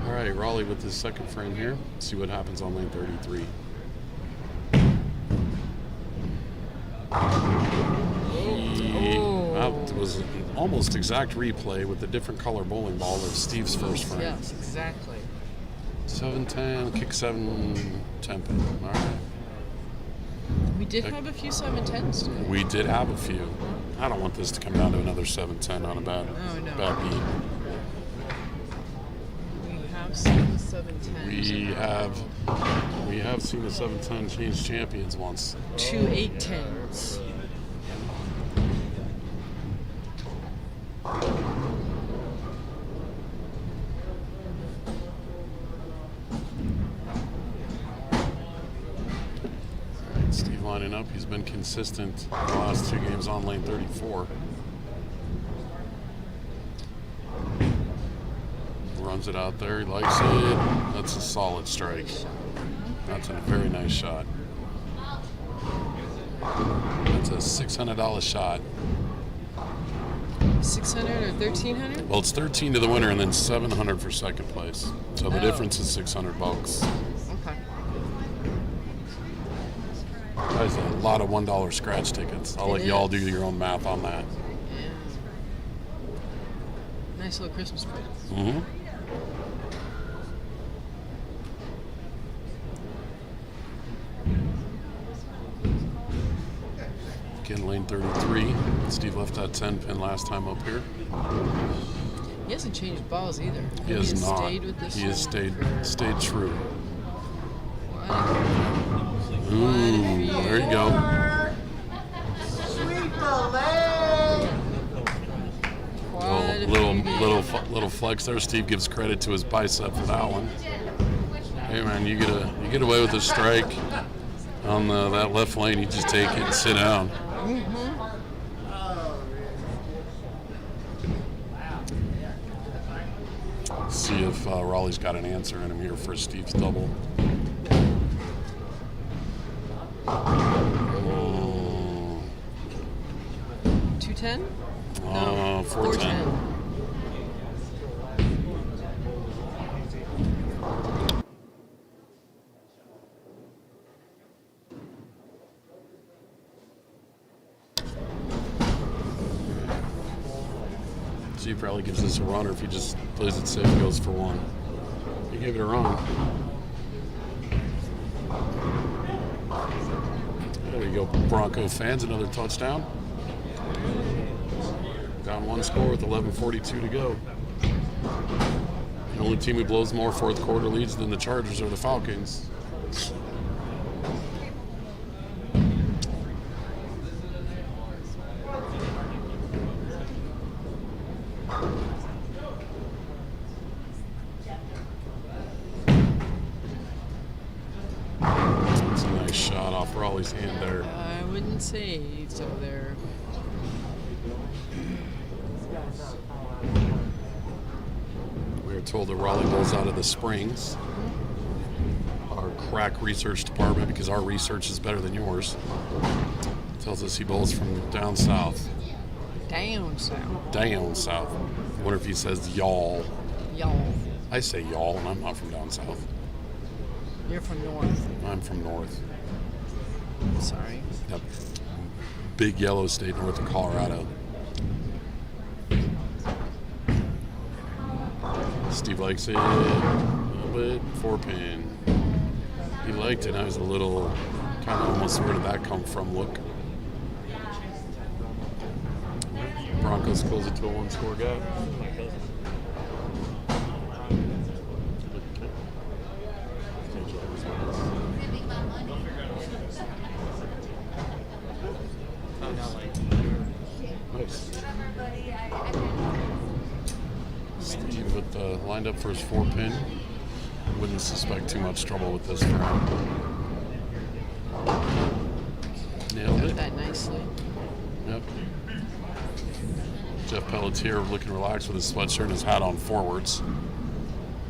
All right, Raleigh with his second frame here. Let's see what happens on lane 33. That was an almost exact replay with a different color bowling ball of Steve's first frame. Yes, exactly. 7-10, kick 7-10 pin. All right. We did have a few 7-10s today. We did have a few. I don't want this to come down to another 7-10 on a bad beat. Seen the 7-10. We have seen the 7-10 change champions once. 2 8-10s. Alright, Steve lining up. He's been consistent the last 2 games on lane 34. Runs it out there. He likes it. That's a solid strike. That's a very nice shot. That's a $600 shot. 600 or 1,300? Well, it's 13 to the winner and then 700 for second place. So the difference is $600. Okay. That's a lot of $1 scratch tickets. I'll let y'all do your own math on that. Yeah. Nice little Christmas present. Mm-hmm. Again, lane 33. Steve left that 10 pin last time up here. He hasn't changed balls either. He has not. Stayed with this. He has stayed true. One. Ooh, there you go. flex there. Steve gives credit to his bicep for that one. Hey man, you get away with a strike on that left lane. You just take it and sit down. See if Raleigh's got an answer in him here for Steve's double. 210? No, 410. See if Raleigh gives this a run, or if he just plays it safe and goes for one. He gave it a run. There you go, Bronco fans. Another touchdown. Down one score with 11:42 to go. The only team who blows more fourth quarter leads than the Chargers are the Falcons. That's a nice shot off Raleigh's hand there. I wouldn't say so there. We are told that Raleigh bowls out of the Springs. Our crack research department, because our research is better than yours, tells us he bowls from down south. Down south. Down south. I wonder if he says y'all. Y'all. I say y'all, and I'm not from down south. You're from north. I'm from north. Sorry. Yep. Big yellow state north of Colorado. Steve likes it a little bit. 4-pin. He liked it. I was a little kind of almost, where did that come from? Look. Broncos close it to a one-score gap. Nice. Steve with lined up for his 4-pin. Wouldn't suspect too much trouble with this for him. Nailed Got it. that nicely. Yep. Jeff Pelletier looking relaxed with his sweatshirt and his hat on forwards.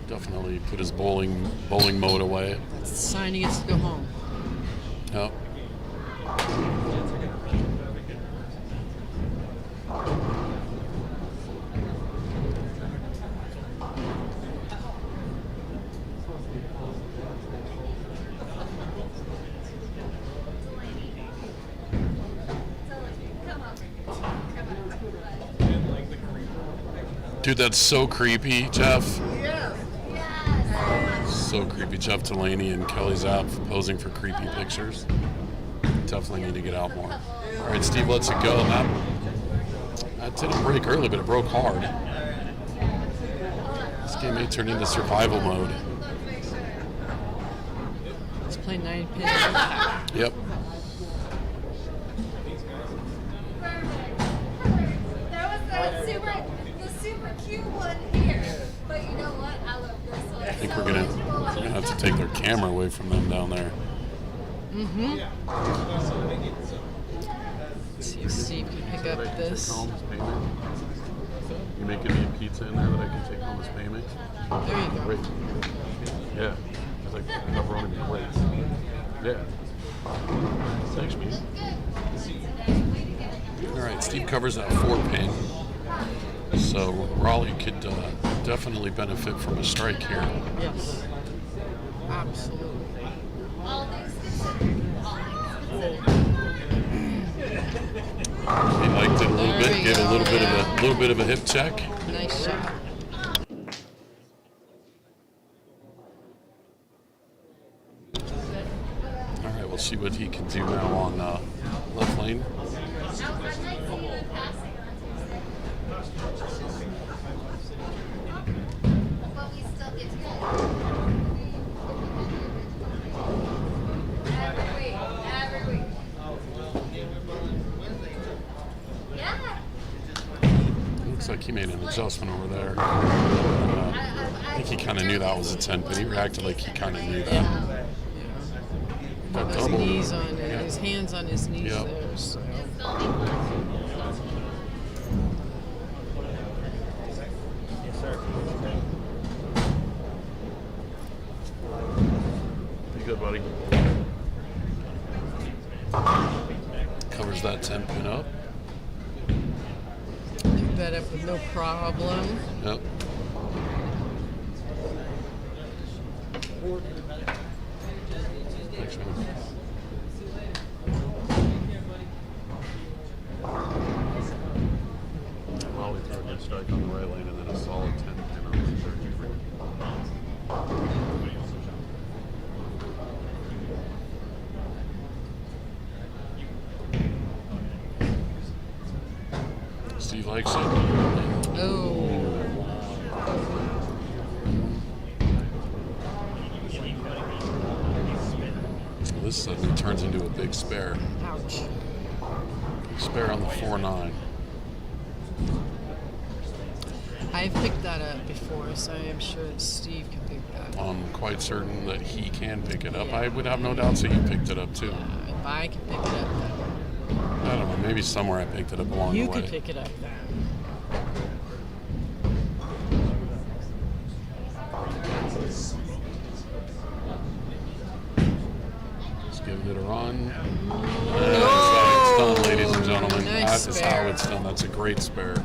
Definitely put his bowling mode away. That's the sign he gets to go home. Yep. Dude, that's so creepy, Jeff. So creepy. Jeff Delaney and Kelly Zapp posing for creepy pictures. Definitely need to get out more. All right, Steve lets it go. That didn't break early, but it broke hard. This game may turn into survival mode. Let's play 9-pin. Yep. There was the super cute one here. But you know what? I love this one. I think we're gonna have to take their camera away from them down there. Mm-hmm. Let's see if Steve can pick up this. You making me a pizza in there that I can take home as payment? There you go. Great. Yeah. It's like pepperoni and plates. Yeah. Thanks, me. All right, Steve covers that 4-pin. So Raleigh could definitely benefit from a strike here. Yes. Absolutely. He liked it a little bit, gave a little bit of a hip check. Nice shot. All right, we'll see what he can do now on left lane. But we still get to go. Every week. Yeah. Looks like he made an adjustment over there. I think he kind of knew that was a 10 pin. He reacted like he kind of knew that. Yeah. That His double. knees on it, Yeah. his hands on his knees Yep. there. So. Yes, sir. Pretty good, buddy. Covers that 10 pin up. Pick that up with no problem. Yep. Thanks, man. Molly threw a good strike on the right lane and then a solid 10 pin on the third. Steve likes it. Oh. This suddenly turns into a big spare. Ouch. Big spare on the 4-9. I've picked that up before, so I am sure that Steve can pick that up. I'm quite certain that he can pick it up. I would have no doubts that you picked it up too. If I can pick it up, I don't know, maybe somewhere I picked it up along you the way. could pick it up then. Just giving it a run. That's how it's done, ladies and gentlemen. Nice That is spare. how it's done. That's a great spare.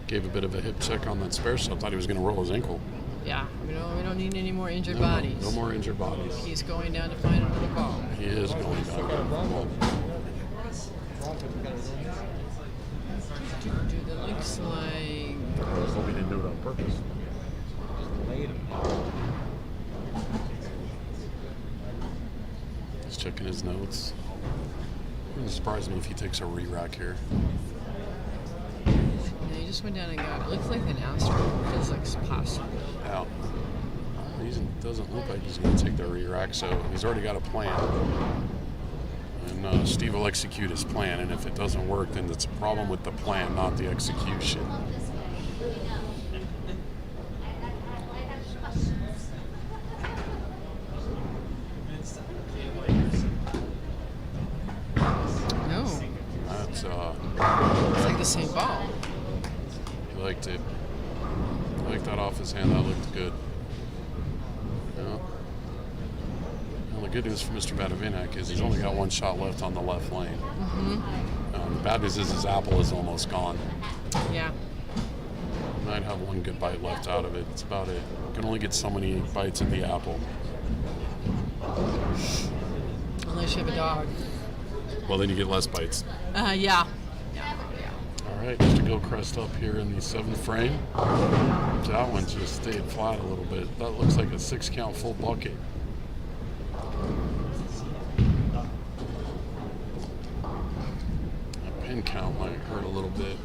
Gave a bit of a hip check on that spare, so I thought he was going to roll his ankle. Yeah, we don't need any more injured No, bodies. no more injured bodies. He's going down to find another ball. He is going down. Well, Dude, that looks like hope he didn't do it on purpose. He's checking his notes. It wouldn't surprise me if he takes a re-rack here. yeah, he just went down and got it. Looks like an Astro Physics possible. Out. He doesn't look like he's going to take the re-rack, so he's already got a plan. And Steve will execute his plan, and if it doesn't work, then it's a problem with the plan, not the execution. No, That's, it's like the same ball. he liked it. He liked that off his hand, that looked good. Yeah. Well, the good news for Mr. Badavinak is he's only got one shot left on the left lane. The bad news is his apple is almost gone. Yeah. Might have one good bite left out of it. That's about it. You can only get so many bites of the apple. Unless you have a dog. Well, then you get less bites. Yeah. All right, just to go crest up here in the 7th frame. That one just stayed flat a little bit. That looks like a 6-count full bucket. A pin count might hurt a little bit.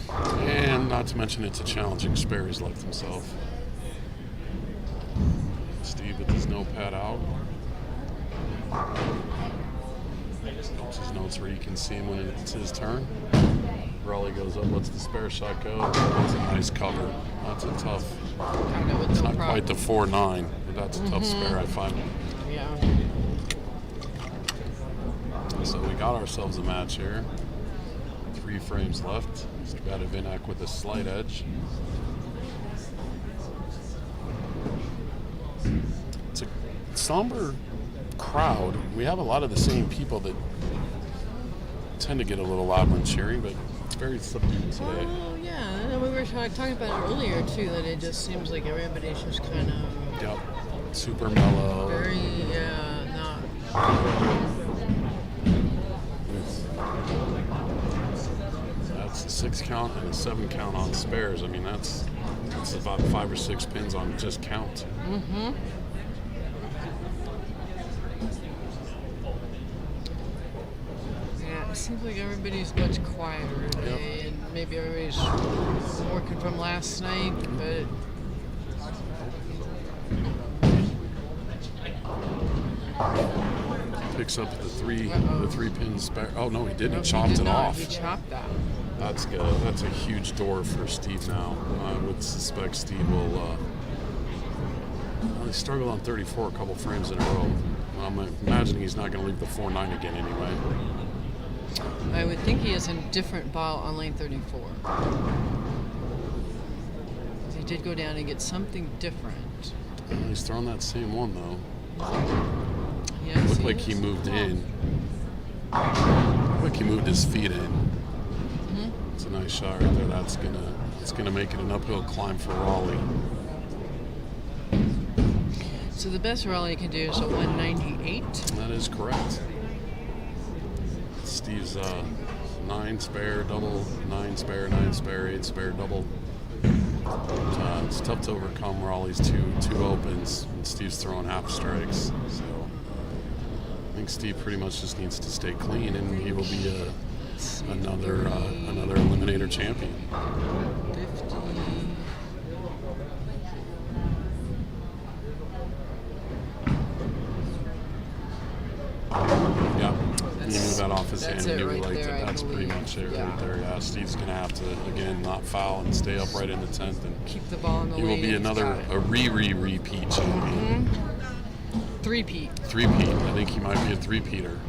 And not to mention it's a challenging spare he's left himself. Steve with his notepad out. Keeps his notes where you can see him when it's his turn. Raleigh goes up, lets the spare shot go. That's a nice cover. That's a tough. It's not quite the 4-9, but that's a tough spare, I find. Yeah. So we got ourselves a match here. 3 frames left. Mr. Badavinak with a slight edge. It's a somber crowd. We have a lot of the same people that tend to get a little loud when cheering, but it's very subdued today. Oh, yeah. We were talking about it earlier, too, that it just seems like everybody's just kind of Yep. Super mellow. very, not. That's a 6-count and a 7-count on spares. I mean, that's about 5 or 6 pins on just count. Yeah, it seems like everybody's much quieter today, and maybe everybody's working from last night, but Picks picks up the three pin spare. Oh no, he didn't. He chopped it off. He chopped that. That's good. That's a huge door for Steve now. I would suspect Steve will. Well, he struggled on 34 a couple frames in a row. I'm imagining he's not going to leave the 4.9 again anyway. I would think he has a different ball on lane 34. He did go down and get something different. He's throwing that same one though. Yes, Looked like he moved in. Looked like he moved his feet in. Mm-hmm. It's a nice shot right there. That's gonna make it an uphill climb for Raleigh. So the best Raleigh can do is a 198. That is correct. Steve's 9 spare, double, 9 spare, 9 spare, 8 spare, double. It's tough to overcome Raleigh's two opens, and Steve's throwing half strikes. So I think Steve pretty much just needs to stay clean, and he will be another Eliminator champion. 50. Yeah, he knew that off his hand. He knew he liked it. There, That's pretty much it right there. Yeah, Steve's gonna have to again not foul and stay upright in the 10th, and keep the ball in the he will be another repeat champion. Three-peat. I think he might be a three-peater.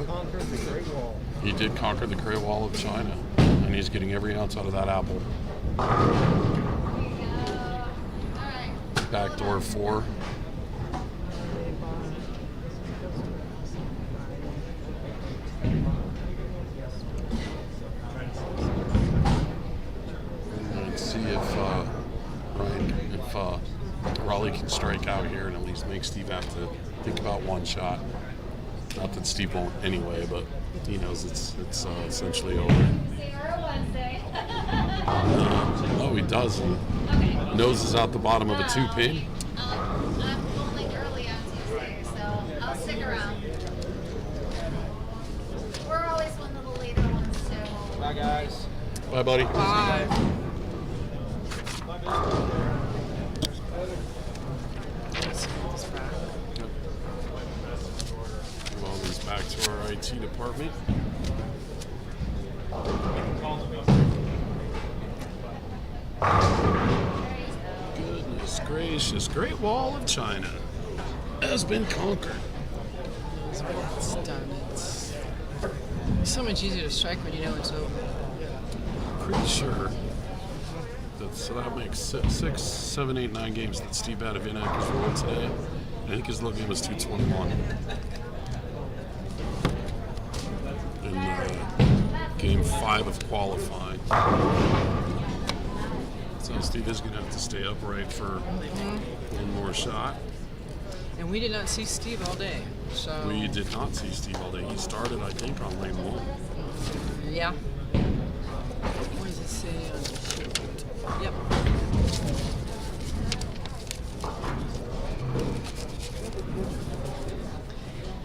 Conquered the Great Wall. He did conquer the Great Wall of China, and he's getting every ounce out of that apple. Backdoor 4. Let's see if Raleigh can strike out here and at least make Steve have to think about one shot. Not that Steve won't anyway, but he knows it's essentially over. No, he doesn't. Okay. Nose is out the bottom of a 2-pin. I'm bowling early on Tuesday, so I'll stick around. We're always one of the later ones, too. Bye, guys. Bye, buddy. Bye. Well, he's back to our IT department. Goodness gracious, Great Wall of China has been conquered. It's done. It's so much easier to strike when you know it's over. Pretty sure. So that makes 6, 7, 8, 9 games that Steve Badavinak is rolling today. I think his low game was 221. In game 5 of qualifying. So Steve is going to have to stay upright for one more shot. And we did not see Steve all day. So We did not see Steve all day. He started, I think, on lane 1. yeah. What does it say on the sheet? Yep.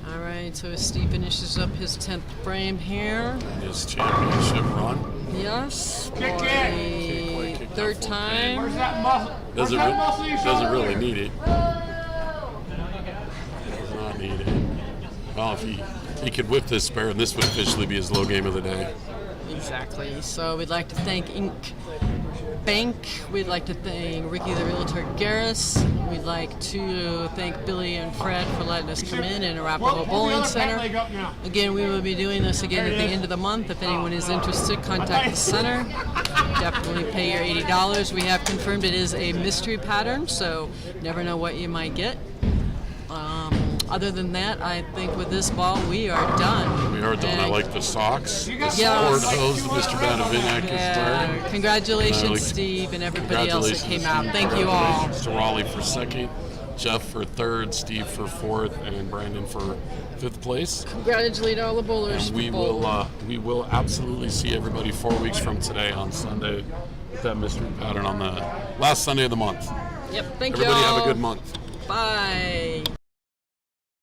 All right, so as Steve finishes up his 10th frame here. And his championship run. Yes, for Kick it. the third time. Where's that muscle? Doesn't really need it. Does not need it. Well, if he could whip this spare, and this would officially be his low game of the day. Exactly. So we'd like to thank Ink Bank. We'd like to thank Ricky the Realtor Garris. We'd like to thank Billy and Fred for letting us come in and Arapahoe Bowling Center. Again, we will be doing this again at the end of the month. If anyone is interested, contact the center. Definitely pay your $80. We have confirmed it is a mystery pattern, so never know what you might get. Other than that, I think with this ball, we are done. We are done. I like the socks. The Yes. sport hose that Mr. Badavinak is wearing. Congratulations, Steve, and everybody else that came out. Thank you all. Congratulations to Raleigh for 2nd, Jeff for 3rd, Steve for 4th, and Brandon for 5th place. Congratulate all the bowlers. And we will absolutely see everybody 4 weeks from today on Sunday with that mystery pattern on the last Sunday of the month. Yep, thank you Everybody all. have a good month. Bye.